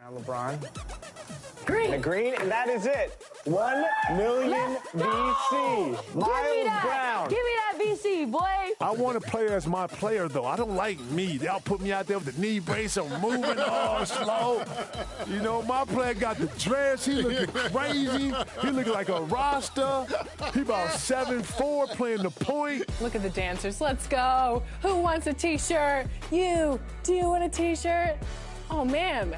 Now LeBron. Green. The green, and that is it. 1 million VC. Miles Brown. Give me that VC, boy. I want to play as my player, though. I don't like me. They'll put me out there with the knee brace. I'm moving all slow. You know, my player got the dress. He looking crazy. He looking like a roster. He about 7'4", playing the point. Look at the dancers. Let's go. Who wants a T-shirt? You. Do you want a T-shirt? Oh, man.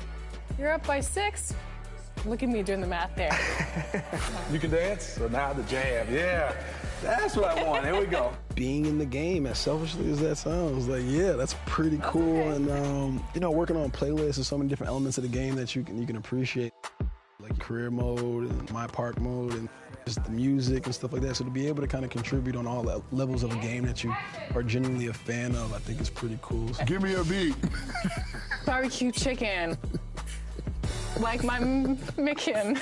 You're up by 6? Look at me doing the math there. You can dance? So now the jab. Yeah, that's what I want. Here we go. Being in the game, as selfishly as that sounds, like, yeah, that's pretty cool. Okay. And, you know, working on playlists and so many different elements of the game that you can appreciate, like career mode and my park mode and just the music and stuff like that. So to be able to kind of contribute on all the levels of a game that you are genuinely a fan of, I think is pretty cool. Give me a beat. Barbecue chicken. Like my Micken.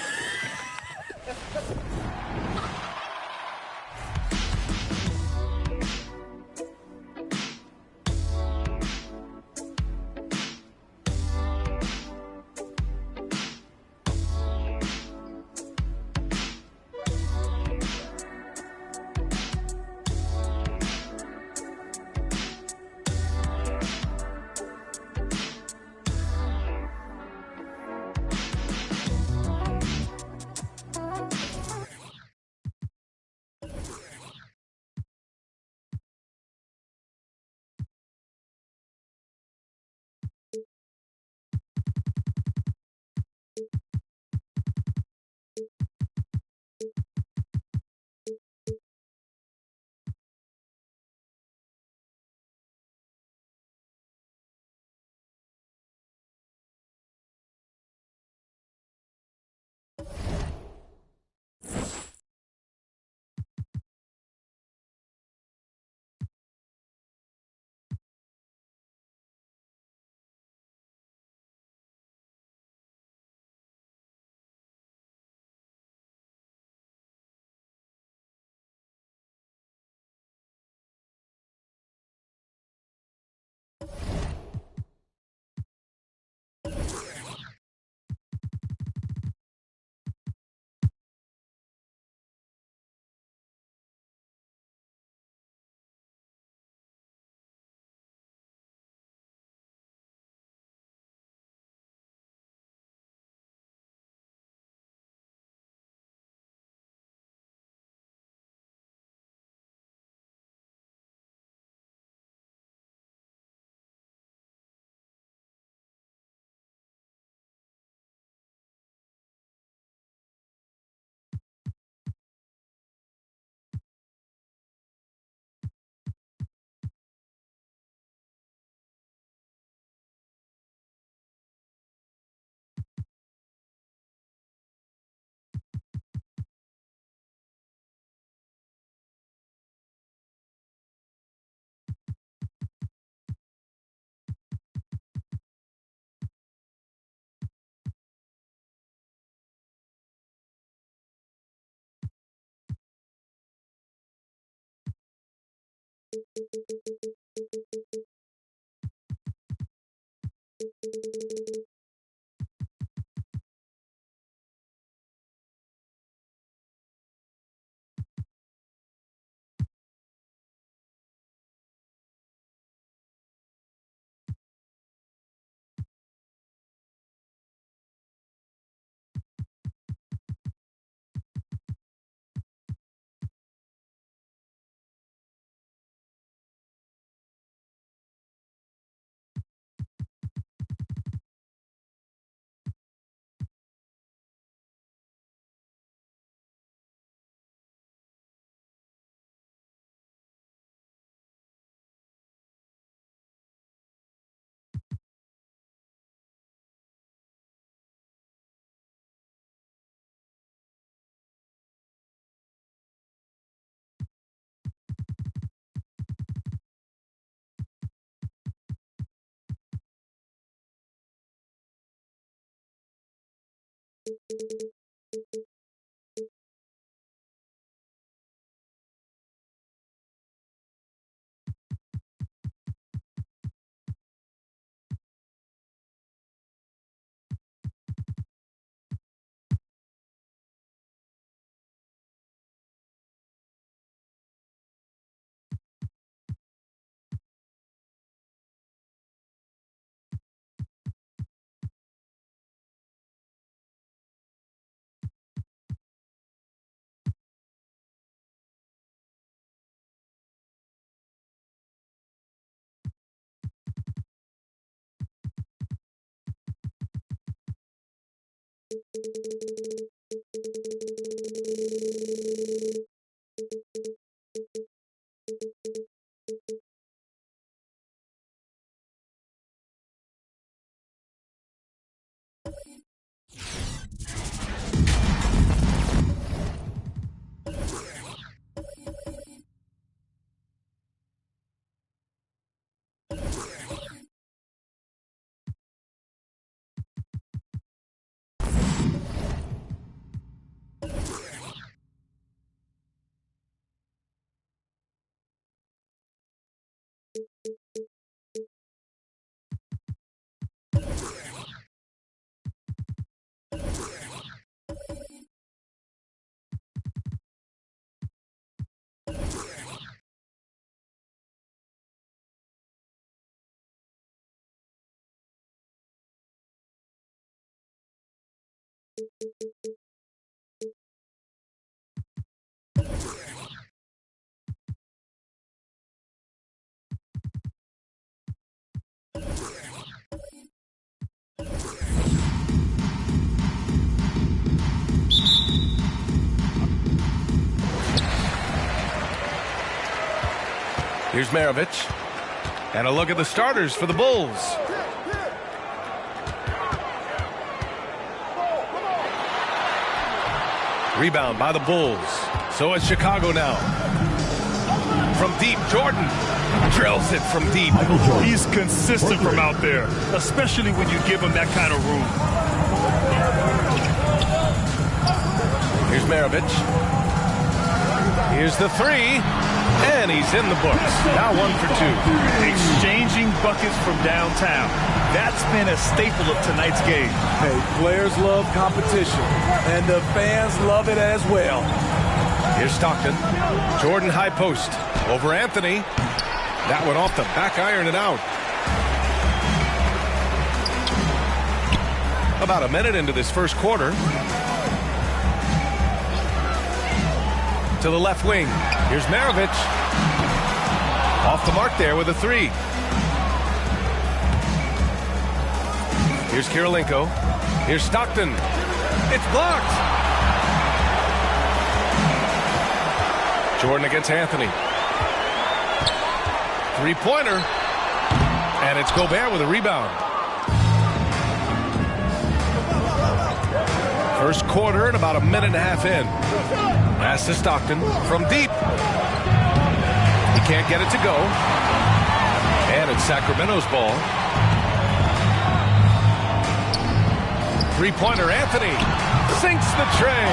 Here's Maravich. And a look at the starters for the Bulls. Rebound by the Bulls. So it's Chicago now. From deep, Jordan drills it from deep. He's consistent from out there, especially when you give him that kind of room. Here's Maravich. Here's the three. And he's in the books. Now 1 for 2. Exchanging buckets from downtown. That's been a staple of tonight's game. Hey, players love competition, and the fans love it as well. Here's Stockton. Jordan high post. Over Anthony. That one off the back iron and out. About a minute into this first quarter. To the left wing. Here's Maravich. Off the mark there with a three. Here's Kirilenko. Here's Stockton. It's blocked. Jordan against Anthony. Three-pointer. And it's Gobert with a rebound. First quarter and about a minute and a half in. Pass to Stockton from deep. He can't get it to go. And it's Sacramento's ball. Three-pointer, Anthony sinks the tray.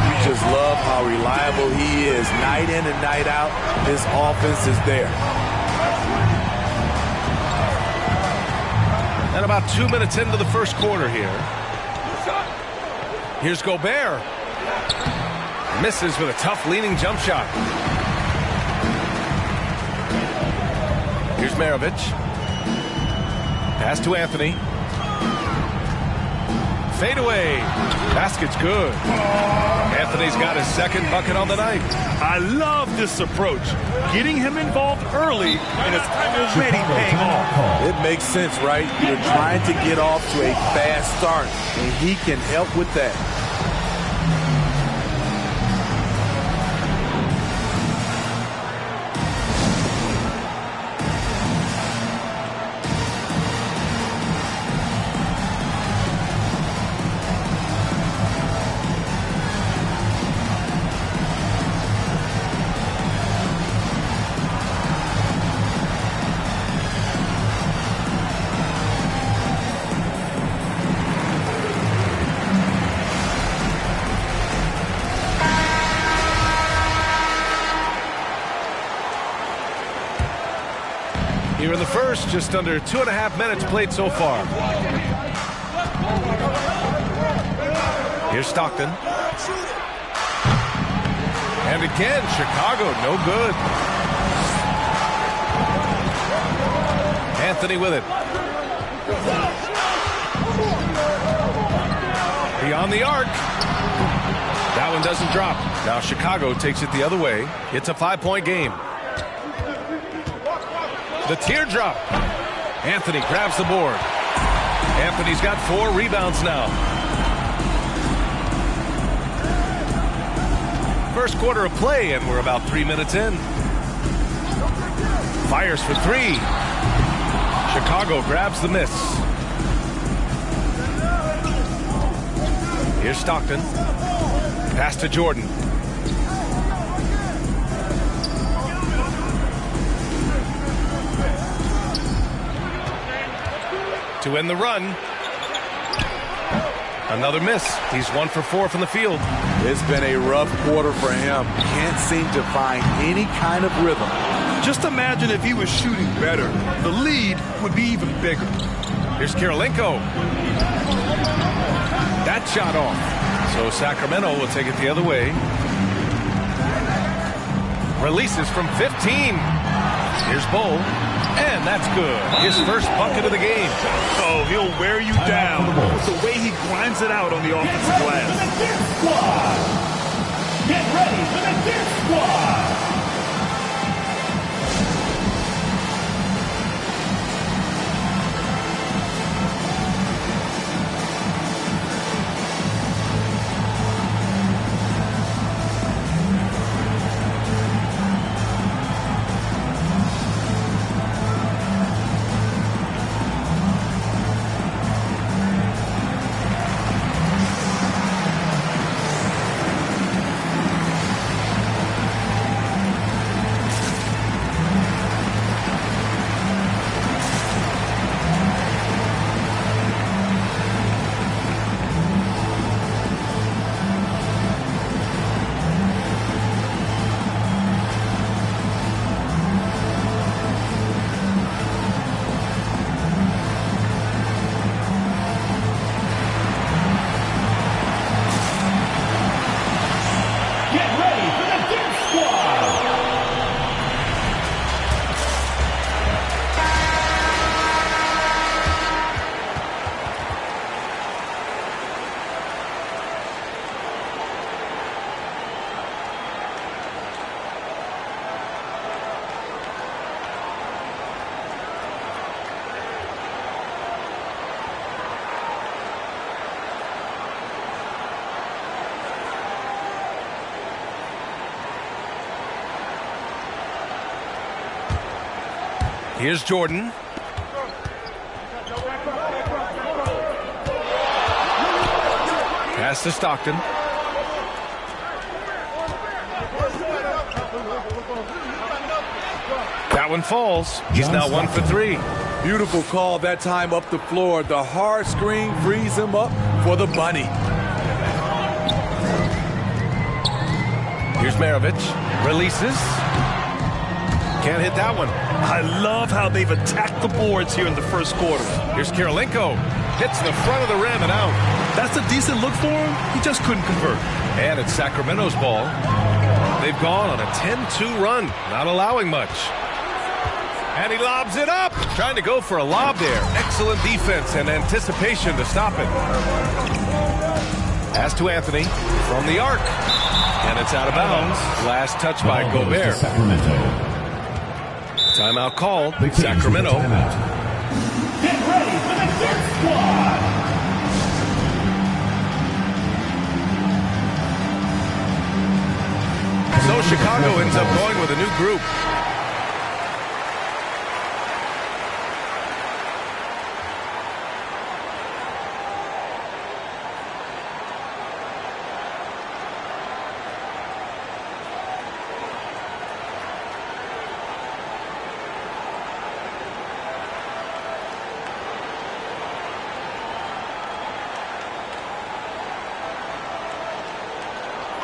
You just love how reliable he is. Night in and night out, his offense is there. And about 2 minutes into the first quarter here. Here's Gobert. Misses with a tough leaning jump shot. Here's Maravich. Pass to Anthony. Fade away. Basket's good. Anthony's got his second bucket on the night. I love this approach. Getting him involved early, and it's already paying off. It makes sense, right? You're trying to get off to a fast start, and he can help with that. Here in the first, just under 2.5 minutes played so far. Here's Stockton. And again, Chicago, no good. Anthony with it. Beyond the arc. That one doesn't drop. Now Chicago takes it the other way. It's a 5-point game. The teardrop. Anthony grabs the board. Anthony's got 4 rebounds now. First quarter of play, and we're about 3 minutes in. Fires for three. Chicago grabs the miss. Here's Stockton. Pass to Jordan. To end the run. Another miss. He's 1 for 4 from the field. It's been a rough quarter for him. Can't seem to find any kind of rhythm. Just imagine if he was shooting better. The lead would be even bigger. Here's Karolinko. That shot off. So Sacramento will take it the other way. Releases from 15. Here's Bull. And that's good. His first bucket of the game. Oh, he'll wear you down with the way he grinds it out on the offensive glass. Get ready for the Dirt Squad! Here's Jordan. Pass to Stockton. That one falls. He's now 1 for 3. Beautiful call that time up the floor. The hard screen frees him up for the bunny. Here's Maravich. Releases. Can't hit that one. I love how they've attacked the boards here in the first quarter. Here's Karolinko. Hits the front of the rim and out. That's a decent look for him. He just couldn't convert. And it's Sacramento's ball. They've gone on a 10-2 run, not allowing much. And he lobs it up. Trying to go for a lob there. Excellent defense and anticipation to stop it. Pass to Anthony from the arc. And it's out of bounds. Last touch by Gobert. Timeout called. Sacramento. Get ready for the Dirt Squad! So Chicago ends up going with a new group.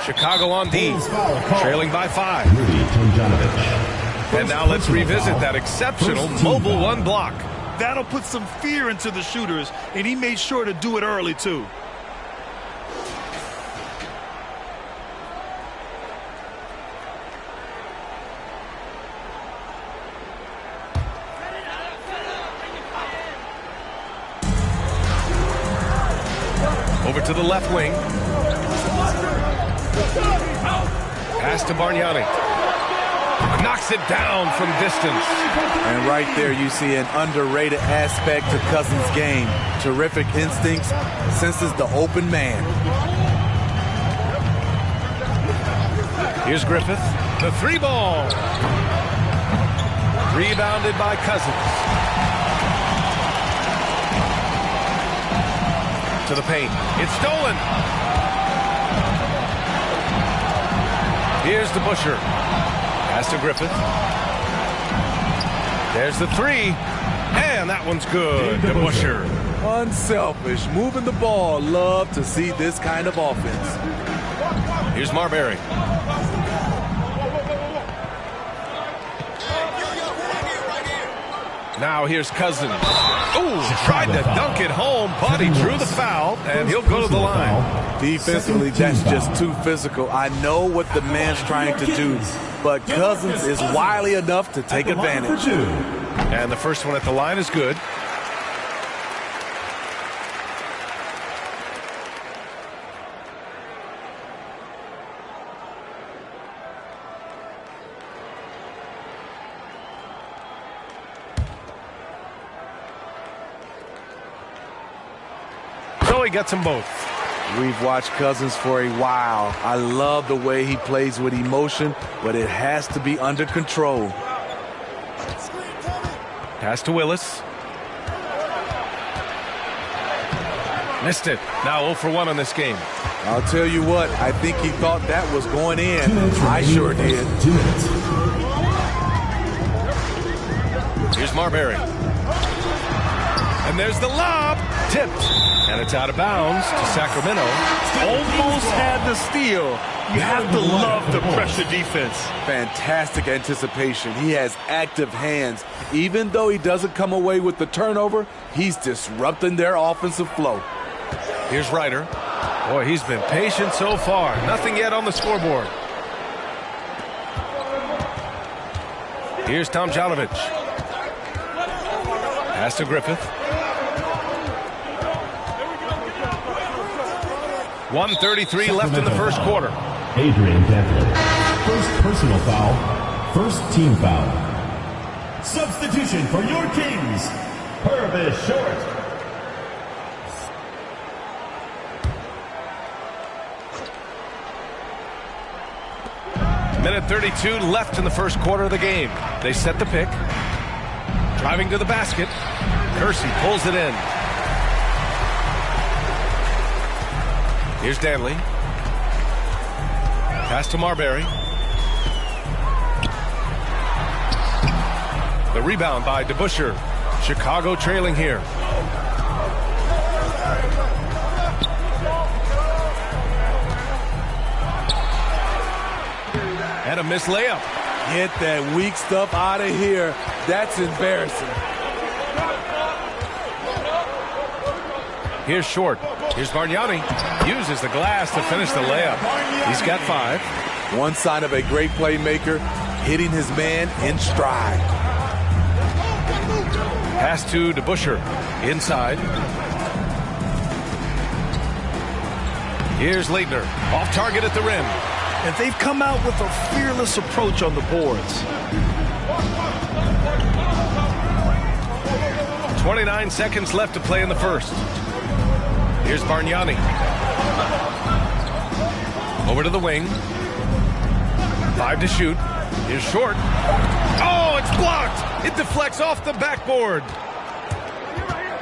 Chicago on D, trailing by 5. And now let's revisit that exceptional mobile one block. That'll put some fear into the shooters, and he made sure to do it early, too. Over to the left wing. Pass to Bargnani. Knocks it down from distance. And right there you see an underrated aspect to Cousins' game. Terrific instincts, senses the open man. Here's Griffith. The 3-ball. Rebounded by Cousins. To the paint. It's stolen. Here's DeBusschere. Pass to Griffith. There's the 3. And that one's good. DeBusschere. Unselfish. Moving the ball. Love to see this kind of offense. Here's Marbury. Now here's Cousins. Ooh, tried to dunk it home, but he drew the foul, and he'll go to the line. Defensively, that's just too physical. I know what the man's trying to do, but Cousins is wily enough to take advantage. And the first one at the line is good. So he gets them both. We've watched Cousins for a while. I love the way he plays with emotion, but it has to be under control. Pass to Willis. Missed it. Now 0 for 1 on this game. I'll tell you what, I think he thought that was going in. I sure did. Here's Marbury. And there's the lob. Tipped. And it's out of bounds to Sacramento. Almost had the steal. You have to love the pressure defense. Fantastic anticipation. He has active hands. Even though he doesn't come away with the turnover, he's disrupting their offensive flow. Here's Ryder. Boy, he's been patient so far. Nothing yet on the scoreboard. Here's Tomjanovich. Pass to Griffith. 1:33 left in the first quarter. Adrian Dantley. First personal foul. First team foul. Substitution for your Kings. Purvis Short. Minute 32 left in the first quarter of the game. They set the pick. Driving to the basket. Kersey pulls it in. Here's Danley. Pass to Marbury. The rebound by DeBusschere. Chicago trailing here. And a missed layup. Get that weak stuff out of here. That's embarrassing. Here's Short. Here's Bargnani. Uses the glass to finish the layup. He's got 5. One sign of a great playmaker, hitting his man in stride. Pass to DeBusschere. Inside. Here's Leitner. Off target at the rim. And they've come out with a fearless approach on the boards. 29 seconds left to play in the first. Here's Bargnani. Over to the wing. 5 to shoot. Here's Short. Oh, it's blocked. It deflects off the backboard.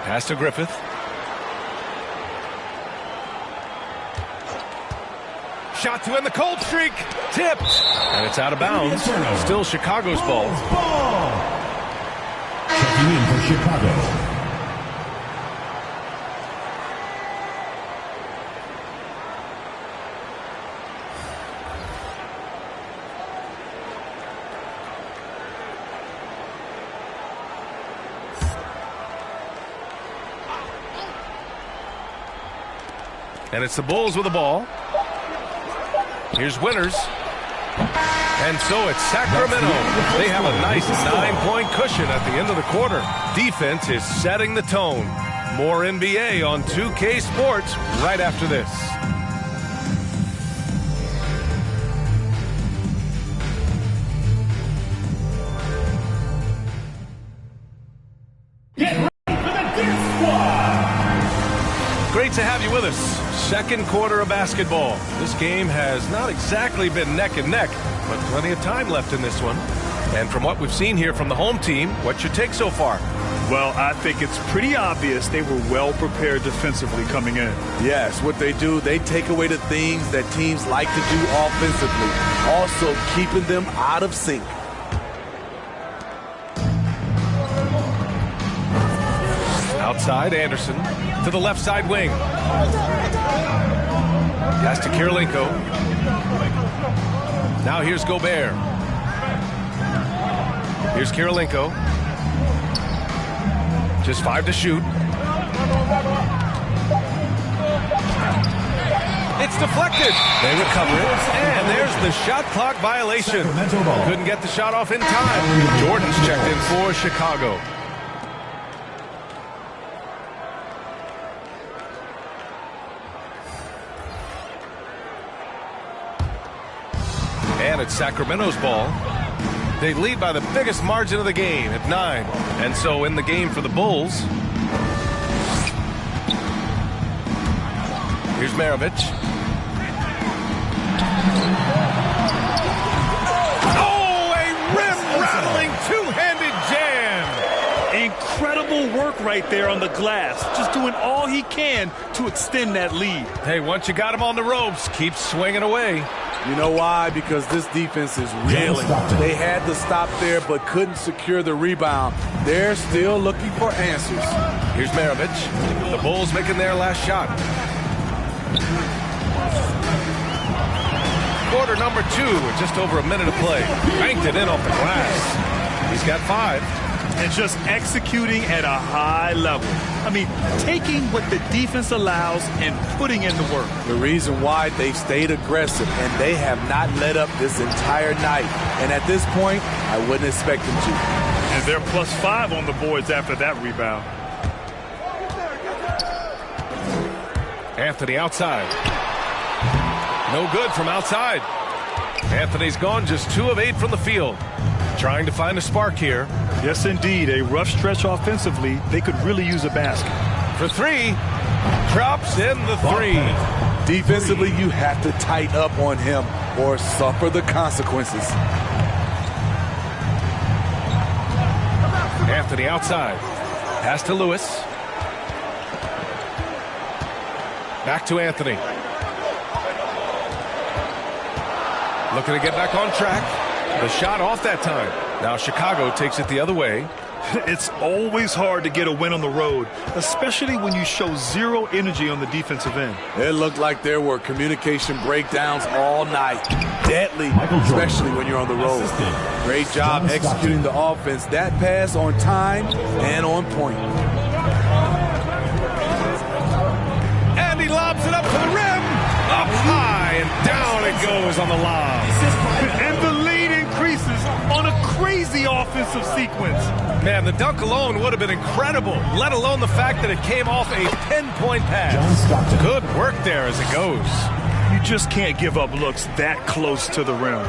Pass to Griffith. Shot to end the cold streak. Tipped. And it's out of bounds. Still Chicago's ball. Checking in for Chicago. And it's the Bulls with the ball. Here's Winters. And so it's Sacramento. They have a nice 9-point cushion at the end of the quarter. Defense is setting the tone. More NBA on 2K Sports right after this. Get ready for the Dance Squad. Great to have you with us. Second quarter of basketball. This game has not exactly been neck and neck, but plenty of time left in this one. And from what we've seen here from the home team, what's your take so far? Well, I think it's pretty obvious they were well prepared defensively coming in. Yes, what they do, they take away the things that teams like to do offensively, also keeping them out of sync. Outside, Anderson to the left side wing. Pass to Kirilenko. Now here's Gobert. Here's Kirilenko. Just 5 to shoot. It's deflected. They recover it. And there's the shot clock violation. Couldn't get the shot off in time. Jordan's checked in for Chicago. And it's Sacramento's ball. They lead by the biggest margin of the game at 9. And so in the game for the Bulls. Here's Maravich. Oh, a rim-rattling two-handed jam. Incredible work right there on the glass. Just doing all he can to extend that lead. Hey, once you got him on the ropes, keep swinging away. You know why? Because this defense is reeling. They had to stop there but couldn't secure the rebound. They're still looking for answers. Here's Maravich. The Bulls making their last shot. Quarter number 2 with just over a minute to play. Banked it in off the glass. He's got 5. And just executing at a high level. I mean, taking what the defense allows and putting in the work. The reason why they stayed aggressive, and they have not let up this entire night. And at this point, I wouldn't expect them to. And they're +5 on the boards after that rebound. Anthony outside. No good from outside. Anthony's gone just 2 of 8 from the field. Trying to find a spark here. Yes, indeed. A rough stretch offensively. They could really use a basket. For 3. Drops in the 3. Defensively, you have to tighten up on him or suffer the consequences. Anthony outside. Pass to Lewis. Back to Anthony. Looking to get back on track. The shot off that time. Now Chicago takes it the other way. It's always hard to get a win on the road, especially when you show zero energy on the defensive end. It looked like there were communication breakdowns all night. Deadly, especially when you're on the road. Great job executing the offense. That pass on time and on point. And he lobs it up to the rim. Up high and down it goes on the lob. And the lead increases on a crazy offensive sequence. Man, the dunk alone would have been incredible, let alone the fact that it came off a 10-point pass. Good work there as it goes. You just can't give up looks that close to the rim.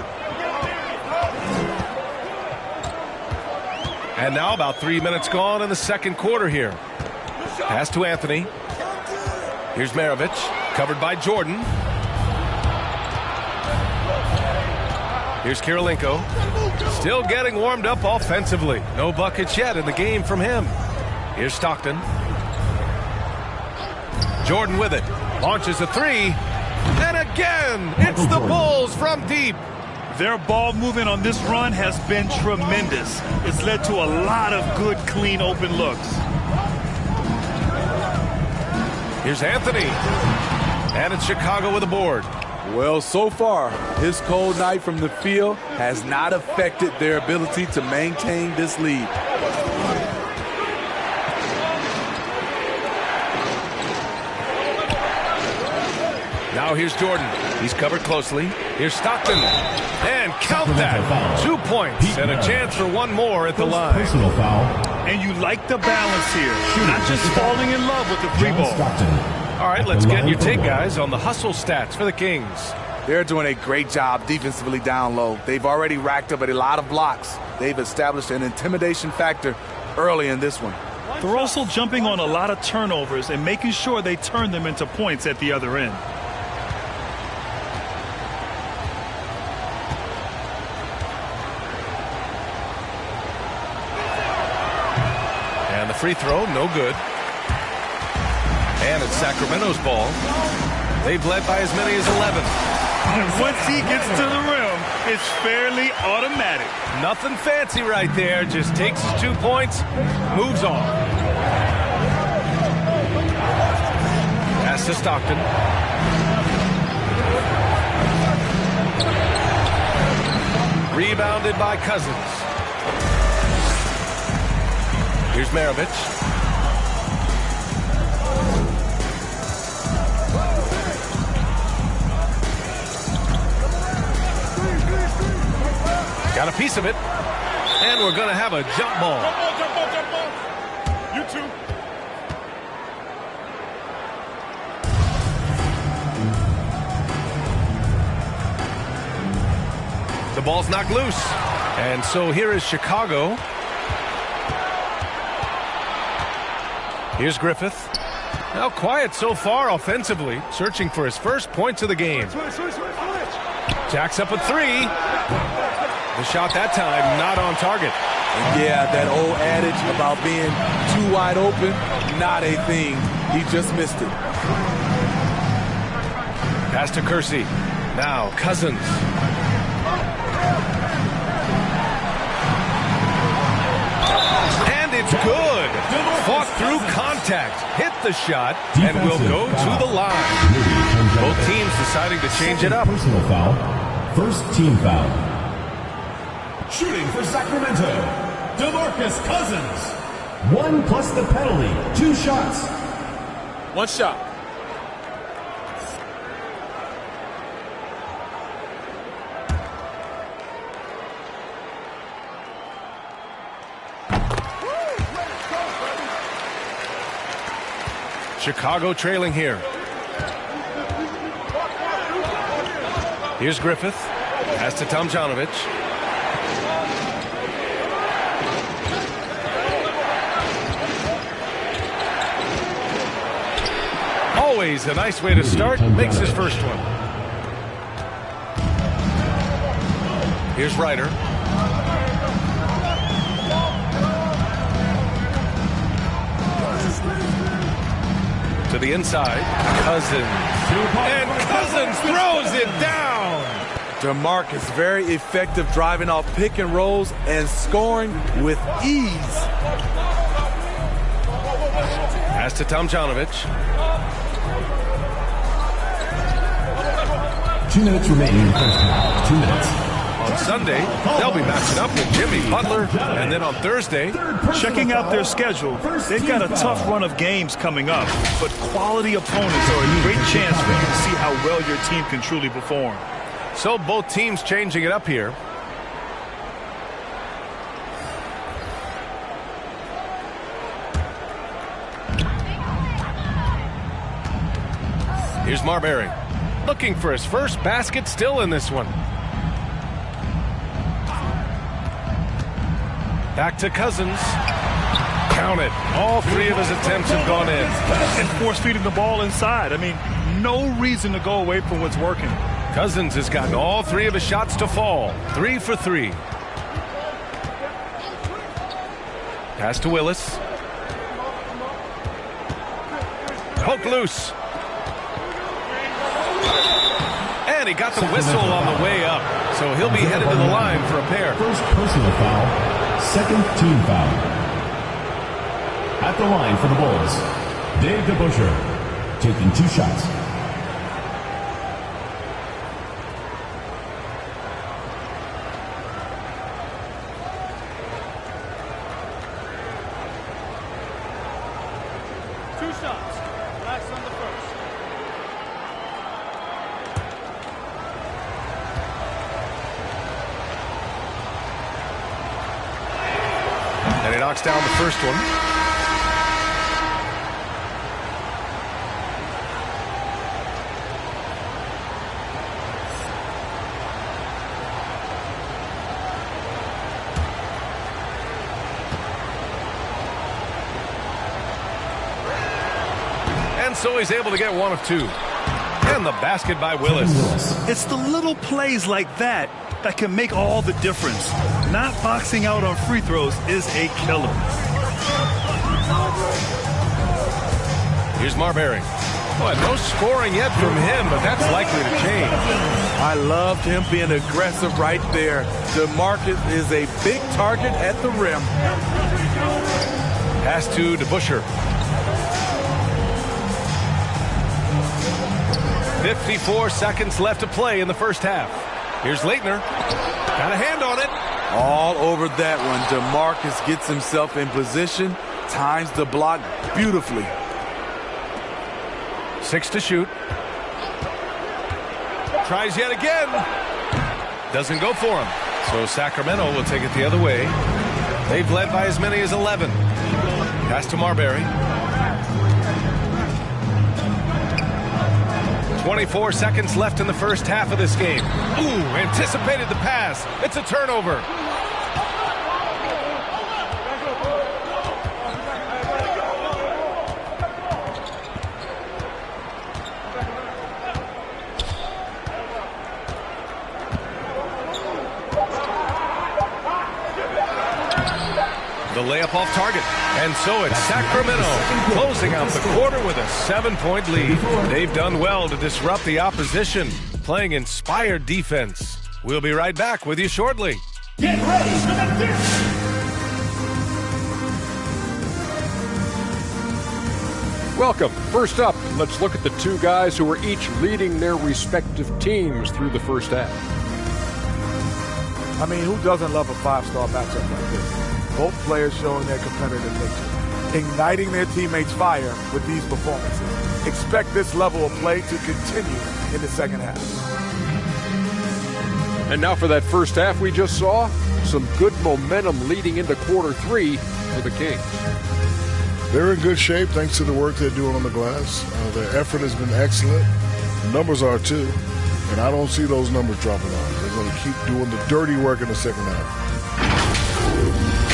And now about 3 minutes gone in the second quarter here. Pass to Anthony. Here's Maravich, covered by Jordan. Here's Kirilenko. Still getting warmed up offensively. No buckets yet in the game from him. Here's Stockton. Jordan with it. Launches a 3. And again, it's the Bulls from deep. Their ball movement on this run has been tremendous. It's led to a lot of good, clean, open looks. Here's Anthony. And it's Chicago with a board. Well, so far, his cold night from the field has not affected their ability to maintain this lead. Now here's Jordan. He's covered closely. Here's Stockton. And count that. 2 points and a chance for one more at the line. Personal foul. And you like the balance here. Not just falling in love with the free ball. All right, let's get your take, guys, on the hustle stats for the Kings. They're doing a great job defensively down low. They've already racked up a lot of blocks. They've established an intimidation factor early in this one. They're also jumping on a lot of turnovers and making sure they turn them into points at the other end. And the free throw, no good. And it's Sacramento's ball. They've led by as many as 11. And once he gets to the rim, it's fairly automatic. Nothing fancy right there. Just takes his 2 points, moves on. Pass to Stockton. Rebounded by Cousins. Here's Maravich. Got a piece of it. And we're going to have a jump ball. Jump ball. You too. The ball's knocked loose. And so here is Chicago. Here's Griffith. Now quiet so far offensively, searching for his first points of the game. Jacks up a three. The shot that time not on target. And yeah, that old adage about being too wide open, not a thing. He just missed it. Pass to Kersey. Now Cousins. And it's good. Fought through contact. Hit the shot and will go to the line. Both teams deciding to change it up. Personal foul. First team foul. Shooting for Sacramento, DeMarcus Cousins. 1 plus the penalty. 2 shots. 1 shot. Chicago trailing here. Here's Griffith. Pass to Tomjanovich. Always a nice way to start. Makes his first one. Here's Ryder. To the inside. Cousins. And Cousins throws it down. DeMarcus very effective driving off pick and rolls and scoring with ease. Pass to Tomjanovich. 2 minutes remaining in the first half. 2 minutes. On Sunday, they'll be matching up with Jimmy Butler. And then on Thursday, Checking out their schedule, they've got a tough run of games coming up, but quality opponents are a great chance for you to see how well your team can truly perform. so both teams changing it up here. Here's Marbury, looking for his first basket still in this one. Back to Cousins. Count it. All three of his attempts have gone in. And force feeding the ball inside. I mean, no reason to go away from what's working. Cousins has gotten all three of his shots to fall. 3 for 3. Pass to Willis. Poke loose. And he got the whistle on the way up. So he'll be headed to the line for a pair. First personal foul, second team foul. At the line for the Bulls, Dave DeBuscher, taking 2 shots. And he knocks down the first one. And so he's able to get one of two. And the basket by Willis. It's the little plays like that that can make all the difference. Not boxing out on free throws is a killer. Here's Marbury. Boy, no scoring yet from him, but that's likely to change. I loved him being aggressive right there. DeMarcus is a big target at the rim. Pass to DeBusschere. 54 seconds left to play in the first half. Here's Leitner. Got a hand on it. All over that one. DeMarcus gets himself in position, times the block beautifully. 6 to shoot. Tries yet again. Doesn't go for him. So Sacramento will take it the other way. They've led by as many as 11. Pass to Marbury. 24 seconds left in the first half of this game. Ooh, anticipated the pass. It's a turnover. The layup off target. And so it's Sacramento closing out the quarter with a 7-point lead. They've done well to disrupt the opposition, playing inspired defense. We'll be right back with you shortly. Get ready for the dip. Welcome. First up, let's look at the two guys who are each leading their respective teams through the first half. I mean, who doesn't love a five-star matchup like this? Both players showing their competitive nature, igniting their teammates' fire with these performances. Expect this level of play to continue in the second half. And now for that first half we just saw, some good momentum leading into quarter three for the Kings. They're in good shape thanks to the work they're doing on the glass. Their effort has been excellent. The numbers are too. And I don't see those numbers dropping off. They're going to keep doing the dirty work in the second half.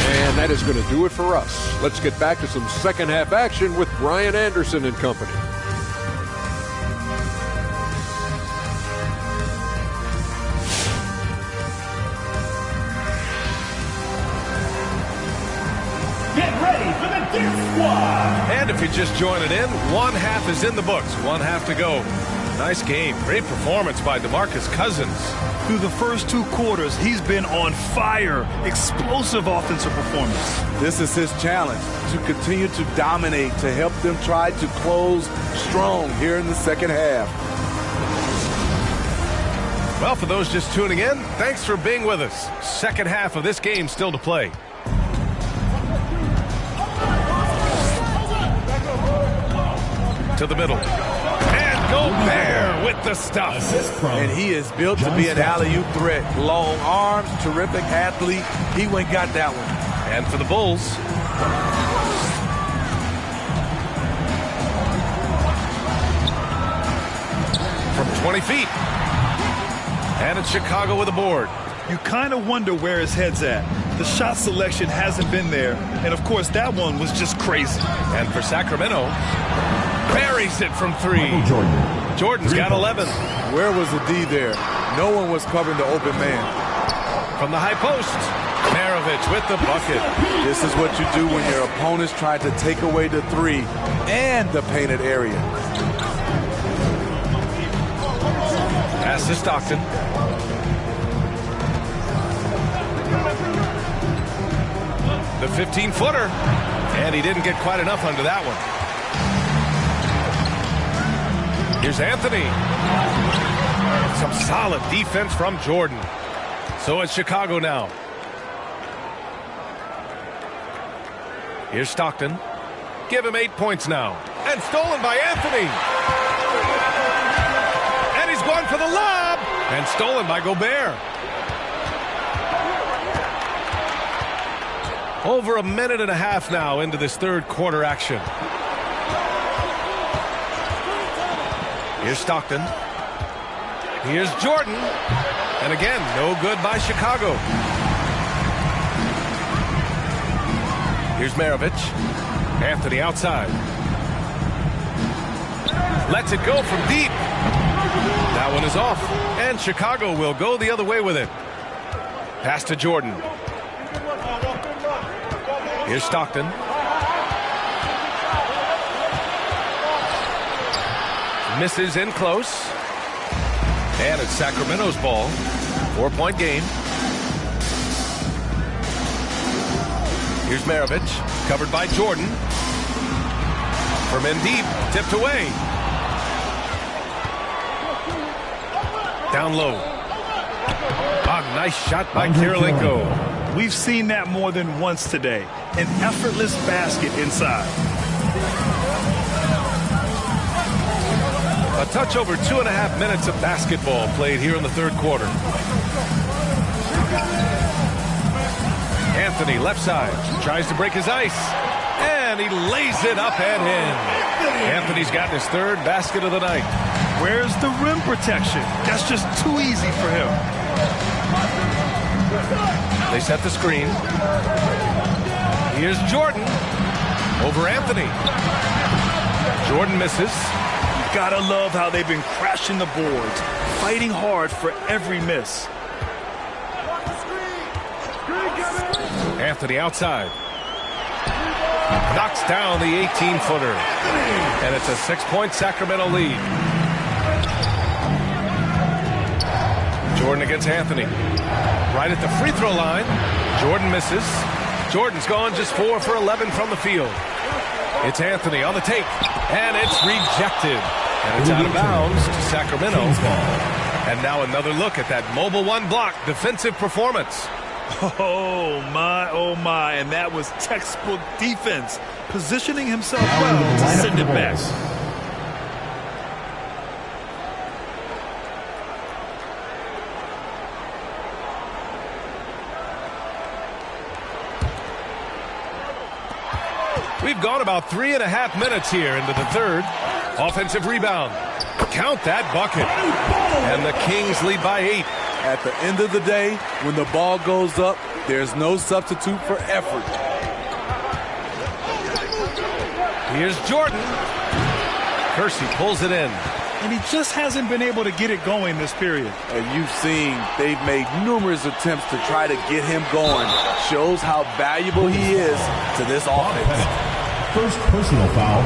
And that is going to do it for us. Let's get back to some second half action with Brian Anderson and company. Get ready for the Dip Squad. And if you're just joining in, one half is in the books, one half to go. Nice game. Great performance by DeMarcus Cousins. Through the first two quarters, he's been on fire. Explosive offensive performance. This is his challenge, to continue to dominate, to help them try to close strong here in the second half. Well, for those just tuning in, thanks for being with us. Second half of this game still to play. To the middle. And Gobert with the stuff. And he is built to be an alley-oop threat. Long arms, terrific athlete. He went and got that one. And for the Bulls. From 20 feet. And it's Chicago with a board. You kind of wonder where his head's at. The shot selection hasn't been there. And, of course, that one was just crazy. And for Sacramento, buries it from three. Jordan's got 11. Where was the D there? No one was covering the open man. From the high post, Maravich with the bucket. This is what you do when your opponents try to take away the three and the painted area. Pass to Stockton. The 15-footer. And he didn't get quite enough under that one. Here's Anthony. Some solid defense from Jordan. So it's Chicago now. Here's Stockton. Give him 8 points now. And stolen by Anthony. And he's going for the lob. And stolen by Gobert. Over a minute and a half now into this third quarter action. Here's Stockton. Here's Jordan. And again, no good by Chicago. Here's Maravich. Anthony outside. Lets it go from deep. That one is off. And Chicago will go the other way with it. Pass to Jordan. Here's Stockton. Misses in close. And it's Sacramento's ball. 4-point game. Here's Maravich, covered by Jordan. From in deep, tipped away. Down low. Nice shot by Kirilenko. We've seen that more than once today. An effortless basket inside. A touch over 2.5 minutes of basketball played here in the third quarter. Anthony, left side, tries to break his ice, and he lays it up and in. Anthony's gotten his third basket of the night. Where's the rim protection? That's just too easy for him. They set the screen. Here's Jordan over Anthony. Jordan misses. Gotta love how they've been crashing the boards, fighting hard for every miss. Anthony outside. Knocks down the 18-footer. And it's a 6-point Sacramento lead. Jordan against Anthony. Right at the free throw line. Jordan misses. Jordan's gone just 4 for 11 from the field. It's Anthony on the take. And it's rejected. And it's out of bounds to Sacramento. And now another look at that mobile one block defensive performance. Oh my, and that was textbook defense, positioning himself well to send it back. We've gone about 3.5 minutes here into the third. Offensive rebound. Count that bucket. And the Kings lead by 8. At the end of the day, when the ball goes up, there's no substitute for effort. Here's Jordan. Kersey pulls it in. And he just hasn't been able to get it going this period. And you've seen they've made numerous attempts to try to get him going. Shows how valuable he is to this offense. First personal foul.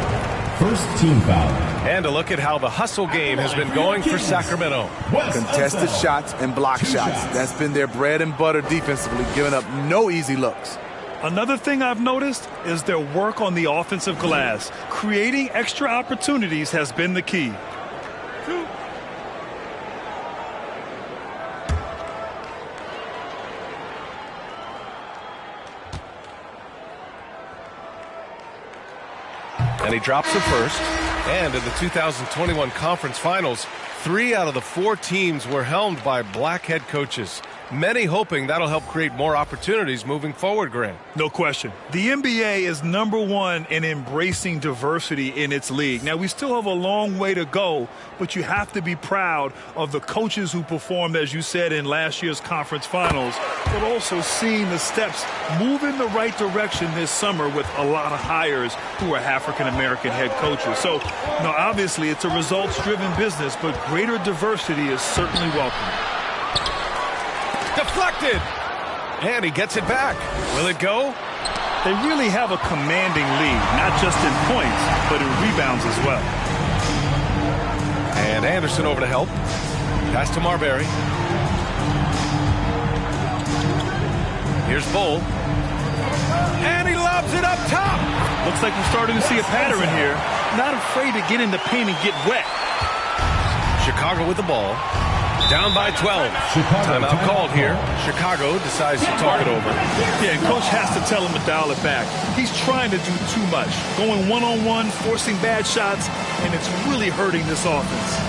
First team foul. And a look at how the hustle game has been going for Sacramento. Contested shots and block shots. That's been their bread and butter defensively, giving up no easy looks. Another thing I've noticed is their work on the offensive glass. Creating extra opportunities has been the key. And he drops the first. And in the 2021 conference finals, 3 out of the 4 teams were helmed by black head coaches. Many hoping that'll help create more opportunities moving forward, Grant. No question. The NBA is #1 in embracing diversity in its league. Now, we still have a long way to go, but you have to be proud of the coaches who performed, as you said, in last year's conference finals, but also seeing the steps move in the right direction this summer with a lot of hires who are African-American head coaches. So, obviously, it's a results-driven business, but greater diversity is certainly welcome. Deflected. And he gets it back. Will it go? They really have a commanding lead, not just in points, but in rebounds as well. And Anderson over to help. Pass to Marbury. Here's Bull. And he lobs it up top. Looks like we're starting to see a pattern here. Not afraid to get in the paint and get wet. Chicago with the ball. Down by 12. Timeout called here. Chicago decides to talk it over. Yeah, and coach has to tell him to dial it back. He's trying to do too much. Going one-on-one, forcing bad shots, and it's really hurting this offense.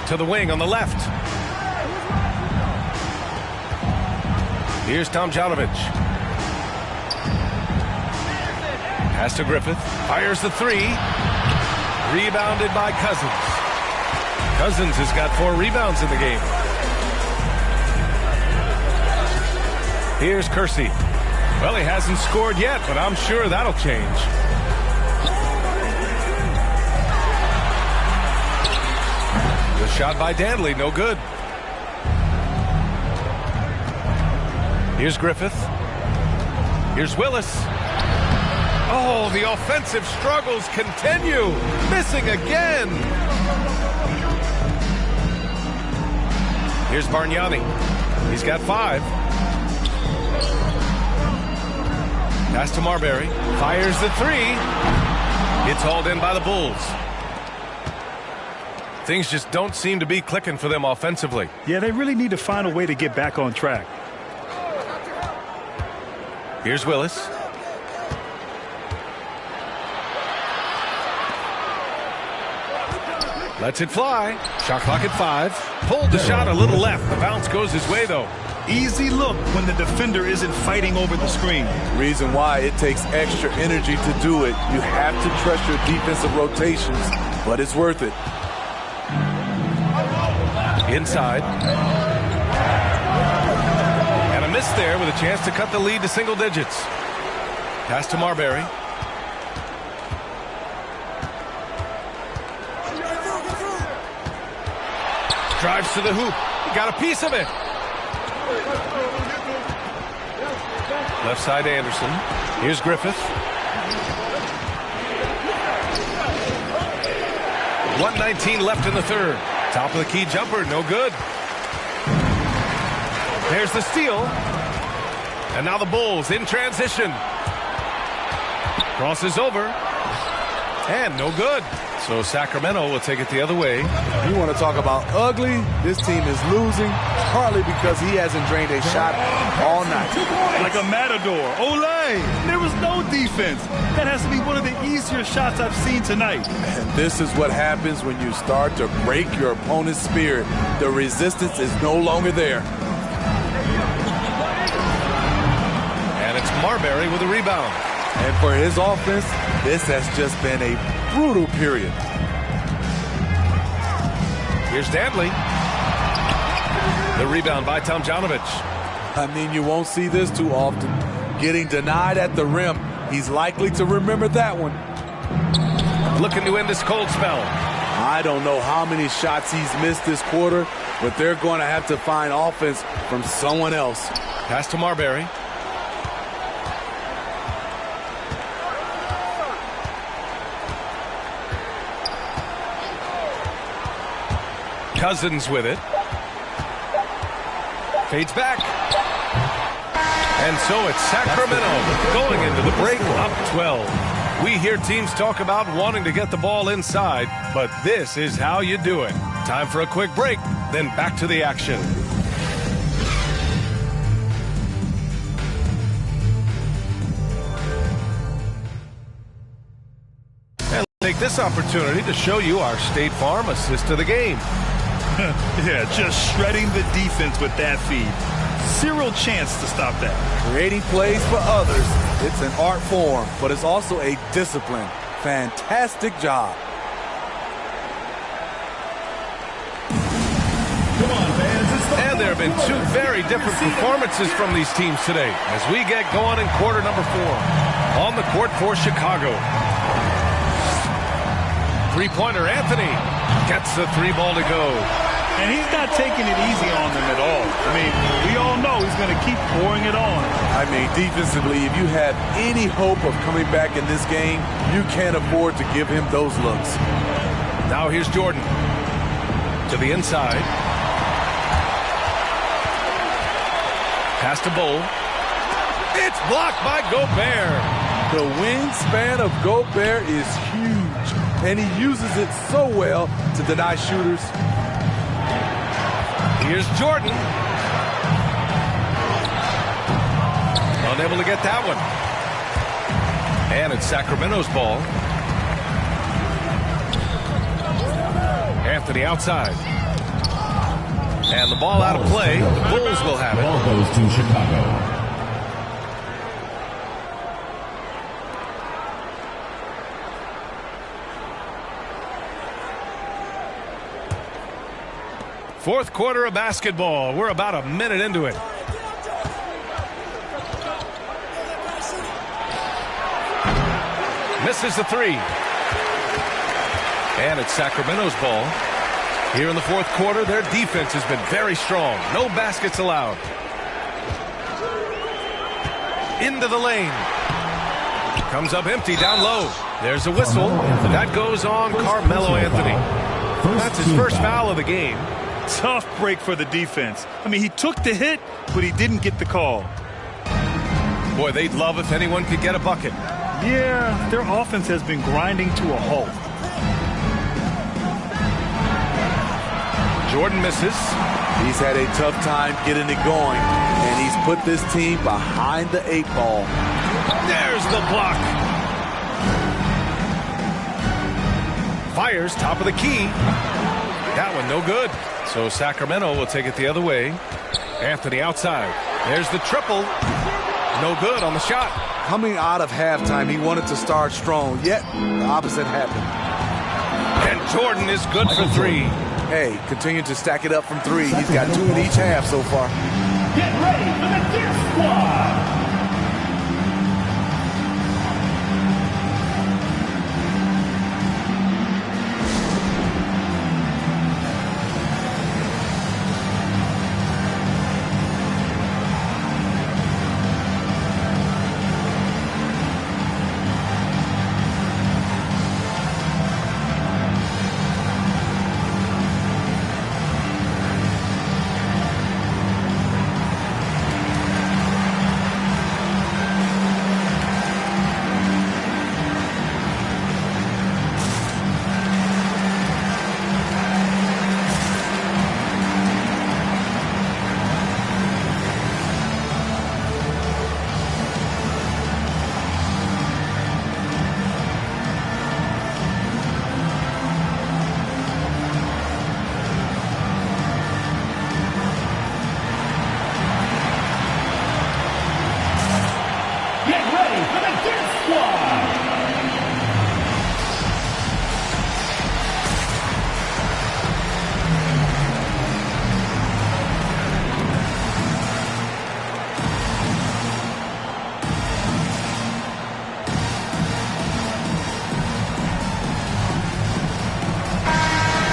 To the wing on the left. Here's Tomjanovich. Pass to Griffith. Fires the three. Rebounded by Cousins. Cousins has got 4 rebounds in the game. Here's Kersey. Well, he hasn't scored yet, but I'm sure that'll change. The shot by Danley, no good. Here's Griffith. Here's Willis. Oh, the offensive struggles continue. Missing again. Here's Bargnani. He's got 5. Pass to Marbury. Fires the 3. It's hauled in by the Bulls. Things just don't seem to be clicking for them offensively. Yeah, they really need to find a way to get back on track. Here's Willis. Lets it fly. Shot clock at 5. Pulled the shot a little left. The bounce goes his way, though. Easy look when the defender isn't fighting over the screen. Reason why it takes extra energy to do it. You have to trust your defensive rotations, but it's worth it. Inside. And a miss there with a chance to cut the lead to single digits. Pass to Marbury. Drives to the hoop. He got a piece of it. Left side Anderson. Here's Griffith. 1:19 left in the third. Top of the key jumper, no good. There's the steal. And now the Bulls in transition. Crosses over. And no good. So Sacramento will take it the other way. You want to talk about ugly? This team is losing, partly because he hasn't drained a shot all night. Like a matador. Olay! There was no defense. That has to be one of the easier shots I've seen tonight. And this is what happens when you start to break your opponent's spirit. The resistance is no longer there. And it's Marbury with a rebound. And for his offense, this has just been a brutal period. Here's Danley. The rebound by Tomjanovich. I mean, you won't see this too often. Getting denied at the rim. He's likely to remember that one. Looking to end this cold spell. I don't know how many shots he's missed this quarter, but they're going to have to find offense from someone else. Pass to Marbury. Cousins with it. Fades back. And so it's Sacramento going into the break up 12. We hear teams talk about wanting to get the ball inside, but this is how you do it. Time for a quick break, then back to the action. And take this opportunity to show you our State Farm assist to the game. Yeah, just shredding the defense with that feed. Zero chance to stop that. Creating plays for others. It's an art form, but it's also a discipline. Fantastic job. And there have been 2 very different performances from these teams today as we get going in quarter number 4. On the court for Chicago. Three-pointer Anthony gets the 3 ball to go. And he's not taking it easy on them at all. I mean, we all know he's going to keep pouring it on. I mean, defensively, if you have any hope of coming back in this game, you can't afford to give him those looks. Now here's Jordan to the inside. Pass to Bull. It's blocked by Gobert. The wingspan of Gobert is huge, and he uses it so well to deny shooters. Here's Jordan. Unable to get that one. And it's Sacramento's ball. Anthony outside. And the ball out of play. The Bulls will have it. Ball goes to Chicago. Fourth quarter of basketball. We're about a minute into it. Misses the three. And it's Sacramento's ball. Here in the fourth quarter, their defense has been very strong. No baskets allowed. Into the lane. Comes up empty down low. There's a whistle. That goes on Carmelo Anthony. That's his first foul of the game. Tough break for the defense. I mean, he took the hit, but he didn't get the call. Boy, they'd love if anyone could get a bucket. Yeah, their offense has been grinding to a halt. Jordan misses. He's had a tough time getting it going, and he's put this team behind the 8 ball. There's the block. Fires top of the key. That one no good. So Sacramento will take it the other way. Anthony outside. There's the triple. No good on the shot. Coming out of halftime, he wanted to start strong, yet the opposite happened. And Jordan is good for 3. Hey, continue to stack it up from 3. He's got 2 in each half so far. Get ready for the Dip Squad.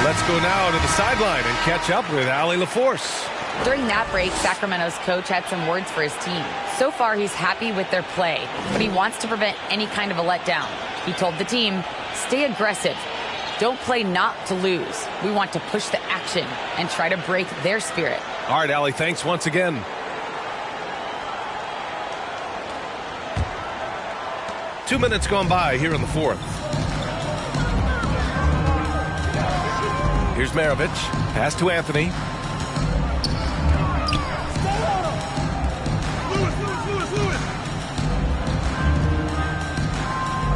Let's go now to the sideline and catch up with Allie LaForce. During that break, Sacramento's coach had some words for his team. So far, he's happy with their play, but he wants to prevent any kind of a letdown. He told the team, stay aggressive. Don't play not to lose. We want to push the action and try to break their spirit. All right, Allie, thanks once again. Two minutes gone by here in the fourth. Here's Maravich. Pass to Anthony.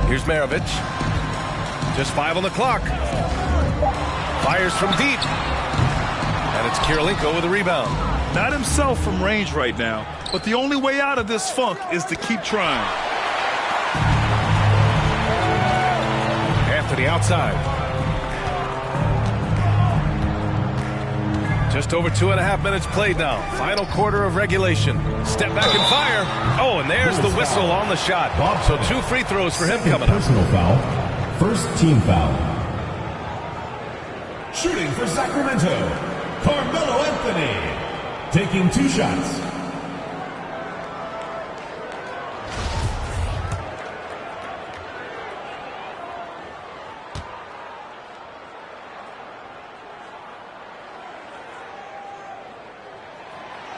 Here's Maravich. Just 5 on the clock. Fires from deep. And it's Kirilenko with a rebound. Not himself from range right now, but the only way out of this funk is to keep trying. Anthony outside. Just over 2.5 minutes played now. Final quarter of regulation. Step back and fire. Oh, and there's the whistle on the shot. So 2 free throws for him coming up. Personal foul. First team foul. Shooting for Sacramento, Carmelo Anthony. Taking 2 shots.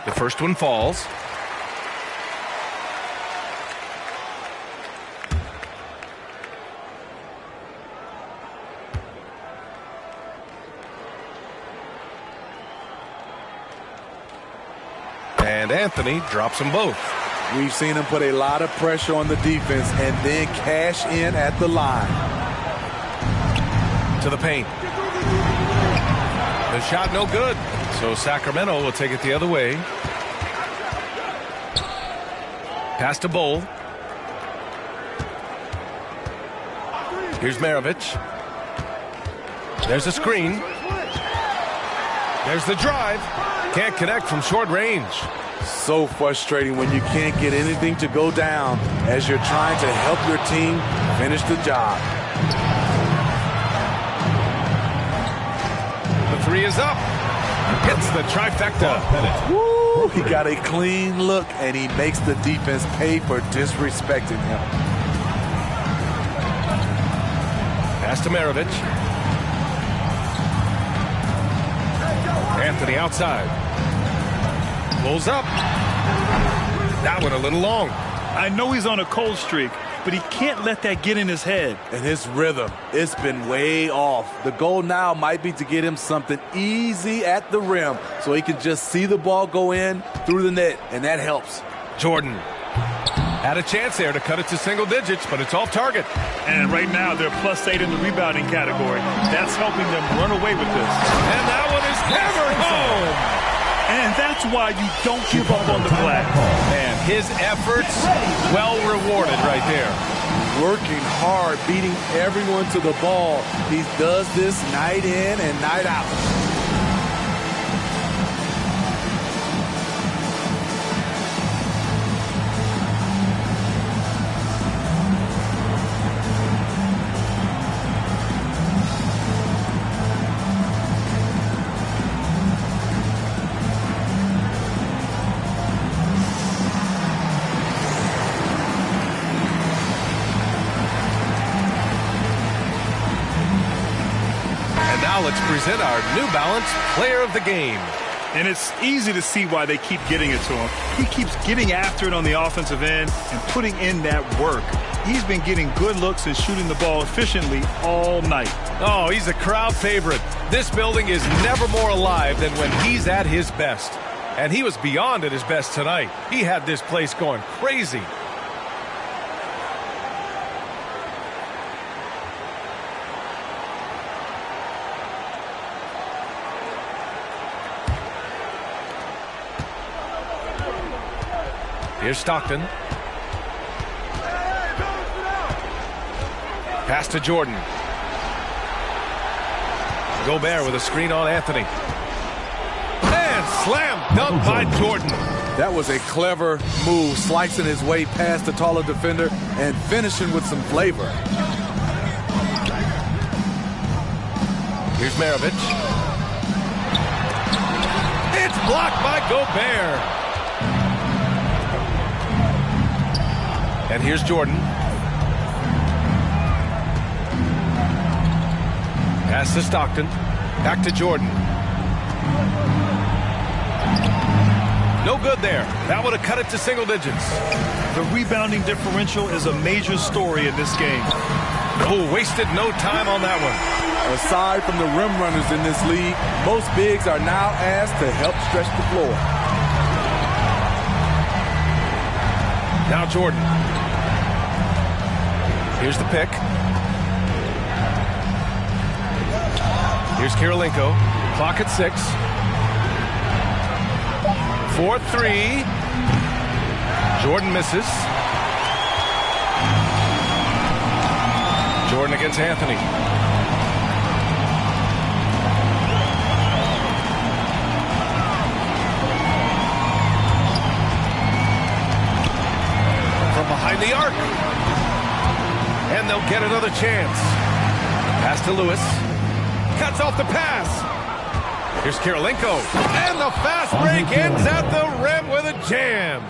The first one falls. And Anthony drops them both. We've seen him put a lot of pressure on the defense and then cash in at the line. To the paint. The shot no good. So Sacramento will take it the other way. Pass to Bowl. Here's Maravich. There's a screen. There's the drive. Can't connect from short range. So frustrating when you can't get anything to go down as you're trying to help your team finish the job. The three is up. Hits the trifecta. Woo! He got a clean look, and he makes the defense pay for disrespecting him. Pass to Maravich. Anthony outside. Pulls up. That one a little long. I know he's on a cold streak, but he can't let that get in his head. And his rhythm, it's been way off. The goal now might be to get him something easy at the rim so he can just see the ball go in through the net, and that helps. Jordan had a chance there to cut it to single digits, but it's off target. And right now they're +8 in the rebounding category. That's helping them run away with this. And that one is hammered home. And that's why you don't give up on the glass. And his efforts well rewarded right there. Working hard, beating everyone to the ball. He does this night in and night out. Now let's present our New Balance Player of the Game. And it's easy to see why they keep getting it to him. He keeps getting after it on the offensive end and putting in that work. He's been getting good looks and shooting the ball efficiently all night. Oh, he's a crowd favorite. This building is never more alive than when he's at his best. And he was beyond at his best tonight. He had this place going crazy. Here's Stockton. Pass to Jordan. Gobert with a screen on Anthony. And slam dunk by Jordan. That was a clever move, slicing his way past the taller defender and finishing with some flavor. Here's Maravich. It's blocked by Gobert. And here's Jordan. Pass to Stockton. Back to Jordan. No good there. That would have cut it to single digits. The rebounding differential is a major story in this game. Oh, wasted no time on that one. Aside from the rim runners in this league, most bigs are now asked to help stretch the floor. Now Jordan. Here's the pick. Here's Kirilenko. Clock at 6. 4-3. Jordan misses. Jordan against Anthony. From behind the arc. And they'll get another chance. Pass to Lewis. Cuts off the pass. Here's Kirilenko. And the fast break ends at the rim with a jam.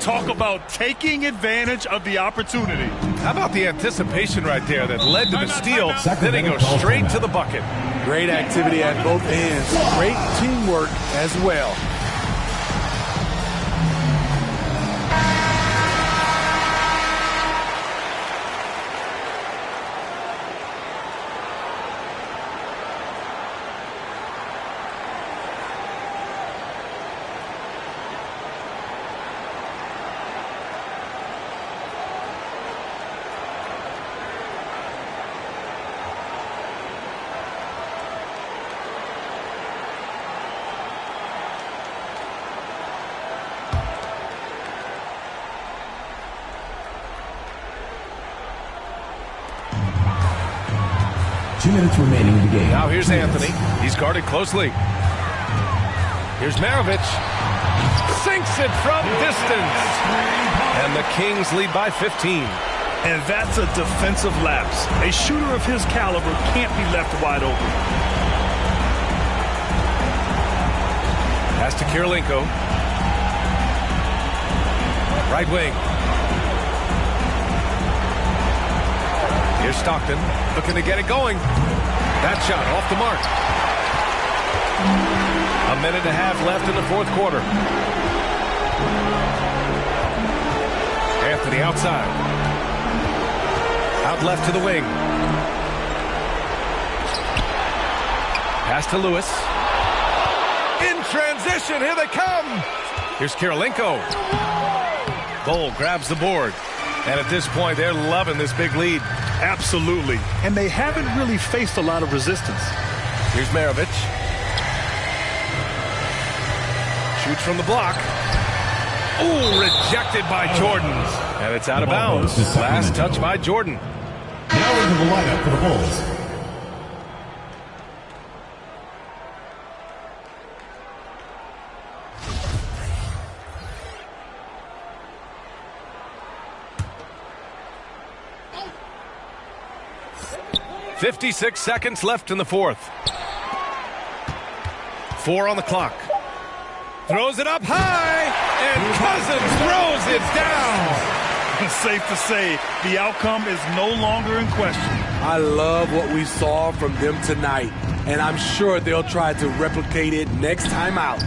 Talk about taking advantage of the opportunity. How about the anticipation right there that led to the steal? Then he goes straight to the bucket. Great activity at both ends. Great teamwork as well. Two minutes remaining in the game. Now here's Anthony. He's guarded closely. Here's Maravich. Sinks it from distance. And the Kings lead by 15. And that's a defensive lapse. A shooter of his caliber can't be left wide open. Pass to Kirilenko. Right wing. Here's Stockton, looking to get it going. That shot off the mark. A minute and a half left in the fourth quarter. Anthony outside. Out left to the wing. Pass to Lewis. In transition, here they come. Here's Kirilenko. Bol grabs the board. And at this point, they're loving this big lead. Absolutely. And they haven't really faced a lot of resistance. Here's Maravich. Shoots from the block. Ooh, rejected by Jordan. And it's out of bounds. Last touch by Jordan. Now into the lineup for the Bulls. .56 seconds left in the fourth. 4 on the clock. Throws it up high, and Cousins throws it down. It's safe to say the outcome is no longer in question. I love what we saw from them tonight, and I'm sure they'll try to replicate it next time out.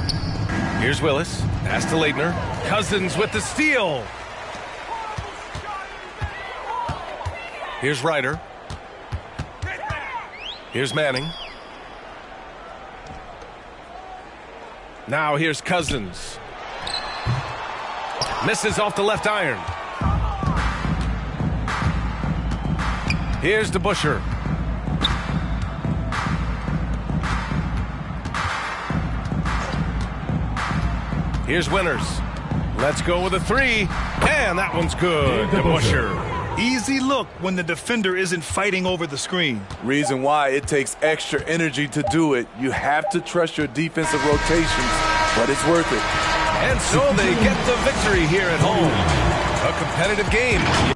Here's Willis. Pass to Leitner. Cousins with the steal. Here's Ryder. Here's Manning. Now here's Cousins. Misses off the left iron. Here's DeBusschere. Here's Winters. Let's go with a three. And that one's good. DeBusschere. Easy look when the defender isn't fighting over the screen. Reason why it takes extra energy to do it. You have to trust your defensive rotations, but it's worth it. And so they get the victory here at home. A competitive game.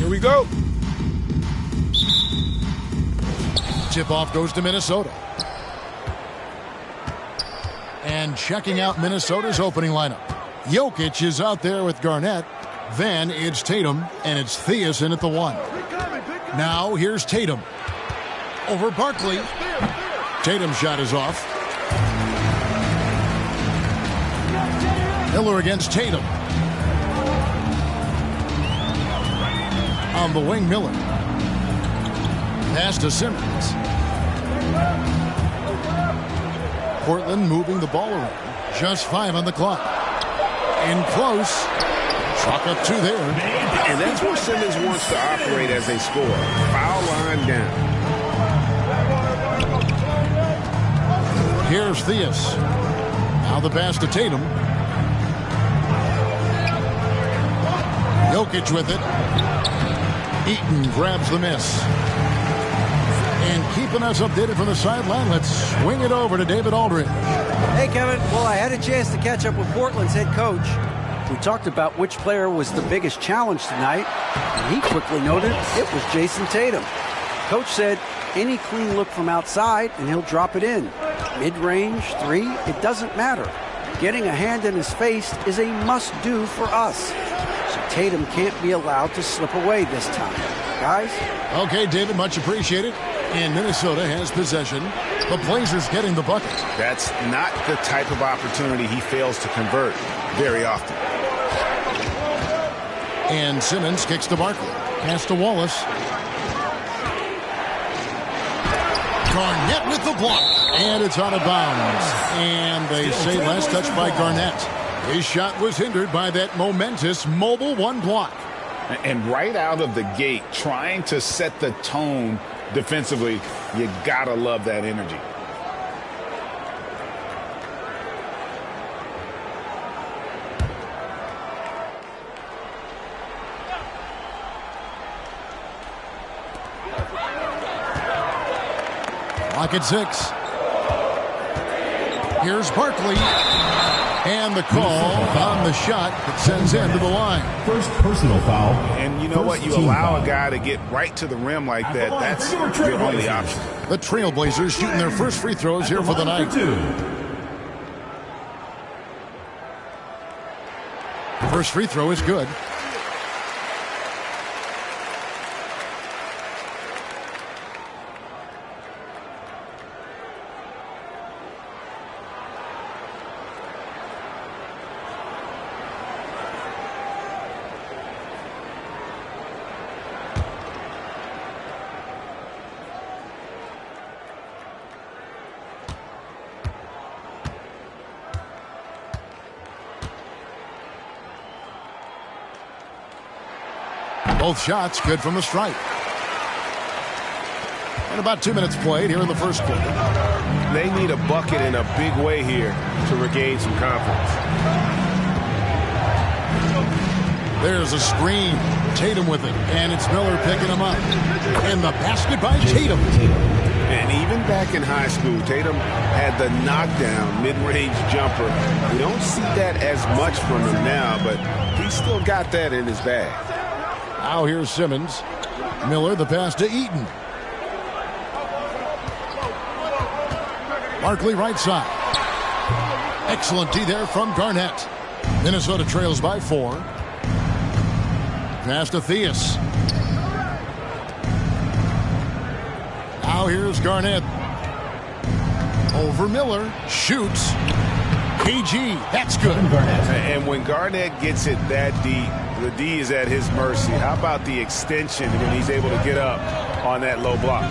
Here we go. Tip-off goes to Minnesota. And checking out Minnesota's opening lineup. Jokic is out there with Garnett. Then it's Tatum, and it's Theus in at the 1. Now here's Tatum. Over Barkley. Tatum's shot is off. Miller against Tatum. On the wing, Miller. Pass to Simmons. Portland moving the ball around. Just 5 on the clock. In close. Chalk up 2 there. And that's where Simmons wants to operate as a scorer. Foul line down. Here's Theus. Now the pass to Tatum. Jokic with it. Eaton grabs the miss. And keeping us updated from the sideline, let's swing it over to David Aldridge. Hey, Kevin. Well, I had a chance to catch up with Portland's head coach. We talked about which player was the biggest challenge tonight, and he quickly noted it was Jason Tatum. Coach said any clean look from outside, and he'll drop it in. Mid-range, three, it doesn't matter. Getting a hand in his face is a must-do for us. So Tatum can't be allowed to slip away this time. Guys? Okay, David, much appreciated. And Minnesota has possession. The Blazers getting the bucket. That's not the type of opportunity he fails to convert very often. And Simmons kicks to Barkley. Pass to Wallace. Garnett with the block. And it's out of bounds. And they say last touch by Garnett. His shot was hindered by that momentous mobile one block. And right out of the gate, trying to set the tone defensively, you gotta love that energy. Clock at 6. Here's Barkley. And the call on the shot that sends him to the line. First personal foul. And you know what? You allow a guy to get right to the rim like that. That's the only option. The Trailblazers shooting their first free throws here for the night. First free throw is good. Both shots good from the stripe. And about 2 minutes played here in the first quarter. They need a bucket in a big way here to regain some confidence. There's a screen. Tatum with it. And it's Miller picking him up. And the basket by Tatum. And even back in high school, Tatum had the knockdown mid-range jumper. We don't see that as much from him now, but he's still got that in his bag. Now here's Simmons. Miller, the pass to Eaton. Barkley right side. Excellent D there from Garnett. Minnesota trails by 4. Pass to Theus. Now here's Garnett. Over Miller. Shoots. KG. That's good. And when Garnett gets it that deep, the D is at his mercy. How about the extension when he's able to get up on that low block?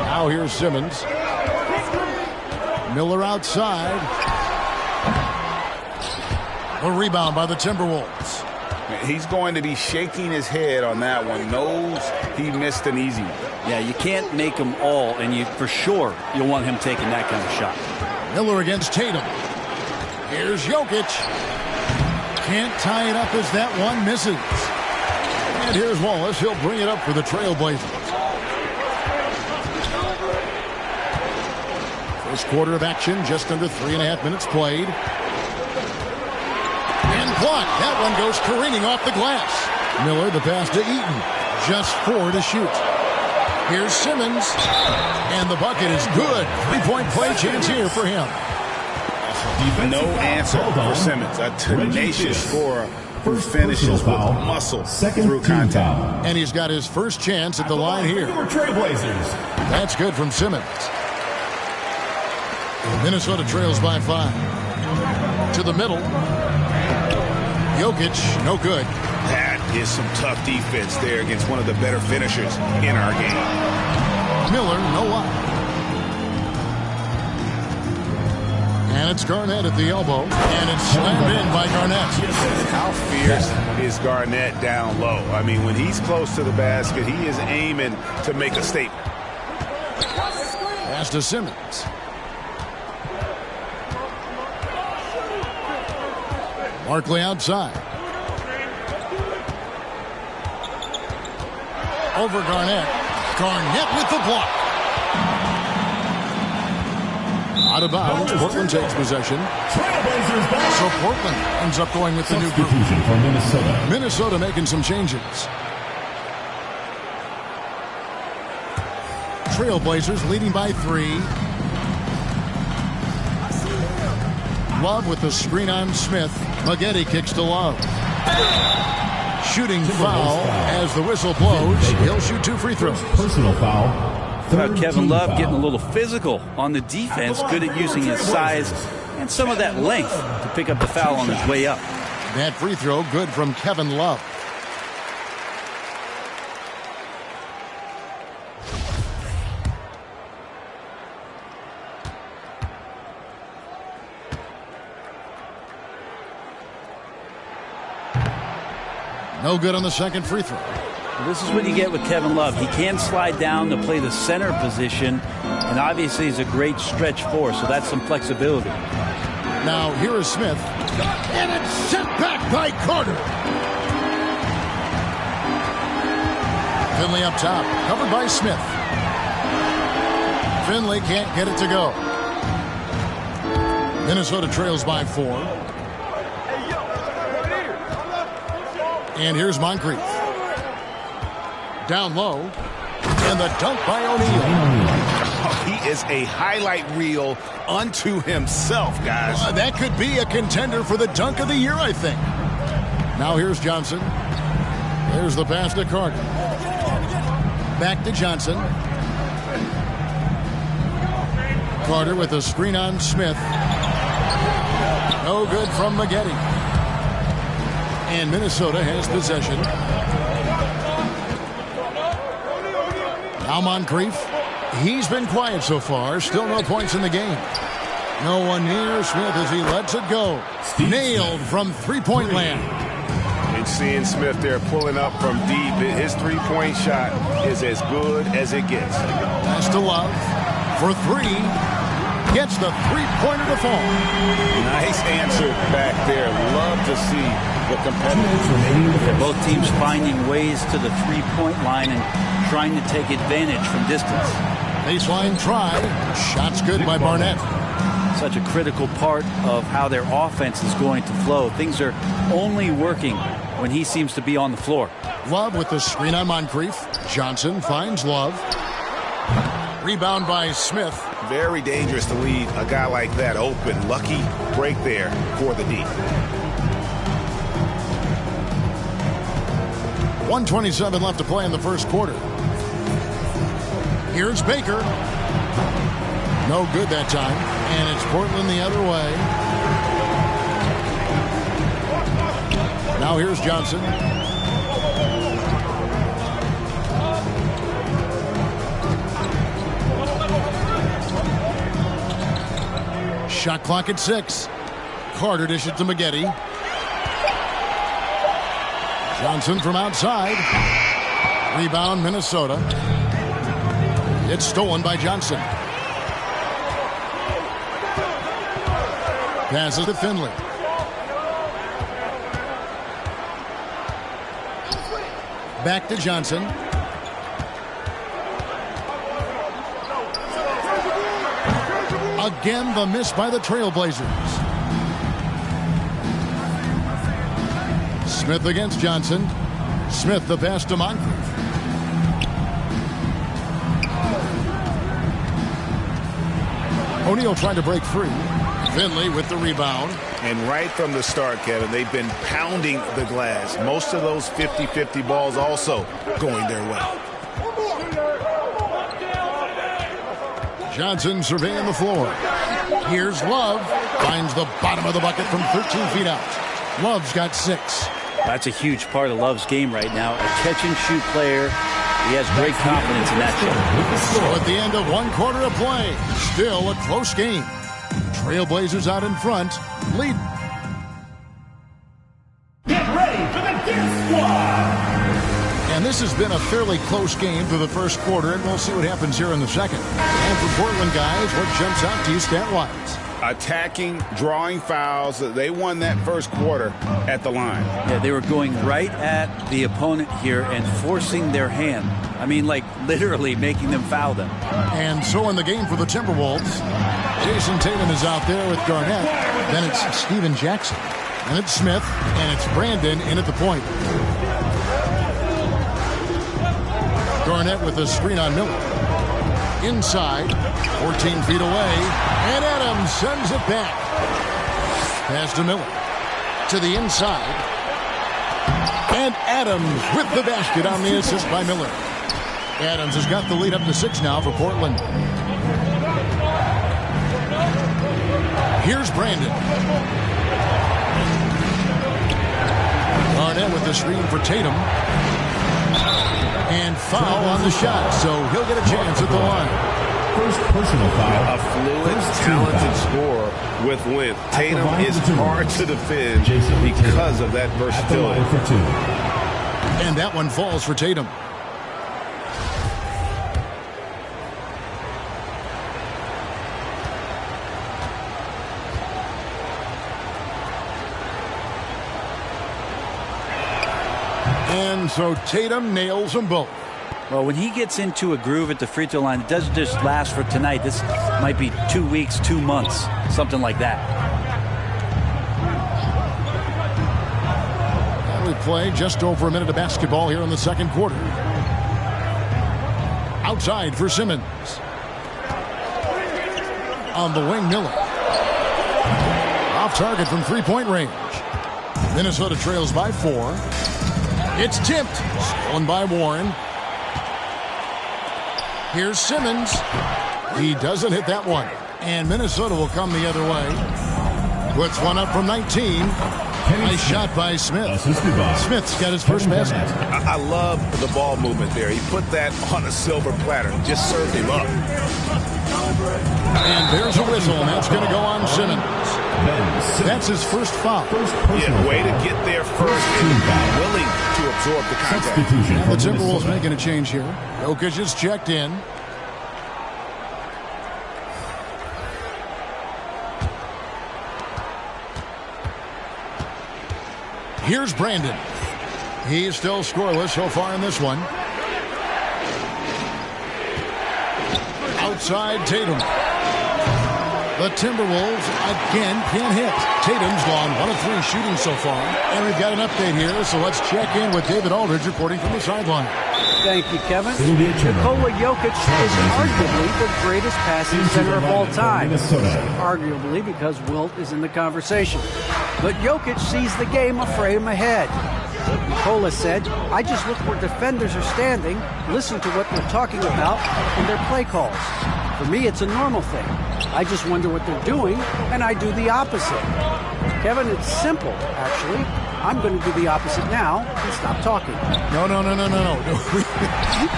Now here's Simmons. Miller outside. A rebound by the Timberwolves. He's going to be shaking his head on that one. Knows he missed an easy one. Yeah, you can't make them all, and you for sure you'll want him taking that kind of shot. Miller against Tatum. Here's Jokic. Can't tie it up as that one misses. And here's Wallace. He'll bring it up for the Trailblazers. First quarter of action, just under 3.5 minutes played. And blocked. That one goes careening off the glass. Miller, the pass to Eaton. Just 4 to shoot. Here's Simmons. And the bucket is good. 3-point play chance here for him. No answer for Simmons. A tenacious scorer who finishes with muscle through contact. And he's got his first chance at the line here. That's good from Simmons. Minnesota trails by 5. To the middle. Jokic, no good. That is some tough defense there against one of the better finishers in our game. Miller, no line. And it's Garnett at the elbow. And it's slammed in by Garnett. How fierce is Garnett down low? I mean, when he's close to the basket, he is aiming to make a statement. Pass to Simmons. Barkley outside. over Garnett. Garnett with the block. Out of bounds, Portland takes possession. So Portland ends up going with the new group. For Minnesota. Minnesota making some changes. Trailblazers leading by 3. Love with the screen on Smith. Maggette kicks to Love. Shooting foul as the whistle blows. He'll shoot 2 free throws. Personal foul. Kevin Love foul. getting a little physical on the defense, good at using his size and some of that length to pick up the foul on his way up. That free throw good from Kevin Love. No good on the second free throw. This is what you get with Kevin Love. He can slide down to play the center position, and obviously he's a great stretch force, so that's some flexibility. Now here is Smith, and it's sent back by Carter. Finley up top, covered by Smith. Finley can't get it to go. Minnesota trails by 4. And here's Moncrief. Down low. And the dunk by O'Neal. He is a highlight reel unto himself, guys. That could be a contender for the dunk of the year, I think. Now here's Johnson. There's the pass to Carter. Back to Johnson. Carter with a screen on Smith. No good from Maggette. And Minnesota has possession. Now Moncrief. He's been quiet so far. Still no points in the game. No one near Smith as he lets it go. Nailed from three-point land. And seeing Smith there pulling up from deep, his three-point shot is as good as it gets. Pass to Love for 3. Gets the three-pointer to fall. Nice answer back there. Love to see the competitors. Both teams finding ways to the three-point line and trying to take advantage from distance. Baseline try. Shots good by Barnett. Such a critical part of how their offense is going to flow. Things are only working when he seems to be on the floor. Love with the screen on Moncrief. Johnson finds Love. Rebound by Smith. Very dangerous to leave a guy like that open. Lucky break there for the D. 1:27 left to play in the first quarter. Here's Baker. No good that time. And it's Portland the other way. Now here's Johnson. Shot clock at 6. Carter dishes to Maggette. Johnson from outside. Rebound Minnesota. It's stolen by Johnson. Passes to Finley. Back to Johnson. Again, the miss by the Trailblazers. Smith against Johnson. Smith the pass to Moncrief. O'Neal trying to break free. Finley with the rebound. And right from the start, Kevin, they've been pounding the glass. Most of those 50-50 balls also going their way. Johnson surveying the floor. Here's Love. Finds the bottom of the bucket from 13 feet out. Love's got 6. That's a huge part of Love's game right now. A catch-and-shoot player. He has great confidence in that shot. So at the end of 1 quarter of play, still a close game. Trailblazers out in front, lead. Get ready for the Gear Squad! And this has been a fairly close game for the first quarter, and we'll see what happens here in the second. And for Portland guys, what jumps out to you stat-wise? attacking, drawing fouls. They won that first quarter at the line. Yeah, they were going right at the opponent here and forcing their hand. I mean, like literally making them foul them. And so in the game for the Timberwolves, Jason Tatum is out there with Garnett. Then it's Steven Jackson. And it's Smith. And it's Brandon in at the point. Garnett with a screen on Miller. Inside, 14 feet away. And Adams sends it back. Pass to Miller. To the inside. And Adams with the basket on the assist by Miller. Adams has got the lead up to 6 now for Portland. Here's Brandon. Garnett with the screen for Tatum. And foul on the shot, so he'll get a chance at the line. First personal foul. A fluid, talented scorer with length. Tatum is hard to defend because of that versatility. And that one falls for Tatum. And so Tatum nails them both. Well, when he gets into a groove at the free throw line, it doesn't just last for tonight. This might be 2 weeks, 2 months, something like that. And we play just over a minute of basketball here in the second quarter. Outside for Simmons. On the wing, Miller. Off target from three-point range. Minnesota trails by 4. It's tipped. Stolen by Warren. Here's Simmons. He doesn't hit that one. And Minnesota will come the other way. Puts one up from 19. Nice shot by Smith. Smith's got his first basket. I love the ball movement there. He put that on a silver platter. Just served him up. And there's a whistle, and that's going to go on Simmons. That's his first foul. Yeah, way to get there first and willing to absorb the contact. And the Timberwolves making a change here. Jokic is checked in. Here's Brandon. He's still scoreless so far in this one. Outside Tatum. The Timberwolves again can't hit. Tatum's gone 1 of 3 shooting so far. And we've got an update here, so let's check in with David Aldridge reporting from the sideline. Thank you, Kevin. Nikola Jokic is arguably the greatest passing center of all time. Arguably because Wilt is in the conversation. But Jokic sees the game a frame ahead. Nikola said, I just look where defenders are standing, listen to what they're talking about, and their play calls. For me, it's a normal thing. I just wonder what they're doing, and I do the opposite. Kevin, it's simple, actually. I'm going to do the opposite now and stop talking. No.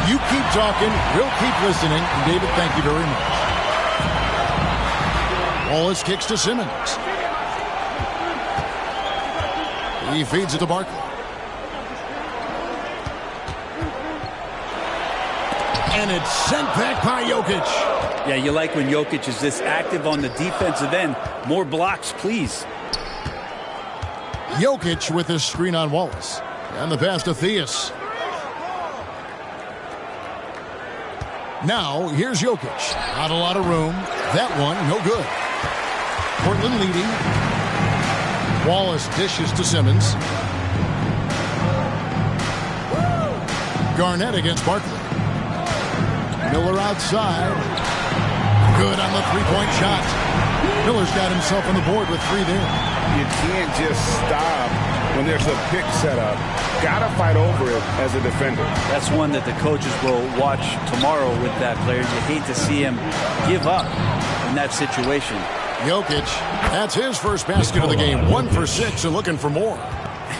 You keep talking. We'll keep listening. David, thank you very much. Wallace kicks to Simmons. He feeds it to Barkley. And it's sent back by Jokic. Yeah, you like when Jokic is this active on the defensive end. More blocks, please. Jokic with his screen on Wallace. And the pass to Theus. Now, here's Jokic. Not a lot of room. That one, no good. Portland leading. Wallace dishes to Simmons. Garnett against Barkley. Miller outside. Good on the three-point shot. Miller's got himself on the board with 3 there. You can't just stop when there's a pick set up. Gotta fight over it as a defender. That's one that the coaches will watch tomorrow with that player. You hate to see him give up in that situation. Jokic, that's his first basket of the game. 1 for 6 and looking for more.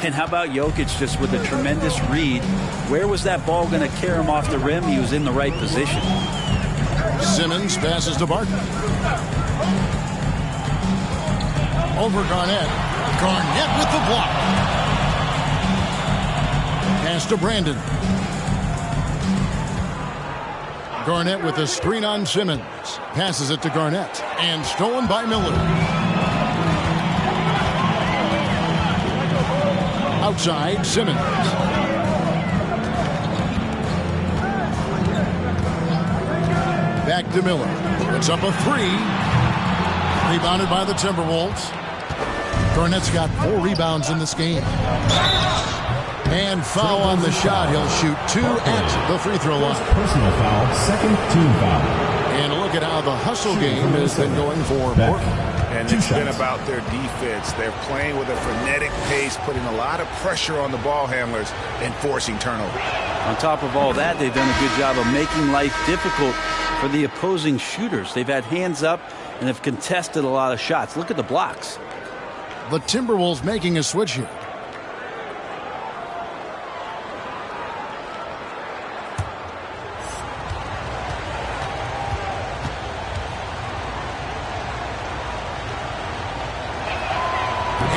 And how about Jokic just with a tremendous read? Where was that ball going to carry him off the rim? He was in the right position. Simmons passes to Barkley. Over Garnett. Garnett with the block. Pass to Brandon. Garnett with a screen on Simmons. Passes it to Garnett. And stolen by Miller. Outside, Simmons. Back to Miller. It's up a 3. Rebounded by the Timberwolves. Garnett's got 4 rebounds in this game. And foul on the shot. He'll shoot 2 at the free throw line. Personal foul, second team foul. And look at how the hustle game has been going for Portland. And it's been about their defense. They're playing with a frenetic pace, putting a lot of pressure on the ball handlers and forcing turnovers. On top of all that, they've done a good job of making life difficult for the opposing shooters. They've had hands up and have contested a lot of shots. Look at the blocks. The Timberwolves making a switch here.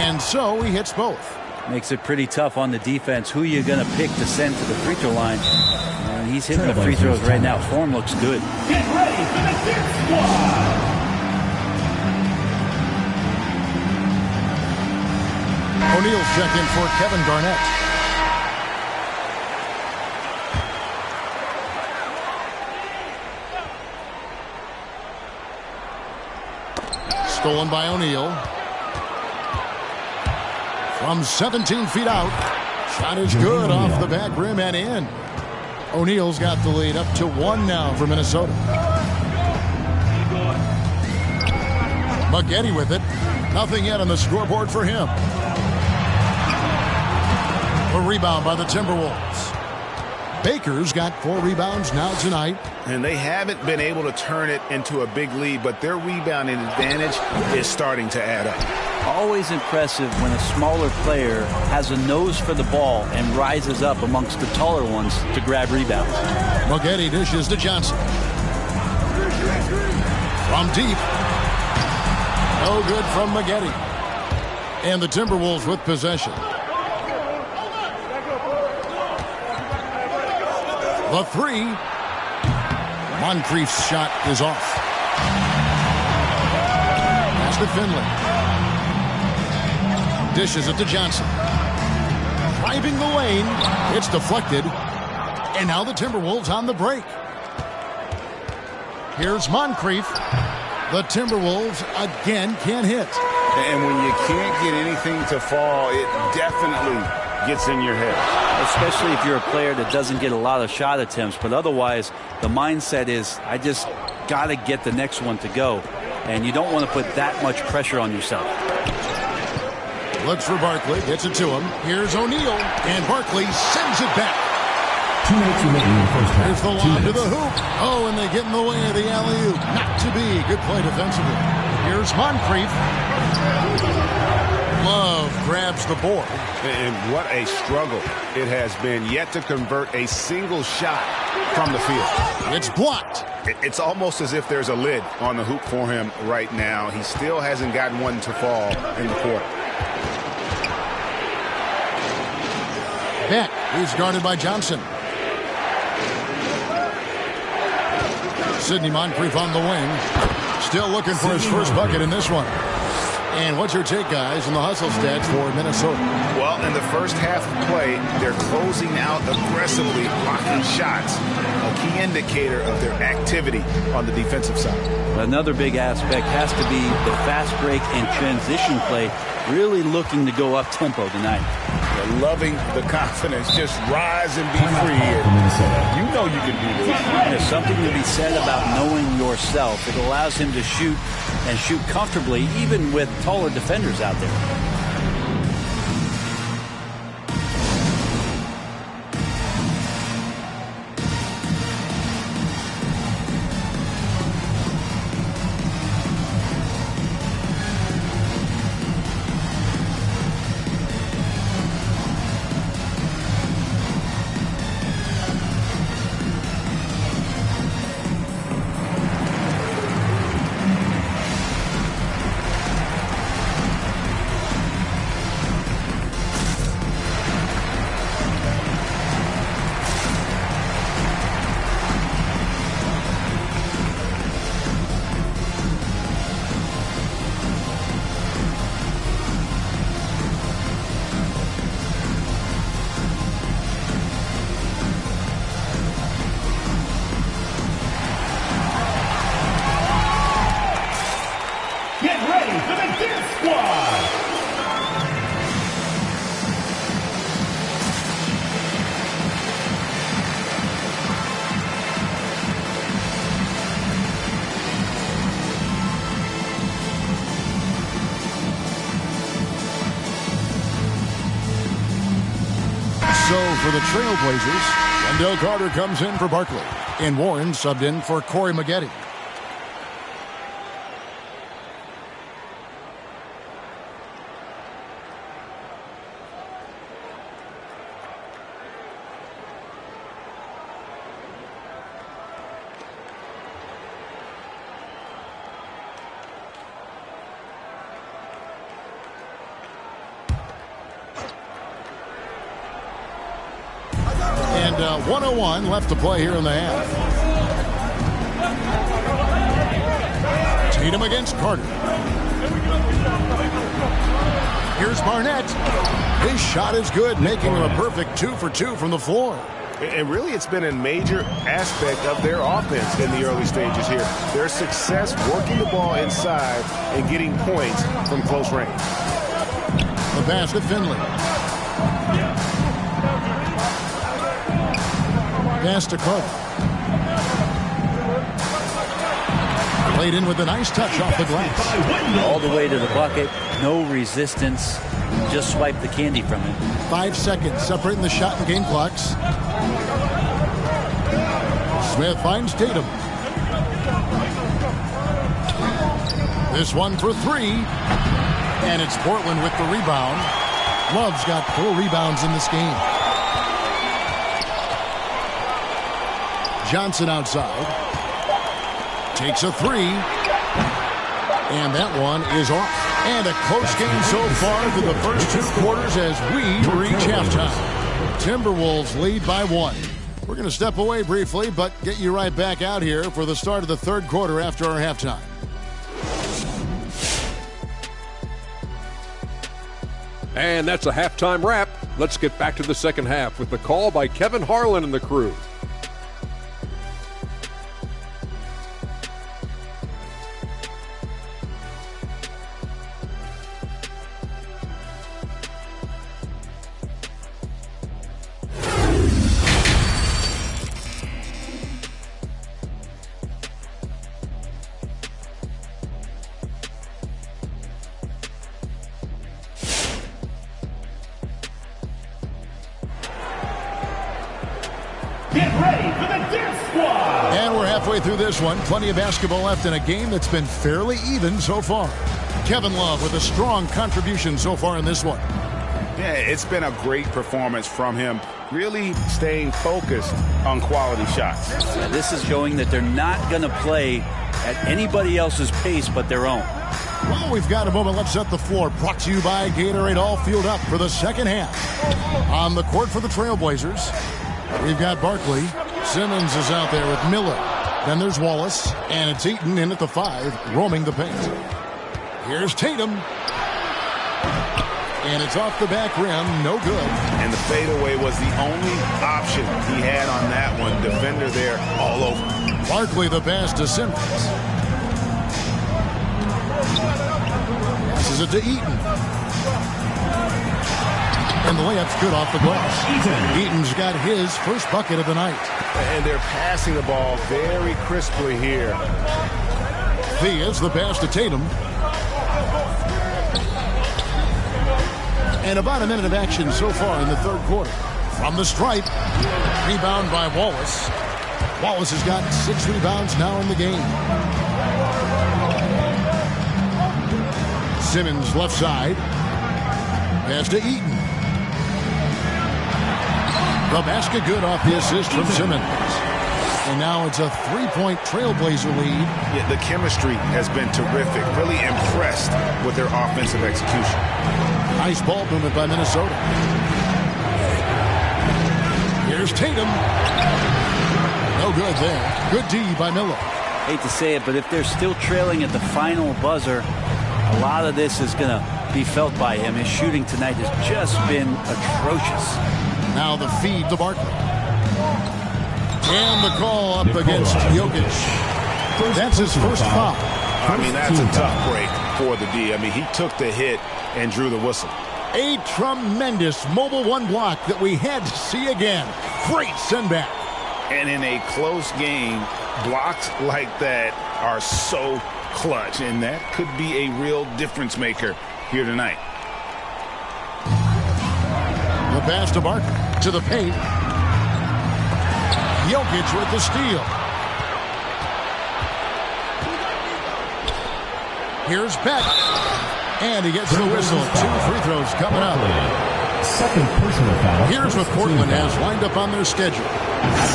And so he hits both. Makes it pretty tough on the defense. Who you're going to pick to send to the free throw line. And he's hitting the free throws right now. Form looks good. Get ready for the Dirt Squad. O'Neal's checked in for Kevin Garnett. Stolen by O'Neal. From 17 feet out. Shot is good off the back rim and in. O'Neal's got the lead up to 1 now for Minnesota. Maggette with it. Nothing yet on the scoreboard for him. A rebound by the Timberwolves. Baker's got 4 rebounds now tonight. And they haven't been able to turn it into a big lead, but their rebounding advantage is starting to add up. Always impressive when a smaller player has a nose for the ball and rises up amongst the taller ones to grab rebounds. Maggette dishes to Johnson. From deep. No good from Maggette. And the Timberwolves with possession. The 3. Moncrief's shot is off. Pass to Finley. Dishes it to Johnson. Driving the lane. It's deflected. And now the Timberwolves on the break. Here's Moncrief. The Timberwolves again can't hit. And when you can't get anything to fall, it definitely gets in your head. Especially if you're a player that doesn't get a lot of shot attempts. But otherwise, the mindset is, I just got to get the next one to go. And you don't want to put that much pressure on yourself. Looks for Barkley, gets it to him. Here's O'Neal, and Barkley sends it back. 2 minutes remaining in the first half. Here's the lob to the hoop. Oh, and they get in the way of the alley-oop. Not to be. Good play defensively. Here's Moncrief. Love grabs the board. And what a struggle it has been yet to convert a single shot from the field. It's blocked. It's almost as if there's a lid on the hoop for him right now. He still hasn't gotten one to fall in the quarter. Beck is guarded by Johnson. Sidney Moncrief on the wing. Still looking for his first bucket in this one. And what's your take, guys, in the hustle stats for Minnesota? Well, in the first half of play, they're closing out aggressively, blocking shots, a key indicator of their activity on the defensive side. Another big aspect has to be the fast break and transition play, really looking to go up-tempo tonight. They're loving the confidence, just rise and be free. You know you can do this. There's something to be said about knowing yourself. It allows him to shoot and shoot comfortably, even with taller defenders out there. So for the Trailblazers, Wendell Carter comes in for Barkley. And Warren subbed in for Corey Maggette. And 1:01 left to play here in the half. Tatum against Carter. Here's Barnett. His shot is good, making him a perfect 2 for 2 from the floor. And really, it's been a major aspect of their offense in the early stages here. Their success working the ball inside and getting points from close range. The pass to Finley. Pass to Carter. Played in with a nice touch off the glass. All the way to the bucket. No resistance. Just swipe the candy from it. 5 seconds separating the shot and game clocks. Smith finds Tatum. This one for 3. And it's Portland with the rebound. Love's got 4 rebounds in this game. Johnson outside. Takes a 3. And that one is off. And a close game so far through the first 2 quarters as we reach halftime. Timberwolves lead by 1. We're going to step away briefly, but get you right back out here for the start of the third quarter after our halftime. And that's a halftime wrap. Let's get back to the second half with the call by Kevin Harlan and the crew. Through this one, plenty of basketball left in a game that's been fairly even so far. Kevin Love with a strong contribution so far in this one. Yeah, it's been a great performance from him, really staying focused on quality shots. Yeah, this is showing that they're not going to play at anybody else's pace but their own. Well, we've got a moment. Let's set the floor. Brought to you by Gatorade. All fueled up for the second half. On the court for the Trailblazers, we've got Barkley. Simmons is out there with Miller. Then there's Wallace, and it's Eaton in at the 5, roaming the paint. Here's Tatum. And it's off the back rim, no good. And the fadeaway was the only option he had on that one. Defender there all over. Barkley the pass to Simmons. Passes it to Eaton. And the layup's good off the glass. Eaton's got his first bucket of the night. And they're passing the ball very crisply here. Thea's the pass to Tatum. And about a minute of action so far in the third quarter. From the stripe, rebound by Wallace. Wallace has got 6 rebounds now in the game. Simmons left side. Pass to Eaton. The basket good off the assist from Simmons. And now it's a 3-point Trailblazer lead. Yeah, the chemistry has been terrific. Really impressed with their offensive execution. Nice ball movement by Minnesota. Here's Tatum. No good there. Good D by Miller. Hate to say it, but if they're still trailing at the final buzzer, a lot of this is going to be felt by him. His shooting tonight has just been atrocious. Now the feed to Barkley. And the call up against Jokic. That's his first foul. I mean, that's a tough break for the D. I mean, he took the hit and drew the whistle. A tremendous mobile 1 block that we had to see again. Great send back. And in a close game, blocks like that are so clutch, and that could be a real difference maker here tonight. The pass to Barkley. To the paint. Jokic with the steal. Here's Beck. And he gets the whistle. 2 free throws coming up. Second personal foul. Here's what Portland has lined up on their schedule.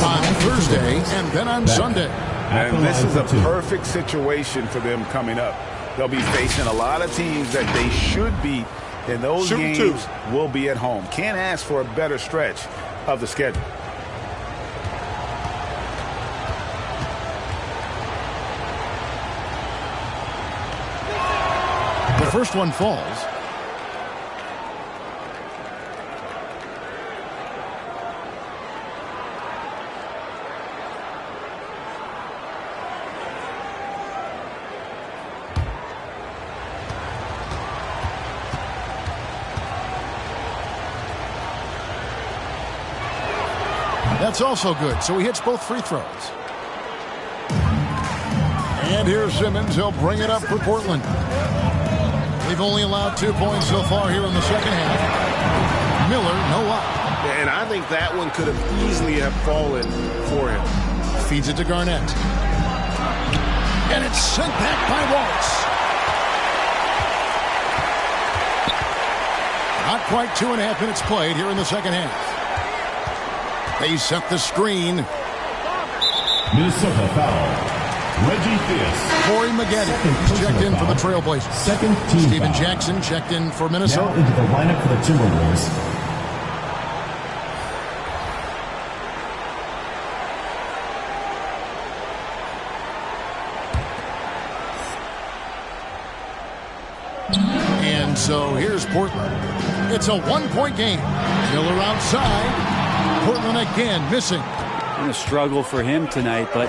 On Thursday and then on Sunday. And this is a perfect situation for them coming up. They'll be facing a lot of teams that they should beat, and those games will be at home. Can't ask for a better stretch of the schedule. The first one falls. That's also good, so he hits both free throws. And here's Simmons. He'll bring it up for Portland. They've only allowed 2 points so far here in the second half. Miller, no up. And I think that one could have easily have fallen for him. Feeds it to Garnett. And it's sent back by Wallace. Not quite 2.5 minutes played here in the second half. They set the screen. Minnesota foul. Reggie Theus. Corey Maggette checked in for the Trailblazers. Second team Steven foul. Jackson checked in for Minnesota. Now into the lineup for the Timberwolves. And so here's Portland. It's a 1-point game. Miller outside. Portland again missing. Going to struggle for him tonight, but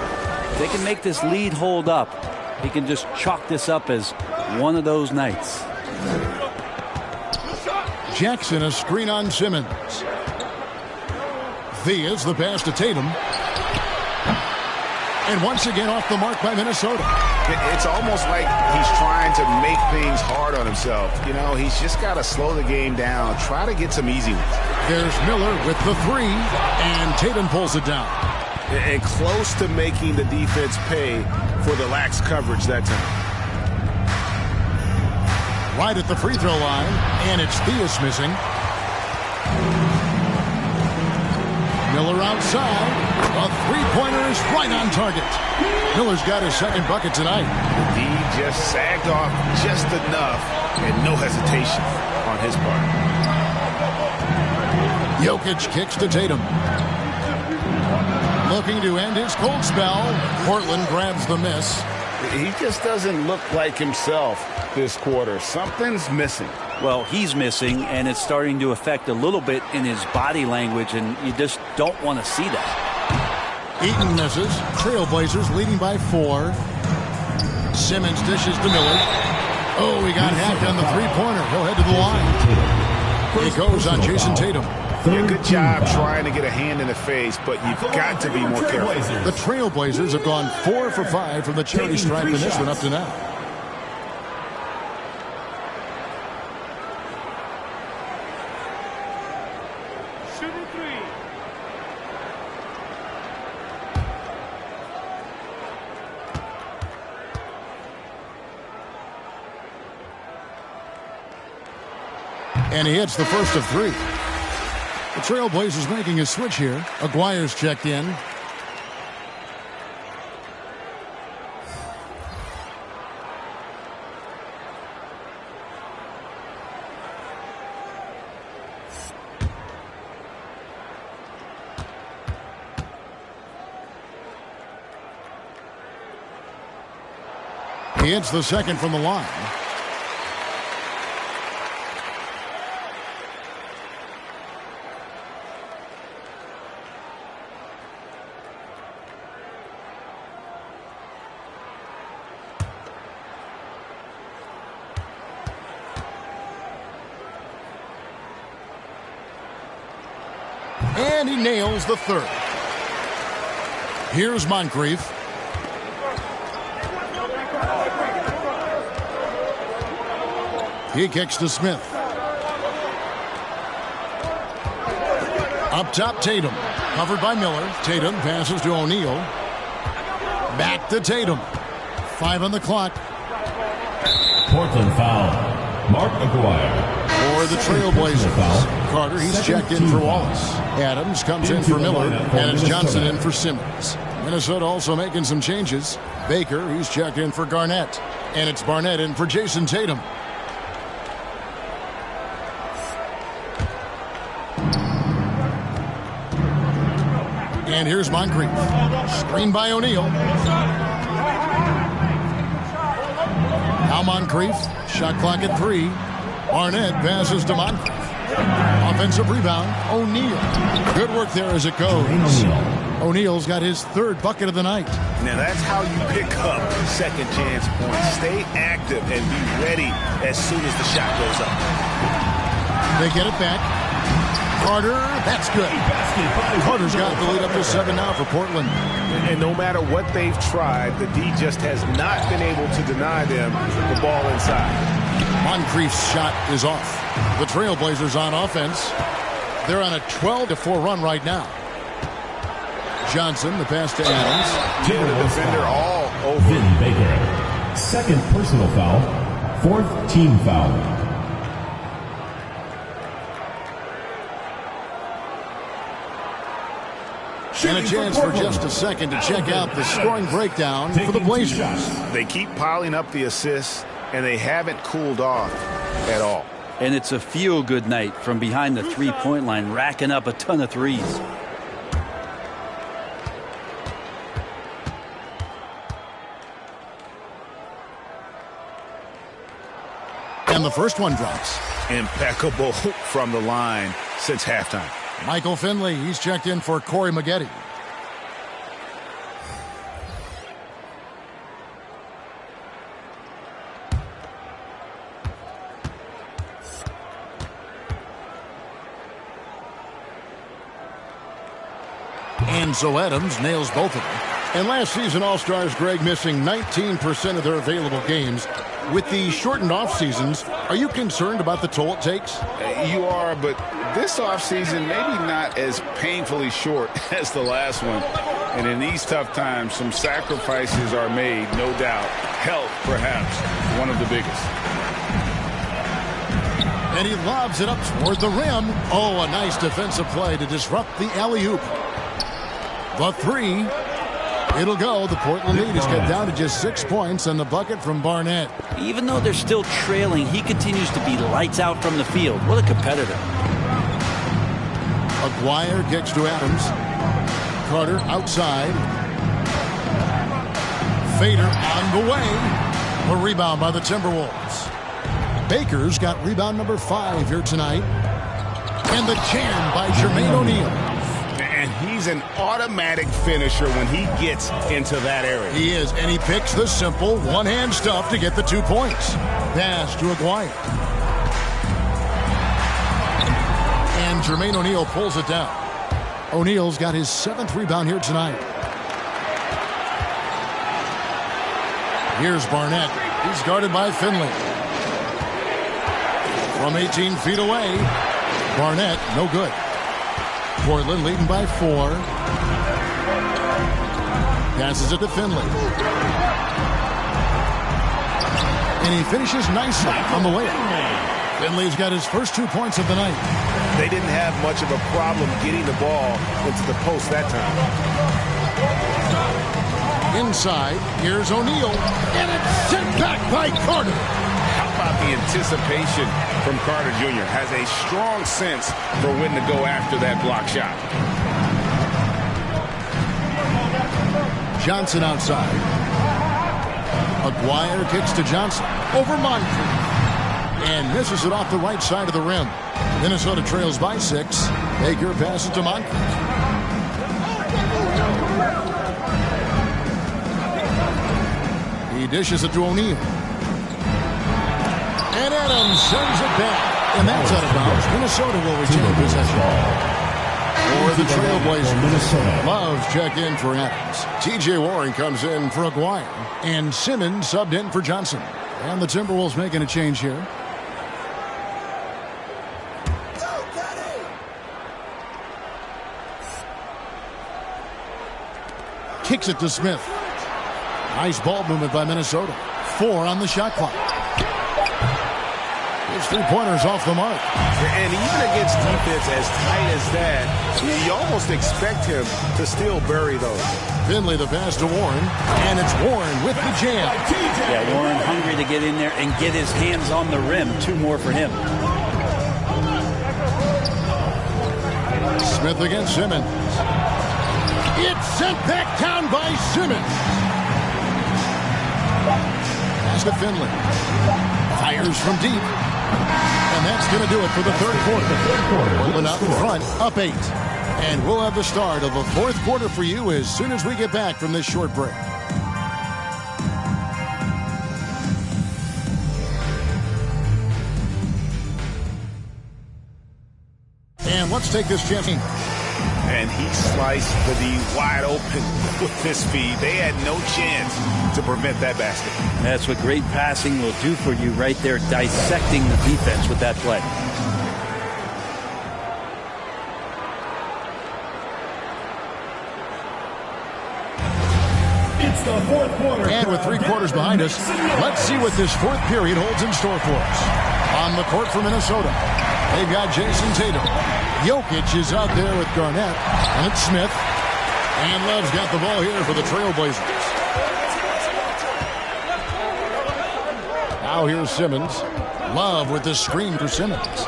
if they can make this lead hold up, he can just chalk this up as one of those nights. Jackson, a screen on Simmons. Theus, the pass to Tatum. And once again off the mark by Minnesota. It's almost like he's trying to make things hard on himself. You know, he's just got to slow the game down, try to get some easy ones. There's Miller with the 3, and Tatum pulls it down. And close to making the defense pay for the lax coverage that time. Right at the free throw line, and it's Theus missing. Miller outside. A three-pointer is right on target. Miller's got his second bucket tonight. He just sagged off just enough, and no hesitation on his part. Jokic kicks to Tatum. Looking to end his cold spell. Portland grabs the miss. He just doesn't look like himself this quarter. Something's missing. Well, he's missing, and it's starting to affect a little bit in his body language, and you just don't want to see that. Eaton misses. Trailblazers leading by 4. Simmons dishes to Miller. Oh, he got hacked on the three-pointer. He'll head to the line. It goes on Jason Tatum. Yeah, good job trying to get a hand in the face, but you've got to be more careful. The Trailblazers have gone 4 for 5 from the charity stripe in this one up to now. And he hits the first of 3. The Trailblazers making a switch here. Aguirre's checked in. He hits the second from the line. And he nails the third. Here's Moncrief. He kicks to Smith. Up top, Tatum. Covered by Miller. Tatum passes to O'Neal. Back to Tatum. 5 on the clock. Portland foul. Mark Aguirre. For the Trailblazers. Carter, he's checked in for Wallace. Adams comes in for Miller. And it's Johnson in for Simmons. Minnesota also making some changes. Baker, he's checked in for Garnett. And it's Barnett in for Jason Tatum. And here's Moncrief. Screen by O'Neal. Now Moncrief. Shot clock at 3. Barnett passes to Moncrief. Offensive rebound, O'Neal. Good work there as it goes. O'Neal's got his 3rd bucket of the night. Now that's how you pick up second chance points. Stay active and be ready as soon as the shot goes up. They get it back. Carter, that's good. Carter's got the lead up to 7 now for Portland. And no matter what they've tried, the D just has not been able to deny them the ball inside. Moncrief's shot is off. The Trailblazers on offense. They're on a 12-4 run right now. Johnson, the pass to Adams. Yeah, the defender all over. Vin Baker. 2nd personal foul. 4th team foul. And a chance for just a second to check out the scoring breakdown for the Blazers. They keep piling up the assists, and they haven't cooled off at all. And it's a feel-good night from behind the three-point line, racking up a ton of threes. And the first one drops. Impeccable from the line since halftime. Michael Finley, he's checked in for Corey Maggette. And so Adams nails both of them. And last season, All-Stars, Greg, missing 19% of their available games. With the shortened off-seasons, are you concerned about the toll it takes? You are, but this offseason maybe not as painfully short as the last one. And in these tough times, some sacrifices are made, no doubt. Health, perhaps, one of the biggest. And he lobs it up toward the rim. Oh, a nice defensive play to disrupt the alley-oop. The 3. It'll go. The Portland lead is cut down to just 6 points and the bucket from Barnett. Even though they're still trailing, he continues to be lights out from the field. What a competitor. Aguirre kicks to Adams. Carter outside. Fader on the way. A rebound by the Timberwolves. Baker's got rebound number 5 here tonight. And the jam by Jermaine O'Neal. And he's an automatic finisher when he gets into that area. He is, and he picks the simple one-hand stuff to get the 2 points. Pass to Aguirre. And Jermaine O'Neal pulls it down. O'Neal's got his 7th rebound here tonight. Here's Barnett. He's guarded by Finley. From 18 feet away, Barnett, no good. Portland leading by 4. Passes it to Finley. And he finishes nicely on the way. Finley's got his first 2 points of the night. They didn't have much of a problem getting the ball into the post that time. Inside, here's O'Neal. And it's sent back by Carter. How about the anticipation from Carter Jr.? Has a strong sense for when to go after that block shot. Johnson outside. Aguirre kicks to Johnson. Over Moncrief. And misses it off the right side of the rim. Minnesota trails by 6. Baker passes to Moncrief. He dishes it to O'Neal. And Adams sends it back. And that's out of bounds. Minnesota will retain possession. For the Trailblazers. Love check in for Adams. T.J. Warren comes in for Aguirre. And Simmons subbed in for Johnson. And the Timberwolves making a change here. kicks it to Smith. Nice ball movement by Minnesota. 4 on the shot clock. His three-pointers off the mark. And even against defense as tight as that, you almost expect him to still bury those. Finley the pass to Warren, and it's Warren with the jam. Yeah, Warren hungry to get in there and get his hands on the rim. 2 more for him. Smith against Simmons. It's sent back down by Simmons. Pass to Finley. Fires from deep. And that's going to do it for the third quarter. Portland out in front, up 8. And we'll have the start of the fourth quarter for you as soon as we get back from this short break. And let's take this chance. And he sliced the D wide open with his speed. They had no chance to prevent that basket. That's what great passing will do for you right there, dissecting the defense with that play. It's the fourth quarter. And with 3 quarters behind us, let's see what this fourth period holds in store for us. On the court for Minnesota, they've got Jason Tatum. Jokic is out there with Garnett, and it's Smith. And Love's got the ball here for the Trailblazers. Now here's Simmons. Love with the screen for Simmons.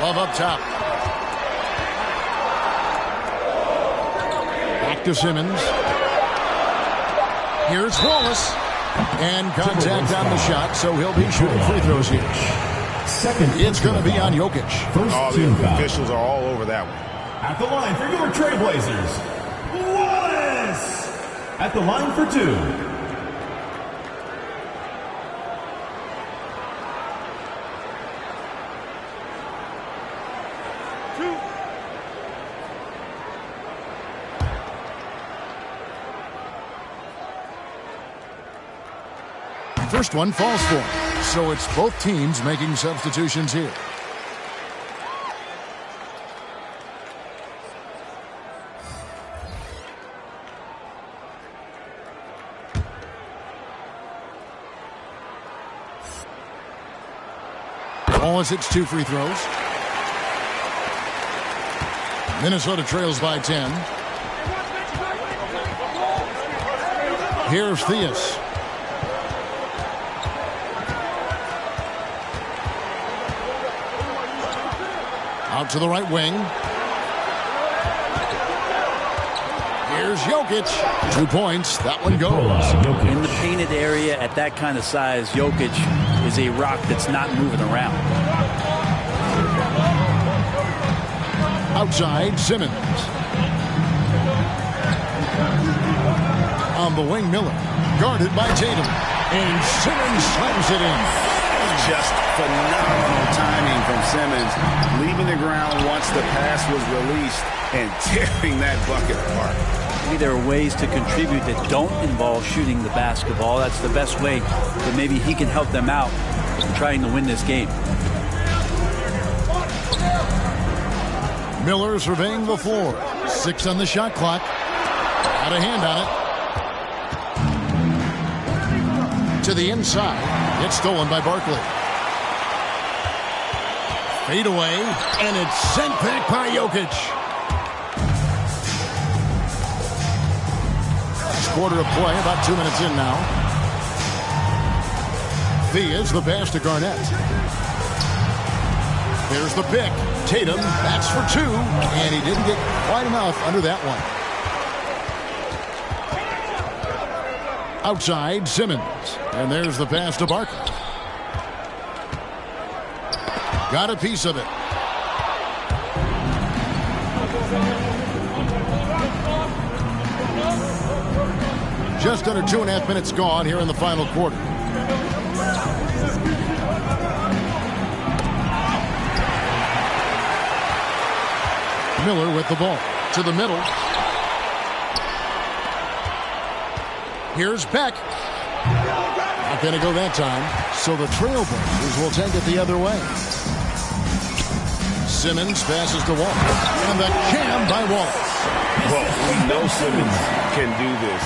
Love up top. Back to Simmons. Here's Wallace. And contact on the shot, so he'll be shooting free throws here. It's going to be on Jokic. The officials are all over that one. At the line for your Trailblazers, Wallace. At the line for 2. First one falls for him. So it's both teams making substitutions here. Wallace hits 2 free throws. Minnesota trails by 10. Here's Theus. Out to the right wing. Here's Jokic. 2 points. That one goes. In the painted area at that kind of size, Jokic is a rock that's not moving around. Outside, Simmons. On the wing, Miller. Guarded by Tatum. And Simmons slams it in. Just phenomenal timing from Simmons, leaving the ground once the pass was released and tearing that bucket apart. Maybe there are ways to contribute that don't involve shooting the basketball. That's the best way that maybe he can help them out in trying to win this game. Miller surveying the floor. 6 on the shot clock. Got a hand on it. To the inside. It's stolen by Barkley. Fade away, and it's sent back by Jokic. Last quarter of play, about 2 minutes in now. Theus the pass to Garnett. There's the pick. Tatum, that's for 2, and he didn't get quite enough under that one. Outside, Simmons. And there's the pass to Barkley. Got a piece of it. Just under 2.5 minutes gone here in the final quarter. Miller with the ball. To the middle. Here's Beck. Not going to go that time. So the Trailblazers will take it the other way. Simmons passes to Wallace. And the jam by Wallace. Well, we know Simmons can do this.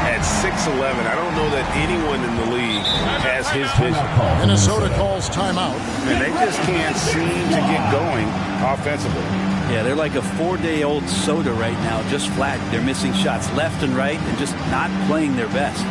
At 6'11", I don't know that anyone in the league has his vision. Minnesota calls timeout. And they just can't seem to get going offensively. Yeah, they're like a 4-day-old soda right now, just flat. They're missing shots left and right and just not playing their best.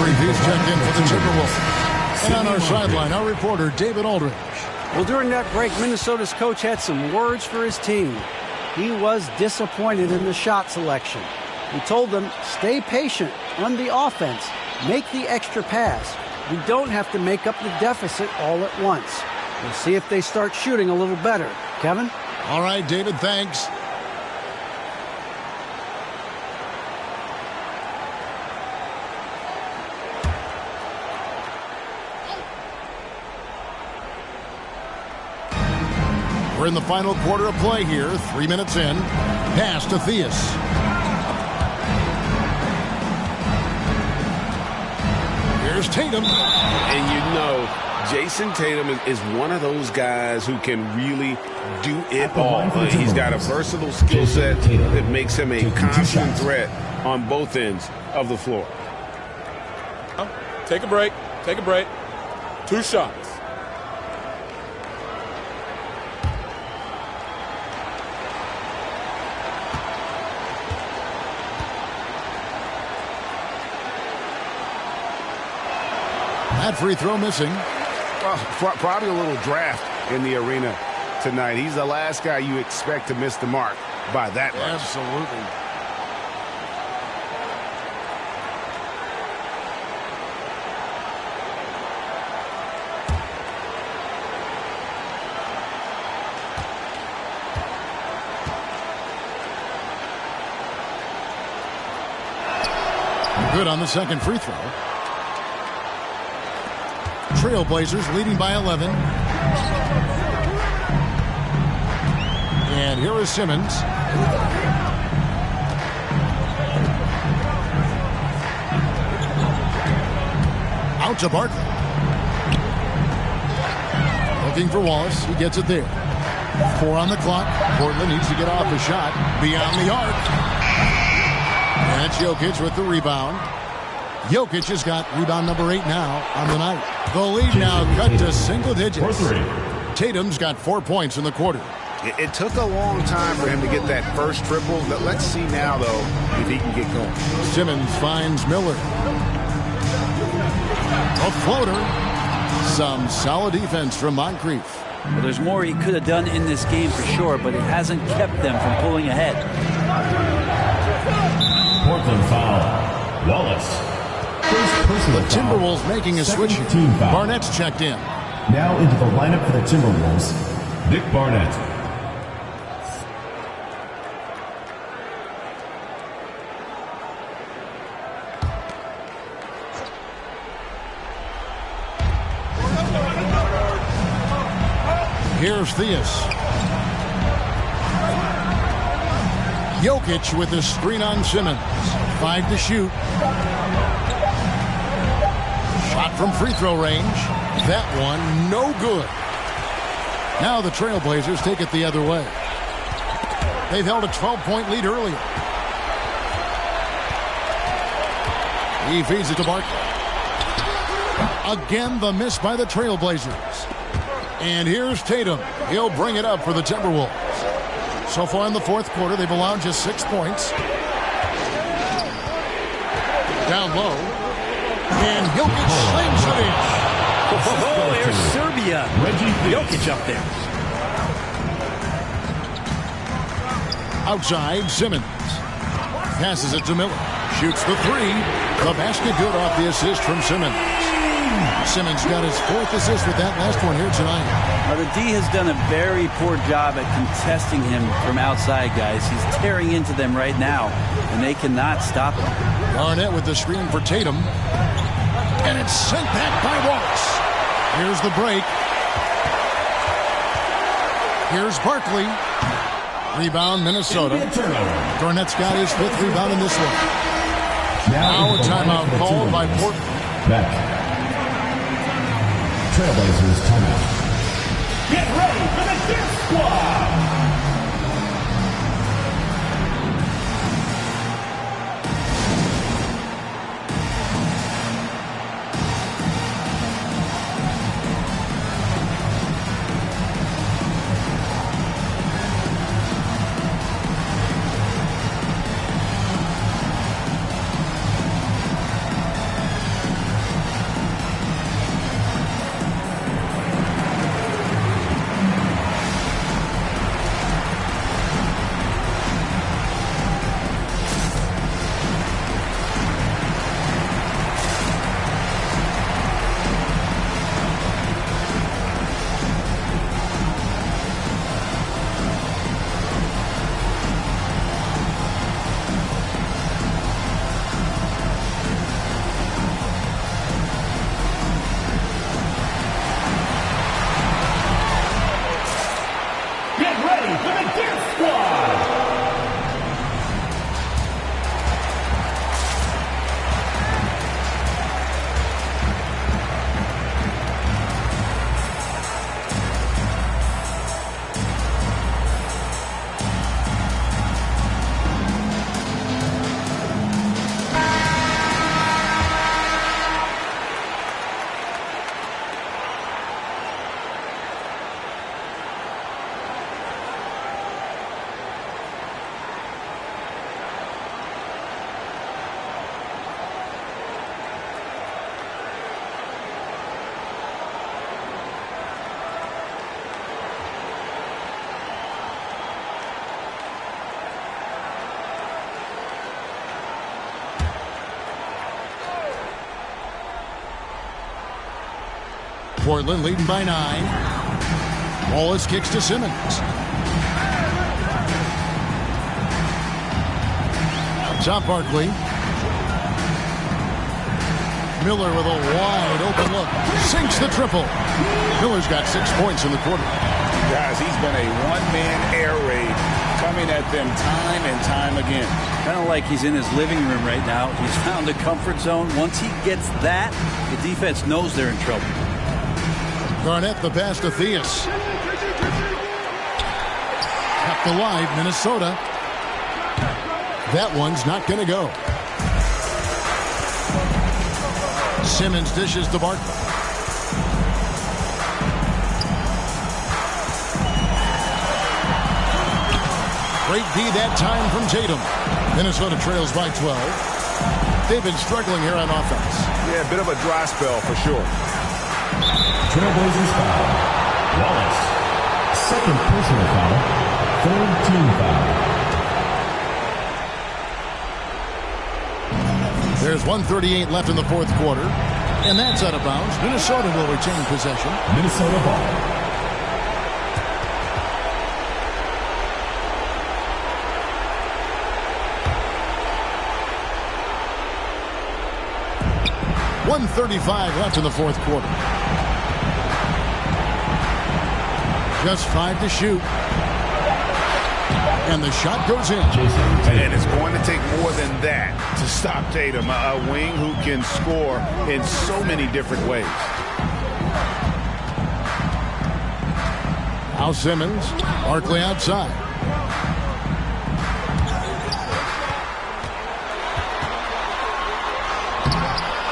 He's checked in for the Timberwolves. And on our sideline, our reporter, David Aldridge. Well, during that break, Minnesota's coach had some words for his team. He was disappointed in the shot selection. He told them, stay patient, run the offense, make the extra pass. We don't have to make up the deficit all at once. We'll see if they start shooting a little better. Kevin? All right, David, thanks. We're in the final quarter of play here. 3 minutes in. Pass to Theus. Here's Tatum. And you know, Jason Tatum is one of those guys who can really do it all. He's got a versatile skill set that makes him a constant threat on both ends of the floor. Take a break. Take a break. 2 shots. That free throw missing. Probably a little draft in the arena tonight. He's the last guy you expect to miss the mark by that much. Absolutely. Good on the second free throw. Trailblazers leading by 11. And here is Simmons. Out to Barkley. Looking for Wallace. He gets it there. 4 on the clock. Portland needs to get off a shot beyond the arc. And it's Jokic with the rebound. Jokic has got rebound number 8 now on the night. The lead now cut to single digits. Tatum's got 4 points in the quarter. It took a long time for him to get that first triple. But let's see now, though, if he can get going. Simmons finds Miller. A floater. Some solid defense from Moncrief. Well, there's more he could have done in this game for sure, but it hasn't kept them from pulling ahead. Portland foul. Wallace. The Timberwolves making a switch. Barnett's checked in. Now into the lineup for the Timberwolves, Nick Barnett. Here's Theus. Jokic with the screen on Simmons. 5 to shoot. Shot from free throw range. That one no good. Now the Trailblazers take it the other way. They've held a 12-point lead earlier. He feeds it to Barkley. Again, the miss by the Trailblazers. And here's Tatum. He'll bring it up for the Timberwolves. So far in the fourth quarter, they've allowed just 6 points. Down low. And Jokic slings it in. Oh, here's Serbia. Jokic up there. Outside, Simmons. Passes it to Miller. Shoots the three. The basket good off the assist from Simmons. Simmons got his 4th assist with that last one here tonight. Now, the D has done a very poor job at contesting him from outside, guys. He's tearing into them right now, and they cannot stop him. Garnett with the screen for Tatum. And it's sent back by Ross. Here's the break. Here's Barkley. Rebound, Minnesota. Garnett's got his 5th rebound in this one. Now a timeout called by Portland. Back. Trailblazers timeout. Get ready for the Dip Squad! Portland leading by 9. Wallace kicks to Simmons. Top Barkley. Miller with a wide open look. Sinks the triple. Miller's got 6 points in the quarter. Guys, he's been a one-man air raid coming at them time and time again. Kind of like he's in his living room right now. He's found a comfort zone. Once he gets that, the defense knows they're in trouble. Garnett the pass to Theus. Kept alive, Minnesota. That one's not going to go. Simmons dishes to Barkley. Great D that time from Tatum. Minnesota trails by 12. They've been struggling here on offense. Yeah, a bit of a dry spell for sure. Trailblazers foul. Wallace. Second personal foul. Third team foul. There's 1:38 left in the fourth quarter. And that's out of bounds. Minnesota will retain possession. Minnesota ball. .135 left in the fourth quarter. Just 5 to shoot. And the shot goes in. And it's going to take more than that to stop Tatum, a wing who can score in so many different ways. Now Simmons. Barkley outside.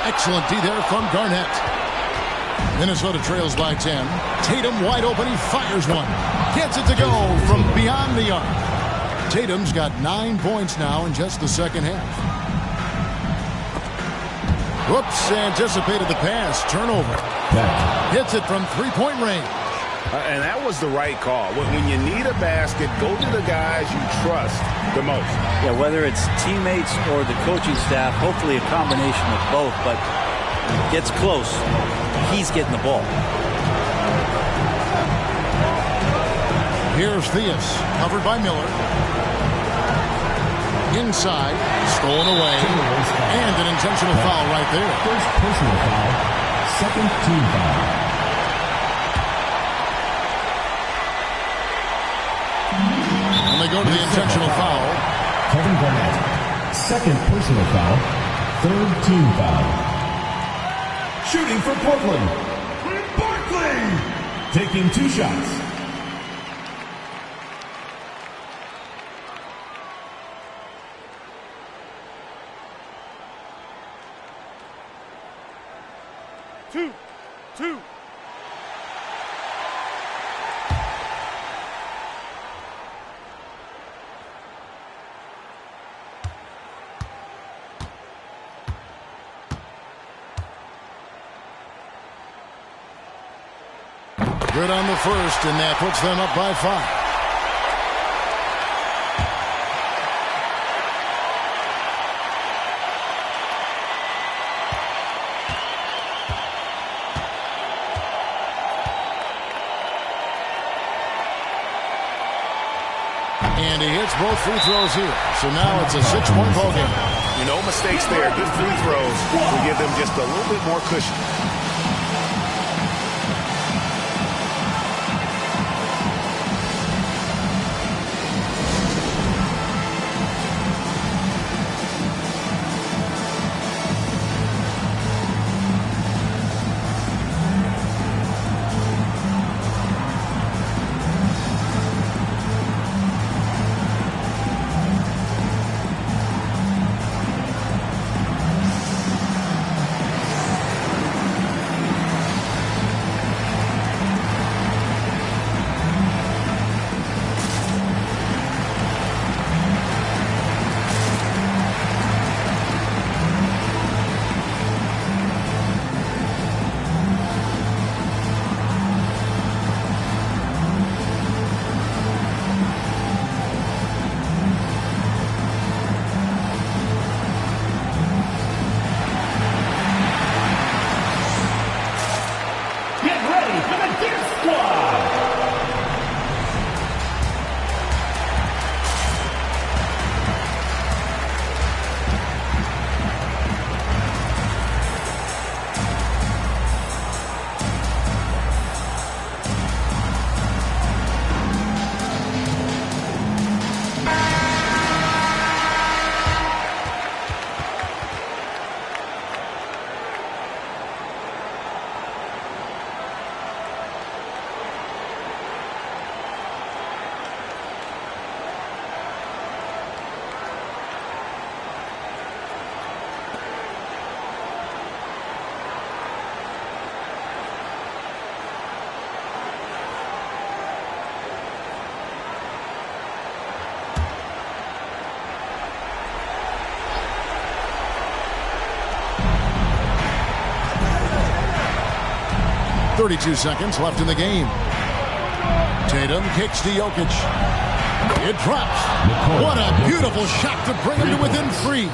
Excellent D there from Garnett. Minnesota trails by 10. Tatum wide open. He fires one. Gets it to go from beyond the arc. Tatum's got 9 points now in just the second half. Whoops, anticipated the pass. Turnover. Hits it from three-point range. And that was the right call. When you need a basket, go to the guys you trust the most. Yeah, whether it's teammates or the coaching staff, hopefully a combination of both, but when it gets close, he's getting the ball. Here's Theus, covered by Miller. Inside, stolen away, and an intentional foul right there. First personal foul, second team foul. And they go to the intentional foul. Kevin Garnett, second personal foul, third team foul. Shooting for Portland, Barkley, taking 2 shots. Two. Good on the first, and that puts them up by 5. And he hits both free throws here. So now it's a 6-point ball game. No mistakes there. Good free throws will give them just a little bit more cushion. .32 seconds left in the game. Tatum kicks to Jokic. It drops. What a beautiful shot to bring him to within 3.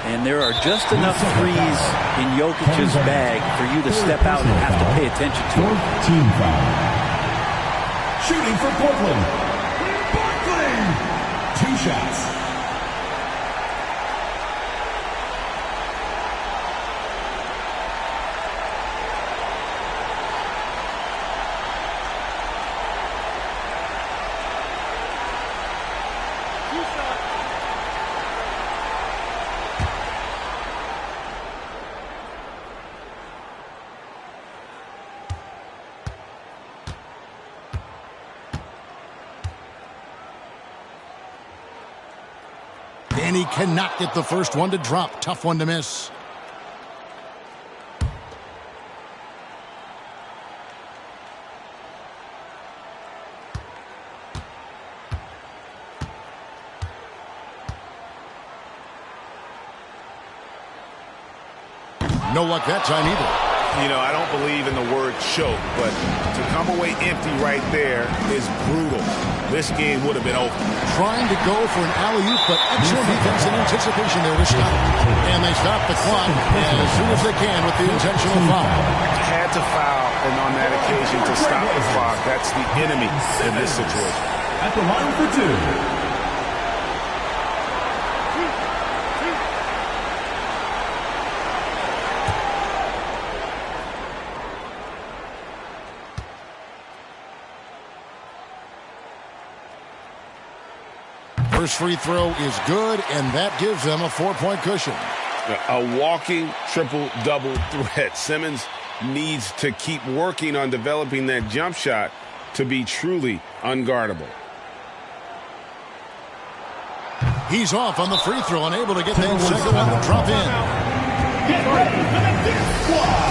And there are just enough threes in Jokic's bag for you to step out and have to pay attention to. Team foul. Shooting for Portland, Barkley, 2 shots. And he cannot get the first one to drop. Tough one to miss. No luck that time either. You know, I don't believe in the word choke, but to come away empty right there is brutal. This game would have been over. Trying to go for an alley-oop, but excellent defense in anticipation there to stop. And they stop the clock as soon as they can with the intentional foul. Had to foul, and on that occasion to stop the clock. That's the enemy in this situation. At the line for two. First free throw is good, and that gives them a 4-point cushion. A walking triple-double threat. Simmons needs to keep working on developing that jump shot to be truly unguardable. He's off on the free throw, unable to get that second one to drop in. Get ready for the dip squad.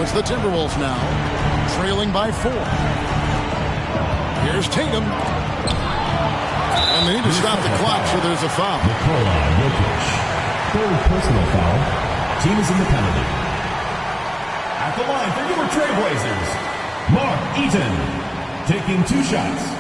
It's the Timberwolves now, trailing by 4. Here's Tatum. And they need to stop the clock, so there's a foul. Nikola Jokic. Third personal foul. Team is in the penalty. At the line for your Trailblazers, Mark Eaton, taking 2 shots.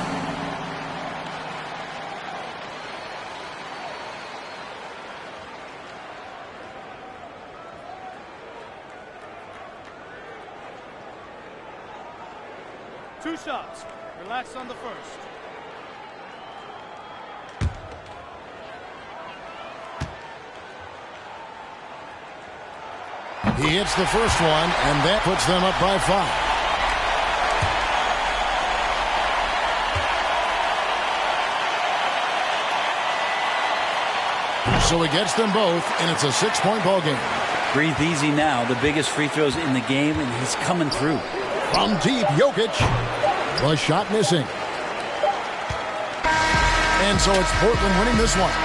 Two shots. Relax on the first. He hits the first one, and that puts them up by 5. So he gets them both, and it's a 6-point ball game. Breathe easy now. The biggest free throws in the game, and he's coming through. From deep, Jokic. The shot missing. And so it's Portland winning this one.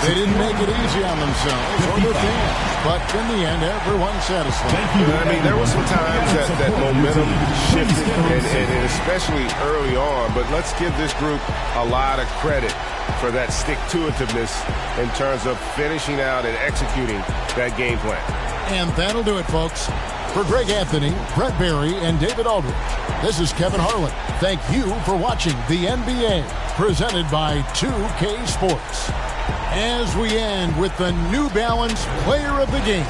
They didn't make it easy on themselves or their fans, but in the end, everyone's satisfied. I mean, there were some times that momentum shifted, and especially early on, but let's give this group a lot of credit for that stick-to-itiveness in terms of finishing out and executing that game plan. And that'll do it, folks. For Greg Anthony, Brett Berry, and David Aldridge, this is Kevin Harlan. Thank you for watching the NBA, presented by 2K Sports. as we end with the New Balance Player of the Game.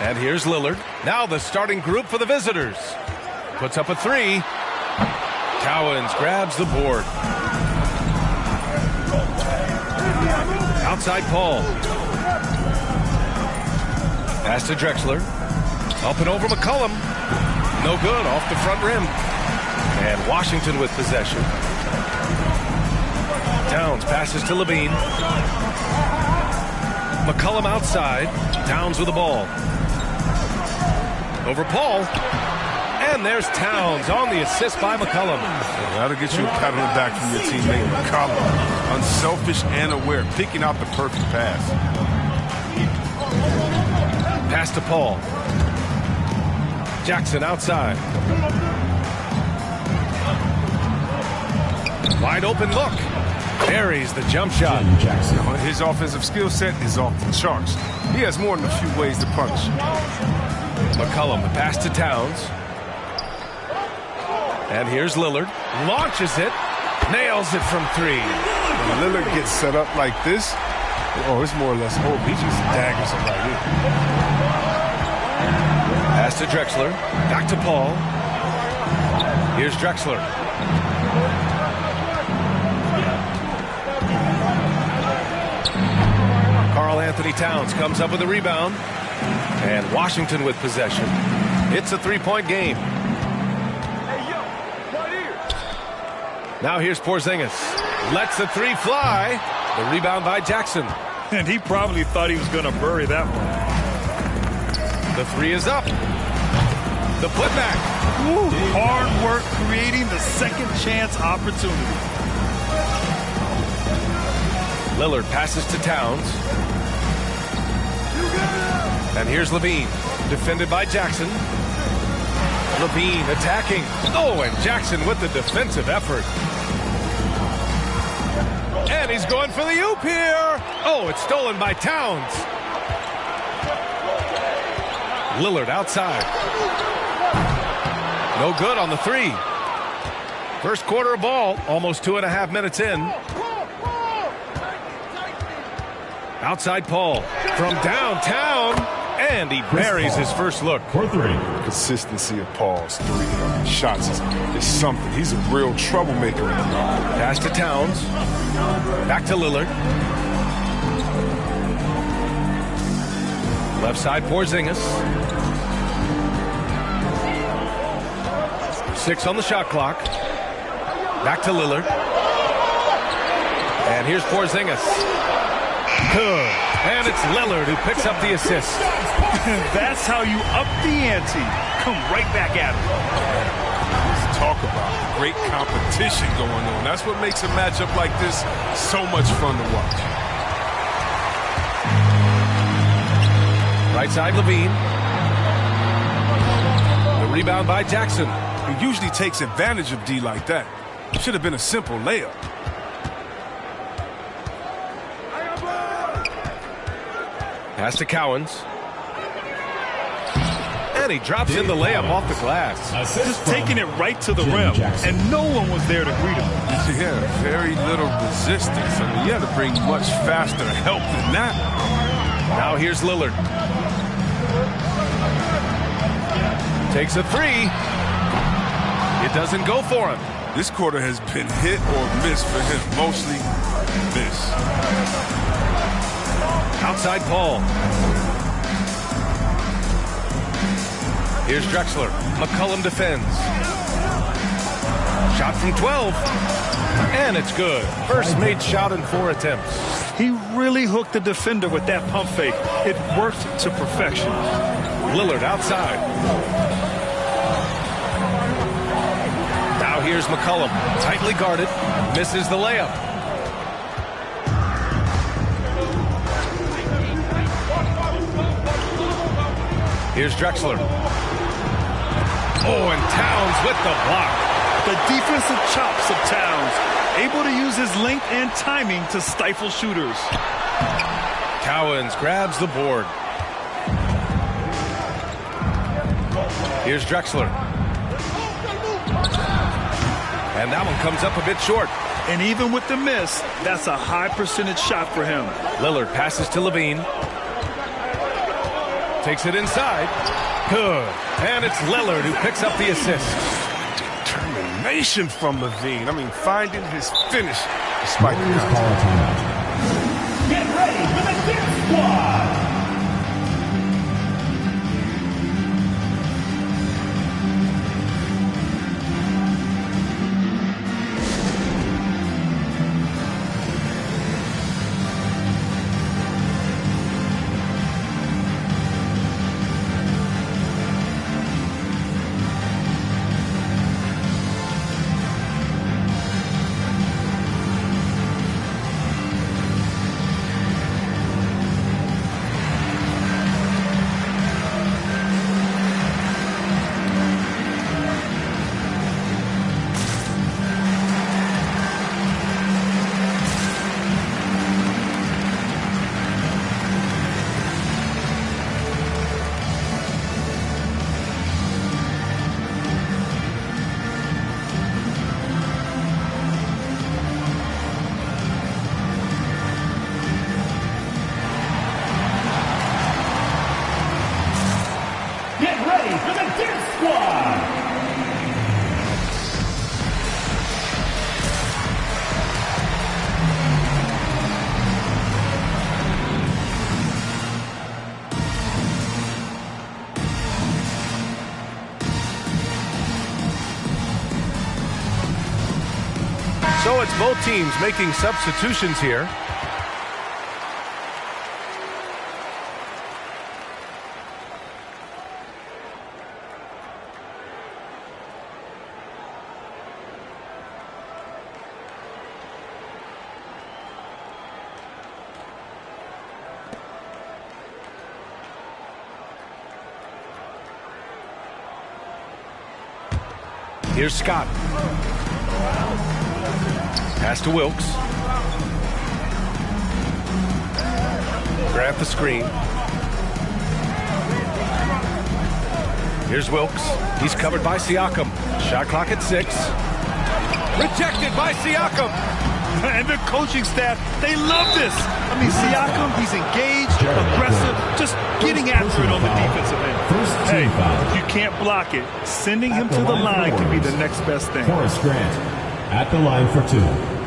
And here's Lillard. Now the starting group for the visitors. Puts up a three. Cowens grabs the board. Outside Paul. Pass to Drexler. Up and over McCollum. No good, off the front rim. And Washington with possession. Towns passes to Levine. McCollum outside. Towns with the ball. Over Paul. And there's Towns on the assist by McCollum. That'll get you a pat on the back from your teammate, McCollum. Unselfish and aware, picking out the perfect pass. Pass to Paul. Jackson outside. Wide open look. Buries the jump shot. Jackson. His offensive skill set is off the charts. He has more than a few ways to punish. McCollum, the pass to Towns. And here's Lillard. Launches it. Nails it from three. When Lillard gets set up like this, it's more or less hope. He just daggers him right in. Pass to Drexler. Back to Paul. Here's Drexler. Karl Anthony Towns comes up with a rebound. And Washington with possession. It's a three-point game. Now here's Porzingis. Lets the three fly. The rebound by Jackson. And he probably thought he was going to bury that one. The three is up. The putback. Woo. Hard work creating the second chance opportunity. Lillard passes to Towns. And here's Levine. Defended by Jackson. Levine attacking. Oh, and Jackson with the defensive effort. And he's going for the oop here. Oh, it's stolen by Towns. Lillard outside. No good on the three. First quarter of ball, almost 2.5 minutes in. Outside Paul from downtown, and he buries his first look. For three. Consistency of Paul's three shots is something. He's a real troublemaker. Pass to Towns. Back to Lillard. Left side Porzingis. 6 on the shot clock. Back to Lillard. And here's Porzingis. Good. And it's Lillard who picks up the assist. That's how you up the ante. Come right back at him. Let's talk about great competition going on. That's what makes a matchup like this so much fun to watch. Right side Levine. The rebound by Jackson. He usually takes advantage of D like that. Should have been a simple layup. Pass to Cowens. And he drops in the layup off the glass. Just taking it right to the rim, and no one was there to greet him. Yeah, very little resistance. I mean, you had to bring much faster help than that. Now here's Lillard. Takes a three. It doesn't go for him. This quarter has been hit or miss for him. Mostly miss. Outside Paul. Here's Drexler. McCollum defends. Shot from 12. And it's good. First made shot in 4 attempts. He really hooked the defender with that pump fake. It worked to perfection. Lillard outside. Now here's McCollum. Tightly guarded. Misses the layup. Here's Drexler. Oh, and Towns with the block. The defensive chops of Towns, able to use his length and timing to stifle shooters. Cowens grabs the board. Here's Drexler. And that one comes up a bit short. And even with the miss, that's a high percentage shot for him. Lillard passes to Levine. Takes it inside. Good. And it's Lillard who picks up the assist. Determination from Levine. I mean, finding his finish despite the contact. Get ready for the Dip Squad. So it's both teams making substitutions here. Here's Scott. Pass to Wilkes. Grab the screen. Here's Wilkes. He's covered by Siakam. Shot clock at 6. Rejected by Siakam. And the coaching staff, they love this. I mean, Siakam, he's engaged, aggressive, just getting after it on the defensive end. Hey, if you can't block it, sending him to the line can be the next best thing. Horace Grant at the line for 2.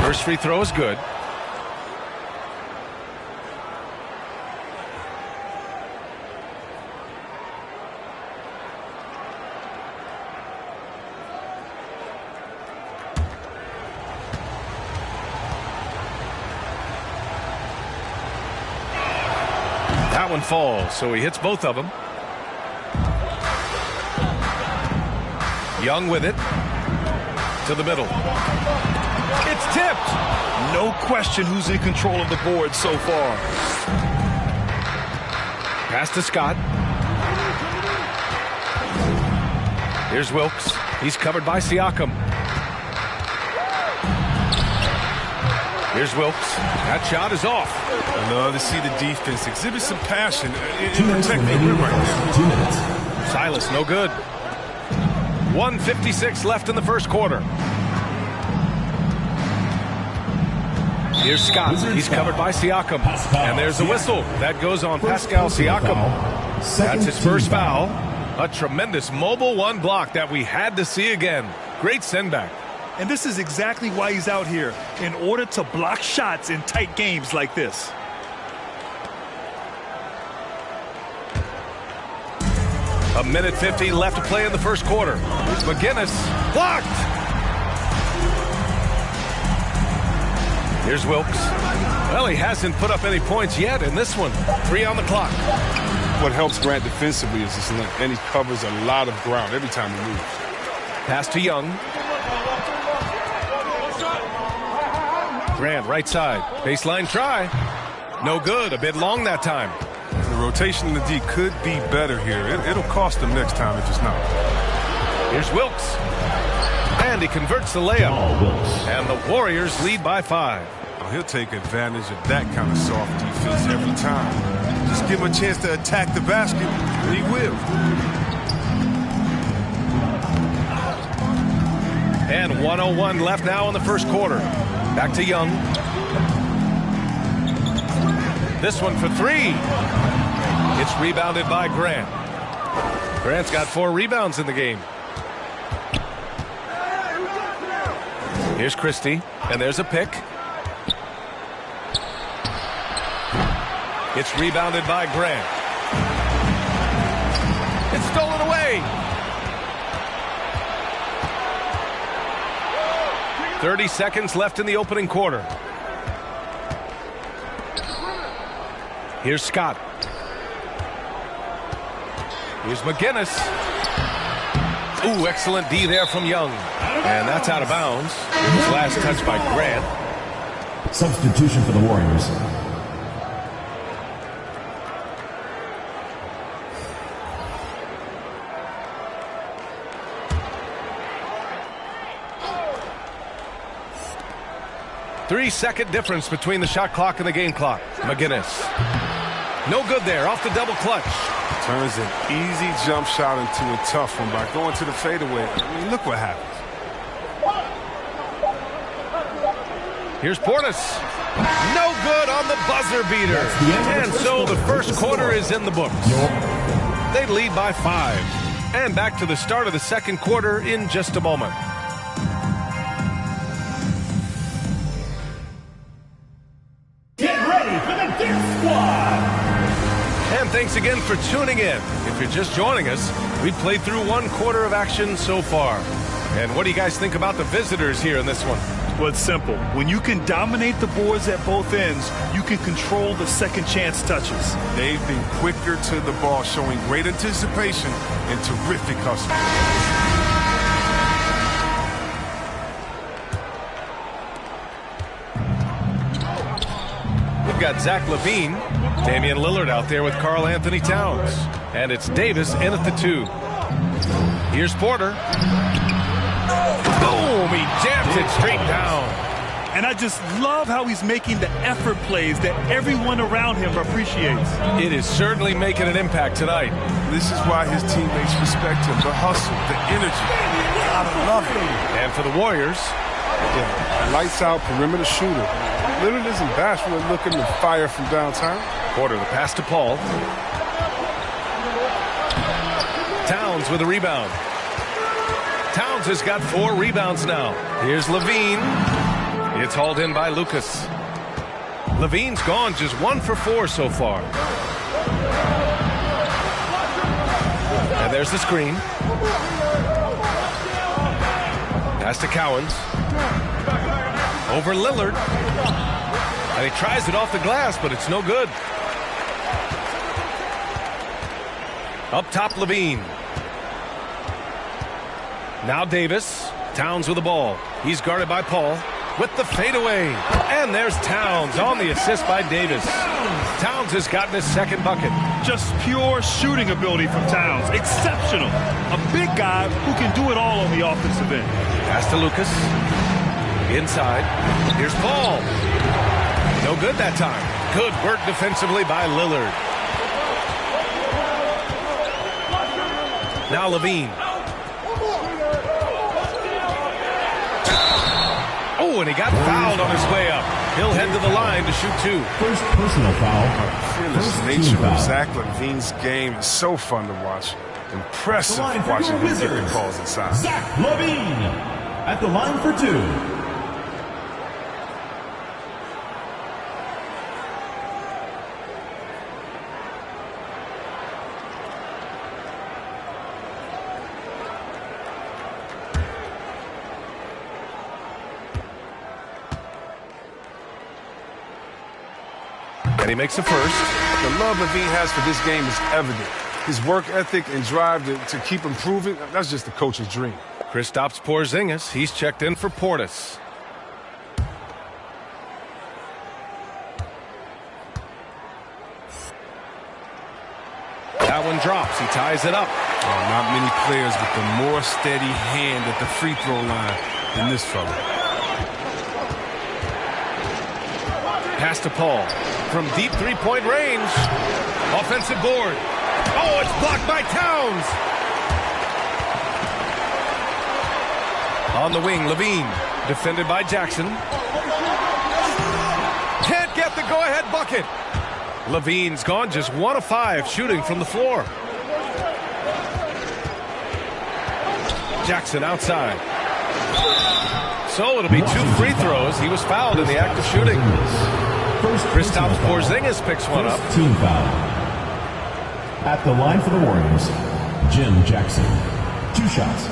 First free throw is good. That one falls, so he hits both of them. Young with it. To the middle. It's tipped. No question who's in control of the board so far. Pass to Scott. Here's Wilkes. He's covered by Siakam. Here's Wilkes. That shot is off. I love to see the defense exhibit some passion in protecting the rim right now. 2 minutes. Silas, no good. 1:56 left in the first quarter. Here's Scott. He's covered by Siakam. And there's a whistle. That goes on Pascal Siakam. That's his first foul. A tremendous mobile one block that we had to see again. Great sendback. And this is exactly why he's out here, in order to block shots in tight games like this. A minute 15 left to play in the first quarter. Here's McGinnis. Blocked! Here's Wilkes. Well, he hasn't put up any points yet in this one. 3 on the clock. What helps Grant defensively is his length, and he covers a lot of ground every time he moves. Pass to Young. Grant, right side. Baseline try. No good. A bit long that time. The rotation in the D could be better here. It'll cost them next time if it's not. Here's Wilkes. And he converts the layup. And the Warriors lead by 5. Oh, he'll take advantage of that kind of soft defense every time. Just give him a chance to attack the basket, and he will. And 1:01 left now in the first quarter. Back to Young. This one for 3. It's rebounded by Grant. Grant's got 4 rebounds in the game. Here's Christie, and there's a pick. It's rebounded by Grant. It's stolen away. 30 seconds left in the opening quarter. Here's Scott. Here's McGinnis. Ooh, excellent D there from Young. And that's out of bounds. His last touch by Grant. Substitution for the Warriors. Three-second difference between the shot clock and the game clock. McGinnis. No good there. Off the double clutch. Turns an easy jump shot into a tough one by going to the fadeaway. I mean, look what happens. Here's Portis. No good on the buzzer beater. And so the first quarter is in the books. They lead by 5. And back to the start of the second quarter in just a moment. Get ready for the Dick Squad. And thanks again for tuning in. If you're just joining us, we've played through 1 quarter of action so far. And what do you guys think about the visitors here in this one? Well, it's simple. When you can dominate the boards at both ends, you can control the second chance touches. They've been quicker to the ball, showing great anticipation and terrific hustle. We've got Zach LaVine, Damian Lillard out there with Karl Anthony Towns. And it's Davis in at the 2. Here's Porter. Boom! He jams it straight down. And I just love how he's making the effort plays that everyone around him appreciates. It is certainly making an impact tonight. This is why his teammates respect him. The hustle, the energy. I love it. And for the Warriors, lights out perimeter shooter. Lillard isn't bashful at looking to fire from downtown. Porter the pass to Paul. Towns with a rebound. Towns has got 4 rebounds now. Here's LaVine. It's hauled in by Lucas. LaVine's gone just 1 for 4 so far. And there's the screen. Pass to Cowens. Over Lillard. And he tries it off the glass, but it's no good. Up top, LaVine. Now Davis. Towns with the ball. He's guarded by Paul. With the fadeaway. And there's Towns on the assist by Davis. Towns has gotten his second bucket. Just pure shooting ability from Towns. Exceptional. A big guy who can do it all on the offensive end. Pass to Lucas. Inside. Here's Paul. No good that time. Good work defensively by Lillard. Now LaVine. Oh, and he got fouled on his way up. He'll head to the line to shoot 2. First personal foul. The nature of Zach LaVine's game is so fun to watch. Impressive watching him get the calls inside. Zach LaVine at the line for 2. And he makes the first. The love LaVine has for this game is evident. His work ethic and drive to keep improving, that's just the coach's dream. Kristaps Porzingis, he's checked in for Portis. That one drops. He ties it up. Not many players with the more steady hand at the free throw line than this fella. Pass to Paul. From deep three-point range. Offensive board. Oh, it's blocked by Towns. On the wing, LaVine. Defended by Jackson. Can't get the go-ahead bucket. LaVine's gone just 1 of 5 shooting from the floor. Jackson outside. So it'll be 2 free throws. He was fouled in the act of shooting. Kristaps Porzingis picks one up. Team foul. At the line for the Warriors, Jim Jackson. 2 shots.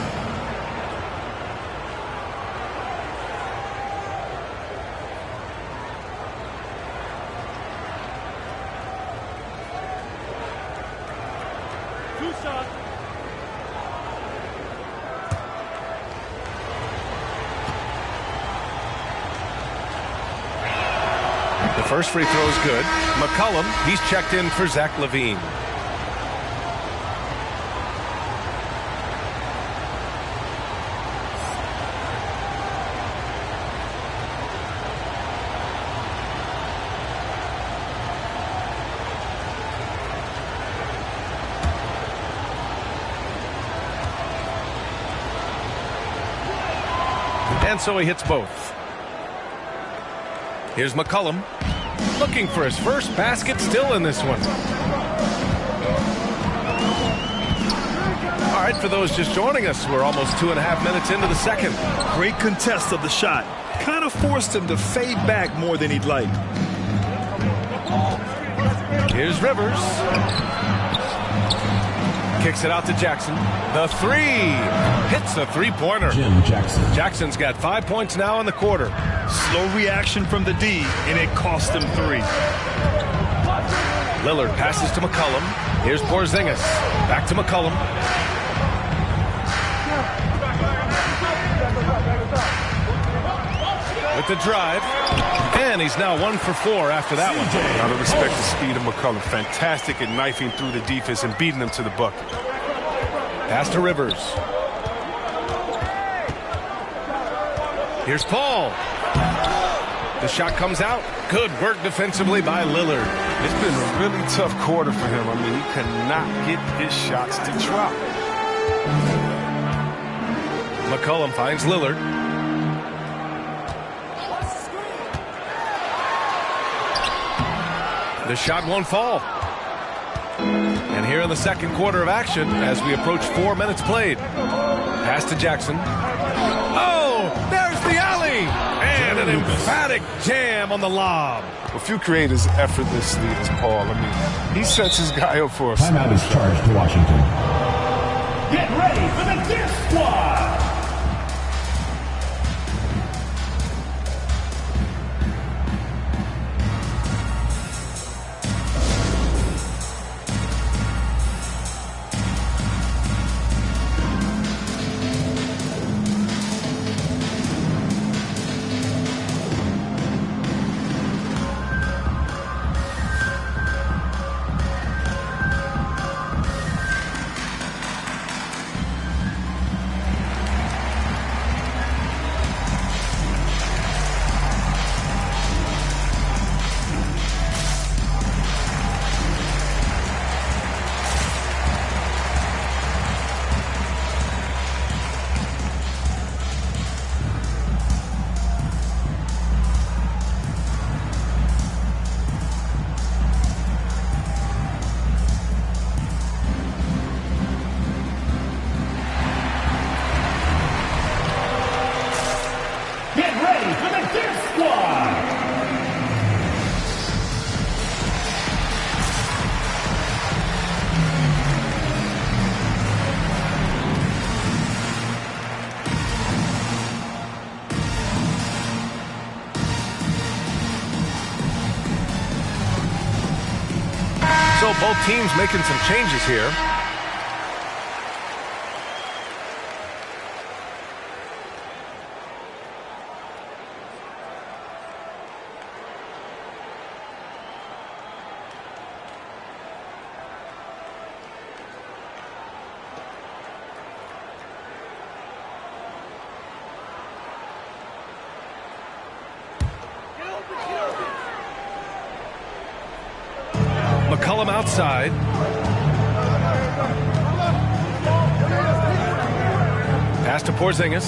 The first free throw is good. McCollum, he's checked in for Zach LaVine. And so he hits both. Here's McCollum. Looking for his first basket, still in this one. All right, for those just joining us, we're almost 2.5 minutes into the second. Great contest of the shot. Kind of forced him to fade back more than he'd like. Here's Rivers. Kicks it out to Jackson. The three. Hits a three-pointer. Jim Jackson. Jackson's got 5 points now in the quarter. Slow reaction from the D, and it cost him 3. Lillard passes to McCollum. Here's Porzingis. Back to McCollum. With the drive. And he's now 1 for 4 after that one. Gotta respect the speed of McCollum. Fantastic at knifing through the defense and beating them to the bucket. Pass to Rivers. Here's Paul. The shot comes out. Good work defensively by Lillard. It's been a really tough quarter for him. I mean, he cannot get his shots to drop. McCollum finds Lillard. The shot won't fall. And here in the second quarter of action, as we approach 4 minutes played. Pass to Jackson. Oh, there's the alley. And an emphatic jam on the lob. A few creators effortlessly as Paul. I mean, he sets his guy up for a timeout is charged to Washington. Get ready for the Diff Squad. So both teams making some changes here. McCollum outside. Pass to Porzingis.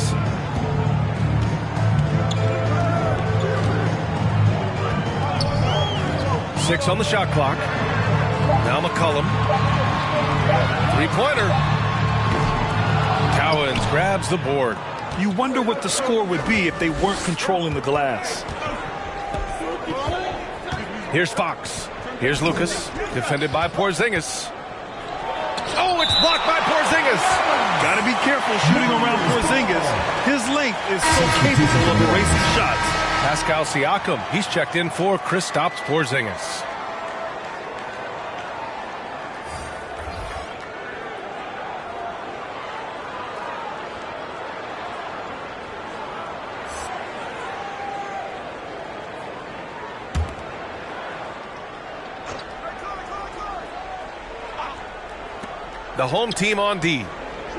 Six on the shot clock. Now McCollum. Three-pointer. Cowens grabs the board. You wonder what the score would be if they weren't controlling the glass. Here's Fox. Here's Lucas, defended by Porzingis. Oh, it's blocked by Porzingis. Got to be careful shooting around Porzingis. His length is so capable of erasing shots. Pascal Siakam, he's checked in for Kristaps Porzingis. The home team on D,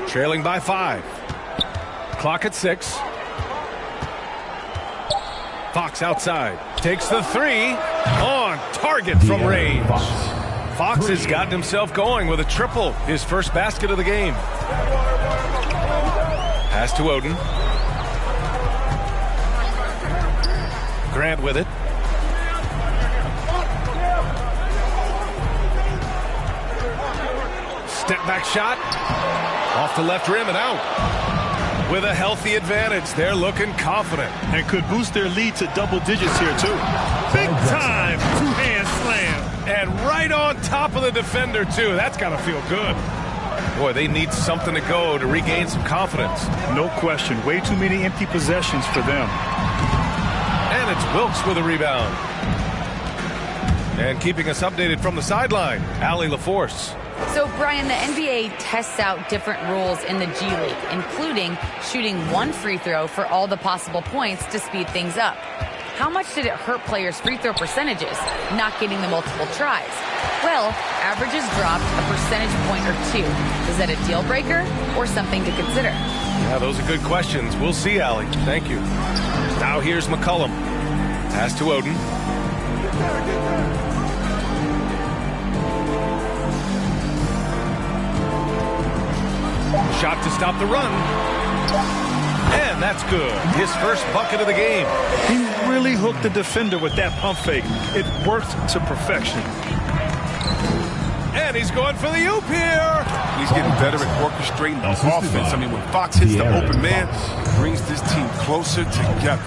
trailing by 5. Clock at 6. Fox outside, takes the 3, on target from range. Fox has gotten himself going with a triple, his first basket of the game. Pass to Oden. Grant with it. Step back shot, off the left rim and out. With a healthy advantage, they're looking confident. And could boost their lead to double digits here too. Big time two-hand slam. And right on top of the defender too. That's gotta feel good. Boy, they need something to go to regain some confidence. No question. Way too many empty possessions for them. And it's Wilkes with a rebound. And keeping us updated from the sideline, Allie LaForce. So, Brian, the NBA tests out different rules in the G League, including shooting one free throw for all the possible points to speed things up. How much did it hurt players' free throw percentages, not getting the multiple tries? Well, averages dropped a percentage point or two. Is that a deal breaker or something to consider? Yeah, those are good questions. We'll see, Allie. Thank you. Now here's McCollum. Pass to Oden. Shot to stop the run. And that's good. His first bucket of the game. He really hooked the defender with that pump fake. It worked to perfection. And he's going for the oop here. He's getting better at orchestrating the offense. I mean, when Fox hits the open man, brings this team closer together.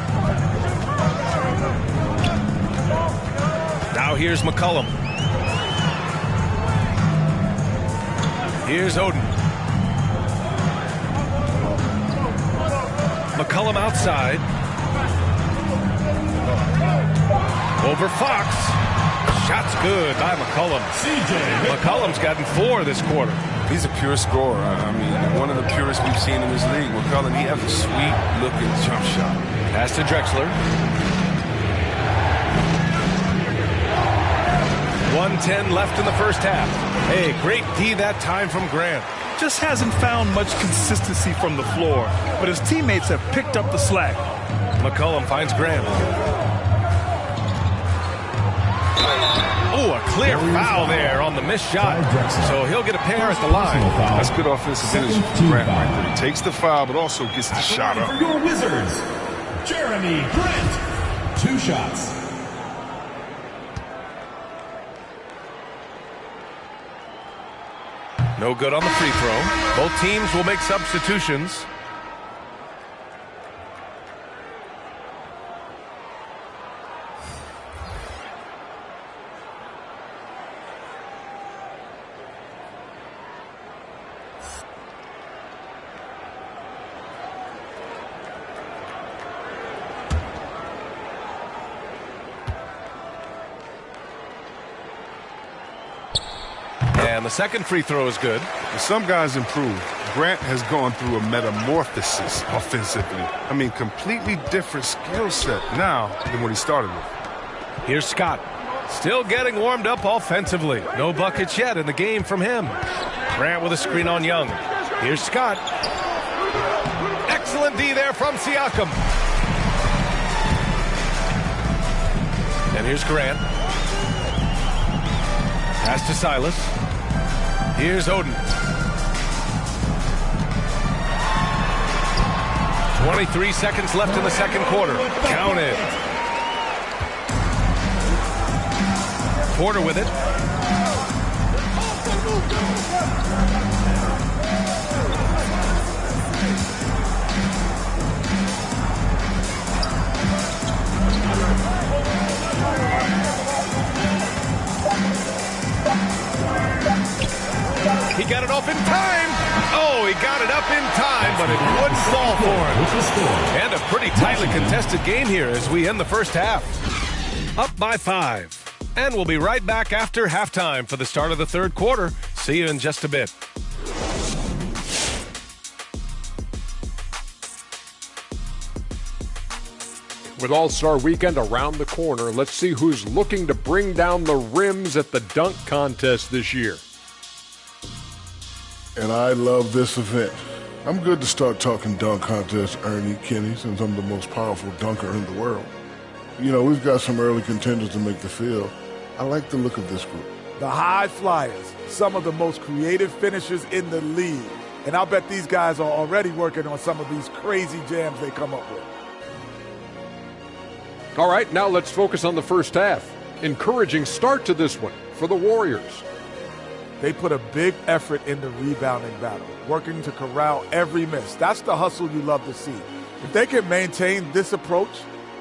Now here's McCollum. Here's Oden. McCollum outside. Over Fox. Shot's good by McCollum. McCollum's gotten 4 this quarter. He's a pure scorer. I mean, one of the purest we've seen in this league. McCollum, he has a sweet-looking jump shot. Pass to Drexler. 1:10 left in the first half. Hey, great D that time from Grant. Just hasn't found much consistency from the floor, but his teammates have picked up the slack. McCollum finds Grant. Oh, a clear foul there on the missed shot. So he'll get a pair at the line. That's good offensive energy from Grant right there. He takes the foul, but also gets the shot up. For your Wizards, Jeremy Grant. 2 shots. No good on the free throw. Both teams will make substitutions. And the second free throw is good. Some guys improve. Grant has gone through a metamorphosis offensively. I mean, completely different skill set now than what he started with. Here's Scott. Still getting warmed up offensively. No buckets yet in the game from him. Grant with a screen on Young. Here's Scott. Excellent D there from Siakam. And here's Grant. Pass to Silas. Here's Oden. 23 seconds left in the second quarter. Count it. Porter with it. He got it off in time. Oh, he got it up in time, but it wouldn't fall for him. And a pretty tightly contested game here as we end the first half. Up by 5. And we'll be right back after halftime for the start of the third quarter. See you in just a bit. With All-Star Weekend around the corner, let's see who's looking to bring down the rims at the dunk contest this year. And I love this event. I'm good to start talking dunk contest, Ernie, Kenny, since I'm the most powerful dunker in the world. You know, we've got some early contenders to make the field. I like the look of this group. The High Flyers, some of the most creative finishers in the league. And I'll bet these guys are already working on some of these crazy jams they come up with. All right, now let's focus on the first half. Encouraging start to this one for the Warriors. They put a big effort in the rebounding battle, working to corral every miss. That's the hustle you love to see. If they can maintain this approach,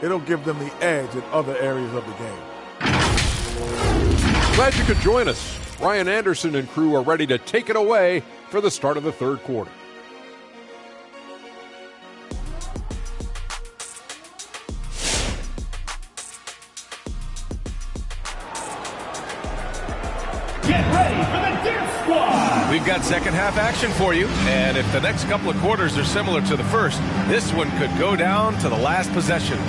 it'll give them the edge in other areas of the game. Glad you could join us. Ryan Anderson and crew are ready to take it away for the start of the third quarter. Get ready for the Dance Squad! We've got second half action for you, and if the next couple of quarters are similar to the first, this one could go down to the last possession.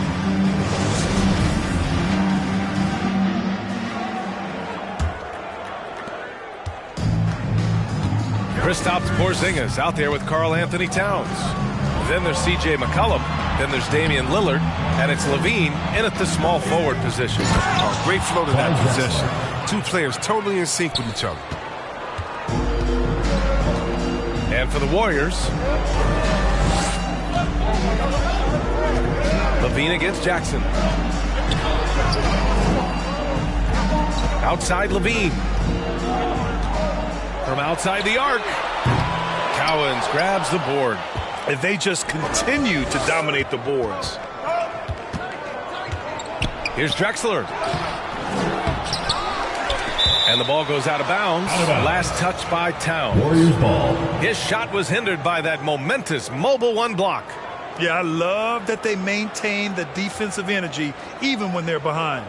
Kristaps Porzingis out there with Karl Anthony Towns. Then there's C.J. McCollum. Then there's Damian Lillard, and it's Levine in at the small forward position. Oh, great flow to that possession. Two players totally in sync with each other. And for the Warriors, Levine against Jackson. Outside Levine. From outside the arc, Cowens grabs the board. And they just continue to dominate the boards. Here's Drexler. And the ball goes out of bounds. Last touch by Towns. Warriors ball. His shot was hindered by that momentous mobile one block. Yeah, I love that they maintain the defensive energy even when they're behind.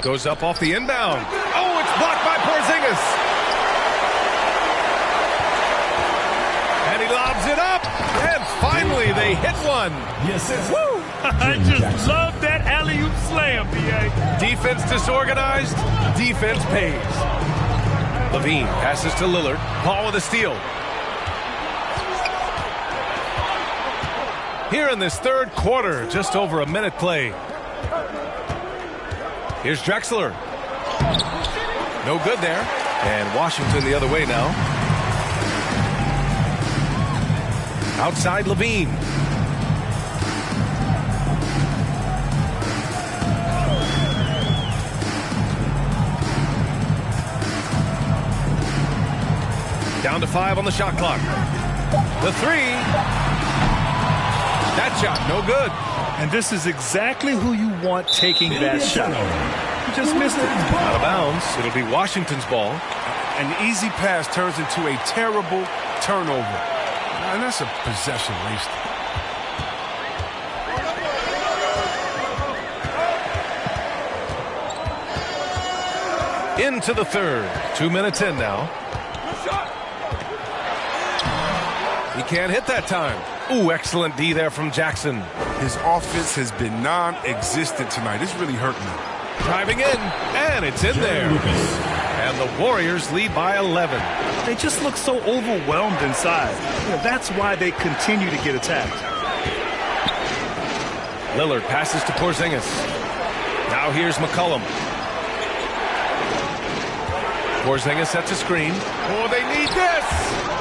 Goes up off the inbound. Oh, it's blocked by Porzingis. And he lobs it up. And finally, they hit one. Yes, woo! I just love that alley-oop slam, B.A. Defense disorganized. Defense pays. Levine passes to Lillard. Paul with a steal. Here in this third quarter, just over a minute play. Here's Drexler. No good there. And Washington the other way now. Outside Levine. Down to 5 on the shot clock. The three. That shot, no good. And this is exactly who you want taking that shot. You just missed it. Out of bounds. It'll be Washington's ball. An easy pass turns into a terrible turnover. And that's a possession wasted. Into the third. 2 minutes in now. He can't hit that time. Ooh, excellent D there from Jackson. His offense has been non-existent tonight. It's really hurting him. Driving in, and it's in there. And the Warriors lead by 11. They just look so overwhelmed inside. That's why they continue to get attacked. Lillard passes to Porzingis. Now here's McCollum. Porzingis sets a screen. Oh, they need this!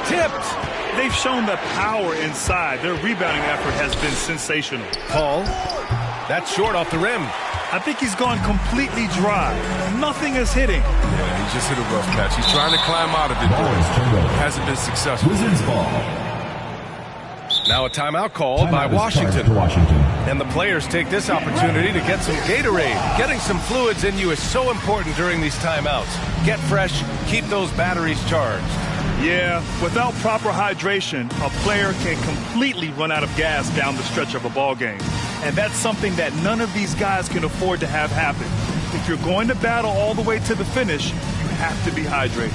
Tipped! They've shown the power inside. Their rebounding effort has been sensational. Paul, that's short off the rim. I think he's gone completely dry. Nothing is hitting. Yeah, he just hit a rough patch. He's trying to climb out of it, but hasn't been successful. Wizards ball. Now a timeout called by Washington. And the players take this opportunity to get some Gatorade. Getting some fluids in you is so important during these timeouts. Get fresh, keep those batteries charged. Yeah, without proper hydration, a player can completely run out of gas down the stretch of a ball game. And that's something that none of these guys can afford to have happen. If you're going to battle all the way to the finish, you have to be hydrated.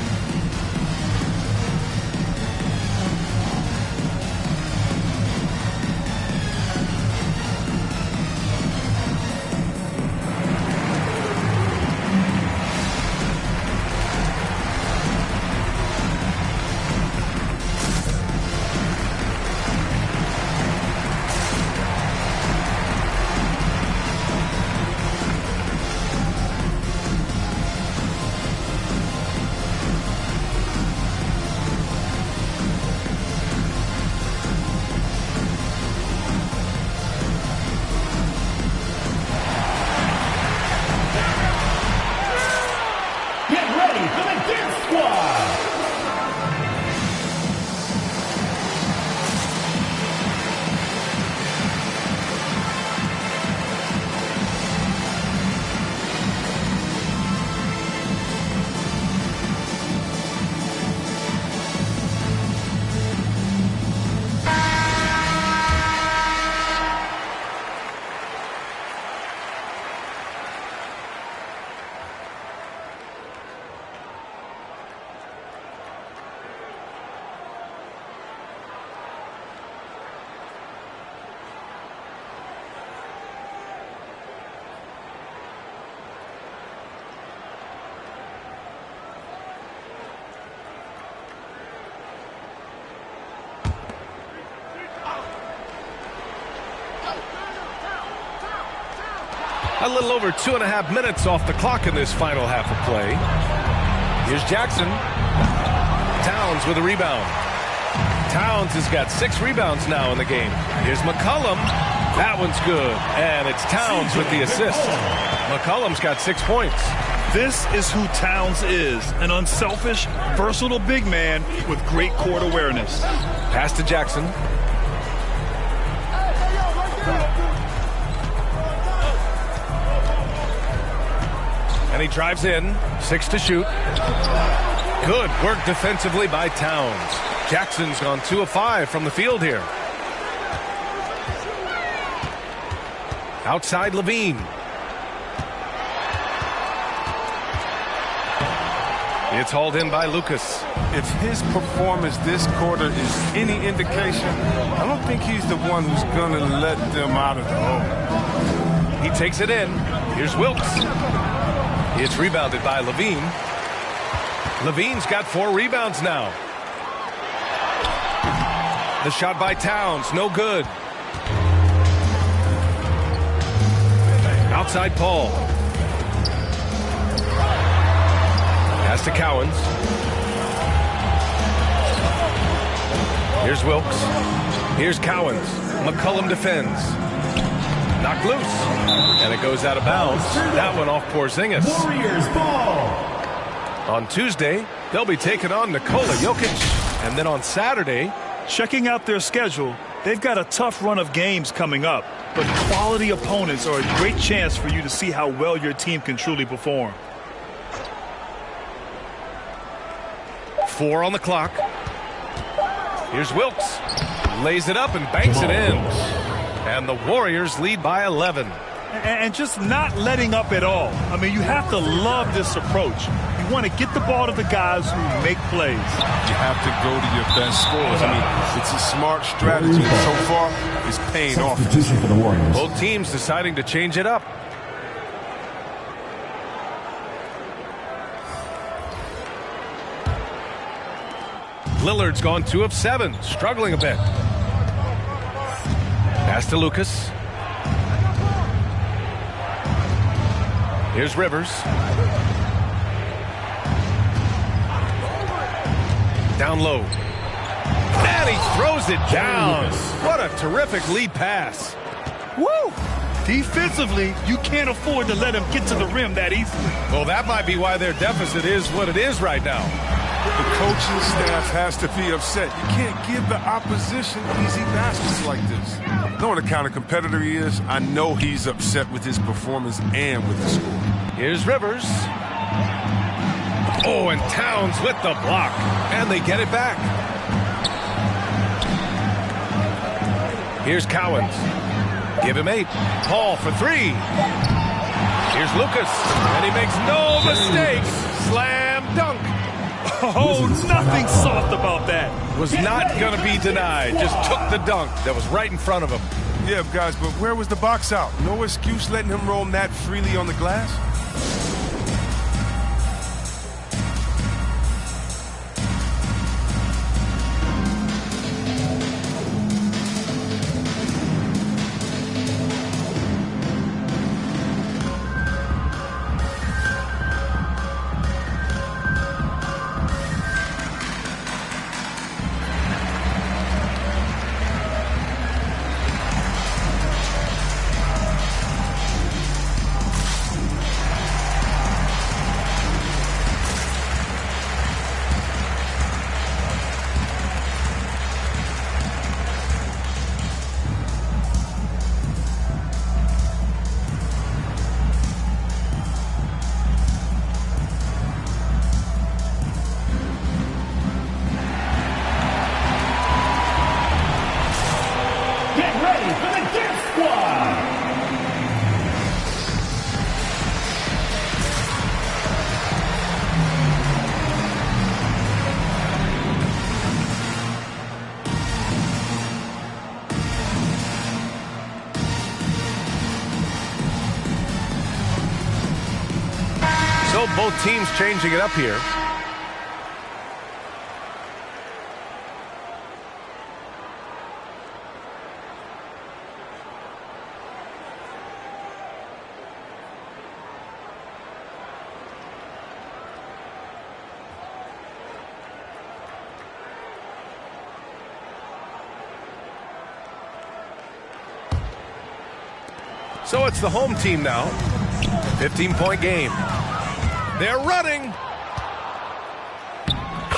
A little over 2.5 minutes off the clock in this final half of play. Here's Jackson. Towns with a rebound. Towns has got 6 rebounds now in the game. Here's McCollum. That one's good. And it's Towns with the assist. McCollum's got 6 points. This is who Towns is, an unselfish, versatile big man with great court awareness. Pass to Jackson. And he drives in. 6 to shoot. Good work defensively by Towns. Jackson's gone 2 of 5 from the field here. Outside Levine. It's hauled in by Lucas. If his performance this quarter is any indication, I don't think he's the one who's going to let them out of the hole. He takes it in. Here's Wilkes. It's rebounded by Levine. Levine's got 4 rebounds now. The shot by Towns, no good. Outside Paul. Pass to Cowens. Here's Wilkes. Here's Cowens. McCollum defends. Knocked loose. And it goes out of bounds. That one off Porzingis. Warriors ball. On Tuesday, they'll be taking on Nikola Jokic. And then on Saturday, checking out their schedule, they've got a tough run of games coming up. But quality opponents are a great chance for you to see how well your team can truly perform. 4 on the clock. Here's Wilkes. Lays it up and banks it in. And the Warriors lead by 11. And just not letting up at all. I mean, you have to love this approach. You want to get the ball to the guys who make plays. You have to go to your best scores. I mean, it's a smart strategy. And so far, it's paying off. For the Warriors. Both teams deciding to change it up. Lillard's gone 2 of 7, struggling a bit. Pass to Lucas. Here's Rivers. Down low. And he throws it down. What a terrific lead pass. Woo! Defensively, you can't afford to let him get to the rim that easily. Well, that might be why their deficit is what it is right now. The coaching staff has to be upset. You can't give the opposition easy baskets like this. Knowing the kind of competitor he is, I know he's upset with his performance and with the score. Here's Rivers. Oh, and Towns with the block. And they get it back. Here's Cowens. Give him 8. Paul for 3. Here's Lucas. And he makes no mistake. Slam dunk. Oh, nothing soft about that. Was not going to be denied. Just took the dunk that was right in front of him. Yeah, guys, but where was the box out? No excuse letting him roam that freely on the glass? So both teams changing it up here. So it's the home team now. 15-point game. They're running.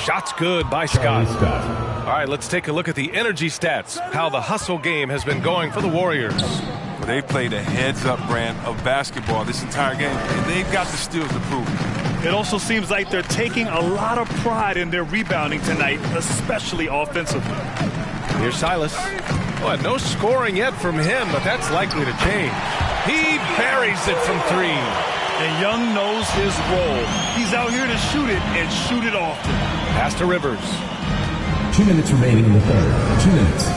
Shot's good by Scott. All right, let's take a look at the energy stats, how the hustle game has been going for the Warriors. Well, they played a heads-up brand of basketball this entire game, and they've got the steals to prove it. It also seems like they're taking a lot of pride in their rebounding tonight, especially offensively. Here's Silas. Well, no scoring yet from him, but that's likely to change. He buries it from three. And Young knows his role. He's out here to shoot it and shoot it often. Pass to Rivers. 2 minutes remaining in the third. 2 minutes.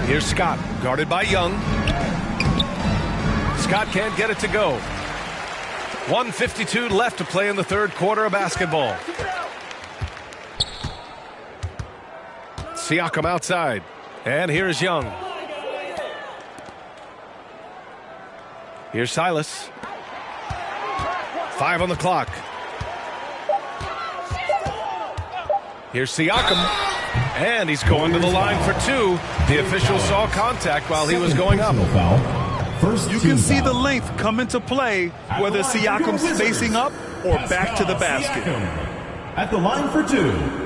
Here's Scott, guarded by Young. Scott can't get it to go. 1:52 left to play in the third quarter of basketball. Siakam outside. And here's Young. Here's Silas. 5 on the clock. Here's Siakam. And he's going to the line for 2. The official saw contact while he was going up. You can see the length come into play, whether Siakam's facing up or back to the basket. At the line for 2.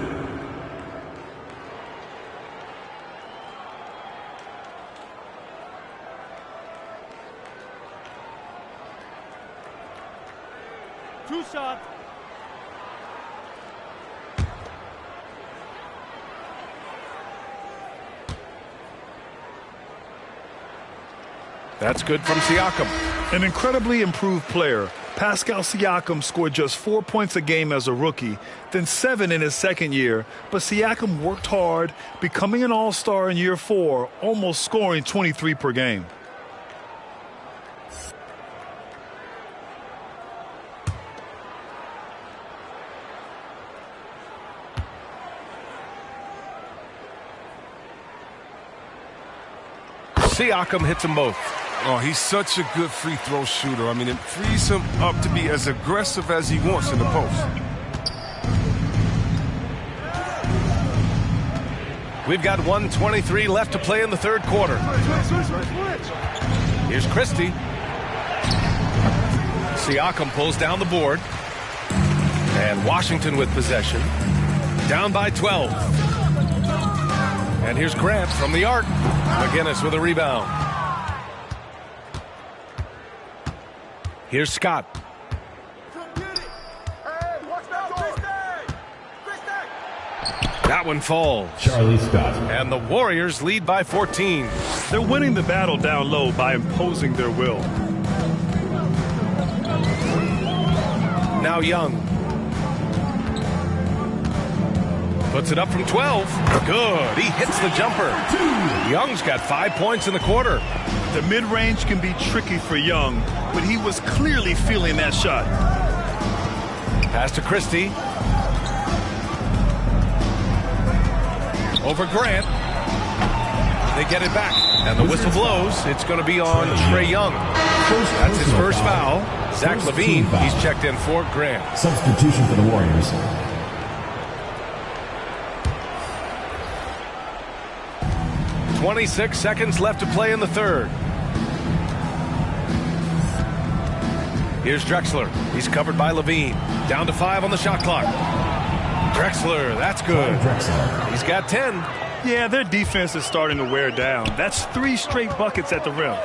Two shots. That's good from Siakam. An incredibly improved player. Pascal Siakam scored just 4 points a game as a rookie, then 7 in his second year. But Siakam worked hard, becoming an all-star in year 4, almost scoring 23 per game. Siakam hits them both. Oh, he's such a good free throw shooter. I mean, it frees him up to be as aggressive as he wants in the post. We've got 1:23 left to play in the third quarter. Here's Christie. Siakam pulls down the board. And Washington with possession. Down by 12. And here's Grant from the arc. McGinnis with a rebound. Here's Scott. That one falls. Charlie Scott. And the Warriors lead by 14. They're winning the battle down low by imposing their will. Now Young. Puts it up from 12. Good. He hits the jumper. Young's got 5 points in the quarter. The mid-range can be tricky for Young, but he was clearly feeling that shot. Pass to Christie. Over Grant. They get it back. And the whistle blows. It's going to be on Trae Young. That's his first foul. Zach LaVine, he's checked in for Grant. Substitution for the Warriors. 26 seconds left to play in the third. Here's Drexler. He's covered by LaVine. Down to 5 on the shot clock. Drexler, that's good. He's got 10. Yeah, their defense is starting to wear down. That's 3 straight buckets at the rim.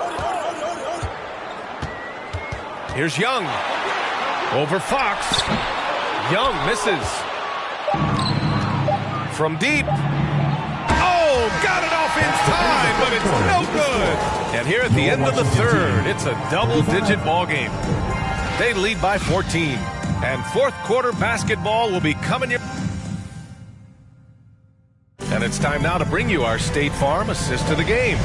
Here's Young. Over Fox. Young misses. From deep. Oh, got it off in time, but it's no good. And here at the end of the third, it's a double-digit ball game. They lead by 14. And fourth quarter basketball will be coming your... And it's time now to bring you our State Farm assist to the game.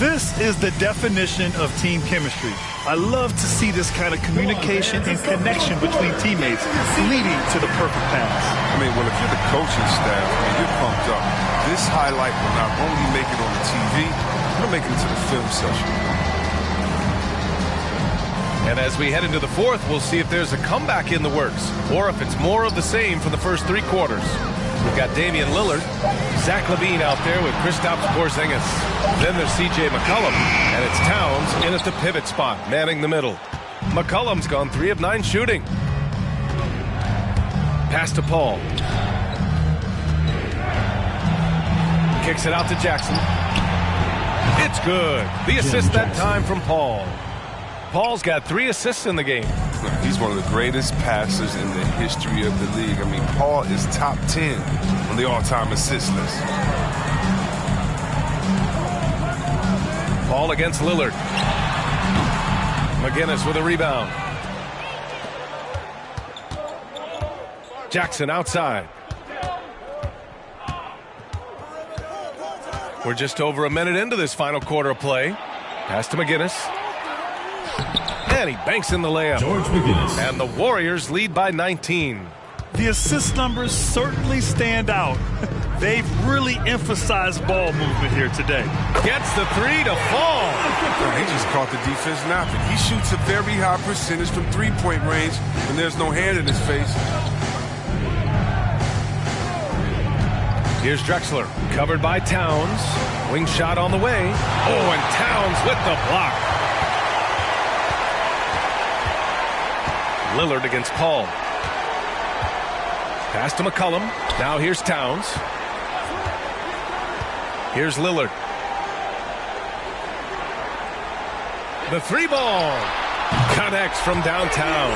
This is the definition of team chemistry. I love to see this kind of communication and connection between teammates leading to the perfect pass. I mean, well, if you're the coaching staff and you're pumped up, this highlight will not only make it on the TV, it'll make it into the film session. And as we head into the fourth, we'll see if there's a comeback in the works or if it's more of the same for the first 3 quarters. We've got Damian Lillard, Zach LaVine out there with Kristaps Porzingis. Then there's C.J. McCollum, and it's Towns in at the pivot spot, manning the middle. McCollum's gone 3 of 9 shooting. Pass to Paul. Kicks it out to Jackson. It's good. The assist that time from Paul. Paul's got 3 assists in the game. He's one of the greatest passers in the history of the league. I mean, Paul is top 10 on the all-time assist list. Paul against Lillard. McGinnis with a rebound. Jackson outside. We're just over a minute into this final quarter of play. Pass to McGinnis. And he banks in the layup. George McGinnis. And the Warriors lead by 19. The assist numbers certainly stand out. They've really emphasized ball movement here today. Gets the 3 to fall. He just caught the defense napping. He shoots a very high percentage from three-point range when there's no hand in his face. Here's Drexler, covered by Towns. Wing shot on the way. Oh, and Towns with the block. Lillard against Paul. Pass to McCollum. Now here's Towns. Here's Lillard. The 3-ball. Connects from downtown.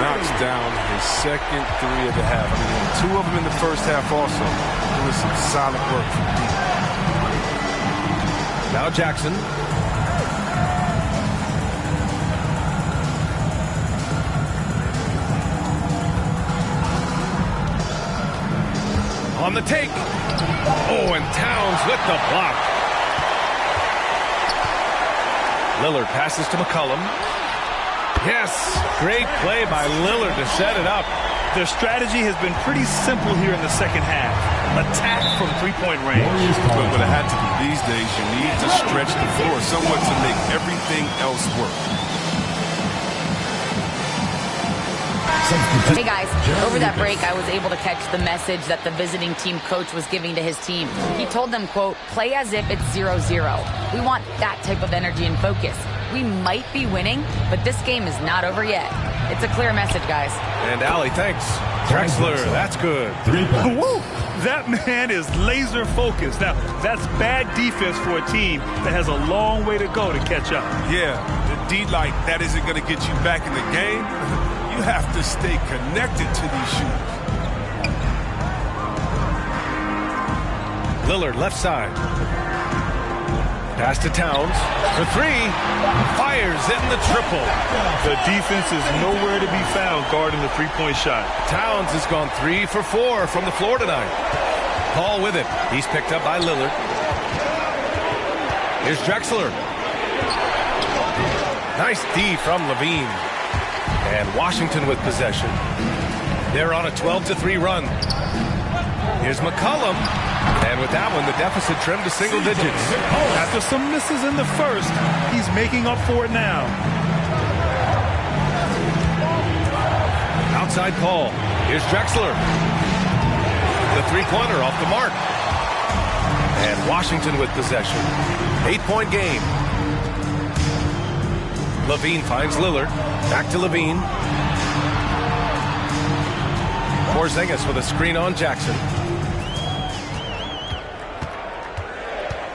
Knocks down his second 3 of the half. I mean, 2 of them in the first half also. Doing some solid work from deep. Now Jackson. On the take. Oh, and Towns with the block. Lillard passes to McCollum. Yes, great play by Lillard to set it up. Their strategy has been pretty simple here in the second half. Attack from three-point range. But it had to be. These days, you need to stretch the floor somewhat to make everything else work. Hey guys, over that break I was able to catch the message that the visiting team coach was giving to his team. He told them, quote, play as if it's 0-0. We want that type of energy and focus. We might be winning, but this game is not over yet. It's a clear message, guys. And Allie, thanks. Drexler, that's good. Woo! That man is laser focused. Now, that's bad defense for a team that has a long way to go to catch up. Yeah, the D-light, that isn't going to get you back in the game. You have to stay connected to these shooters. Lillard, left side. Pass to Towns for 3. Fires in the triple. The defense is nowhere to be found guarding the three-point shot. Towns has gone 3 for 4 from the floor tonight. Paul with it. He's picked up by Lillard. Here's Drexler. Nice D from LaVine. And Washington with possession. They're on a 12-3 run. Here's McCollum. And with that one, the deficit trimmed to single digits. After some misses in the first, he's making up for it now. Outside Paul. Here's Drexler. The three-pointer off the mark. And Washington with possession. 8-point game. LaVine finds Lillard. Back to LaVine. Porzingis with a screen on Jackson.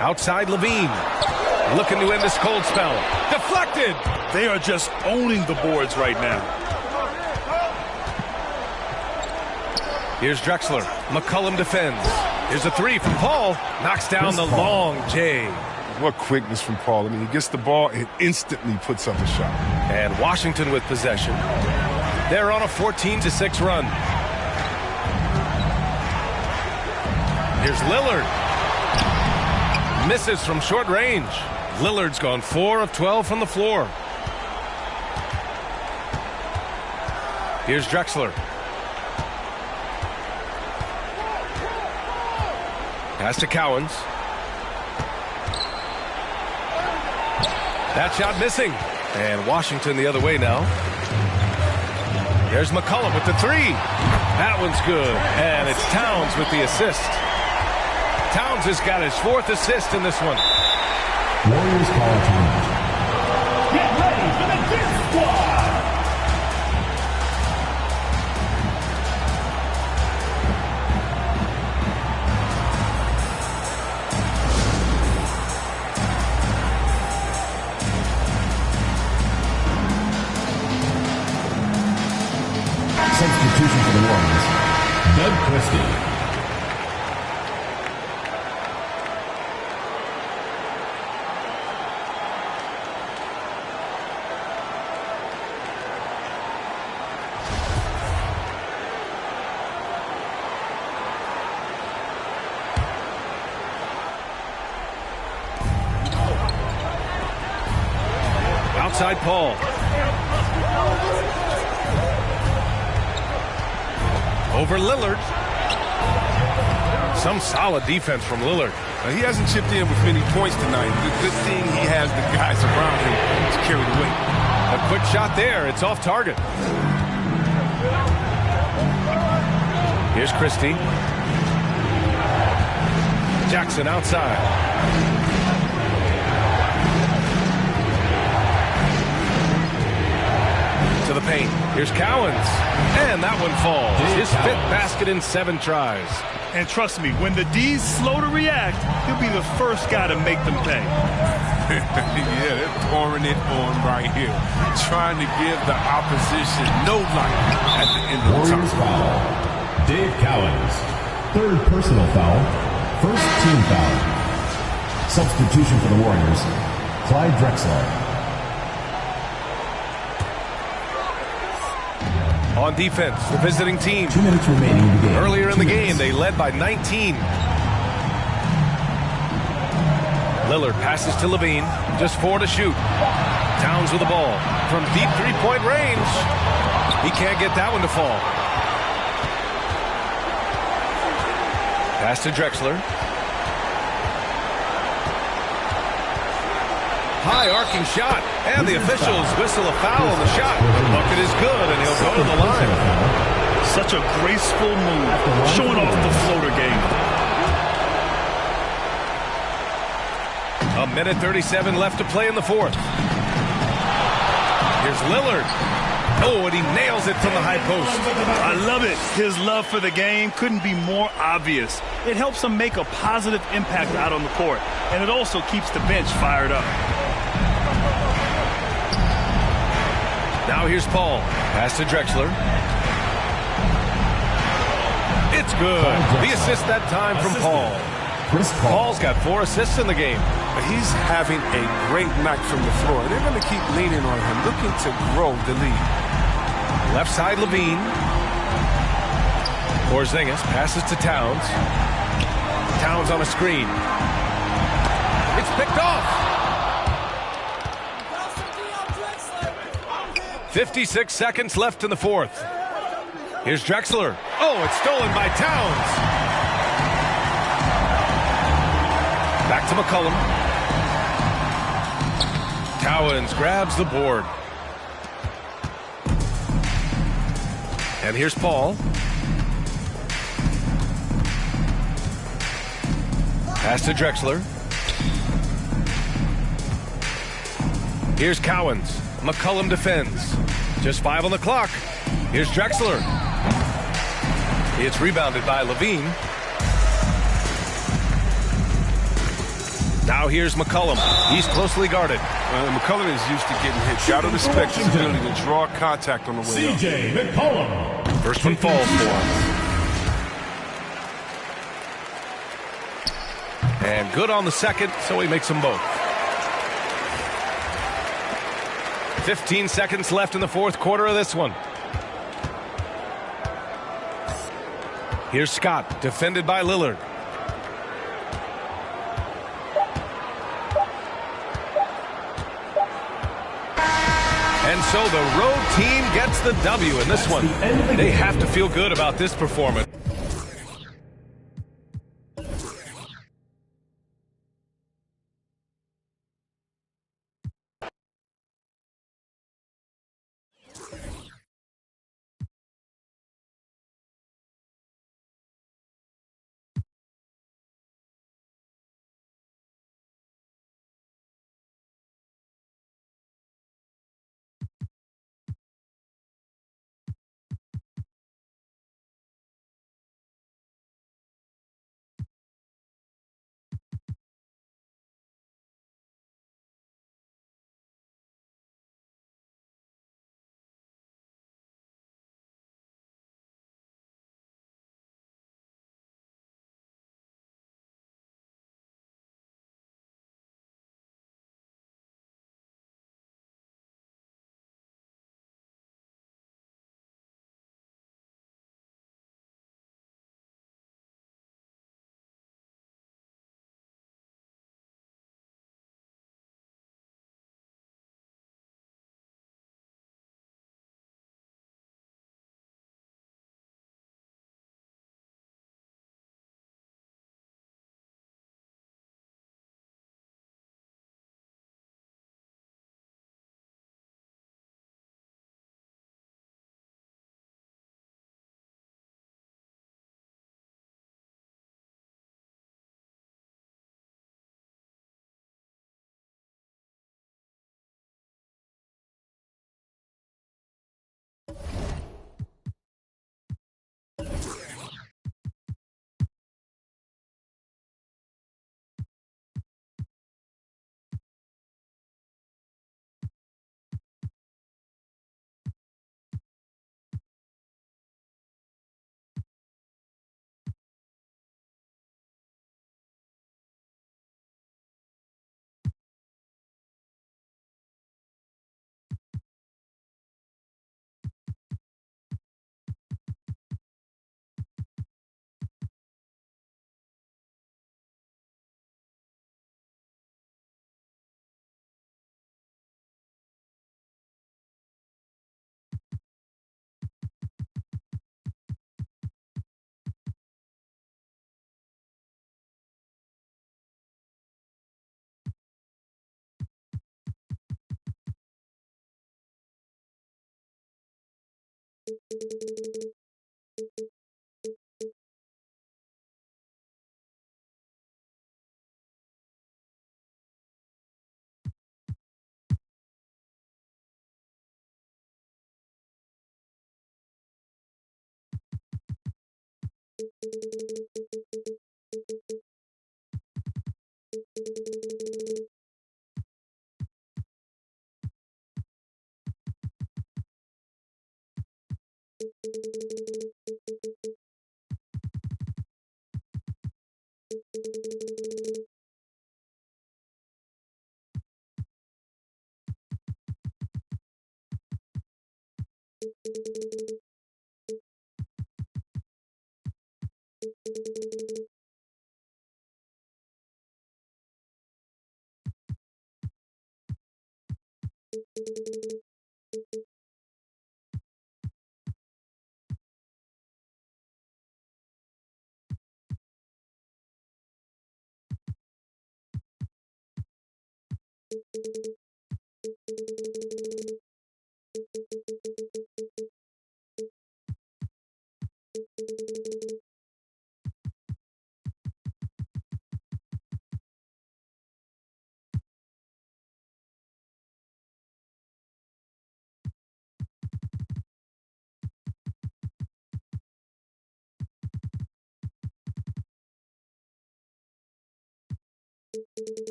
Outside LaVine. Looking to end this cold spell. Deflected! They are just owning the boards right now. Here's Drexler. McCollum defends. Here's a 3 from Paul. Knocks down the long J. What quickness from Paul. I mean, he gets the ball and instantly puts up a shot. And Washington with possession. They're on a 14-6 run. Here's Lillard. Misses from short range. Lillard's gone 4 of 12 from the floor. Here's Drexler. Pass to Cowens. That shot missing. And Washington the other way now. There's McCollum with the three. That one's good. And it's Towns with the assist. Towns has got his 4th assist in this one. Warriors call timeout. Get ready for the Dirt Squad! Substitution for the Warriors, Doug Christie. Outside Paul. Over Lillard. Some solid defense from Lillard. He hasn't chipped in with many points tonight. The good thing he has the guys around him to carry the weight. A quick shot there. It's off target. Here's Christie. Jackson outside. To the paint. Here's Cowens. And that one falls. His 5th basket in 7 tries. And trust me, when the D's slow to react, he'll be the first guy to make them pay. Yeah, they're pouring it on right here. Trying to give the opposition no light at the end of the Warriors foul. Dave Cowens. 3rd personal foul. 1st team foul. Substitution for the Warriors, Clyde Drexler. On defense, the visiting team. 2 minutes remaining in the game. Earlier in the game, they led by 19. Lillard passes to Levine. Just 4 to shoot. Towns with the ball. From deep 3-point range. He can't get that one to fall. Pass to Drexler. High arcing shot, and the officials whistle a foul on the shot. The bucket is good, and he'll go to the line. Such a graceful move, showing off the floater game. 1:37 left to play in the 4th. Here's Lillard. Oh, and he nails it from the high post. I love it. His love for the game couldn't be more obvious. It helps him make a positive impact out on the court, and it also keeps the bench fired up. Now here's Paul. Pass to Drexler. It's good. The assist that time from Paul. Paul's got 4 assists in the game. He's having a great night from the floor. They're going to keep leaning on him, looking to grow the lead. Left side, Levine. Porzingis passes to Towns. Towns on a screen. It's picked off. 56 seconds left in the 4th. Here's Drexler. Oh, it's stolen by Towns. Back to McCollum. Towns grabs the board. And here's Paul. Pass to Drexler. Here's Cowens. McCollum defends. Just 5 on the clock. Here's Drexler. It's rebounded by Levine. Now here's McCollum. He's closely guarded. McCollum is used to getting hit. Got to respect his ability to draw contact on the way up. C.J. McCollum. First one falls for him. And good on the second, so he makes them both. 15 seconds left in the 4th quarter of this one. Here's Scott, defended by Lillard. And so the road team gets the W in this one. They have to feel good about this performance.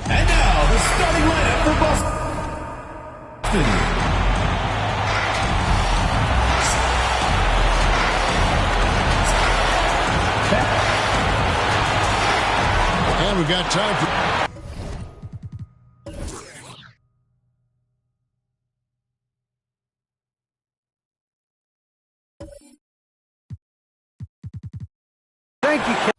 And now, the starting lineup for Boston. And we've got time for... Thank you, Ken.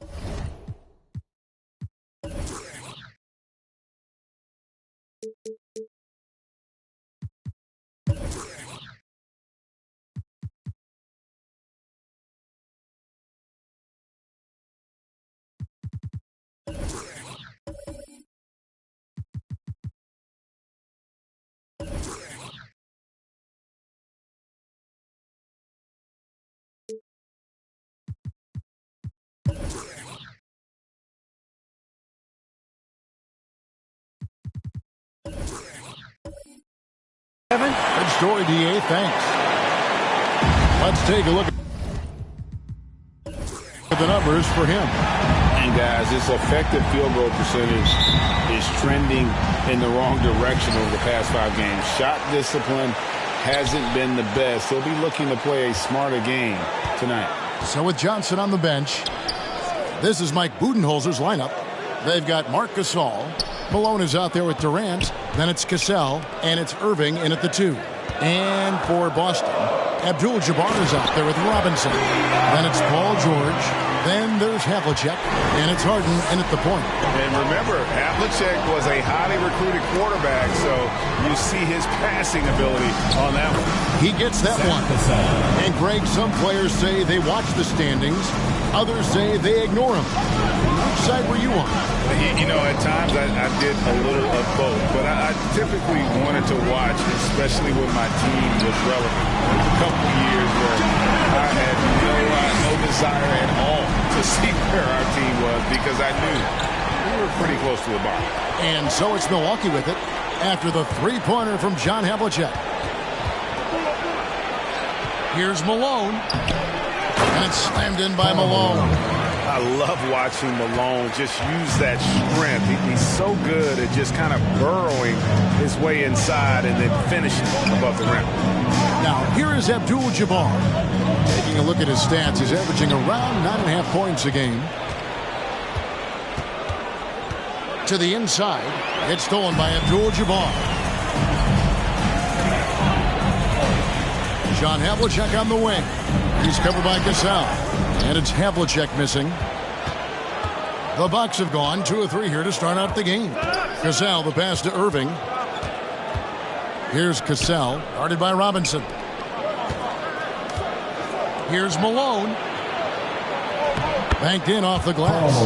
Good story, DA. Thanks. Let's take a look at the numbers for him. And guys, his effective field goal percentage is trending in the wrong direction over the past 5 games. Shot discipline hasn't been the best. He'll be looking to play a smarter game tonight. So with Johnson on the bench, this is Mike Budenholzer's lineup. They've got Marc Gasol. Malone is out there with Durant. Then it's Cassell, and it's Irving in at the 2. And for Boston, Abdul-Jabbar is out there with Robinson. Then it's Paul George. Then there's Havlicek, and it's Harden in at the point. And remember, Havlicek was a highly recruited quarterback, so you see his passing ability on that one. He gets that one. And Greg, some players say they watch the standings. Others say they ignore them. Which side were you on? You know, at times I did a little of both, but I typically wanted to watch, especially when my team was relevant. There was a couple of years where I had no desire at all to see where our team was because I knew we were pretty close to the bottom. And so it's Milwaukee with it after the 3-pointer from John Havlicek. Here's Malone. And it's slammed in by Malone. I love watching Malone just use that strength. He's so good at just kind of burrowing his way inside and then finishing above the rim. Now, here is Abdul-Jabbar. Taking a look at his stats, he's averaging around 9.5 points a game. To the inside. It's stolen by Abdul-Jabbar. John Havlicek on the wing. He's covered by Cassell. And it's Havlicek missing. The Bucks have gone 2 of 3 here to start out the game. Cassell, the pass to Irving. Here's Cassell, guarded by Robinson. Here's Malone. Banked in off the glass.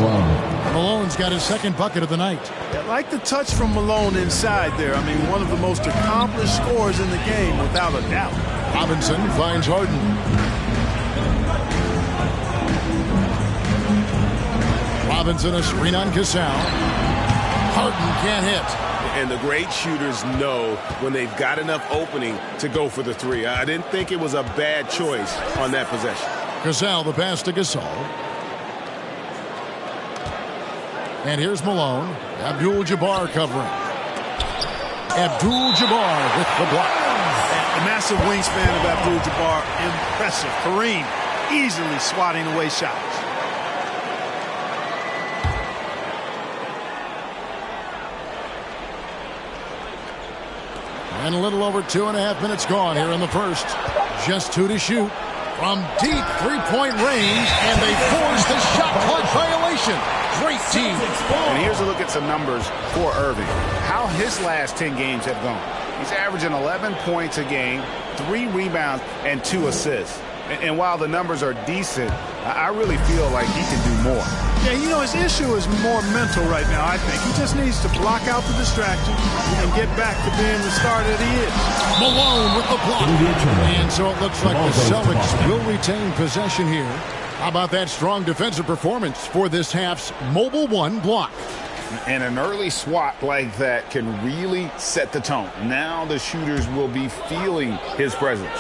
Malone's got his second bucket of the night. I like the touch from Malone inside there. I mean, one of the most accomplished scorers in the game, without a doubt. Robinson finds Harden. Robinson a screen on Cassell. Harden can't hit. And the great shooters know when they've got enough opening to go for the three. I didn't think it was a bad choice on that possession. Cassell, the pass to Gasol. And here's Malone. Abdul-Jabbar covering. Abdul-Jabbar with the block. The massive wingspan of Abdul-Jabbar, impressive. Kareem easily swatting away shots. And a little over 2.5 minutes gone here in the first. Just 2 to shoot. From deep three-point range, and they force the shot clock violation. Great team. And here's a look at some numbers for Irving. How his last 10 games have gone. He's averaging 11 points a game, 3 rebounds, and 2 assists. And while the numbers are decent, I really feel like he can do more. Yeah, you know, his issue is more mental right now, I think. He just needs to block out the distractions and get back to being the star that he is. Malone with the block. And so it looks like the Celtics will retain possession here. How about that strong defensive performance for this half's Mobile One block? And an early swat like that can really set the tone. Now the shooters will be feeling his presence.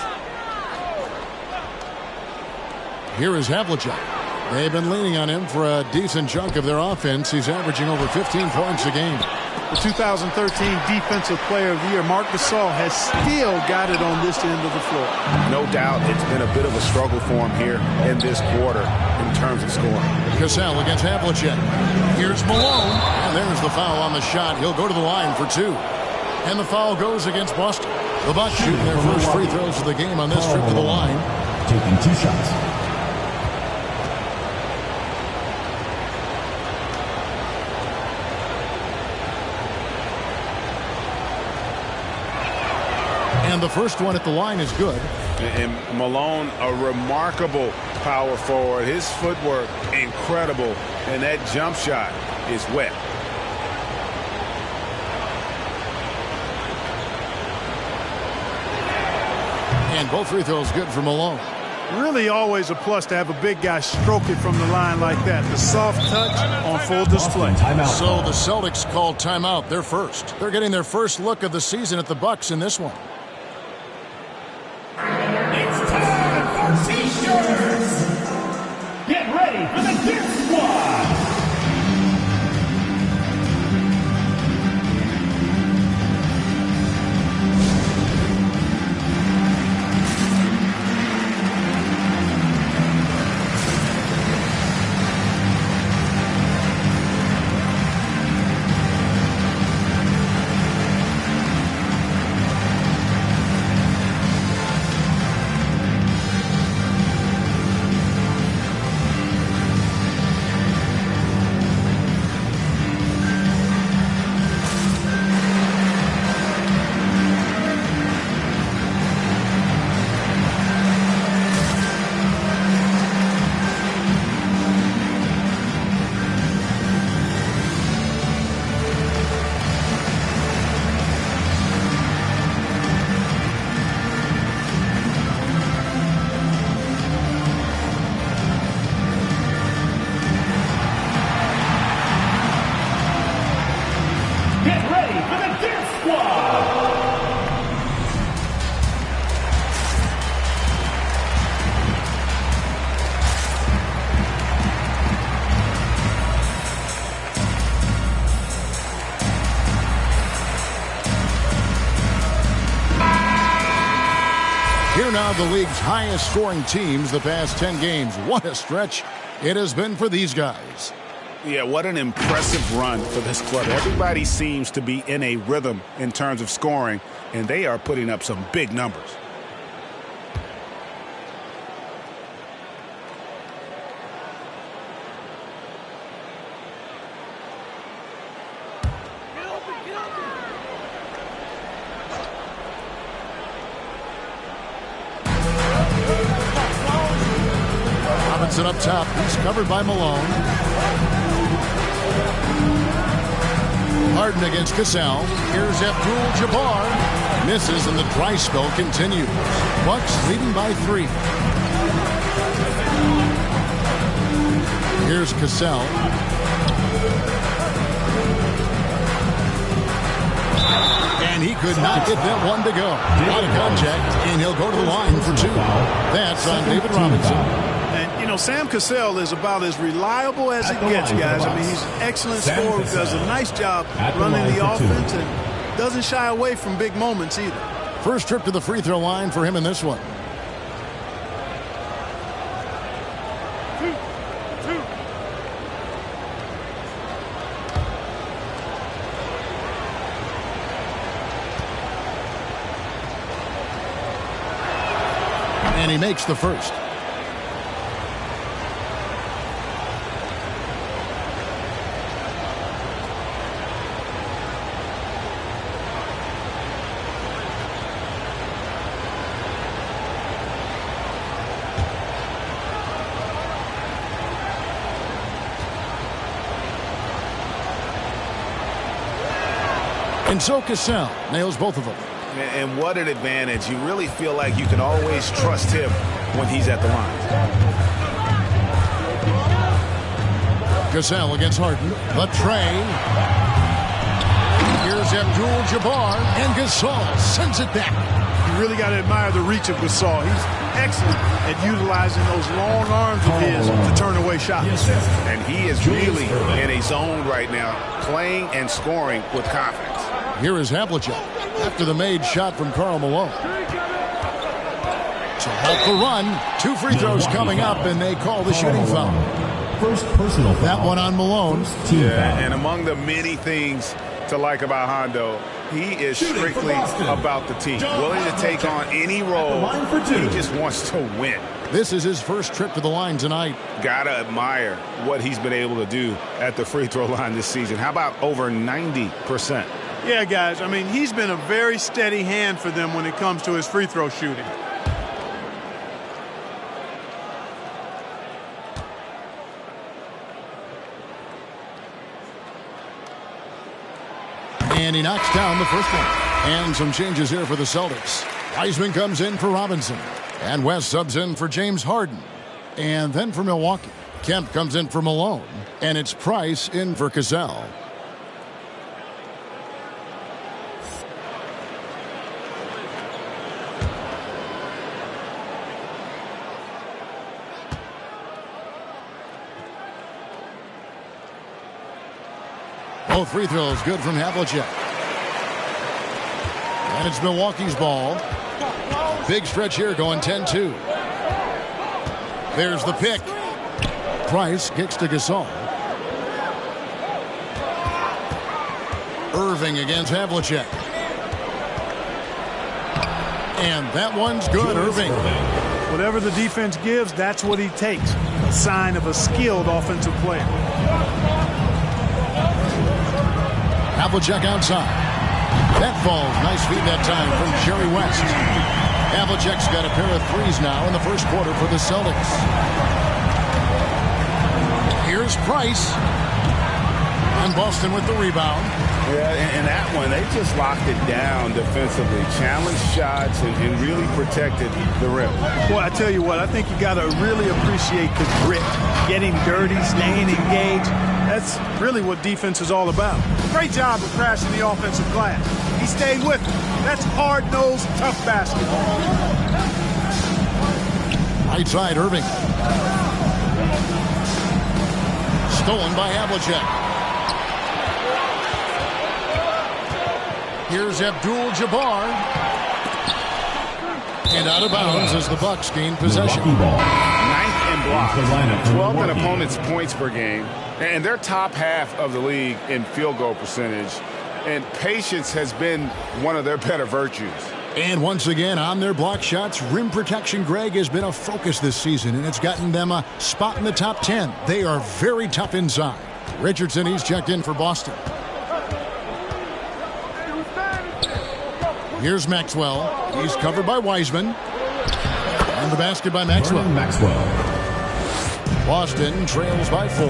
Here is Havlicek. They've been leaning on him for a decent chunk of their offense. He's averaging over 15 points a game. The 2013 Defensive Player of the Year, Marc Gasol, has still got it on this end of the floor. No doubt it's been a bit of a struggle for him here in this quarter in terms of scoring. Cassell against Havlicek. Here's Malone. And there's the foul on the shot. He'll go to the line for 2. And the foul goes against Boston. The Bucks shooting their first free throws of the game on this trip to the line. Taking 2 shots. And the first one at the line is good. And Malone, a remarkable power forward. His footwork, incredible. And that jump shot is wet. And both free throws good for Malone. Really always a plus to have a big guy stroke it from the line like that. The soft touch on full display. So the Celtics called timeout. They're first. They're getting their first look of the season at the Bucks in this one. It's time for T-shirts. Get ready for the Gear Squad. of the league's highest scoring teams the past 10 games. What a stretch it has been for these guys. Yeah, what an impressive run for this club. Everybody seems to be in a rhythm in terms of scoring, and they are putting up some big numbers. Robinson up top. He's covered by Malone. Harden against Cassell. Here's Abdul-Jabbar. Misses and the dry spell continues. Bucks leading by 3. Here's Cassell. And he could not get that one to go. Out of contact, and he'll go to the line for 2. That's on David Robinson. And, you know, Sam Cassell is about as reliable as it gets, guys. I mean, he's an excellent scorer, does a nice job running the offense, and doesn't shy away from big moments either. First trip to the free throw line for him in this one. And he makes the first. And so Cassell nails both of them. And what an advantage. You really feel like you can always trust him when he's at the line. Cassell against Harden. The tray. Here's Abdul-Jabbar. And Gasol sends it back. You really got to admire the reach of Gasol. He's excellent at utilizing those long arms of his to turn away shots. And he is really in a zone right now, playing and scoring with confidence. Here is Havlicek after the made shot from Karl Malone. So help the run. 2 free throws coming up, and they call the shooting foul. First personal foul. That one on Malone. Yeah, and among the many things to like about Hondo, he is strictly about the team. Willing to take on any role. He just wants to win. This is his first trip to the line tonight. Gotta admire what he's been able to do at the free throw line this season. How about over 90%? Yeah, guys, I mean, he's been a very steady hand for them when it comes to his free throw shooting. And he knocks down the first one. And some changes here for the Celtics. Wiseman comes in for Robinson. And West subs in for James Harden. And then for Milwaukee, Kemp comes in for Malone. And it's Price in for Cassell. Both free throws good from Havlicek. And it's Milwaukee's ball. Big stretch here going 10-2. There's the pick. Price kicks to Gasol. Irving against Havlicek. And that one's good, Irving. Whatever the defense gives, that's what he takes. A sign of a skilled offensive player. Havlicek outside. That falls. Nice feed that time from Jerry West. Havlicek's got a pair of threes now in the first quarter for the Celtics. Here's Price. And Boston with the rebound. Yeah, and that one, they just locked it down defensively. Challenged shots and really protected the rim. Boy, I tell you what, I think you got to really appreciate the grit. Getting dirty, staying engaged. That's really what defense is all about. Great job of crashing the offensive glass. He stayed with it. That's hard-nosed, tough basketball. Right side, Irving. Stolen by Havlicek. Here's Abdul-Jabbar. And out of bounds as the Bucks gain possession. 9th in blocks, 12th in opponents' points per game, and they're top half of the league in field goal percentage. And patience has been one of their better virtues. And once again, on their block shots, rim protection, Greg, has been a focus this season, and it's gotten them a spot in the top 10. They are very tough inside. Richardson, he's checked in for Boston. Here's Maxwell. He's covered by Wiseman. And the basket by Maxwell. Boston trails by 4.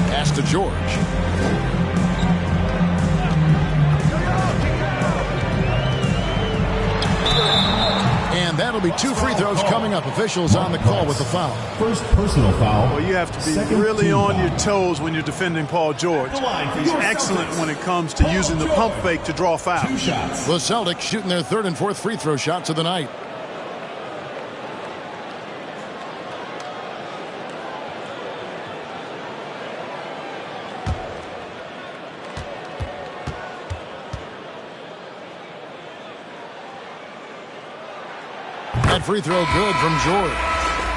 Pass to George. And that'll be 2 free throws coming up. Officials on the call with the foul. First personal foul. Well, you have to be really on your toes when you're defending Paul George. He's excellent when it comes to using the pump fake to draw fouls. The Celtics shooting their 3rd and 4th free throw shots of the night. That free throw good from George.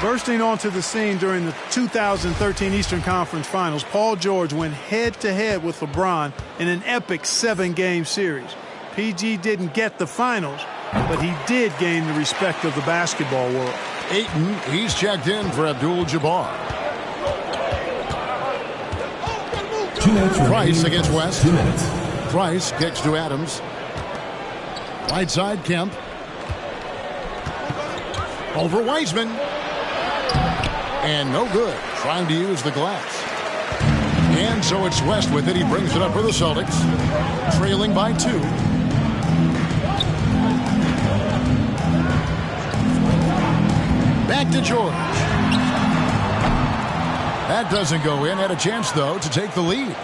Bursting onto the scene during the 2013 Eastern Conference Finals, Paul George went head-to-head with LeBron in an epic 7-game series. PG didn't get the finals, but he did gain the respect of the basketball world. Ayton, he's checked in for Abdul-Jabbar. Price against West. 2 minutes. Price kicks to Adams. Right side, Kemp. Over Wiseman. And no good. Trying to use the glass. And so it's West with it. He brings it up for the Celtics. Trailing by 2. Back to George. That doesn't go in. Had a chance, though, to take the lead.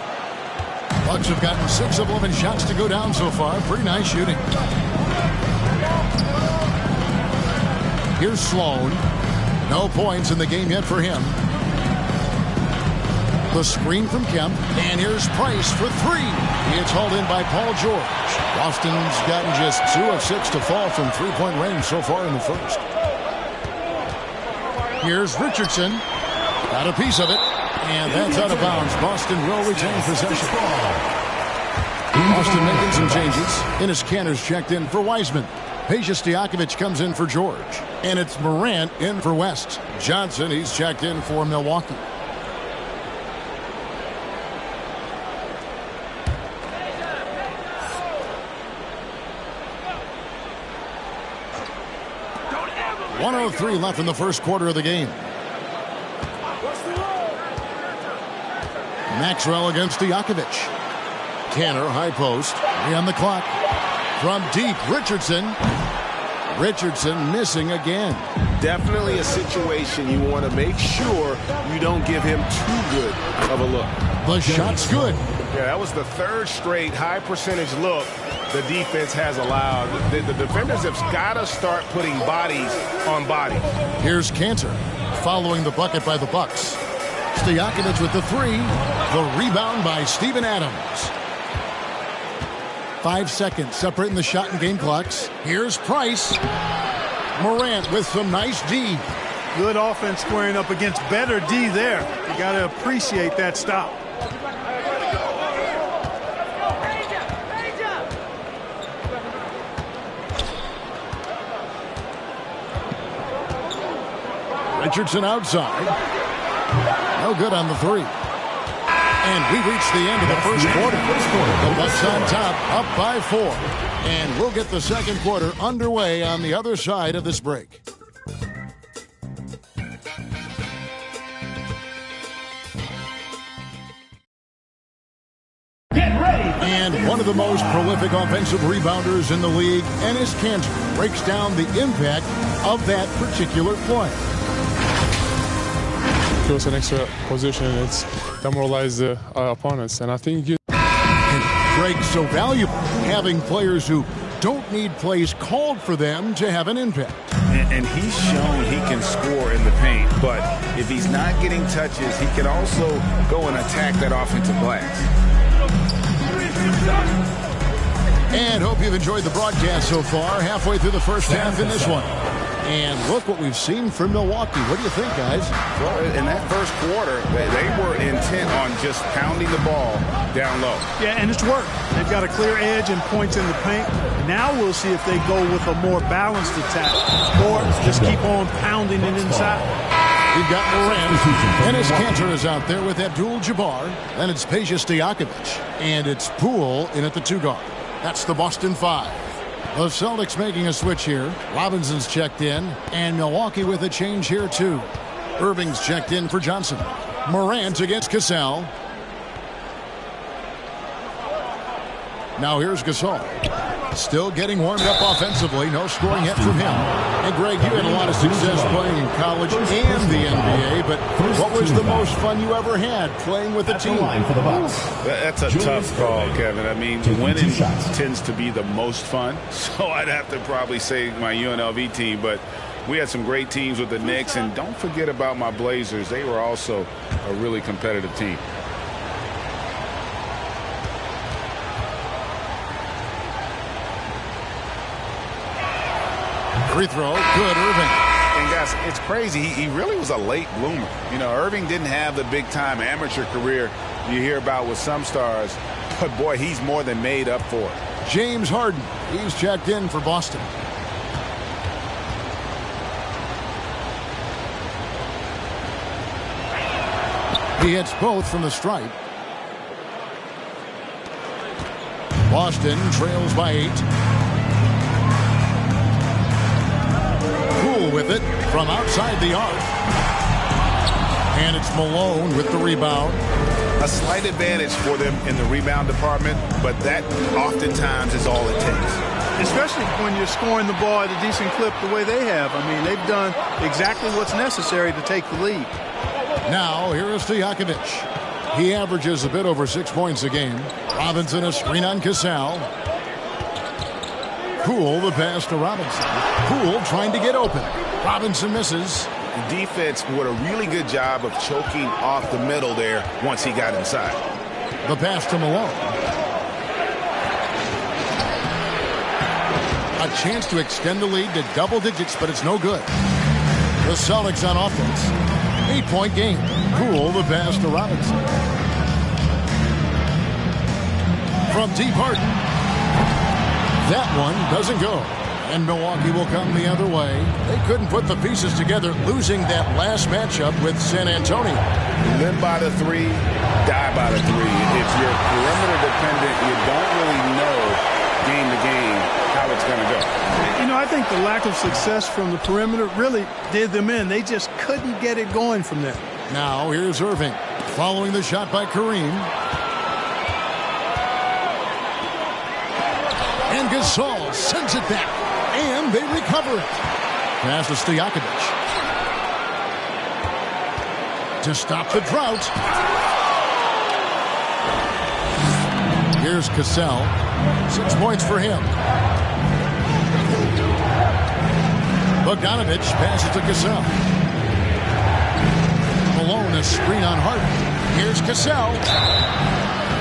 Bucks have gotten 6 of 11 shots to go down so far. Pretty nice shooting. Here's Sloan. No points in the game yet for him. The screen from Kemp. And here's Price for 3. It's hauled in by Paul George. Boston's gotten just 2 of 6 to fall from 3-point range so far in the first. Here's Richardson. Got a piece of it. And that's out of bounds. Boston will retain possession. Boston making some changes. Enes Kanter's checked in for Wiseman. Peja Stojakovic comes in for George. And it's Morant in for West. Johnson, he's checked in for Milwaukee. .103 left in the first quarter of the game. Maxwell against Stojakovic. Kanter, high post. 3 on the clock. From deep, Richardson. Richardson missing again. Definitely a situation you want to make sure you don't give him too good of a look. The shot's good. Yeah, that was the 3rd straight high percentage look the defense has allowed. The defenders have got to start putting bodies on bodies. Here's Kanter following the bucket by the Bucks. Stojakovic with the 3. The rebound by Steven Adams. 5 seconds separating the shot and game clocks. Here's Price. Morant with some nice D. Good offense squaring up against better D there. You got to appreciate that stop. Richardson outside. No good on the 3. And we reach the end of the first quarter. The Bucks on top, up by 4. And we'll get the second quarter underway on the other side of this break. And one of the most prolific offensive rebounders in the league, Enes Kanter, breaks down the impact of that particular play. Feels an extra position. It's demoralized the opponents, and I think Greg's so valuable, having players who don't need plays called for them to have an impact. And he's shown he can score in the paint, but if he's not getting touches, he can also go and attack that offensive glass. And hope you've enjoyed the broadcast so far. Halfway through the first half in this one. And look what we've seen from Milwaukee. What do you think, guys? Well, in that first quarter, they were intent on just pounding the ball down low. Yeah, and it's worked. They've got a clear edge and points in the paint. Now we'll see if they go with a more balanced attack or just keep on pounding it inside. You've got Morant. Enes Kanter is out there with Abdul-Jabbar. Then it's Peja Stojakovic. And it's Poole in at the 2 guard. That's the Boston 5. The Celtics making a switch here. Robinson's checked in. And Milwaukee with a change here, too. Irving's checked in for Johnson. Morant against Cassell. Now here's Gasol. Still getting warmed up offensively. No scoring yet from him. And Greg, you had a lot of success playing in college and the NBA, but what was the most fun you ever had playing with a team? That's a tough call, Kevin. I mean, winning tends to be the most fun, so I'd have to probably say my UNLV team, but we had some great teams with the Knicks, and don't forget about my Blazers. They were also a really competitive team. Free throw, good, Irving. And guys, it's crazy. He really was a late bloomer. You know, Irving didn't have the big-time amateur career you hear about with some stars, but boy, he's more than made up for it. James Harden, he's checked in for Boston. He hits both from the stripe. Boston trails by 8. With it from outside the arc. And it's Malone with the rebound. A slight advantage for them in the rebound department, but that oftentimes is all it takes. Especially when you're scoring the ball at a decent clip the way they have. I mean, they've done exactly what's necessary to take the lead. Now, here is Stojakovic. He averages a bit over 6 points a game. Robinson a screen on Cassell. Poole the pass to Robinson. Poole trying to get open. Robinson misses. The defense did a really good job of choking off the middle there once he got inside. The pass to Malone. A chance to extend the lead to double digits, but it's no good. The Celtics on offense. 8-point game. Poole the pass to Robinson. From deep Harden. That one doesn't go. And Milwaukee will come the other way. They couldn't put the pieces together, losing that last matchup with San Antonio. Live by the 3, die by the 3. If you're perimeter dependent, you don't really know game to game how it's going to go. You know, I think the lack of success from the perimeter really did them in. They just couldn't get it going from there. Now here's Irving following the shot by Kareem. And Gasol sends it back. And they recover it. Pass to Stojakovic. To stop the drought. Here's Cassell. 6 points for him. Bogdanovich passes to Cassell. Malone a screen on Harden. Here's Cassell.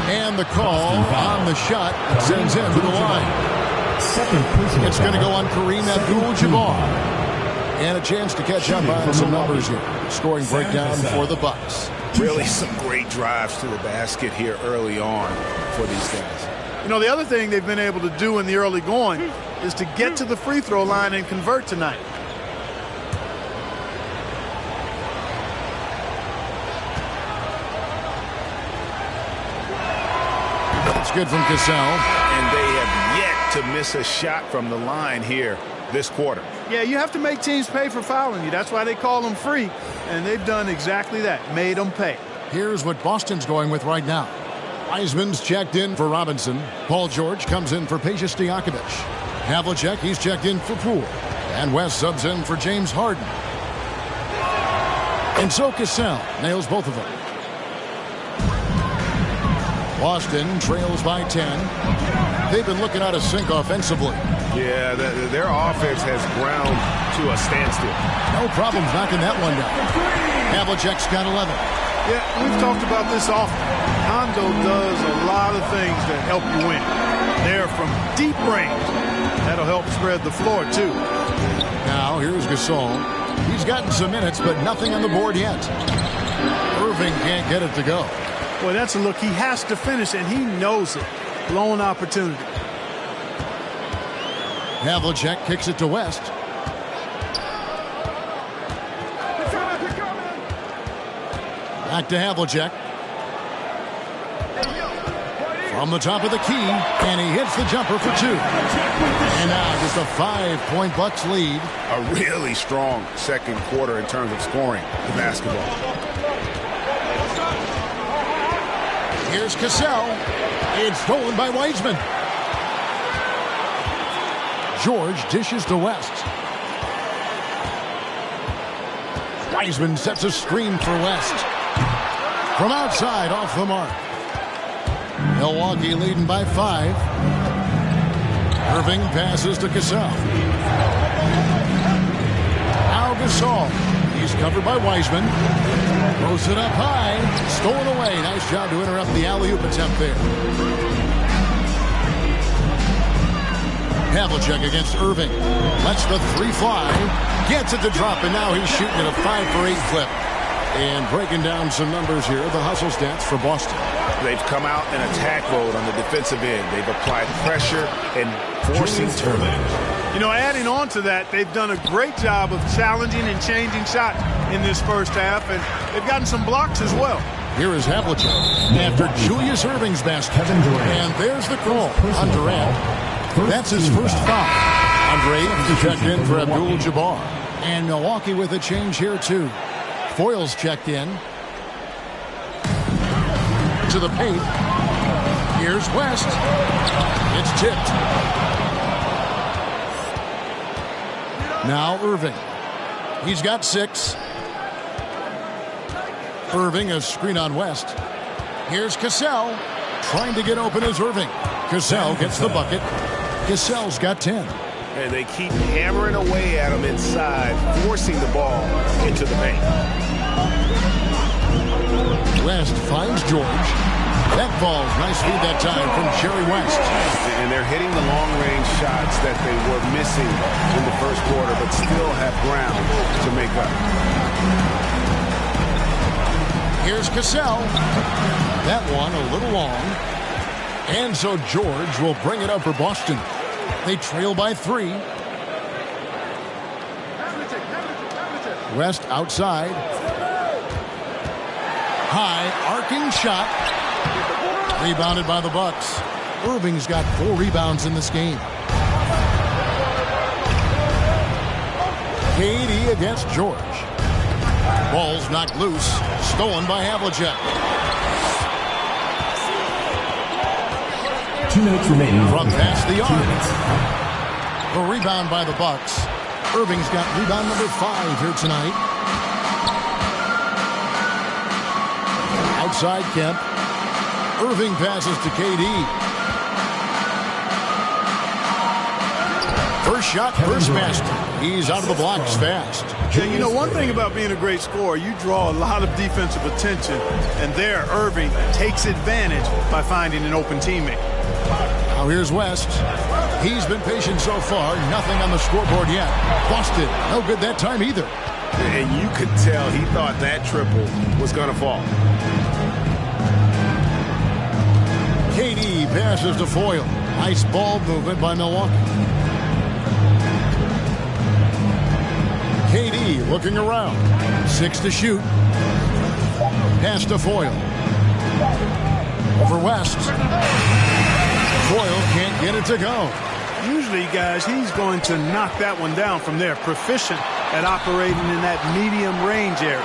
And the call on the shot sends him to the line. It's going to go on Kareem Abdul-Jabbar. And a chance to catch up on some numbers here. Scoring breakdown for the Bucks. Really some great drives to the basket here early on for these guys. You know, the other thing they've been able to do in the early going is to get to the free throw line and convert tonight. It's good from Cassell. And they have yet to miss a shot from the line here this quarter. Yeah, you have to make teams pay for fouling you. That's why they call them free. And they've done exactly that, made them pay. Here's what Boston's going with right now. Wiseman's checked in for Robinson. Paul George comes in for Peja Stojakovic. Havlicek, he's checked in for Poole. And West subs in for James Harden. And so Cassell nails both of them. Boston trails by 10. They've been looking out of sync offensively. Yeah, their offense has ground to a standstill. No problems knocking that one down. Havlicek's got 11. Yeah, we've talked about this often. Hondo does a lot of things that help you win. there from deep range. That'll help spread the floor, too. Now, here's Gasol. He's gotten some minutes, but nothing on the board yet. Irving can't get it to go. Boy, that's a look he has to finish, and he knows it. Blown opportunity. Havlicek kicks it to West. Back to Havlicek. From the top of the key, and he hits the jumper for two. And now just a 5-point Bucks lead. A really strong second quarter in terms of scoring the basketball. Here's Cassell. It's stolen by Wiseman. George dishes to West. Wiseman sets a screen for West. From outside, off the mark. Milwaukee leading by 5. Irving passes to Cassell. Now Gasol. He's covered by Wiseman. Throws it up high. Stolen away. Nice job to interrupt the alley-oop attempt there. Havlicek against Irving. Lets the 3 fly. Gets it to drop, and now he's shooting at a 5-for-8 clip. And breaking down some numbers here, the hustle stats for Boston. They've come out in attack mode on the defensive end. They've applied pressure and forcing turnovers. You know, adding on to that, they've done a great job of challenging and changing shots in this first half, and they've gotten some blocks as well. Here is Havlicek after Julius Irving's basket. And there's the call on Durant. That's his first foul. Andre checked in for Abdul-Jabbar. And Milwaukee with a change here, too. Foyle's checked in. To the paint. Here's West. It's tipped. Now Irving. He's got 6. Irving, a screen on West. Here's Cassell. Trying to get open is Irving. Cassell gets the bucket. Cassell's got 10. And they keep hammering away at him inside, forcing the ball into the paint. West finds George. That falls. Nice feed that time from Jerry West. And they're hitting the long-range shots that they were missing in the first quarter, but still have ground to make up. Here's Cassell. That one a little long. And so George will bring it up for Boston. They trail by 3. West outside. High arcing shot. Rebounded by the Bucks. Irving's got 4 rebounds in this game. KD against George. Ball's knocked loose. Stolen by Havlicek. 2 minutes remaining. From past the arc. The rebound by the Bucks. Irving's got rebound number 5 here tonight. Outside Kemp. Irving passes to KD. First shot, first basket. He's out of the blocks fast. Yeah, you know, one thing about being a great scorer, you draw a lot of defensive attention. And there, Irving takes advantage by finding an open teammate. Now here's West. He's been patient so far. Nothing on the scoreboard yet. Boston, no good that time either. And you could tell he thought that triple was going to fall. KD passes to Foyle. Nice ball movement by Milwaukee. KD looking around. 6 to shoot. Pass to Foyle. Over West. Foyle can't get it to go. Usually, guys, he's going to knock that one down from there. Proficient at operating in that medium range area.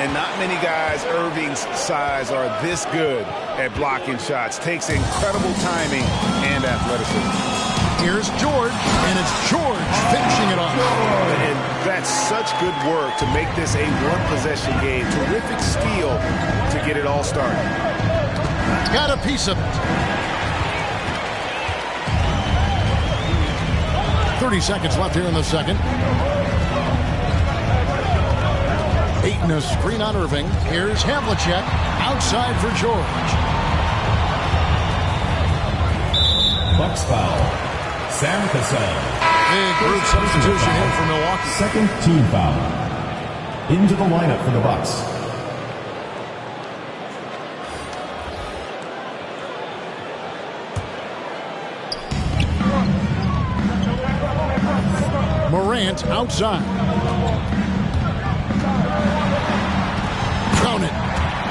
And not many guys Irving's size are this good at blocking shots. Takes incredible timing and athleticism. Here's George, and it's George finishing it off. And that's such good work to make this a one-possession game. Terrific steal to get it all started. Got a piece of it. 30 seconds left here in the second. Ayton a screen on Irving. Here's Havlicek outside for George. Bucks foul. Sam Cassell. Big group substitution here for Milwaukee. Second team foul. Into the lineup for the Bucks. Morant outside. Count it.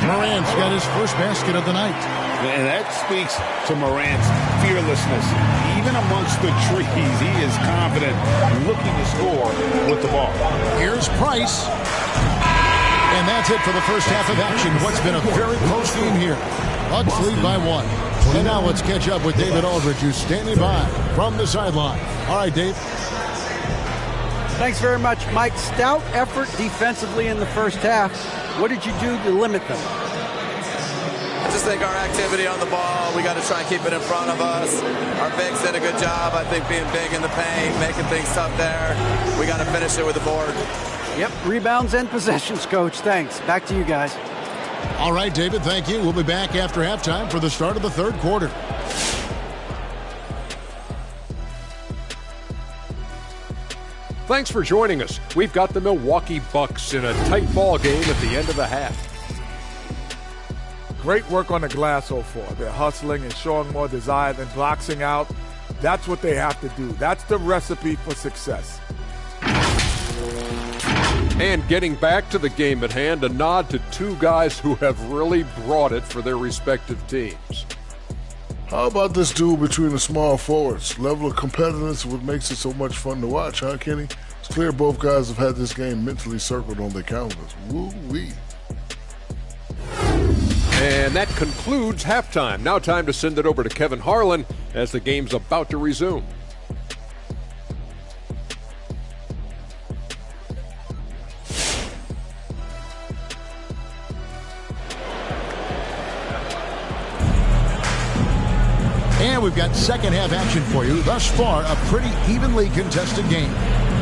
Morant's got his first basket of the night. And that speaks to Morant's fearlessness. Even amongst the trees, he is confident, looking to score with the ball. Here's Price. And that's it for the first half of action. What's been a very close game here. Bucks lead by 1. And now let's catch up with David Aldridge, who's standing by from the sideline. All right, Dave. Thanks very much, Mike. Stout effort defensively in the first half. What did you do to limit them? I just think our activity on the ball, we got to try and keep it in front of us. Our bigs did a good job, I think, being big in the paint, making things tough there. We got to finish it with the board. Yep, rebounds and possessions, Coach. Thanks. Back to you guys. All right, David, thank you. We'll be back after halftime for the start of the third quarter. Thanks for joining us. We've got the Milwaukee Bucks in a tight ball game at the end of the half. Great work on the glass so far. They're hustling and showing more desire than boxing out. That's what they have to do. That's the recipe for success. And getting back to the game at hand, a nod to two guys who have really brought it for their respective teams. How about this duel between the small forwards? Level of competitiveness, what makes it so much fun to watch, huh, Kenny? It's clear both guys have had this game mentally circled on their calendars. Woo-wee. And that concludes halftime. Now time to send it over to Kevin Harlan as the game's about to resume. And we've got second half action for you. Thus far, a pretty evenly contested game.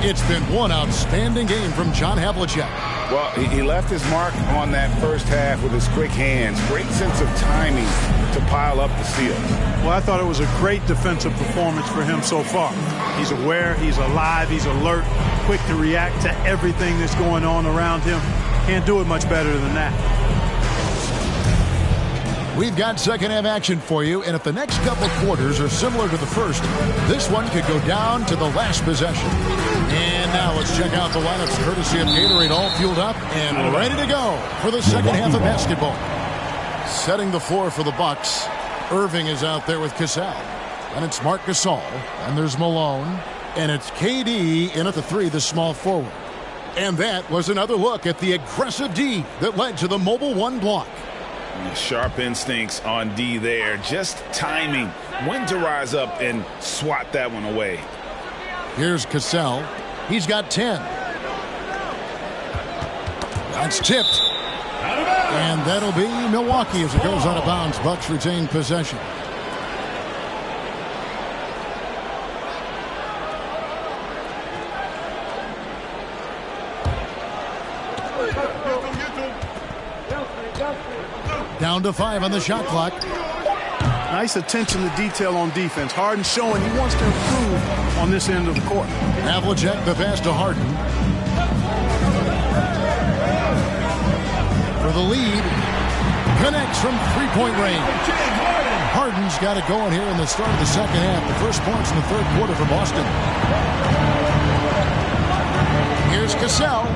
It's been one outstanding game from John Havlicek. Well, he left his mark on that first half with his quick hands. Great sense of timing to pile up the steals. Well, I thought it was a great defensive performance for him so far. He's aware, he's alive, he's alert, quick to react to everything that's going on around him. Can't do it much better than that. We've got second half action for you, and if the next couple quarters are similar to the first, this one could go down to the last possession. And now let's check out the lineups courtesy of Gatorade, all fueled up and ready to go for the second half of basketball. Setting the floor for the Bucks, Irving is out there with Cassell. And it's Marc Gasol, and there's Malone, and it's KD in at the 3, the small forward. And that was another look at the aggressive D that led to the mobile 1 block. Sharp instincts on D there. Just timing. When to rise up and swat that one away. Here's Cassell. He's got 10. That's tipped. And that'll be Milwaukee as it goes out of bounds. Bucks retain possession. Down to 5 on the shot clock. Nice attention to detail on defense. Harden showing he wants to improve on this end of the court. Havlicek the pass to Harden. For the lead. Connects from three-point range. Harden's got it going here in the start of the second half. The first points in the third quarter for Boston. Here's Cassell.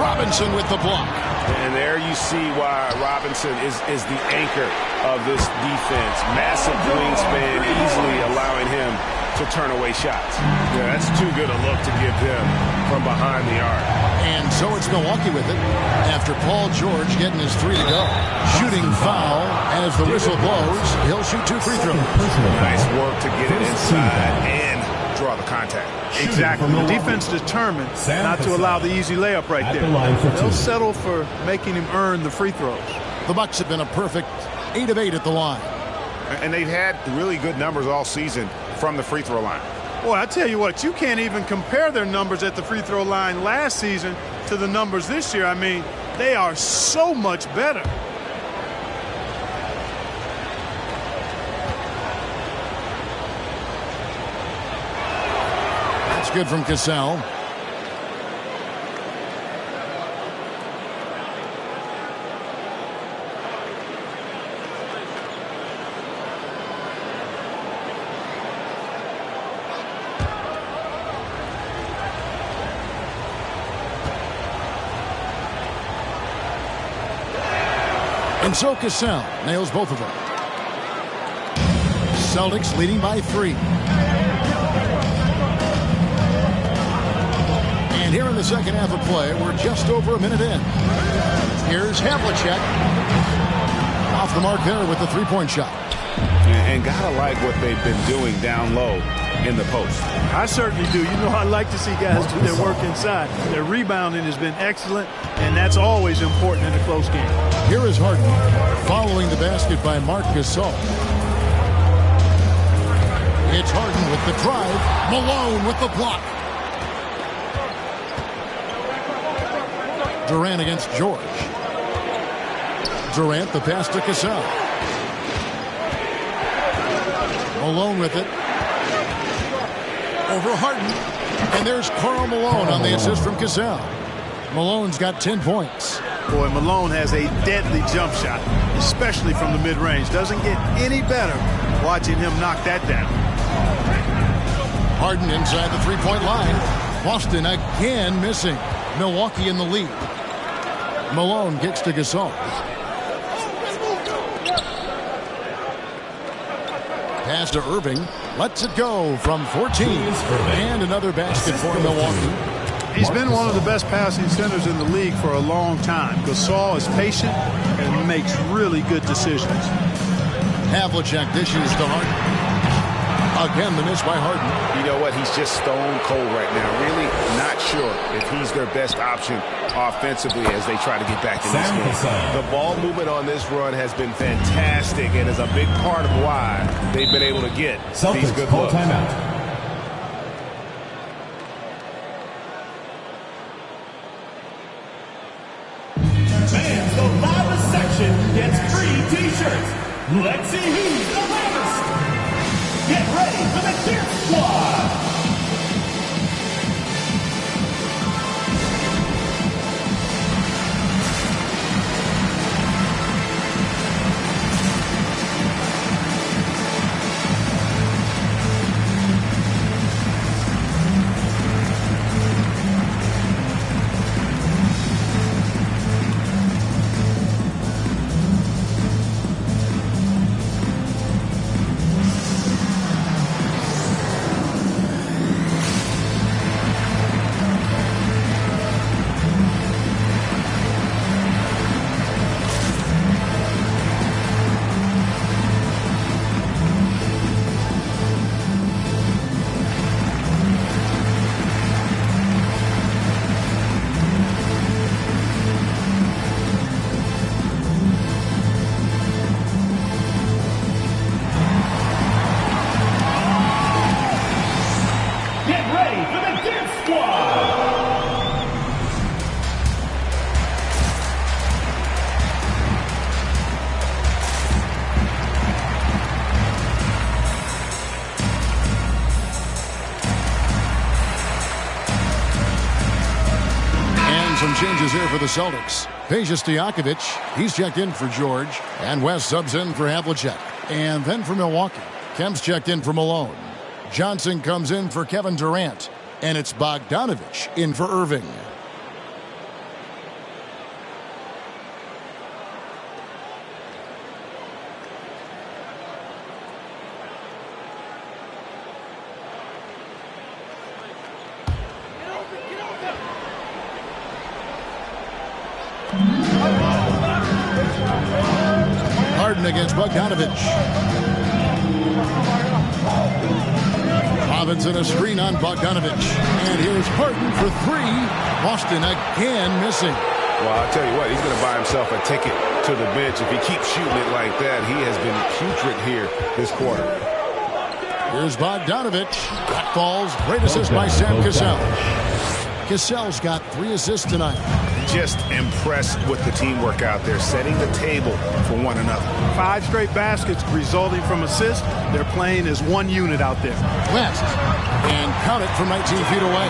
Robinson with the block. And there you see why Robinson is the anchor of this defense. Massive wingspan, easily allowing him to turn away shots. Yeah, that's too good a look to give him from behind the arc. And so it's Milwaukee with it after Paul George getting his 3 to go. Shooting foul as the whistle blows. He'll shoot 2 free throws. Nice work to get it inside and draw the contact. Exactly. The defense determined not to allow the easy layup right there. They'll settle for making him earn the free throws. The Bucks have been a perfect 8 of 8 at the line. And they've had really good numbers all season from the free throw line. Boy, I tell you what, you can't even compare their numbers at the free throw line last season to the numbers this year. I mean, they are so much better. good from Cassell. And so Cassell nails both of them. Celtics leading by 3. And here in the second half of play, we're just over a minute in. Here's Havlicek. Off the mark there with the three-point shot. And gotta like what they've been doing down low in the post. I certainly do. You know, I like to see guys do their work inside. Their rebounding has been excellent, and that's always important in a close game. Here is Harden following the basket by Marc Gasol. It's Harden with the drive. Malone with the block. Durant against George. Durant the pass to Cassell. Malone with it. Over Harden. And there's Karl Malone on the assist from Cassell. Malone's got 10 points. Boy, Malone has a deadly jump shot, especially from the mid-range. Doesn't get any better watching him knock that down. Harden inside the three-point line. Boston again missing. Milwaukee in the lead. Malone kicks to Gasol. Pass to Irving. Lets it go from 14. And another basket for Milwaukee. He's been one of the best passing centers in the league for a long time. Gasol is patient and makes really good decisions. Havlicek dishes to Harden. Again, the miss by Harden. You know what? He's just stone cold right now. Really not sure if he's their best option offensively as they try to get back in this game. The ball movement on this run has been fantastic and is a big part of why they've been able to get these good looks. Timeout. Fans, the loudest section gets free T-shirts. Let's see who's the loudest. Get ready for the Cheer Squad. Changes here for the Celtics. Peja Stojakovic, he's checked in for George. And West subs in for Havlicek. And then for Milwaukee, Kemp's checked in for Malone. Johnson comes in for Kevin Durant. And it's Bogdanovich in for Irving. Harden against Bogdanovich. Robinson a screen on Bogdanovich. And here's Harden for 3. Boston again missing. Well, I'll tell you what, he's going to buy himself a ticket to the bench. If he keeps shooting it like that, he has been putrid here this quarter. Here's Bogdanovich. That falls. Great assist by Sam Cassell. Cassell's got 3 assists tonight. Just impressed with the teamwork out there, setting the table for one another. 5 straight baskets resulting from assists. They're playing as one unit out there. West, and count it from 19 feet away.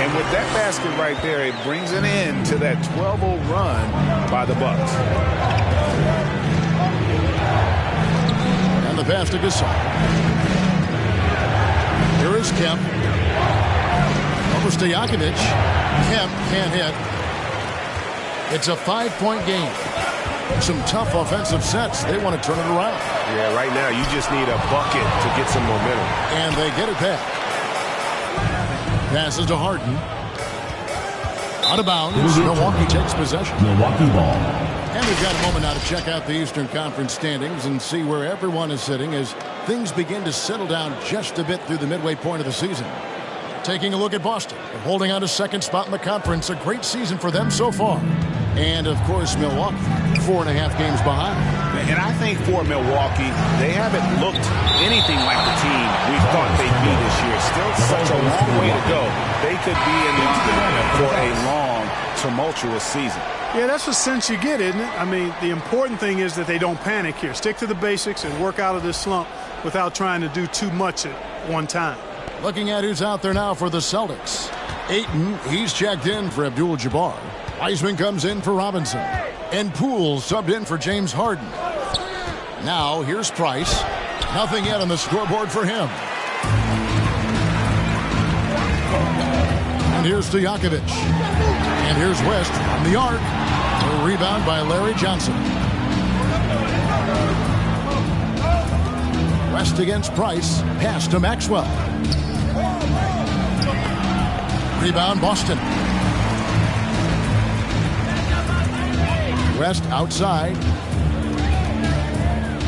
And with that basket right there, it brings an end to that 12-0 run by the Bucks. And the pass to Gasol. Here is Kemp. Over Stojakovic. Kemp can't hit. It's a 5-point game. Some tough offensive sets. They want to turn it around. Yeah, right now you just need a bucket to get some momentum. And they get it back. Passes to Harden. Out of bounds. Milwaukee takes possession. Milwaukee ball. And we've got a moment now to check out the Eastern Conference standings and see where everyone is sitting as things begin to settle down just a bit through the midway point of the season. Taking a look at Boston, holding on to second spot in the conference. A great season for them so far. And, of course, Milwaukee, 4.5 games behind. And I think for Milwaukee, they haven't looked anything like the team we thought they'd be this year. Still such a long way to go. They could be in line for a long, tumultuous season. Yeah, that's the sense you get, isn't it? I mean, the important thing is that they don't panic here. Stick to the basics and work out of this slump without trying to do too much at one time. Looking at who's out there now for the Celtics. Ayton, he's checked in for Abdul-Jabbar. Wiseman comes in for Robinson. And Poole subbed in for James Harden. Now, here's Price. Nothing yet on the scoreboard for him. And here's Stojakovic. And here's West from the arc. A rebound by Larry Johnson. West against Price. Pass to Maxwell. Rebound Boston. West outside.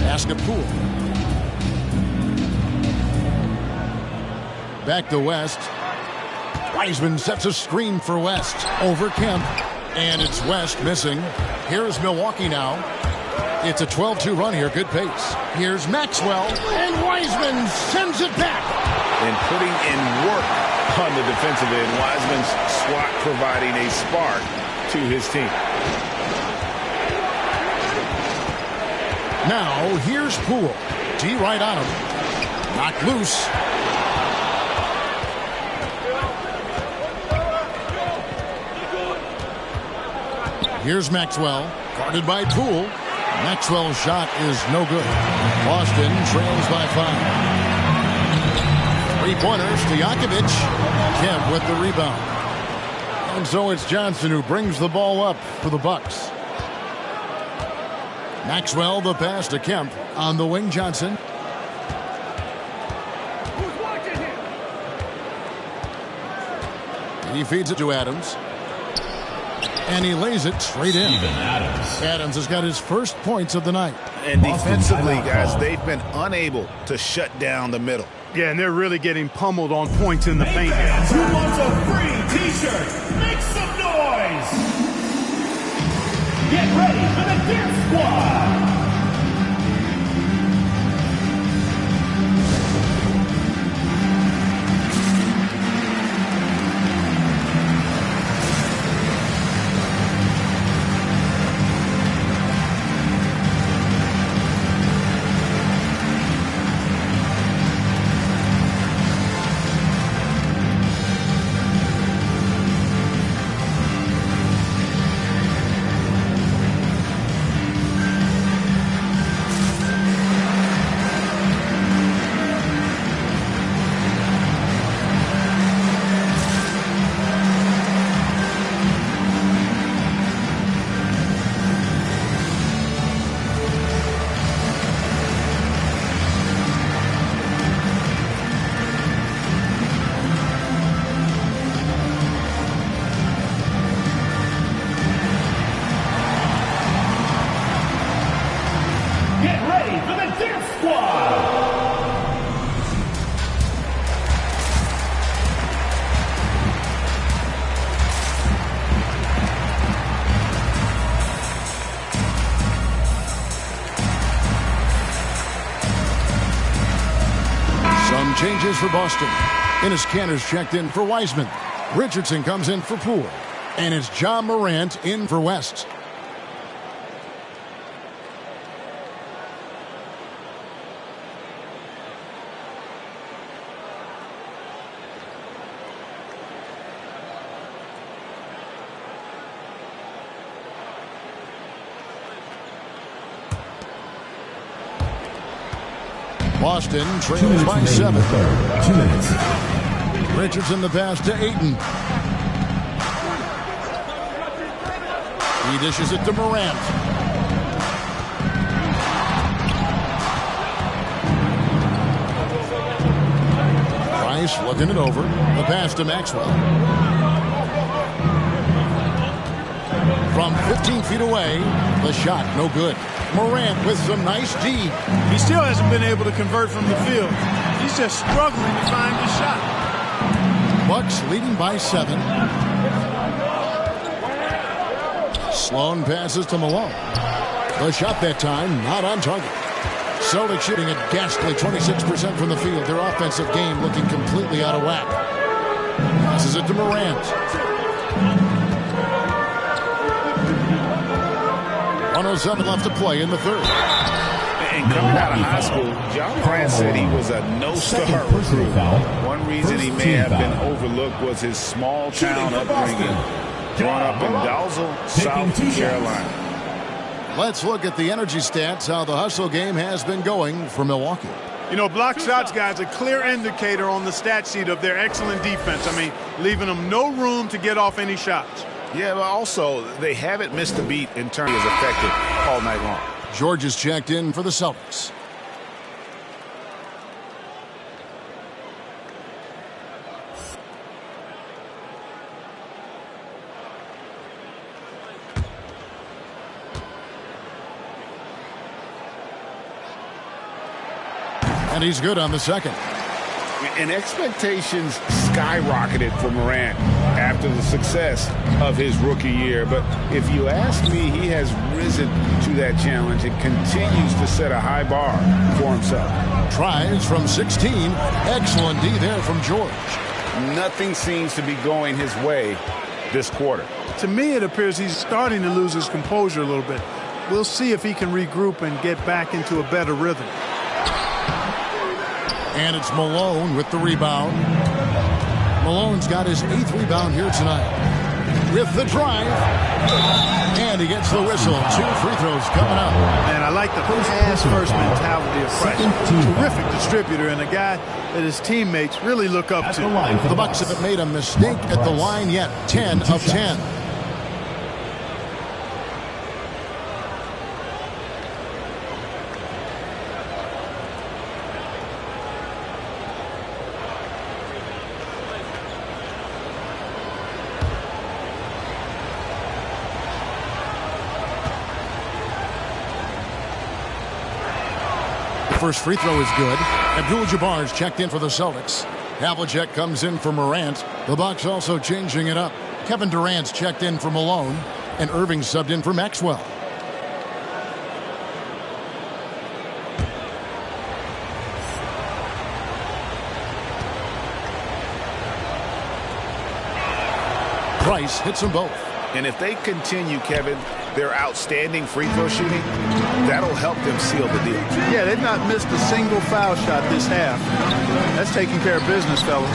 Pass to Poole. Back to West. Wiseman sets a screen for West. Over Kemp. And it's West missing. Here's Milwaukee now. It's a 12-2 run here. Good pace. Here's Maxwell. And Wiseman sends it back. And putting in work on the defensive end. Wiseman's swat providing a spark to his team. Now, here's Poole. D right on him. Knocked loose. Here's Maxwell. Guarded by Poole. Maxwell's shot is no good. Boston trails by 5. Three-pointers to Stojakovic. Kemp with the rebound. And so it's Johnson who brings the ball up for the Bucks. Maxwell the pass to Kemp. On the wing, Johnson. He feeds it to Adams. And he lays it straight in. Adams has got his first points of the night. And defensively, guys, they've been unable to shut down the middle. Yeah, and they're really getting pummeled on points in the paint. Who wants a free T-shirt? Make some noise! Get ready for the Dance Squad! Changes for Boston. Enes Kanter's checked in for Wiseman. Richardson comes in for Poole. And it's John Morant in for West. Boston trails by 7. 2 minutes. Richardson the pass to Ayton. He dishes it to Morant. Price looking it over. The pass to Maxwell. From 15 feet away, the shot no good. Morant with some nice D. He still hasn't been able to convert from the field. He's just struggling to find his shot. Bucks leading by 7. Sloan passes to Malone. The shot that time not on target. Celtics shooting a ghastly 26% from the field. Their offensive game looking completely out of whack. Passes it to Morant. 1:07 left to play in the third. And coming out of high school, John Morant said he was a no-star recruit. One reason he may have been overlooked was his small-town upbringing. Growing up in Dalzell, South Carolina. Let's look at the energy stats, how the hustle game has been going for Milwaukee. You know, block shots, guys, a clear indicator on the stat sheet of their excellent defense. I mean, leaving them no room to get off any shots. Yeah, but also, they haven't missed a beat in terms of effective all night long. George is checked in for the Celtics. And he's good on the second. And expectations skyrocketed for Morant after the success of his rookie year. But if you ask me, he has risen to that challenge and continues to set a high bar for himself. Tries from 16. Excellent D there from George. Nothing seems to be going his way this quarter. To me, it appears he's starting to lose his composure a little bit. We'll see if he can regroup and get back into a better rhythm. And it's Malone with the rebound. Malone's got his 8th rebound here tonight. With the drive. And he gets the whistle. 2 free throws coming up. Man, I like the pass-first mentality of Price. Terrific distributor and a guy that his teammates really look up to. The Bucks haven't made a mistake at the line yet. 10 of 10. First free throw is good. Abdul-Jabbar's checked in for the Celtics. Havlicek comes in for Morant. The Bucks also changing it up. Kevin Durant's checked in for Malone. And Irving subbed in for Maxwell. Price hits them both. And if they continue, Kevin, their outstanding free throw shooting, that'll help them seal the deal. Yeah, they've not missed a single foul shot this half. That's taking care of business, fellas.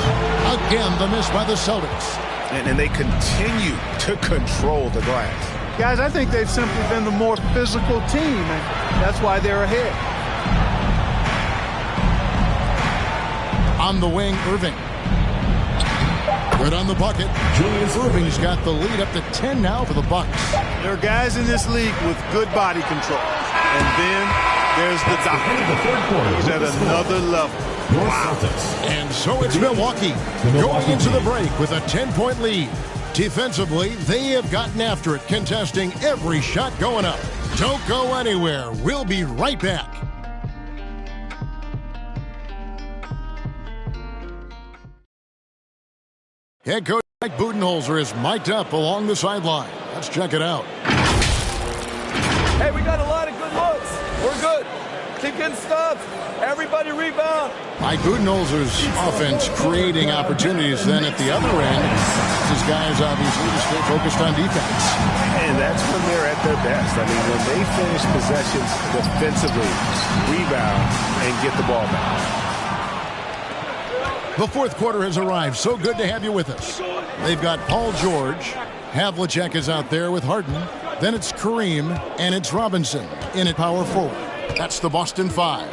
Again, the miss by the Celtics. And they continue to control the glass. Guys, I think they've simply been the more physical team, and that's why they're ahead. On the wing, Irving. Good on the bucket. Julius Irving's got the lead up to 10 now for the Bucks. There are guys in this league with good body control. And then there's the doctor. He's at another level. Wow. And so it's Milwaukee going into the break with a 10-point lead. Defensively, they have gotten after it, contesting every shot going up. Don't go anywhere. We'll be right back. Head coach Mike Budenholzer is mic'd up along the sideline. Let's check it out. Hey, we got a lot of good looks. We're good. Keep getting stuff. Everybody rebound. Mike Budenholzer's offense creating opportunities. Then at the other end, his guys obviously just stay focused on defense. And that's when they're at their best. I mean, when they finish possessions defensively, rebound, and get the ball back. The fourth quarter has arrived. So good to have you with us. They've got Paul George. Havlicek is out there with Harden. Then it's Kareem, and it's Robinson in at power forward. That's the Boston Five.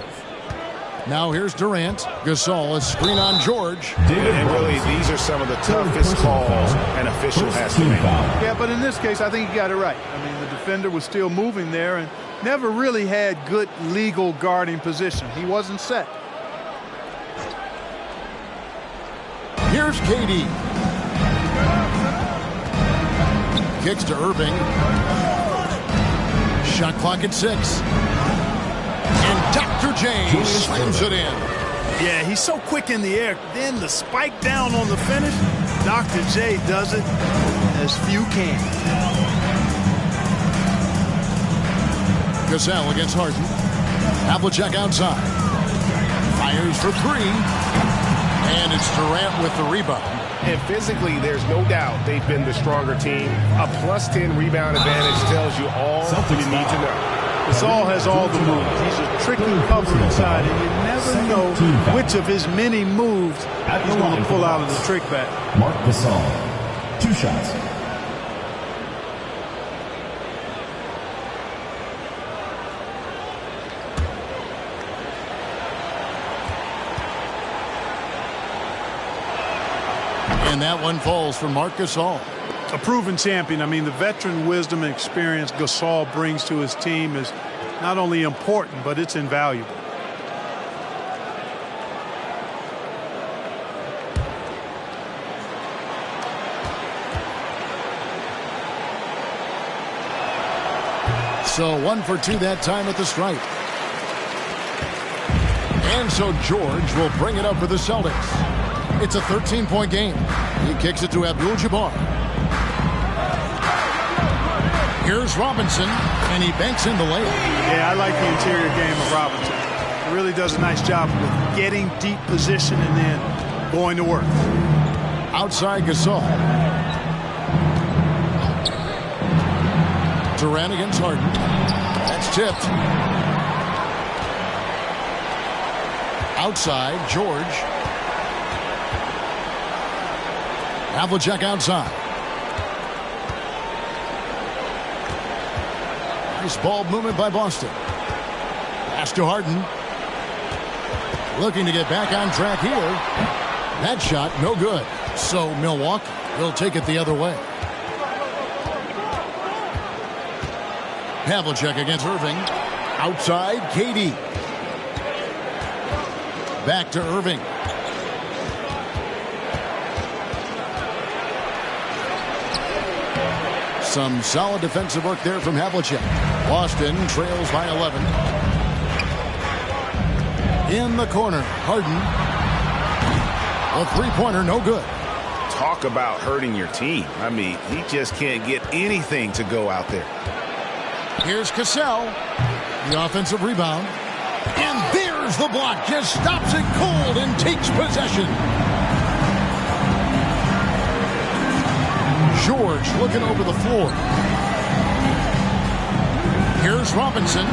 Now here's Durant. Gasol, a screen on George. And really, these are some of the toughest calls an official has to make. Yeah, but in this case, I think he got it right. I mean, the defender was still moving there and never really had good legal guarding position. He wasn't set. Here's KD. Kicks to Irving. Shot clock at 6. And Dr. J slams it in. Yeah, he's so quick in the air. Then the spike down on the finish. Dr. J does it as few can. Gasol against Harden. Havlicek outside. Fires for 3. And it's Durant with the rebound. And physically, there's no doubt they've been the stronger team. A +10 rebound advantage tells you all you need to know. Gasol has all the moves. He's a tricky cover inside, and you never know which of his many moves he's going to pull out of the trick back. Mark Gasol, 2 shots. And that one falls for Mark Gasol. A proven champion. I mean, the veteran wisdom and experience Gasol brings to his team is not only important, but it's invaluable. So 1 for 2 that time at the stripe. And so George will bring it up for the Celtics. It's a 13-point game. He kicks it to Abdul-Jabbar. Here's Robinson, and he banks in the layup. Yeah, I like the interior game of Robinson. He really does a nice job with getting deep position and then going to work. Outside Gasol. Durant against Harden. That's tipped. Outside, George. Havlicek outside. Nice ball movement by Boston. Pass to Harden. Looking to get back on track here. That shot, no good. So Milwaukee will take it the other way. Havlicek against Irving. Outside, KD. Back to Irving. Some solid defensive work there from Havlicek. Boston trails by 11. In the corner, Harden. A three-pointer, no good. Talk about hurting your team. I mean, he just can't get anything to go out there. Here's Cassell. The offensive rebound. And there's the block. Just stops it cold and takes possession. George looking over the floor. Here's Robinson.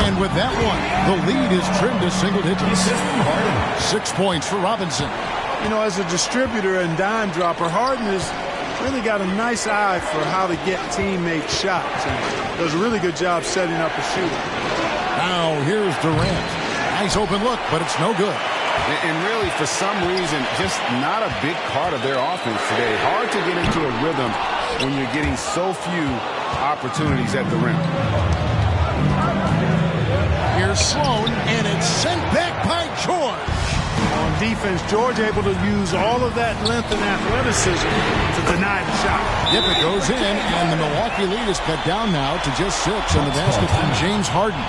And with that one, the lead is trimmed to single digits. 6 points for Robinson. You know, as a distributor and dime dropper, Harden has really got a nice eye for how to get teammate shots. And does a really good job setting up a shooter. Now here's Durant. Nice open look, but it's no good. And really, for some reason, just not a big part of their offense today. Hard to get into a rhythm when you're getting so few opportunities at the rim. Here's Sloan, and it's sent back by George. On defense, George able to use all of that length and athleticism to deny the shot. Yep, it goes in, and the Milwaukee lead is cut down now to just 6 on the basket from James Harden.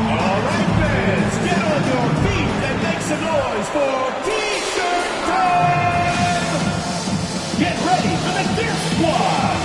All right, fans, get on your feet and make some noise for T-shirt time! Get ready for the Gear Squad!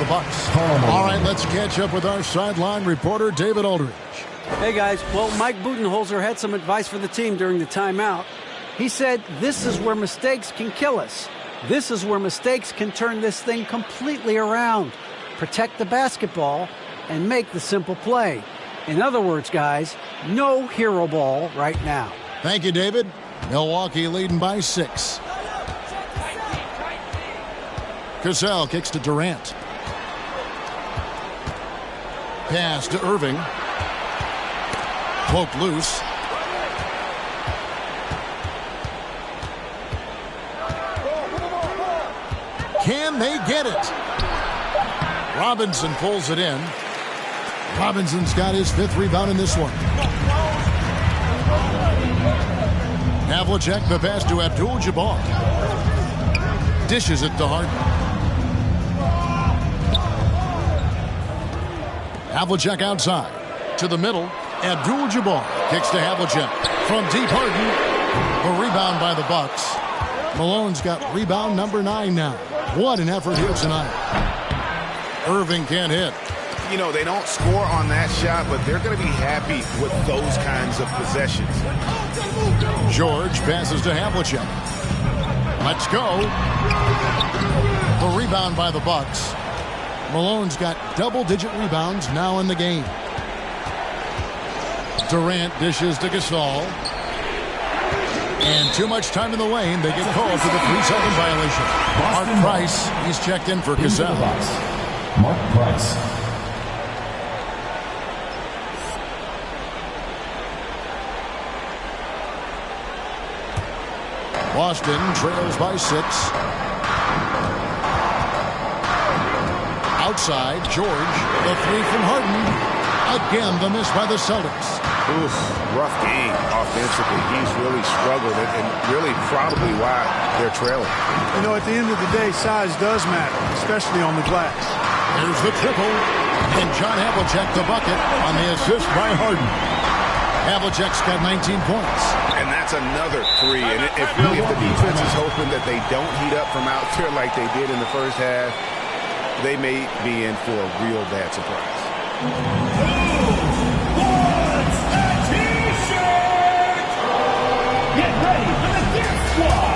the Bucks. All right, let's catch up with our sideline reporter, David Aldridge. Hey, guys. Well, Mike Budenholzer had some advice for the team during the timeout. He said, this is where mistakes can kill us. This is where mistakes can turn this thing completely around. Protect the basketball and make the simple play. In other words, guys, no hero ball right now. Thank you, David. Milwaukee leading by 6. Cassell kicks to Durant. Pass to Irving. Poked loose. Can they get it? Robinson pulls it in. Robinson's got his 5th rebound in this one. Havlicek, the pass to Abdul-Jabbar. Dishes it to Harden. Havlicek outside. To the middle. Abdul-Jabbar kicks to Havlicek. From deep, Harden. A rebound by the Bucks. Malone's got rebound number 9 now. What an effort here tonight. Irving can't hit. You know, they don't score on that shot, but they're going to be happy with those kinds of possessions. George passes to Havlicek. Let's go. The rebound by the Bucks. Malone's got double-digit rebounds now in the game. Durant dishes to Gasol. And too much time in the lane. They get called for the 3-second violation. Mark Price, he's checked in for Cassell. Mark Price. Boston trails by 6. Outside, George. The 3 from Harden. Again, the miss by the Celtics. Oof, rough game offensively. He's really struggled and really probably why they're trailing. You know, at the end of the day, size does matter, especially on the glass. There's the triple. And John Havlicek the bucket on the assist by Harden. Havlicek's got 19 points. And that's another 3. And if the defense is hoping that they don't heat up from out there like they did in the first half, they may be in for a real bad surprise. Get ready for the Dip Squad!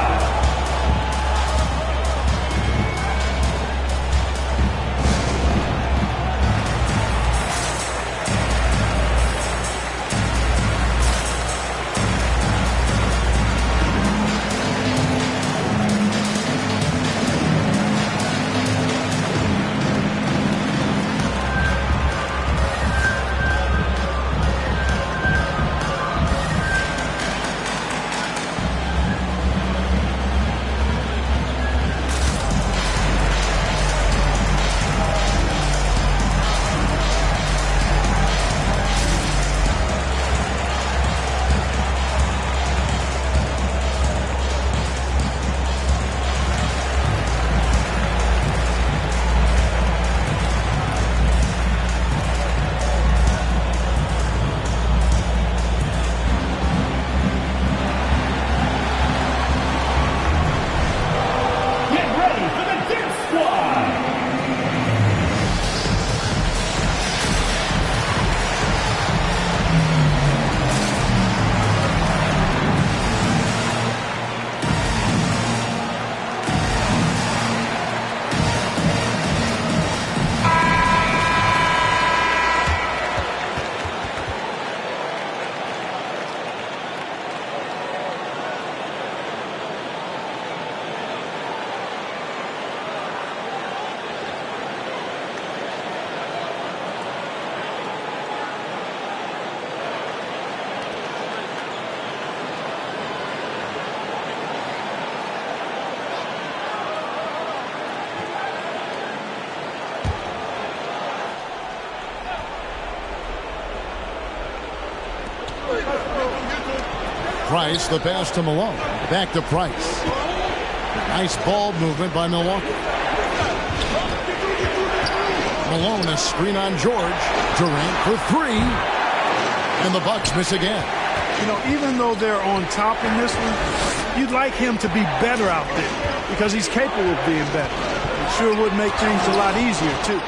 Price, the pass to Malone. Back to Price. Nice ball movement by Milwaukee. Malone, a screen on George. Durant for 3. And the Bucks miss again. You know, even though they're on top in this one, you'd like him to be better out there because he's capable of being better. Sure would make things a lot easier, too.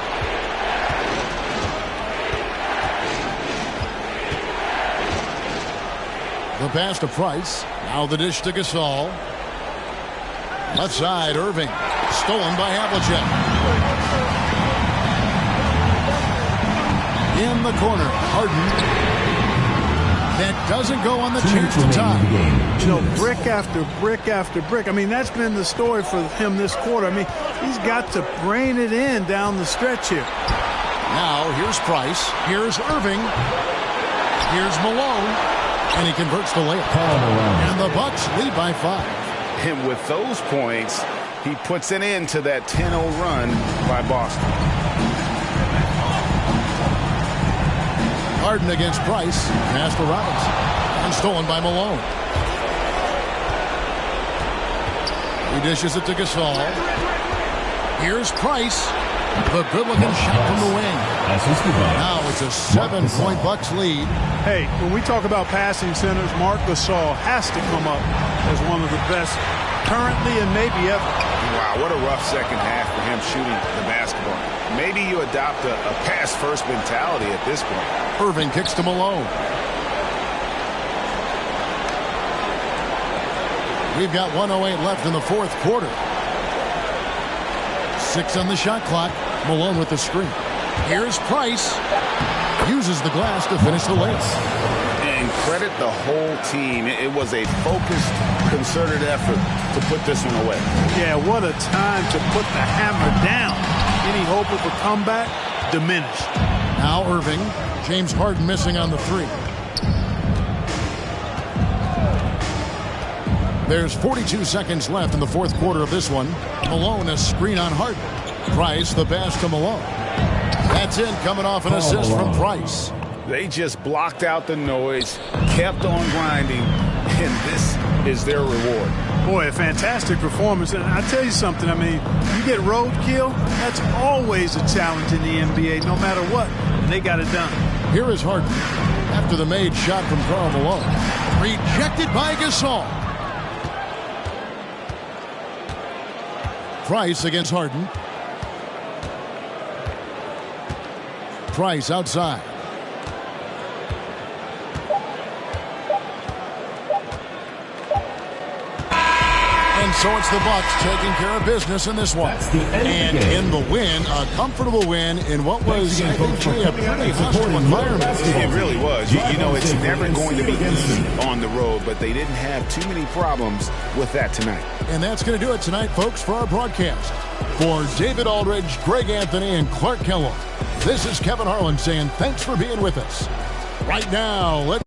The pass to Price. Now the dish to Gasol. Left side, Irving. Stolen by Havlicek. In the corner, Harden. That doesn't go on the chance to tie. You know, brick after brick after brick. I mean, that's been the story for him this quarter. I mean, he's got to brain it in down the stretch here. Now, here's Price. Here's Irving. Here's Malone. And he converts the layup. And the Bucks lead by 5. And with those points, he puts an end to that 10-0 run by Boston. Harden against Price. Pass to Robinson. And stolen by Malone. He dishes it to Gasol. Here's Price. The good-looking shot from the wing. Now it's a 7-point Bucks lead. Hey, when we talk about passing centers, Marc Gasol has to come up as one of the best currently and maybe ever. Wow, what a rough second half for him shooting the basketball. Maybe you adopt a pass-first mentality at this point. Irving kicks to Malone. We've got 1:08 left in the fourth quarter. 6 on the shot clock. Malone with the screen. Here's Price. Uses the glass to finish the layup. And credit the whole team. It was a focused, concerted effort to put this one away. Yeah, what a time to put the hammer down. Any hope of a comeback diminished. Now Irving. James Harden missing on the 3. There's 42 seconds left in the fourth quarter of this one. Malone, a screen on Harden. Price, the pass to Malone. That's in, coming off an assist from Price. They just blocked out the noise, kept on grinding, and this is their reward. Boy, a fantastic performance. And I tell you something, I mean, you get roadkill, that's always a challenge in the NBA, no matter what. And they got it done. Here is Harden after the made shot from Karl Malone. Rejected by Gasol. Price against Harden. Price outside. And so it's the Bucks taking care of business in this one. And in the win, a comfortable win in what was, I think, Jay, a pretty hostile environment. It really was. You know, it's never going to be easy on the road, but they didn't have too many problems with that tonight. And that's going to do it tonight, folks, for our broadcast. For David Aldridge, Greg Anthony, and Clark Kellogg, this is Kevin Harlan saying thanks for being with us. Right now, let's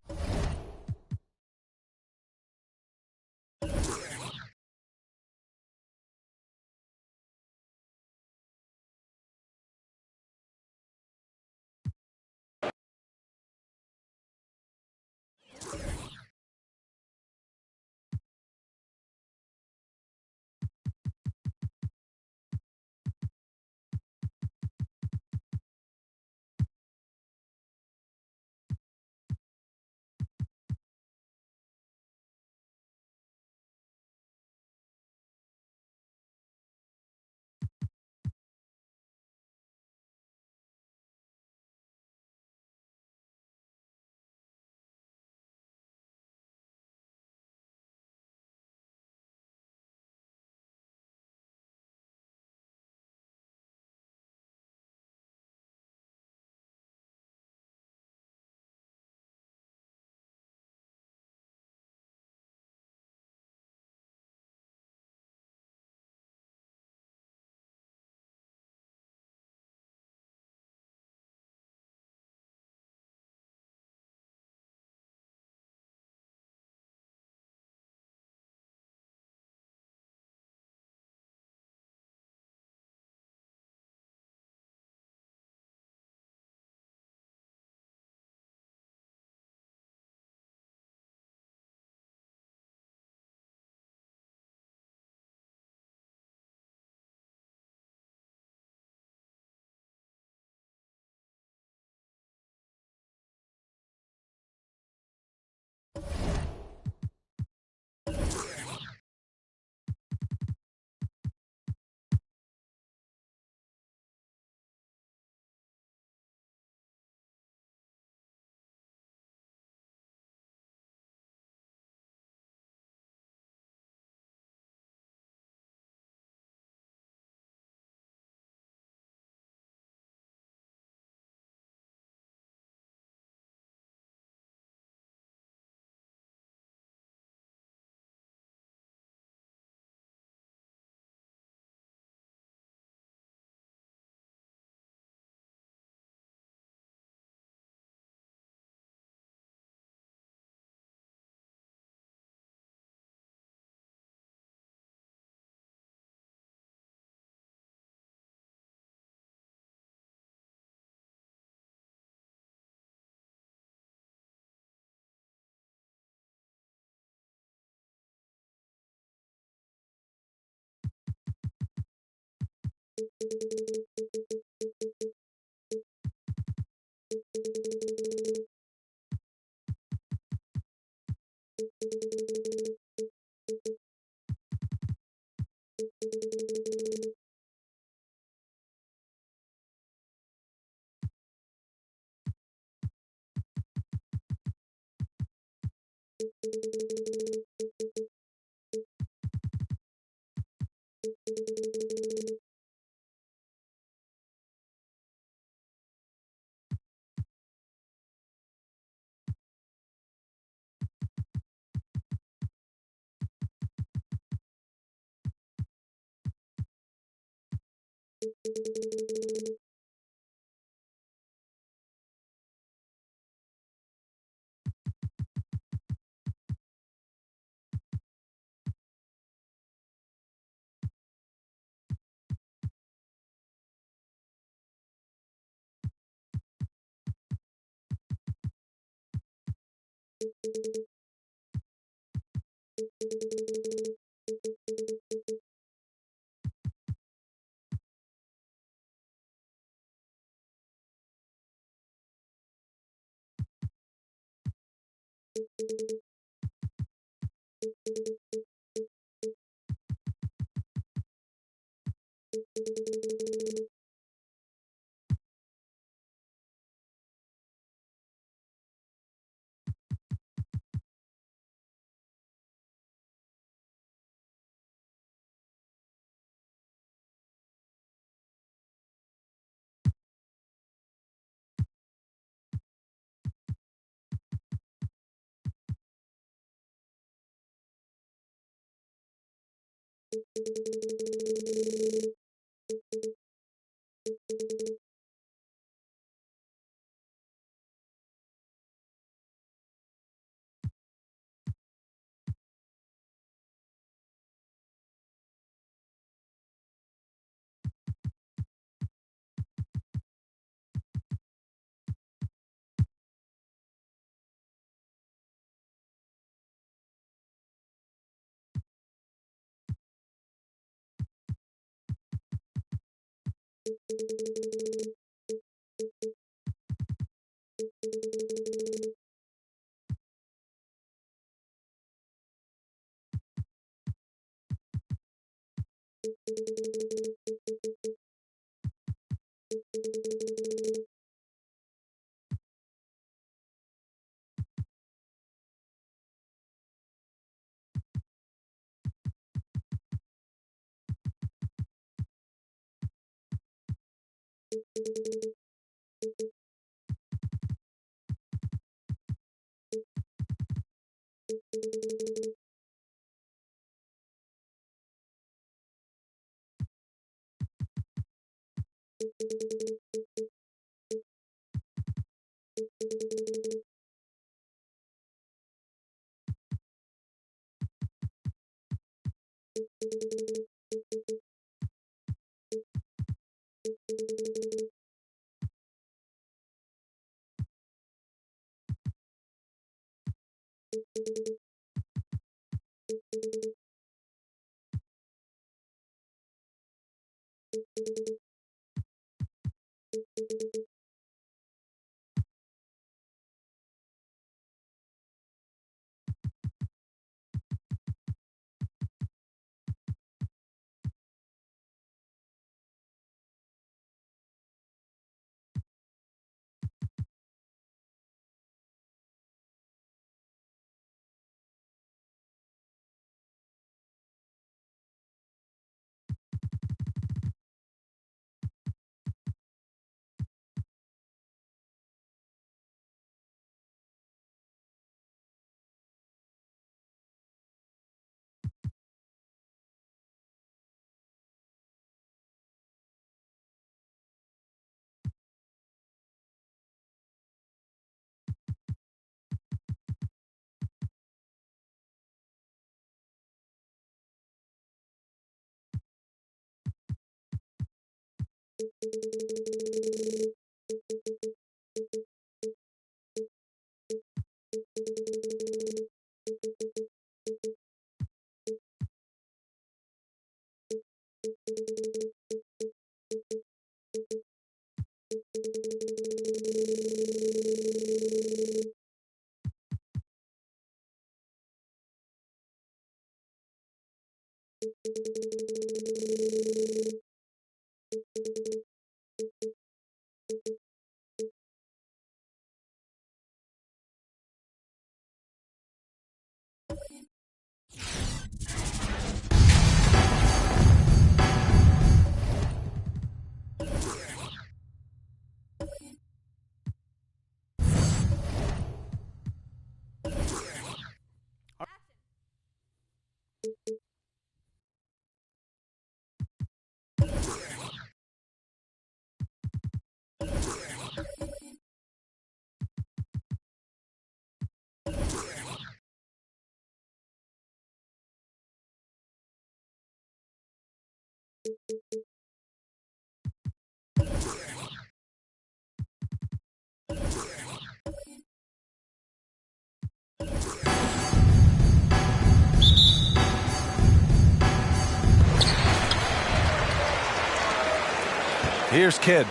Here's Kidd.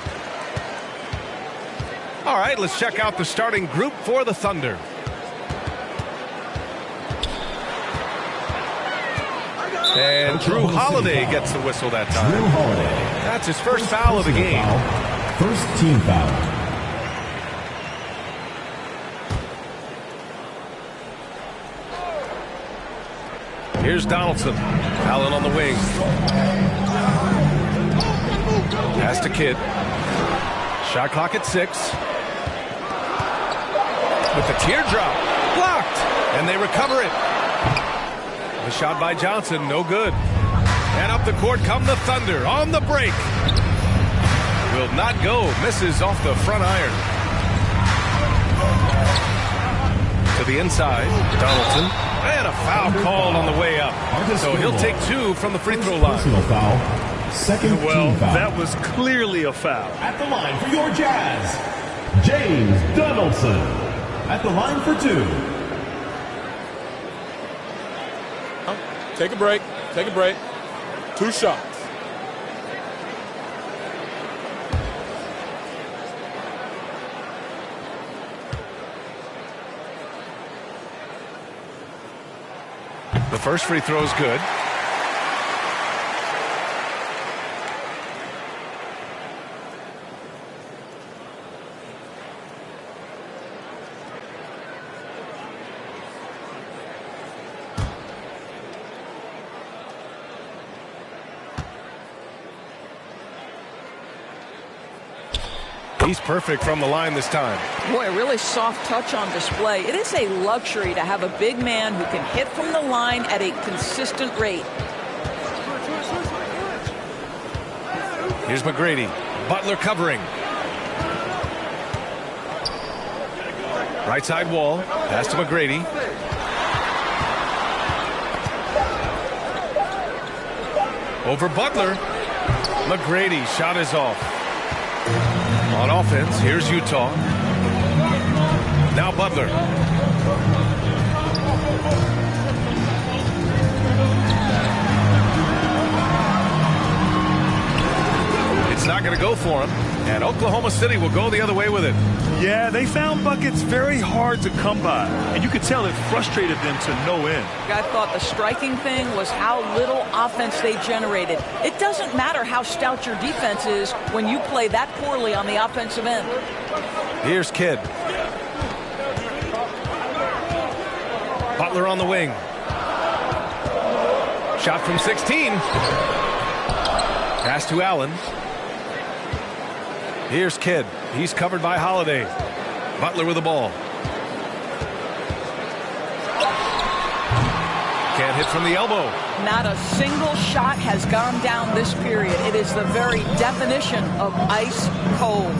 All right, let's check out the starting group for the Thunder. And Drew Holiday gets the whistle that time. Drew Holiday. That's his first foul of the game. First team foul. Here's Donaldson. Allen on the wing. Pass to Kidd. Shot clock at 6. With the teardrop. Blocked. And they recover it. The shot by Johnson, no good. And up the court come the Thunder on the break. Will not go. Misses off the front iron. To the inside. Donaldson. And a foul called on the way up. So he'll take 2 from the free throw line. Personal foul. Second team foul. That was clearly a foul. At the line for your Jazz, James Donaldson. At the line for 2. Take a break. Take a break. 2 shots. The first free throw is good. He's perfect from the line this time. Boy, a really soft touch on display. It is a luxury to have a big man who can hit from the line at a consistent rate. Here's McGrady. Butler covering. Right side wall. Pass to McGrady. Over Butler. McGrady. Shot is off. On offense, here's Utah. Now Butler. It's not going to go for him, and Oklahoma City will go the other way with it. Yeah, they found buckets very hard to come by, and you could tell it frustrated them to no end. I thought the striking thing was how little offense they generated. It doesn't matter how stout your defense is when you play that poorly on the offensive end. Here's Kidd. Butler on the wing. Shot from 16. Pass to Allen. Here's Kidd. He's covered by Holiday. Butler with the ball. Can't hit from the elbow. Not a single shot has gone down this period. It is the very definition of ice cold.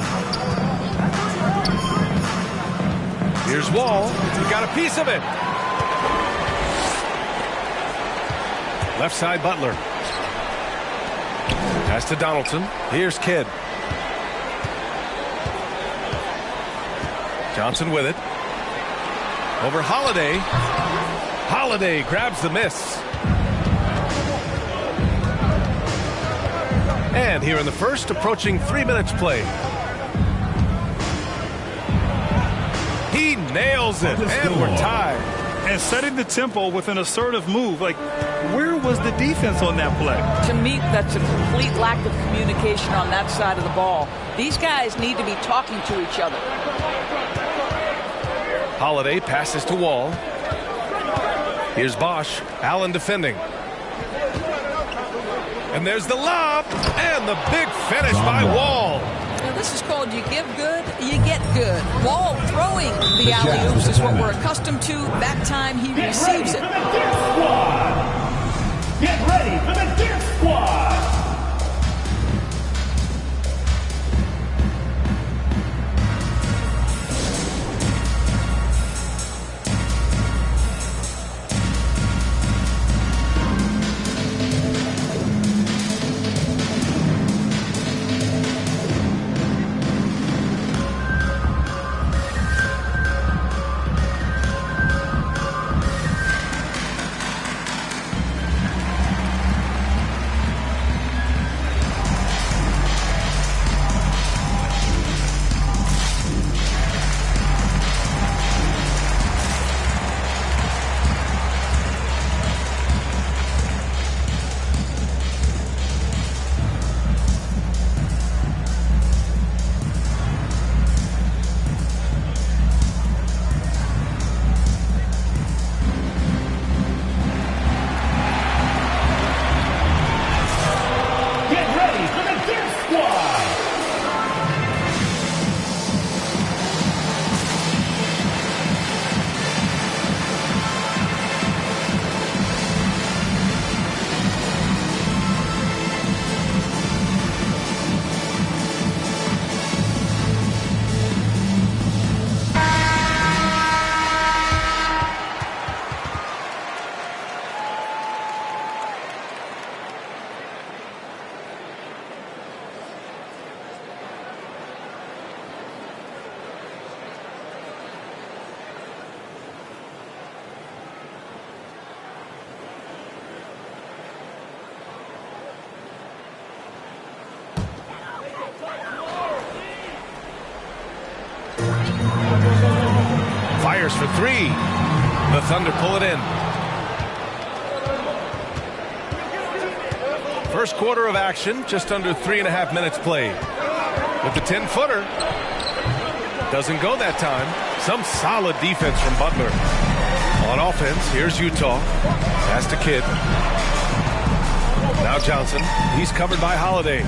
Here's Wall. He got a piece of it. Left side Butler. Pass to Donaldson. Here's Kidd. Johnson with it. Over Holiday. Holiday grabs the miss. And here in the first, approaching 3 minutes play. He nails it, and we're tied. and setting the tempo with an assertive move. Like, where was the defense on that play? To me, that's a complete lack of communication on that side of the ball. These guys need to be talking to each other. Holiday passes to Wall. Here's Bosch. Allen defending. And there's the lob and the big finish by Wall. Now, this is called you give good, you get good. Wall throwing the alley-oops is what we're accustomed to. That time he receives it. Get ready for the Dip Squad. Fires for three. The Thunder pull it in. First quarter of action, just under 3.5 minutes played. With the 10-footer. Doesn't go that time. Some solid defense from Butler. On offense, here's Utah. Pass to Kidd. Now Johnson. He's covered by Holiday.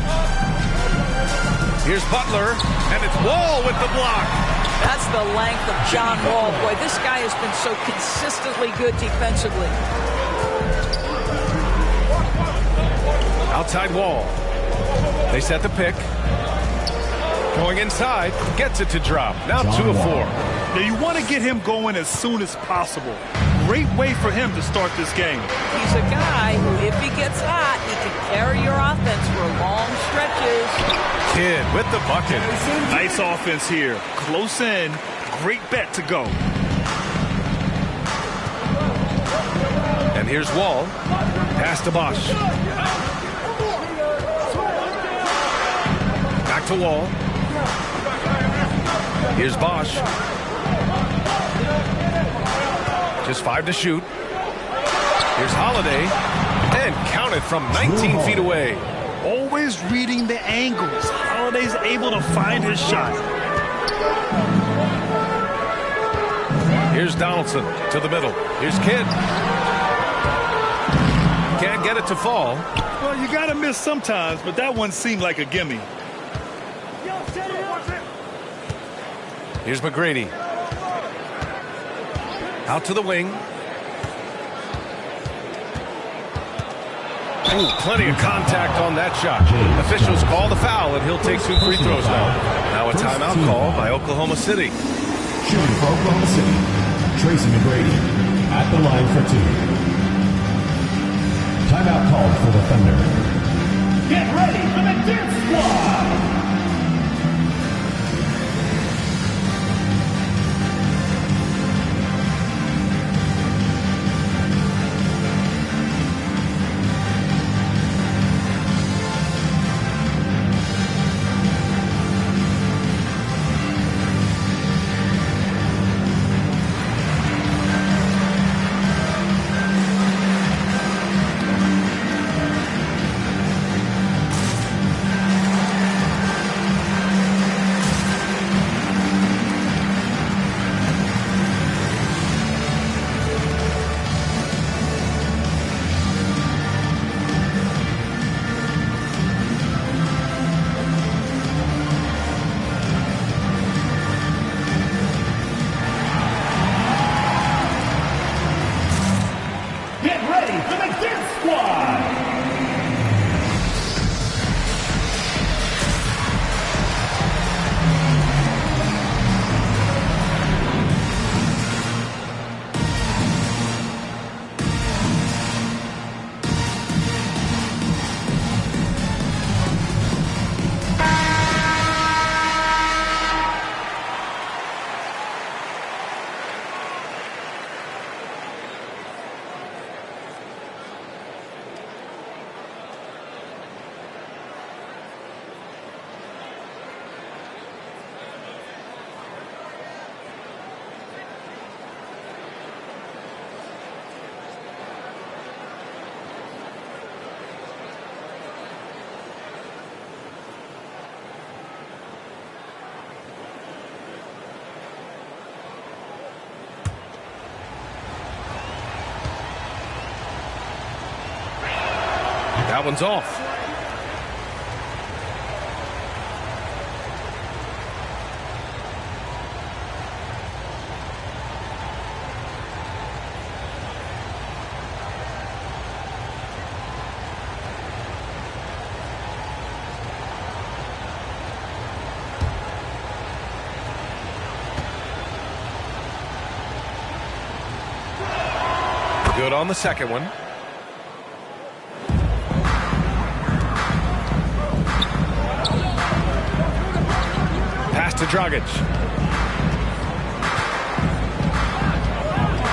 Here's Butler, and it's Wall with the block. That's the length of John Wall. Boy, this guy has been so consistently good defensively. Outside Wall. They set the pick. Going inside, gets it to drop. Now 2 of 4. Now you want to get him going as soon as possible. Great way for him to start this game. He's a guy who, if he gets hot, he can carry your offense for long stretches. Kidd with the bucket. Nice offense here. Close in. Great bet to go. And here's Wall. Pass to Bosch. Back to Wall. Here's Bosch. Just 5 to shoot. Here's Holiday. And counted from 19 feet away. Always reading the angles. Holiday's able to find his shot. Here's Donaldson to the middle. Here's Kidd. Can't get it to fall. Well, you got to miss sometimes, but that one seemed like a gimme. Here's McGrady. Out to the wing. Ooh, plenty of contact on that shot. Officials call the foul, and he'll take 2 free throws now. Now a timeout call by Oklahoma City. Shooting for Oklahoma City, Tracy McGrady at the line for 2. Timeout called for the Thunder. Get ready for the Dip Squad. to the Death Squad. That one's off. Good on the second one. To Dragic.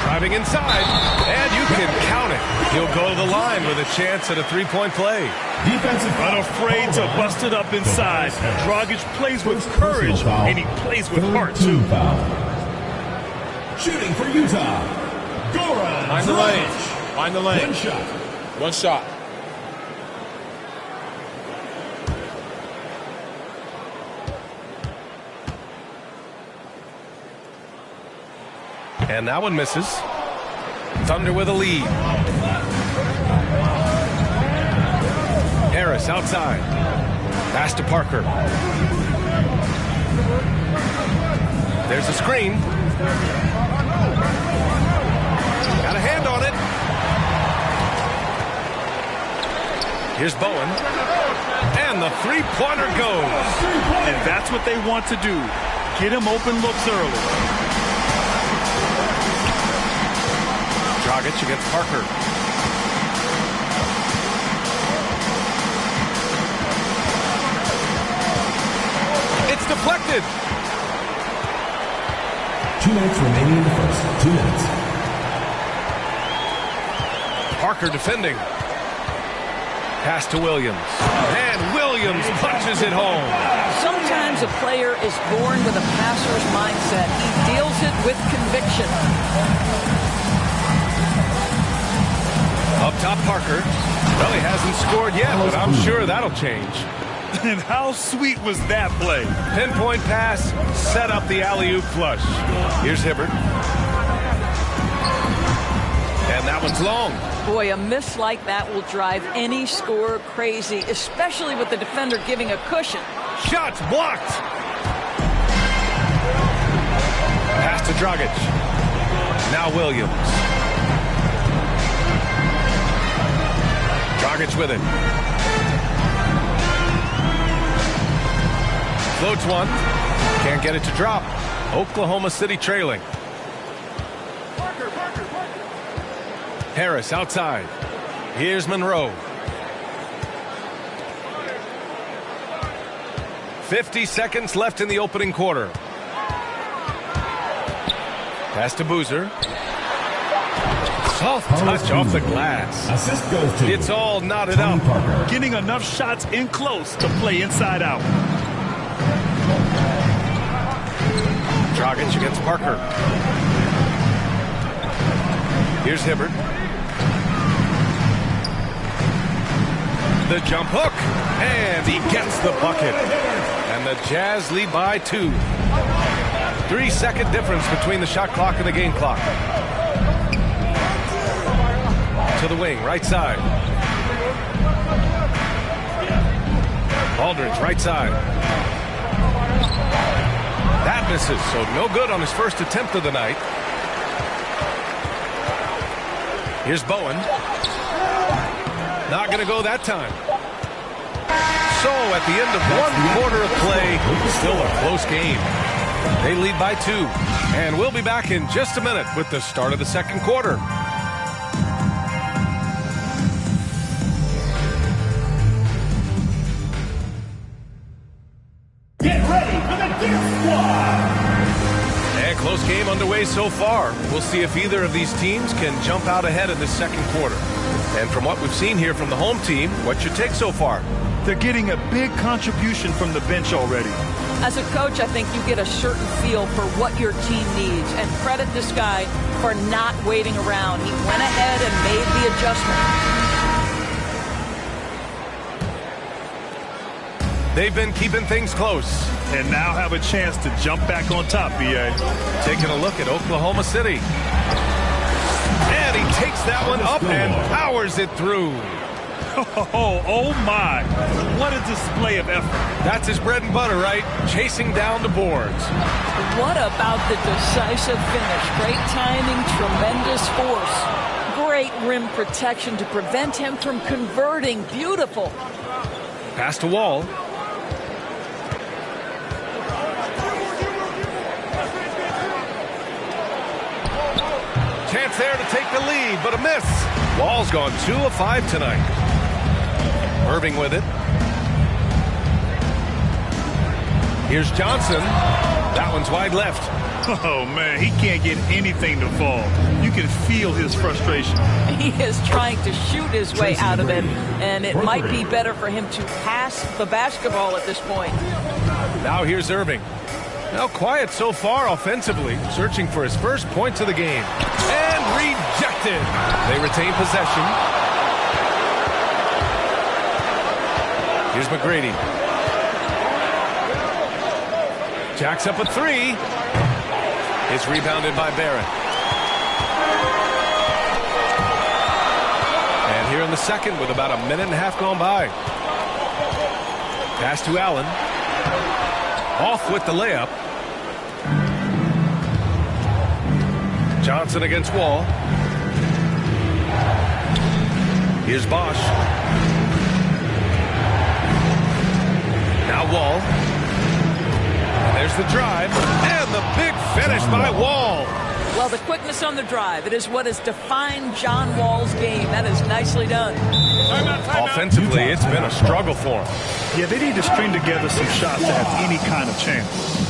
Driving inside, and you can count it. He'll go to the line with a chance at a three-point play. Defensive unafraid to bust it up inside. Dragic plays with courage, and he plays with heart, too. Shooting for Utah, Goran Find the lane. Dragic. Find the lane. One shot. One shot. And that one misses. Thunder with a lead. Harris outside. Pass to Parker. There's a screen. Got a hand on it. Here's Bowen. And the three-pointer goes. And that's what they want to do. Get him open looks early. Dragic against Parker. It's deflected. 2 minutes remaining in the first. 2 minutes. Parker defending. Pass to Williams. And Williams punches it home. Sometimes a player is born with a passer's mindset. He deals it with conviction. Up top, Parker. Well, he hasn't scored yet, but I'm sure that'll change. And how sweet was that play? Pinpoint pass, set up the alley-oop flush. Here's Hibbert. And that one's long. Boy, a miss like that will drive any scorer crazy, especially with the defender giving a cushion. Shots blocked. Pass to Dragic. Now Williams. Dragic with it. Floats one. Can't get it to drop. Oklahoma City trailing. Harris outside. Here's Monroe. 50 seconds left in the opening quarter. Pass to Boozer. Soft touch off the glass. Assist goes to It's all knotted up. Parker. Getting enough shots in close to play inside out. Dragic against Parker. Here's Hibbert. The jump hook. And he gets the bucket. And the Jazz lead by 2. 3-second difference between the shot clock and the game clock. To the wing, right side. Aldridge, right side. That misses, so no good on his first attempt of the night. Here's Bowen. Not going to go that time. So at the end of 1 quarter of play, still a close game. They lead by 2. And we'll be back in just a minute with the start of the second quarter. Get ready for the Gear Squad. And close game underway so far. We'll see if either of these teams can jump out ahead in this second quarter. And from what we've seen here from the home team, what's your take so far? They're getting a big contribution from the bench already. As a coach, I think you get a certain feel for what your team needs. And credit this guy for not waiting around. He went ahead and made the adjustment. They've been keeping things close. And now have a chance to jump back on top, B.A. Taking a look at Oklahoma City. And he takes that one up and powers it through. Oh my. What a display of effort. That's his bread and butter, right? Chasing down the boards. What about the decisive finish? Great timing, tremendous force. Great rim protection to prevent him from converting. Beautiful. Pass to Wall. Chance there to take the lead, but a miss. Wall's gone 2 of 5 tonight. Irving with it. Here's Johnson. That one's wide left. Oh, man, he can't get anything to fall. You can feel his frustration. He is trying to shoot his way out of it, and it might be better for him to pass the basketball at this point. Now here's Irving. Now quiet so far offensively, searching for his first points of the game. And rejected. They retain possession. Here's McGrady. Jacks up a 3. It's rebounded by Barrett. And here in the second with about a minute and a half gone by. Pass to Allen. Off with the layup. Johnson against Wall. Here's Bosch. Now Wall. And there's the drive. And the big finish by Wall. Well, the quickness on the drive, it is what has defined John Wall's game. That is nicely done. Offensively, it's been a struggle for him. Yeah, they need to string together some shots to have any kind of chance.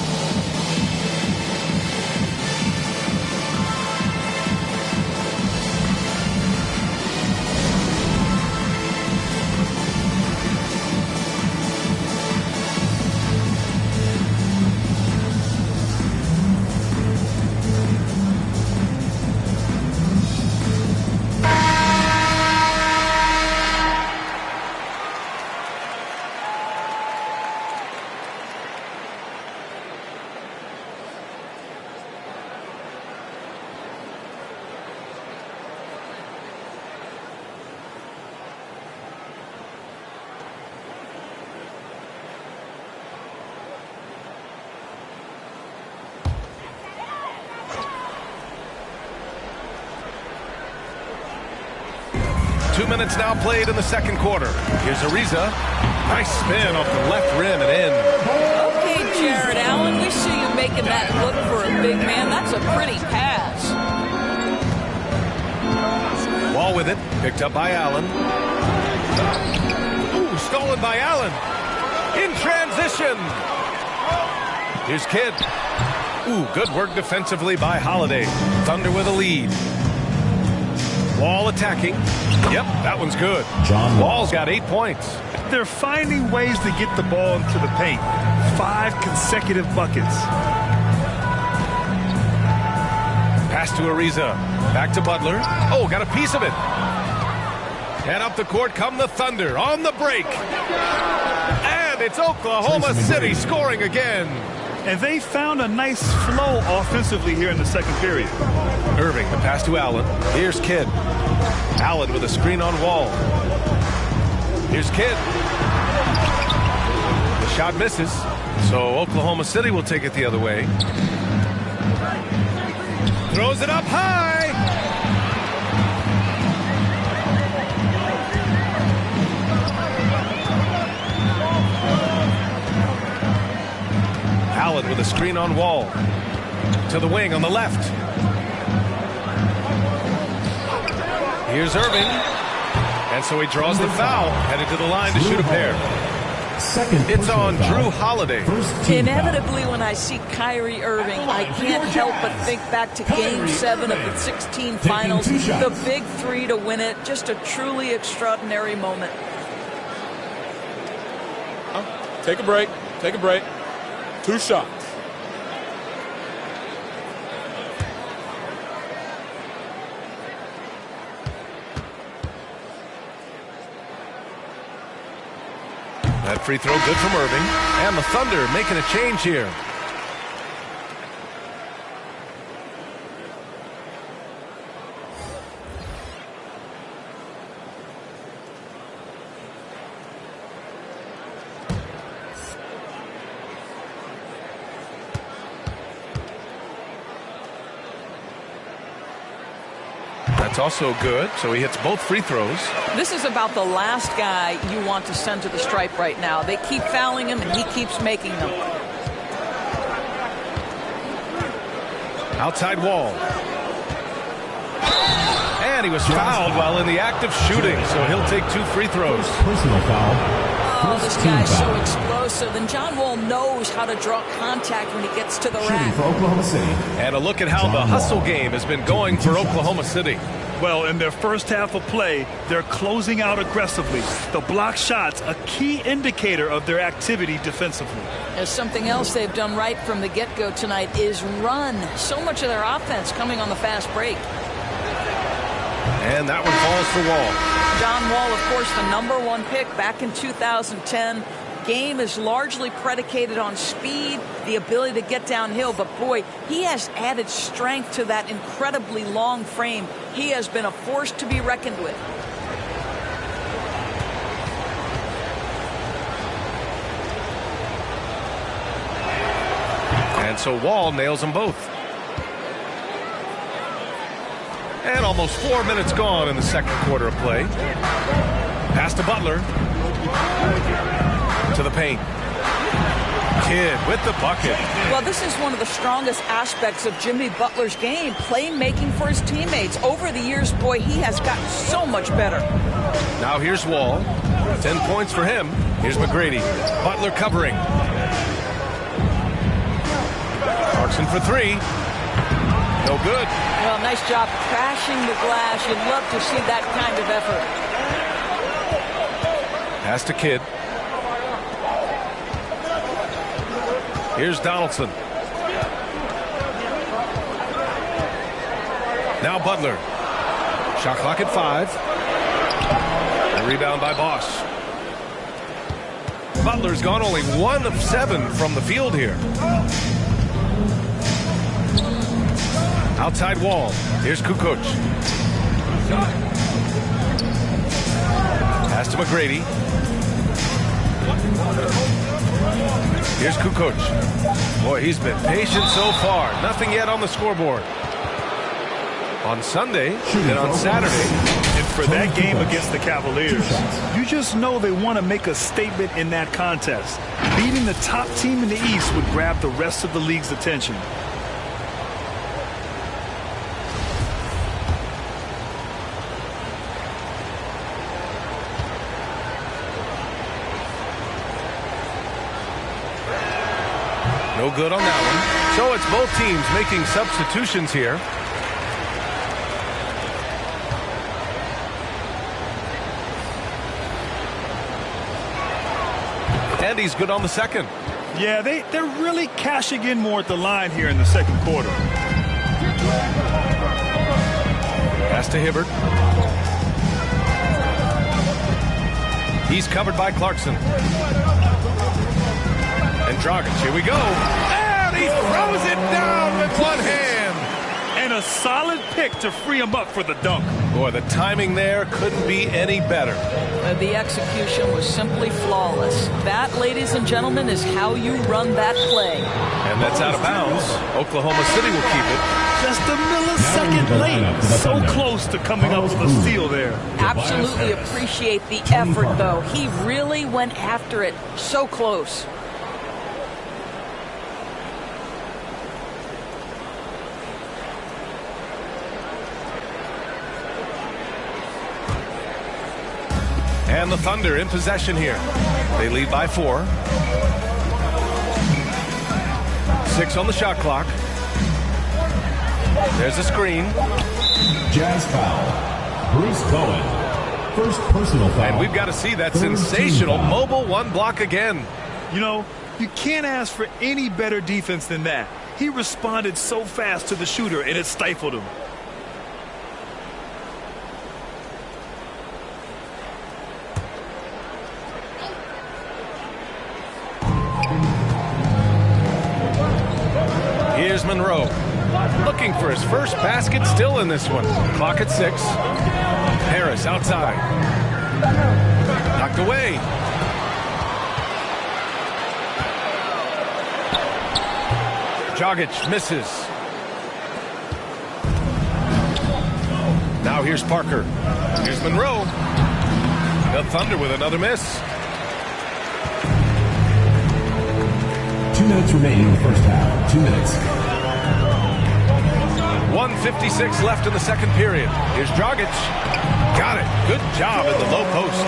Minutes now played in the second quarter. Here's Ariza. Nice spin off the left rim and in. Okay, Jared Allen, we see you making that look for a big man. That's a pretty pass. Wall with it. Picked up by Allen. Ooh, stolen by Allen. In transition. Here's Kidd. Ooh, good work defensively by Holiday. Thunder with a lead. Wall attacking. Yep, that one's good. Wall's got 8 points. They're finding ways to get the ball into the paint. 5 consecutive buckets. Pass to Ariza. Back to Butler. Oh, got a piece of it. And up the court come the Thunder on the break. And it's Oklahoma City scoring again. And they found a nice flow offensively here in the second period. Irving, the pass to Allen. Here's Kidd. Allen with a screen on Wall. Here's Kidd. The shot misses. So Oklahoma City will take it the other way. Throws it up high. screen on Wall. To the wing on the left. Here's Irving. And so he draws the foul, headed to the line to shoot a pair. It's on Drew Holiday. Inevitably, when I see Kyrie Irving, I can't help but think back to Game 7 of the 16 finals. The big three to win it. Just a truly extraordinary moment. Take a break. Take a break. 2 shots. That free throw good from Irving. And the Thunder making a change here. That's also good, so he hits both free throws. This is about the last guy you want to send to the stripe right now. They keep fouling him, and he keeps making them. Outside Wall. And he was fouled while in the act of shooting, so he'll take 2 free throws. Personal foul. Oh, this guy's so explosive, and John Wall knows how to draw contact when he gets to the rack. For Oklahoma City. And a look at how the hustle game has been going for Oklahoma City. Well, in their first half of play, they're closing out aggressively. The block shots, a key indicator of their activity defensively. There's something else they've done right from the get-go tonight is run. So much of their offense coming on the fast break. And that one falls for Wall. John Wall, of course, the #1 pick back in 2010. Game is largely predicated on speed, the ability to get downhill, but boy, he has added strength to that incredibly long frame. He has been a force to be reckoned with. And so Wall nails them both. And almost 4 minutes gone in the second quarter of play. Pass to Butler. To the paint. Kidd with the bucket. Well, this is one of the strongest aspects of Jimmy Butler's game, playmaking for his teammates. Over the years, boy, he has gotten so much better. Now here's Wall. 10 points for him. Here's McGrady. Butler covering. Clarkson for 3. No good. Well, nice job crashing the glass. You'd love to see that kind of effort. Pass to Kidd. Here's Donaldson. Now Butler. Shot clock at 5. A rebound by Bosch. Butler's gone only 1 of 7 from the field here. Outside Wall. Here's Kukoc. Pass to McGrady. Here's Kukoc. Boy, he's been patient so far. Nothing yet on the scoreboard. On Sunday and on Saturday. And for that game against the Cavaliers, you just know they want to make a statement in that contest. Beating the top team in the East would grab the rest of the league's attention. No good on that one. So it's both teams making substitutions here. And he's good on the second. Yeah, they're really cashing in more at the line here in the second quarter. Pass to Hibbert. He's covered by Clarkson. And Dragic, here we go. And he throws it down with one hand. And a solid pick to free him up for the dunk. Boy, the timing there couldn't be any better. The execution was simply flawless. That, ladies and gentlemen, is how you run that play. And that's out of bounds. Oklahoma City will keep it. Just a millisecond late. So close to coming up with a steal there. Absolutely appreciate the effort, though. He really went after it. So close. And the Thunder in possession here. They lead by 4. 6 on the shot clock. There's a screen. Jazz foul. Bruce Bowen. First personal foul. And we've got to see that sensational mobile 1 block again. You know, you can't ask for any better defense than that. He responded so fast to the shooter, and it stifled him. Here's Monroe. Looking for his first basket, still in this one. Clock at 6. Harris outside. Knocked away. Dragic misses. Now here's Parker. Here's Monroe. The Thunder with another miss. 2 minutes remaining in the first half. 2 minutes. 1:56 left in the second period. Here's Dragic. Got it. Good job in the low post.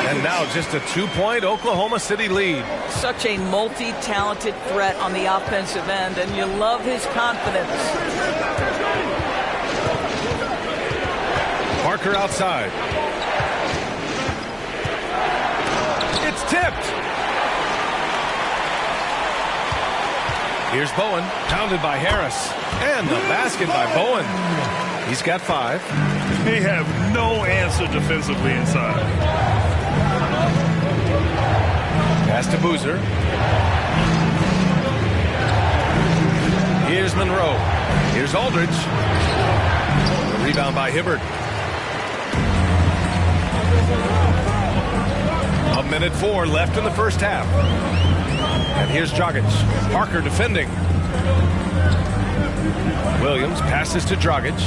And now just a 2-point Oklahoma City lead. Such a multi-talented threat on the offensive end, and you love his confidence. Parker outside. It's tipped. Here's Bowen, pounded by Harris. And the basket by Bowen. He's got 5. They have no answer defensively inside. Pass to Boozer. Here's Monroe. Here's Aldridge. The rebound by Hibbert. 1:04 left in the first half. And here's Dragic. Parker defending. Williams passes to Dragic.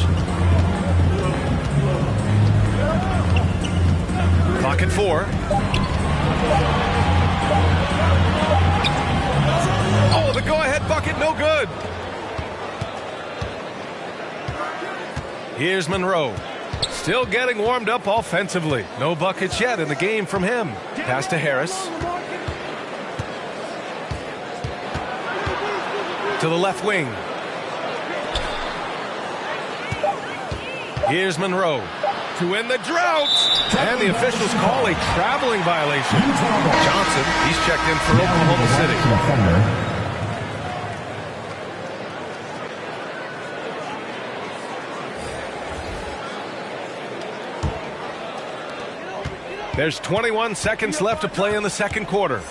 Clock at 4. Oh, the go-ahead bucket, no good. Here's Monroe. Still getting warmed up offensively. No buckets yet in the game from him. Pass to Harris. To the left wing. Here's Monroe to end the drought. And the officials call a traveling violation. Johnson, he's checked in for Oklahoma City. There's 21 seconds left to play in the second quarter.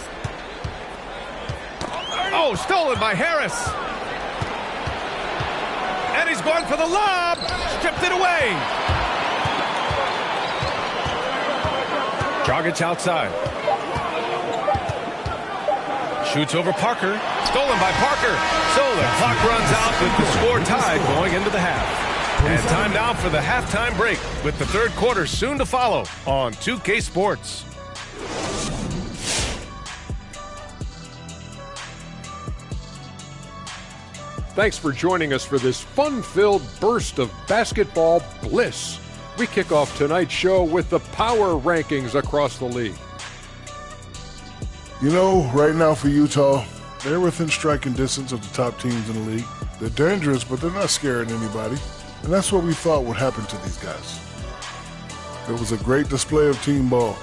Oh, stolen by Harris. And he's going for the lob. Stripped it away. Dragic outside. Shoots over Parker. Stolen by Parker. So the clock runs out with the score tied going into the half. And time now for the halftime break with the third quarter soon to follow on 2K Sports. Thanks for joining us for this fun-filled burst of basketball bliss. We kick off tonight's show with the power rankings across the league. You know, right now for Utah, they're within striking distance of the top teams in the league. They're dangerous, but they're not scaring anybody. And that's what we thought would happen to these guys. It was a great display of team ball.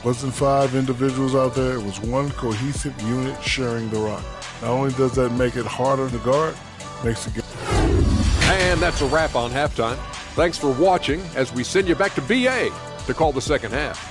Wasn't 5 individuals out there. It was one cohesive unit sharing the rock. Not only does that make it harder to guard, makes it get... And that's a wrap on halftime. Thanks for watching as we send you back to BA to call the second half.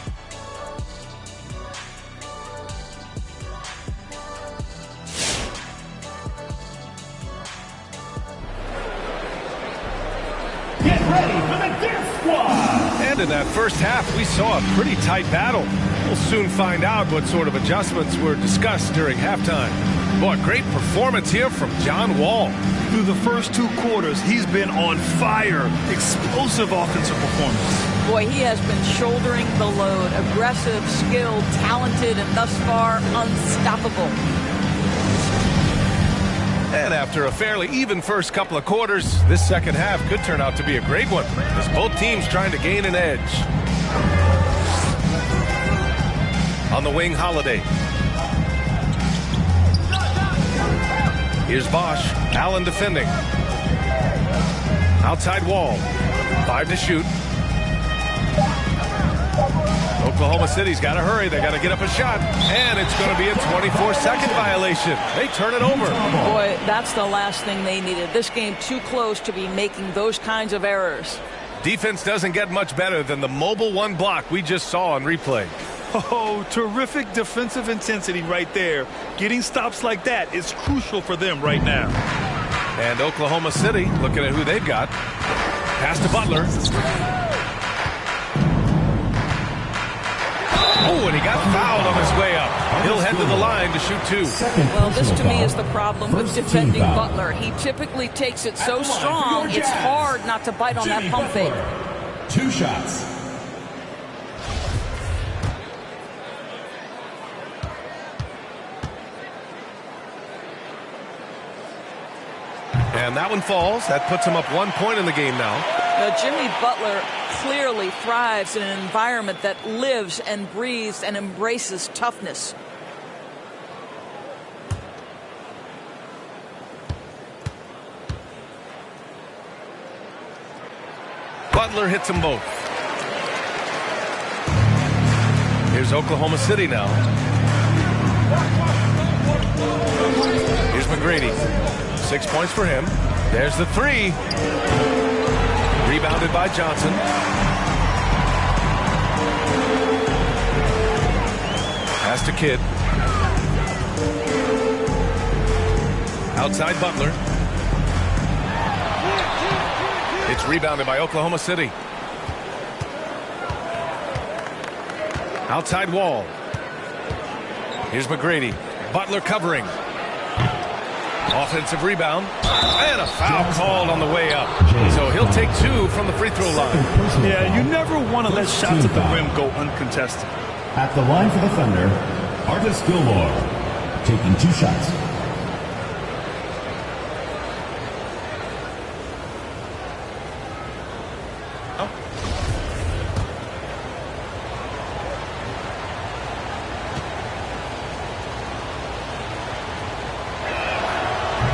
Get ready for the dance squad! And in that first half, we saw a pretty tight battle. We'll soon find out what sort of adjustments were discussed during halftime. Boy, great performance here from John Wall. Through the first 2 quarters, he's been on fire. Explosive offensive performance. Boy, he has been shouldering the load. Aggressive, skilled, talented, and thus far unstoppable. And after a fairly even first couple of quarters, this second half could turn out to be a great one, as both teams trying to gain an edge. On the wing, Holiday. Here's Bosch. Allen defending. Outside Wall. 5 to shoot. Oklahoma City's got to hurry. They got to get up a shot. And it's going to be a 24-second violation. They turn it over. Boy, that's the last thing they needed. This game too close to be making those kinds of errors. Defense doesn't get much better than the mobile one block we just saw on replay. Oh, terrific defensive intensity right there. Getting stops like that is crucial for them right now. And Oklahoma City, looking at who they've got. Pass to Butler. Oh, and he got fouled on his way up. He'll head to the line to shoot 2. Well, this to me is the problem with defending Butler. He typically takes it so strong, it's hard not to bite on that pump fake. 2 shots. And that one falls. That puts him up 1 point in the game now. Jimmy Butler clearly thrives in an environment that lives and breathes and embraces toughness. Butler hits them both. Here's Oklahoma City now. Here's McGrady. 6 points for him. There's the 3. Rebounded by Johnson. Pass to Kidd. Outside Butler. It's rebounded by Oklahoma City. Outside Wall. Here's McGrady. Butler covering. Offensive rebound. And a foul called on the way up. So he'll take 2 from the free throw line. Yeah, you never want to let shots at the rim go uncontested. At the line for the Thunder, Artis Gilmore, taking 2 shots.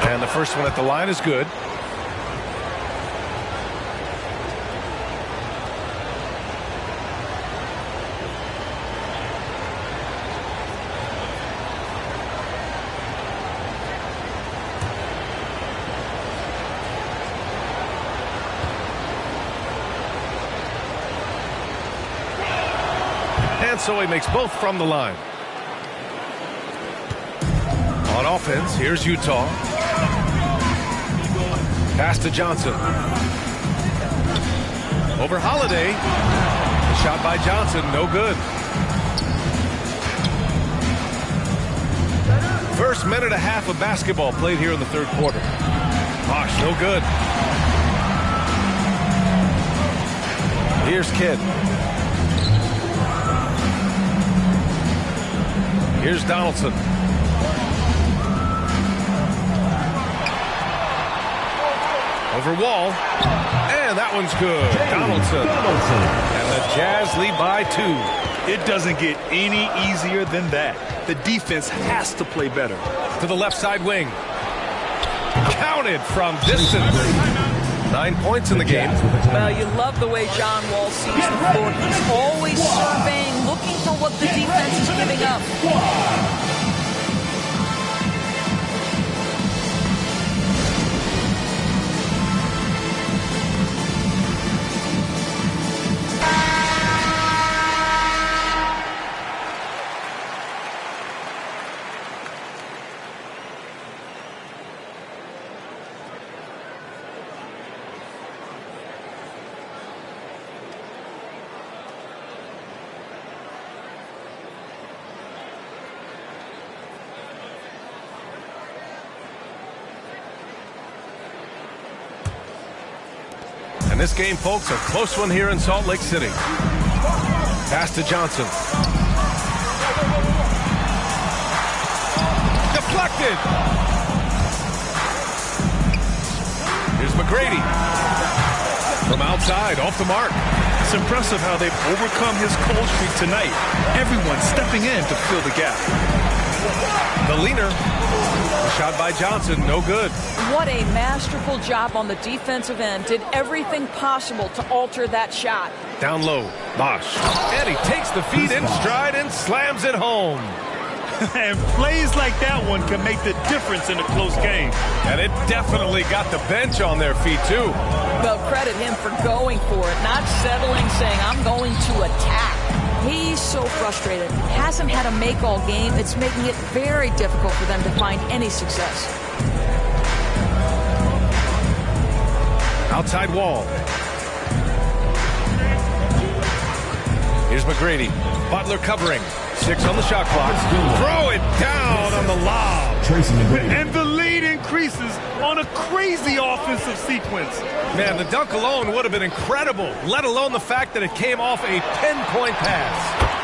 And the first one at the line is good. And so he makes both from the line. On offense, here's Utah. Pass to Johnson. Over Holiday. Shot by Johnson, no good. First minute and a half of basketball played here in the third quarter. Bosch, no good. Here's Kidd. Here's Donaldson. Over Wall. And that one's good. Donaldson. And the Jazz lead by 2. It doesn't get any easier than that. The defense has to play better. To the left side wing. Counted from distance. 9 points in the game. Well, you love the way John Wall sees the floor. He's always surveying, looking for what the defense is giving up. And this game, folks, a close one here in Salt Lake City. Pass to Johnson. Deflected. Here's McGrady. From outside, off the mark. It's impressive how they've overcome his cold streak tonight. Everyone stepping in to fill the gap. The leaner. The shot by Johnson, no good. What a masterful job on the defensive end. Did everything possible to alter that shot. Down low, Bosch. And he takes the feed in stride and slams it home. And plays like that one can make the difference in a close game. And it definitely got the bench on their feet, too. Well, credit him for going for it, not settling, saying, I'm going to attack. He's so frustrated. Hasn't had a make all game. It's making it very difficult for them to find any success. Outside wall. Here's McGrady. Butler covering. 6 on the shot clock. Throw it down on the lob. And the lead increases on a crazy offensive sequence. Man, the dunk alone would have been incredible, let alone the fact that it came off a pinpoint pass.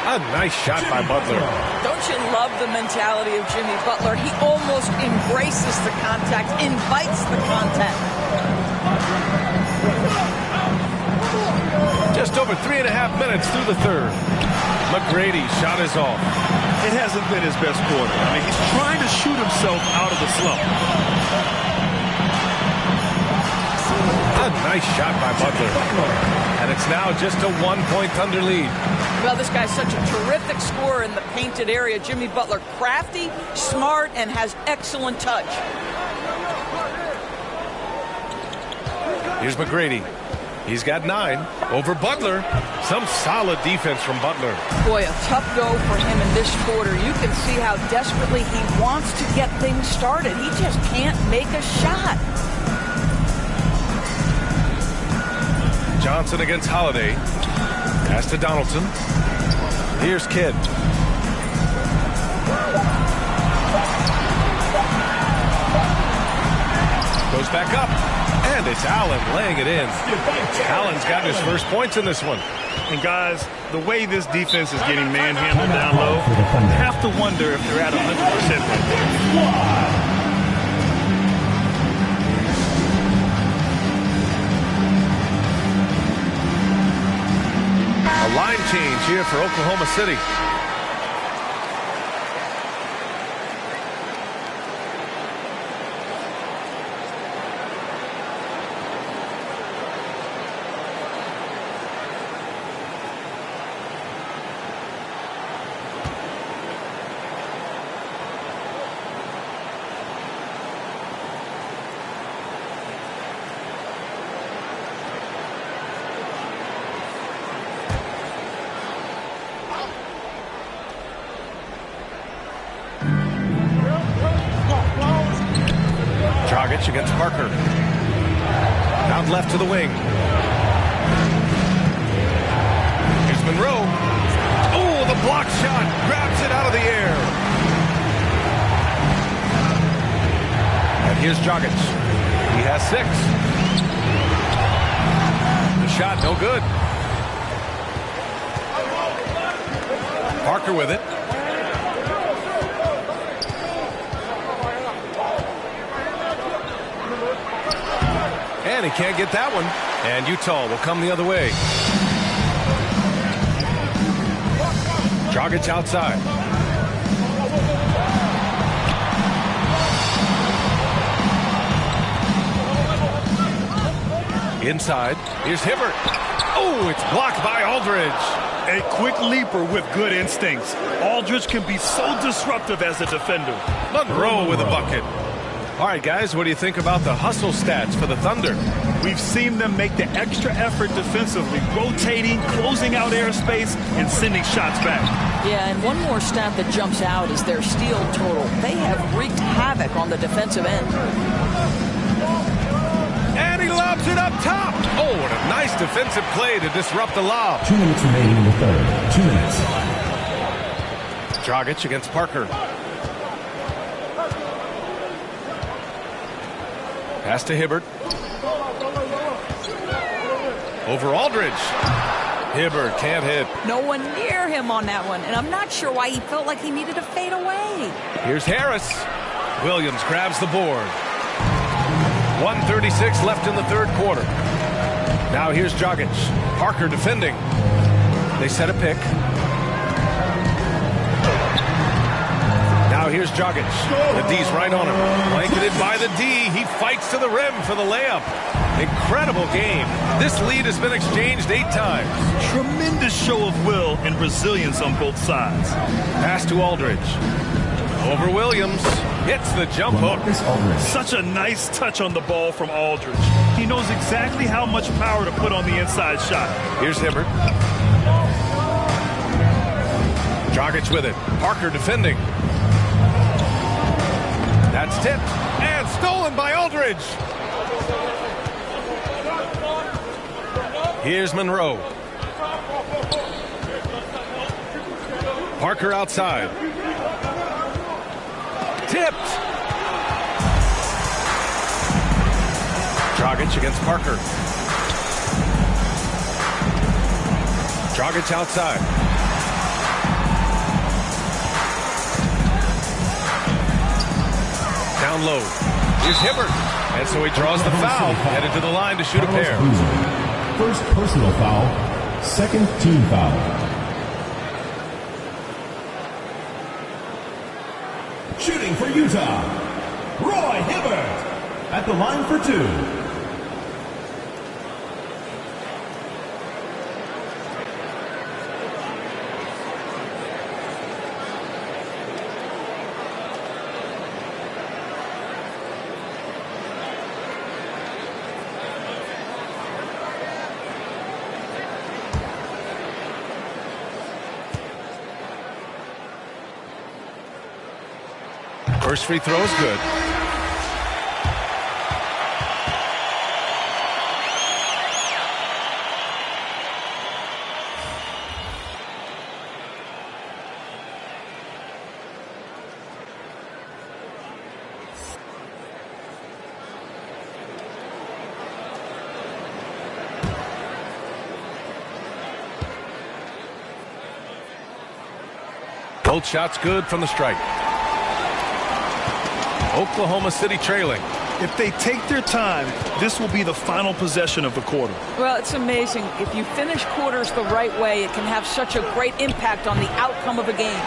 A nice shot by Butler. Don't you love the mentality of Jimmy Butler? He almost embraces the contact, invites the contact. Just over 3.5 minutes through the third. McGrady's shot is off. It hasn't been his best quarter. I mean, he's trying to shoot himself out of the slump. A nice shot by Butler. And it's now just a 1-point Thunder lead. Well, this guy's such a terrific scorer in the painted area. Jimmy Butler, crafty, smart, and has excellent touch. Here's McGrady. He's got 9 over Butler. Some solid defense from Butler. Boy, a tough go for him in this quarter. You can see how desperately he wants to get things started. He just can't make a shot. Johnson against Holiday. Pass to Donaldson. Here's Kidd. Goes back up. And it's Allen laying it in. Allen's got his first points in this one. And guys, the way this defense is getting manhandled down low, you have to wonder if they're at 100% right there. A line change here for Oklahoma City. Against Parker. Out left to the wing. Here's Monroe. Oh, the block shot. Grabs it out of the air. And here's Dragic. He has 6. The shot, no good. Parker with it. And he can't get that one. And Utah will come the other way. Dragic outside. Inside. Here's Hibbert. Oh, it's blocked by Aldridge. A quick leaper with good instincts. Aldridge can be so disruptive as a defender. Monroe with a bucket. All right, guys, what do you think about the hustle stats for the Thunder? We've seen them make the extra effort defensively, rotating, closing out airspace, and sending shots back. Yeah, and one more stat that jumps out is their steal total. They have wreaked havoc on the defensive end. And he lobs it up top. Oh, what a nice defensive play to disrupt the lob. 2 minutes remaining in the third. 2 minutes. Dragic against Parker. Pass to Hibbert. Over Aldridge. Hibbert can't hit. No one near him on that one, and I'm not sure why he felt like he needed to fade away. Here's Harris. Williams grabs the board. 1:36 left in the third quarter. Now here's Dragic. Parker defending. They set a pick. Now here's Dragic. The D's right on him. Blanketed by the D. He fights to the rim for the layup. Incredible game. This lead has been exchanged 8 times. Tremendous show of will and resilience on both sides. Pass to Aldridge. Over Williams. Hits the jump hook. Such a nice touch on the ball from Aldridge. He knows exactly how much power to put on the inside shot. Here's Hibbert. Dragic with it. Parker defending. That's tipped and stolen by Aldridge. Here's Monroe. Parker outside. Tipped. Dragic against Parker. Dragic outside. Down low. Here's Hibbert. And so he draws the foul. Headed to the line to shoot a pair. First personal foul. Second team foul. Shooting for Utah, Roy Hibbert at the line for 2. First free throw is good. Both shots good from the stripe. Oklahoma City trailing. If they take their time, this will be the final possession of the quarter. Well, it's amazing. If you finish quarters the right way, it can have such a great impact on the outcome of a game.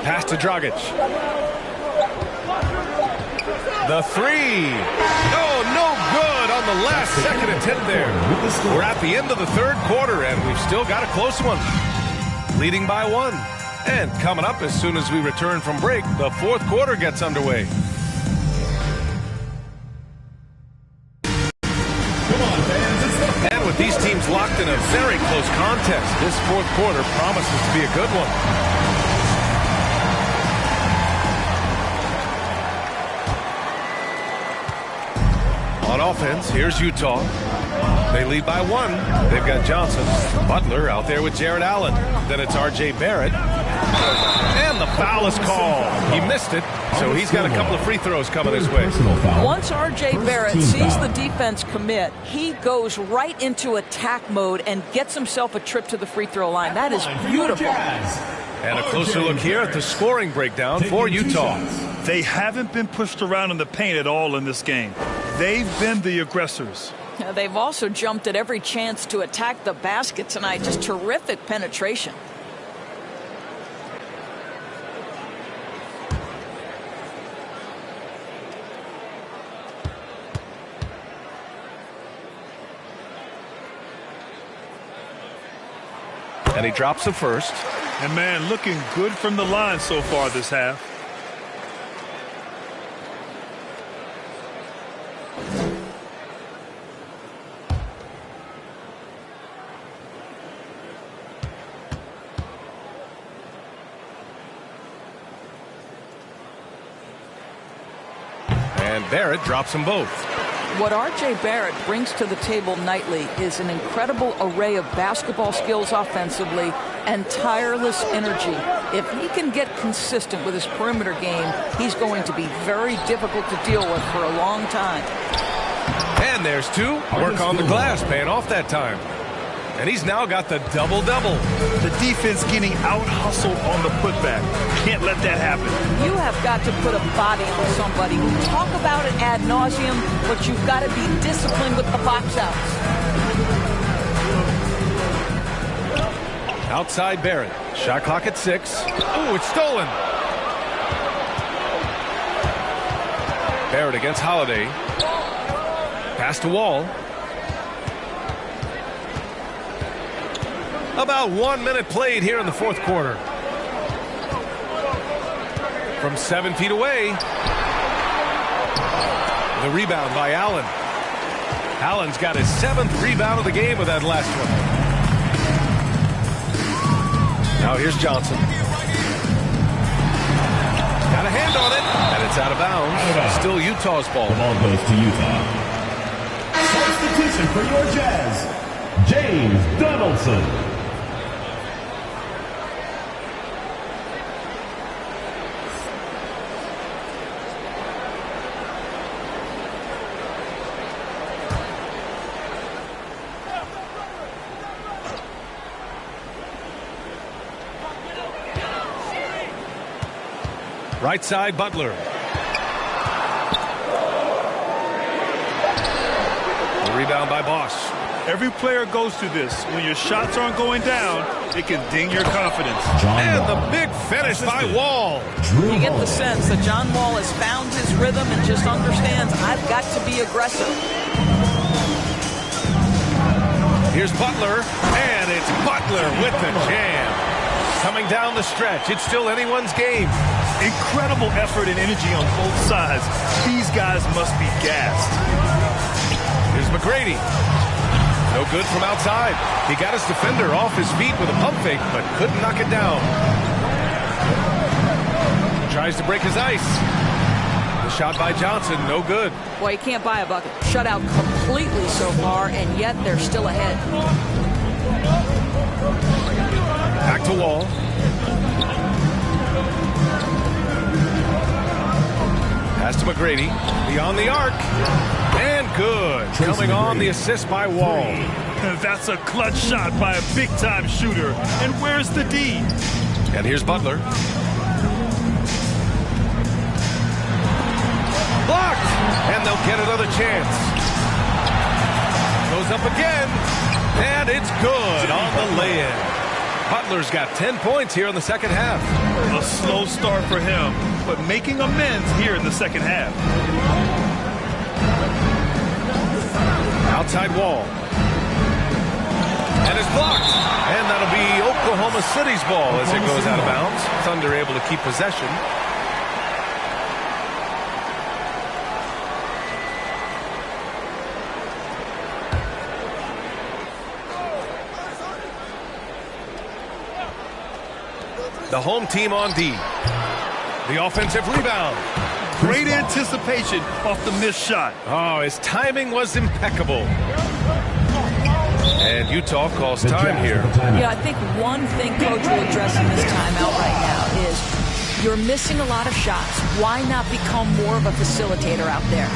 Pass to Dragic. The three. Oh, no good on the last second attempt there. We're at the end of the third quarter, and we've still got a close one. Leading by 1. And coming up as soon as we return from break, the fourth quarter gets underway. And with these teams locked in a very close contest, this fourth quarter promises to be a good one. On offense, here's Utah. They lead by 1. They've got Johnson. Butler out there with Jared Allen. Then it's R.J. Barrett. And the foul is called. He missed it, so he's got a couple of free throws coming this way. Once R.J. Barrett sees the defense commit, he goes right into attack mode and gets himself a trip to the free throw line. That is beautiful. And a closer look here at the scoring breakdown for Utah. They haven't been pushed around in the paint at all in this game. They've been the aggressors. They've also jumped at every chance to attack the basket tonight. Just terrific penetration. And he drops the first. And man, looking good from the line so far this half. And Barrett drops them both. What R.J. Barrett brings to the table nightly is an incredible array of basketball skills offensively and tireless energy. If he can get consistent with his perimeter game, he's going to be very difficult to deal with for a long time. And there's 2. Work on the glass, paying off that time. And he's now got the double-double. The defense getting out-hustled on the putback. Can't let that happen. You have got to put a body on somebody. We talk about it ad nauseum, but you've got to be disciplined with the box outs. Outside Barrett. Shot clock at 6. Ooh, it's stolen. Barrett against Holiday. Pass to Wall. About 1 minute played here in the fourth quarter. From 7 feet away. The rebound by Allen. Allen's got his 7th rebound of the game with that last one. Now here's Johnson. Got a hand on it, and it's out of bounds. Still Utah's ball. The ball goes to Utah. Substitution for your Jazz, James Donaldson. Right side, Butler. The rebound by Bosch. Every player goes through this. When your shots aren't going down, it can ding your confidence. And the big finish by Wall. You get the sense that John Wall has found his rhythm and just understands, I've got to be aggressive. Here's Butler, and it's Butler with the jam. Coming down the stretch, it's still anyone's game. Incredible effort and energy on both sides. These guys must be gassed. Here's McGrady. No good from outside. He got his defender off his feet with a pump fake, but couldn't knock it down. Tries to break his ice. The shot by Johnson, no good. Boy, you can't buy a bucket. Shut out completely so far, and yet they're still ahead. Back to Wall. Pass to McGrady. Beyond the arc. And good. Coming on the assist by Wall. That's a clutch shot by a big-time shooter. And where's the D? And here's Butler. Blocked. And they'll get another chance. Goes up again. And it's good on the lay-in. Butler's got 10 points here in the second half. A slow start for him, but making amends here in the second half. Outside Wall. And it's blocked. And that'll be Oklahoma City's ball as it goes out of bounds. Thunder able to keep possession. The home team on D. The offensive rebound. Great anticipation off the missed shot. Oh, his timing was impeccable. And Utah calls time here. Yeah, I think one thing Coach will address in this timeout right now is you're missing a lot of shots. Why not become more of a facilitator out there?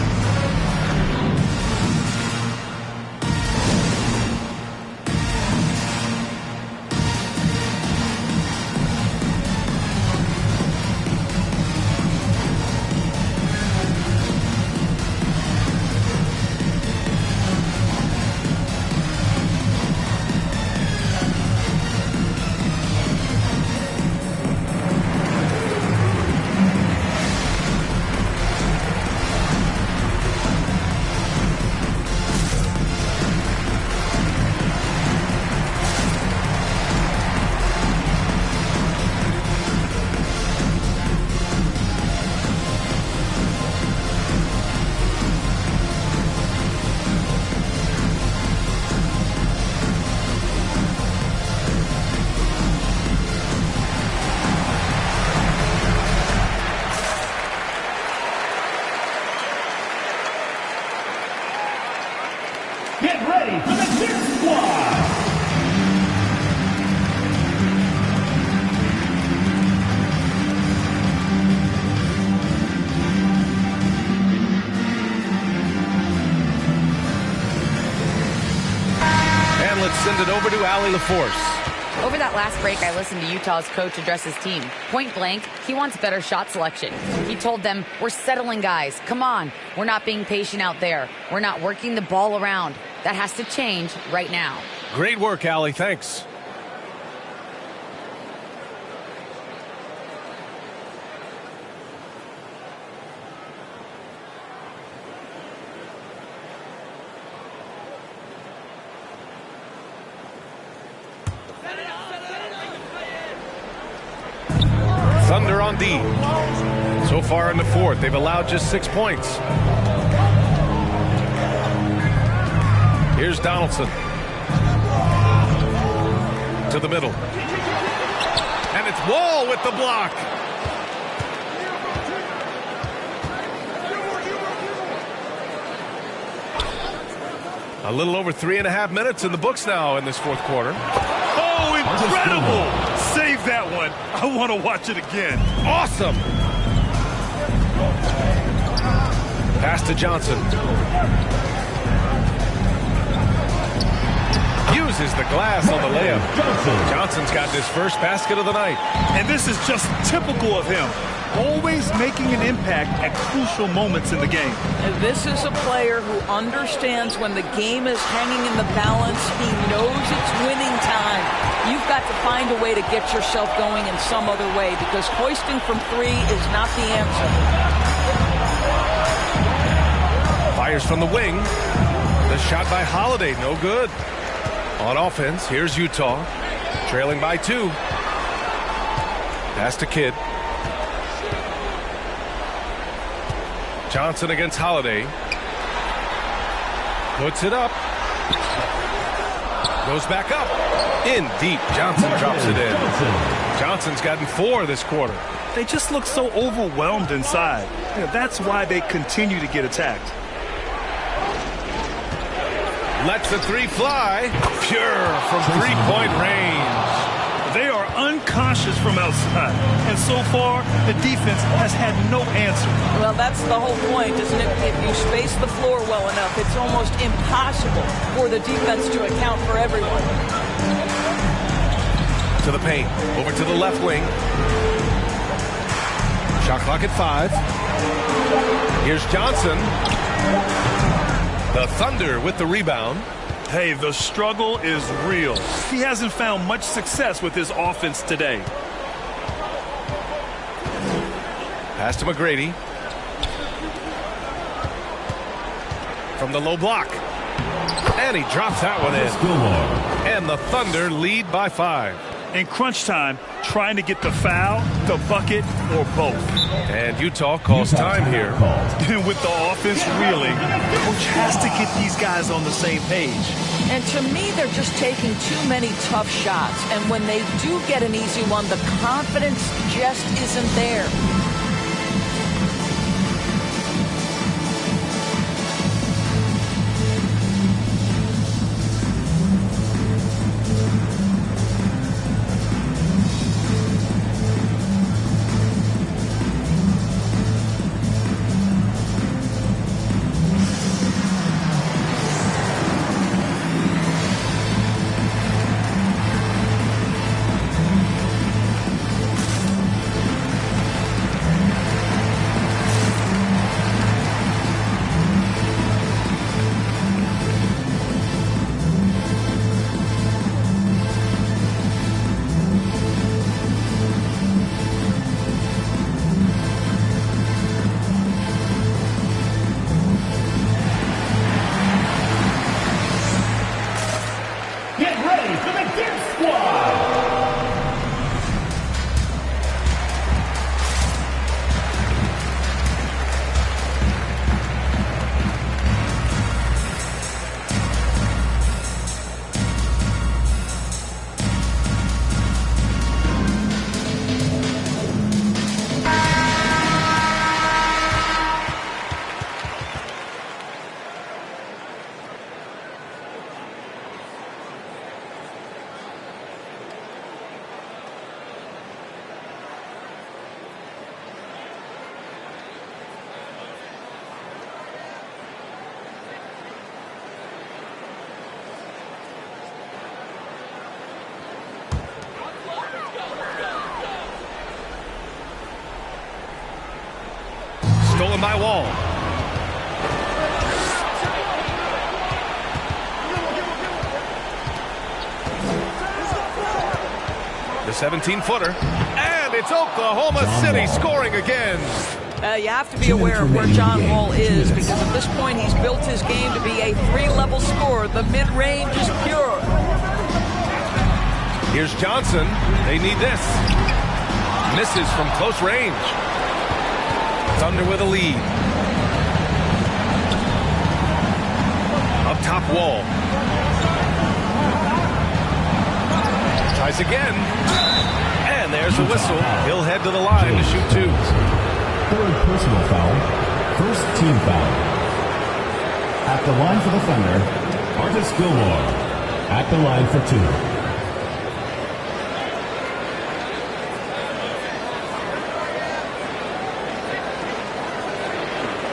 let's send it over to Allie LaForce. Over that last break, I listened to Utah's coach address his team. Point blank, he wants better shot selection. He told them, we're settling, guys. Come on. We're not being patient out there. We're not working the ball around. That has to change right now. Great work, Allie. Thanks. Thunder on D. So far in the fourth, they've allowed just 6 points. Here's Donaldson. To the middle. And it's Wall with the block. A little over 3.5 minutes in the books now in this fourth quarter. Oh, incredible! Save that one. I want to watch it again. Awesome. Pass to Johnson. Uses the glass on the layup. Johnson's got his first basket of the night. And this is just typical of him. Always making an impact at crucial moments in the game. And this is a player who understands when the game is hanging in the balance. He knows it's winning time. You've got to find a way to get yourself going in some other way, because hoisting from three is not the answer. Fires from the wing. The shot by Holiday, no good. On offense, here's Utah, trailing by 2. Pass to Kidd. Johnson against Holiday. Puts it up. Goes back up. In deep. Johnson drops it in. Johnson's gotten 4 this quarter. They just look so overwhelmed inside. That's why they continue to get attacked. Lets the 3 fly. Pure from 3-point range. They are unconscious from outside. And so far, the defense has had no answer. Well, that's the whole point, isn't it? If you space the floor well enough, it's almost impossible for the defense to account for everyone. To the paint. Over to the left wing. Shot clock at 5. Here's Johnson. The Thunder with the rebound. Hey, the struggle is real. He hasn't found much success with his offense today. Pass to McGrady. From the low block. And he drops that one in. And the Thunder lead by 5. In crunch time, trying to get the foul, the bucket, or both. And Utah calls time here. With the offense reeling, coach has to get these guys on the same page. And to me, they're just taking too many tough shots. And when they do get an easy one, the confidence just isn't there. one by Wall. The 17-footer. And it's Oklahoma City scoring again. You have to be aware of where John Wall is, because at this point he's built his game to be a 3-level scorer. The mid-range is pure. Here's Johnson. They need this. Misses from close range. Thunder with a lead. Up top, Wall. Tries again. And there's a whistle. He'll head to the line to shoot 2. Third personal foul. First team foul. At the line for the Thunder, Artis Gilmore. At the line for 2.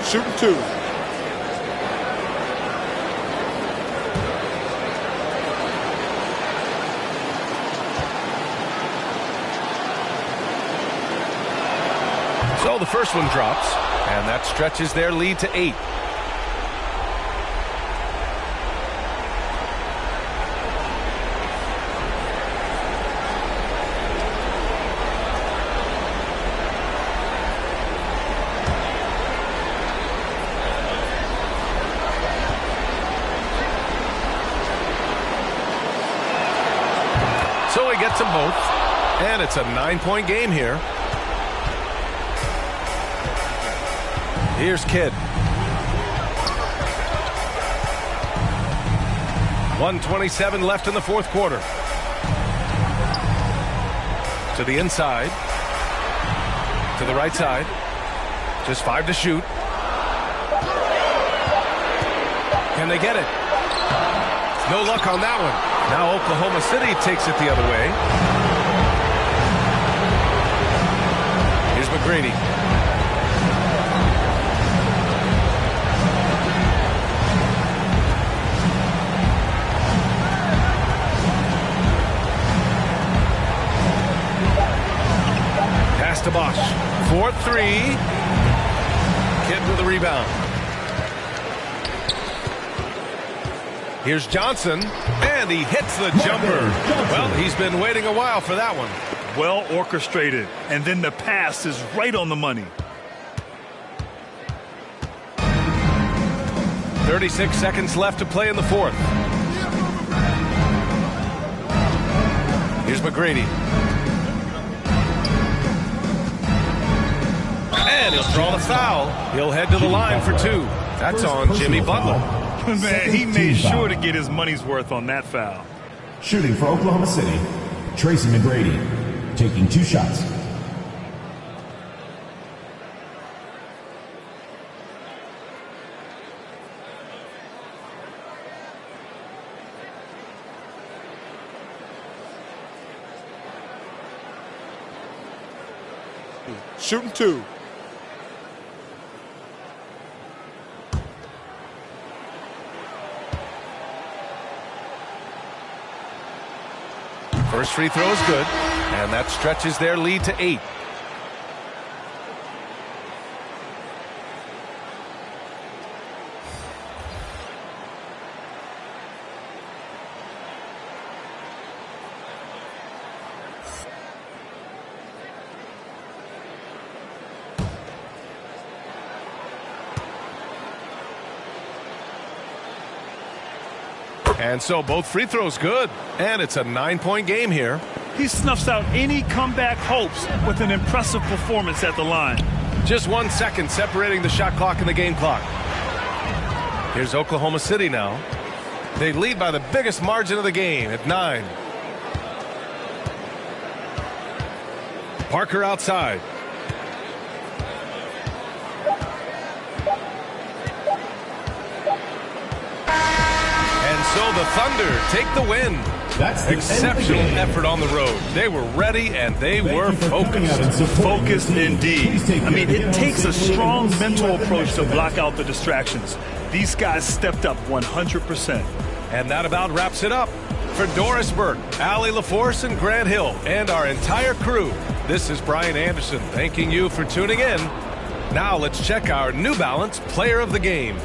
Shooting 2. So the first one drops, and that stretches their lead to 8. So he gets them both, and it's a 9-point game here. Here's Kidd. 1:27 left in the fourth quarter. To the inside. To the right side. Just 5 to shoot. Can they get it? No luck on that one. Now Oklahoma City takes it the other way. Here's McGrady. To Bosch. 4-3. Kidd with a rebound. Here's Johnson, and he hits the jumper. Well, he's been waiting a while for that one. Well orchestrated, and then the pass is right on the money. 36 seconds left to play in the fourth. Here's McGrady. And he'll draw the foul. He'll head to the line for 2. That's on Jimmy Butler. Man, he made sure to get his money's worth on that foul. Shooting for Oklahoma City, Tracy McGrady, taking 2 shots. Shooting 2. First free throw is good, and that stretches their lead to 8. And so both free throws good, and it's a 9-point game here. He snuffs out any comeback hopes with an impressive performance at the line. Just 1 second separating the shot clock and the game clock. Here's Oklahoma City now. They lead by the biggest margin of the game at 9. Parker outside. So the Thunder take the win. That's the exceptional effort on the road. They were ready and they were focused. Focused indeed. I mean, it takes a strong mental approach to block out the distractions. These guys stepped up 100%. And that about wraps it up. For Doris Burke, Allie LaForce, and Grant Hill, and our entire crew, this is Brian Anderson thanking you for tuning in. Now let's check our New Balance Player of the Game.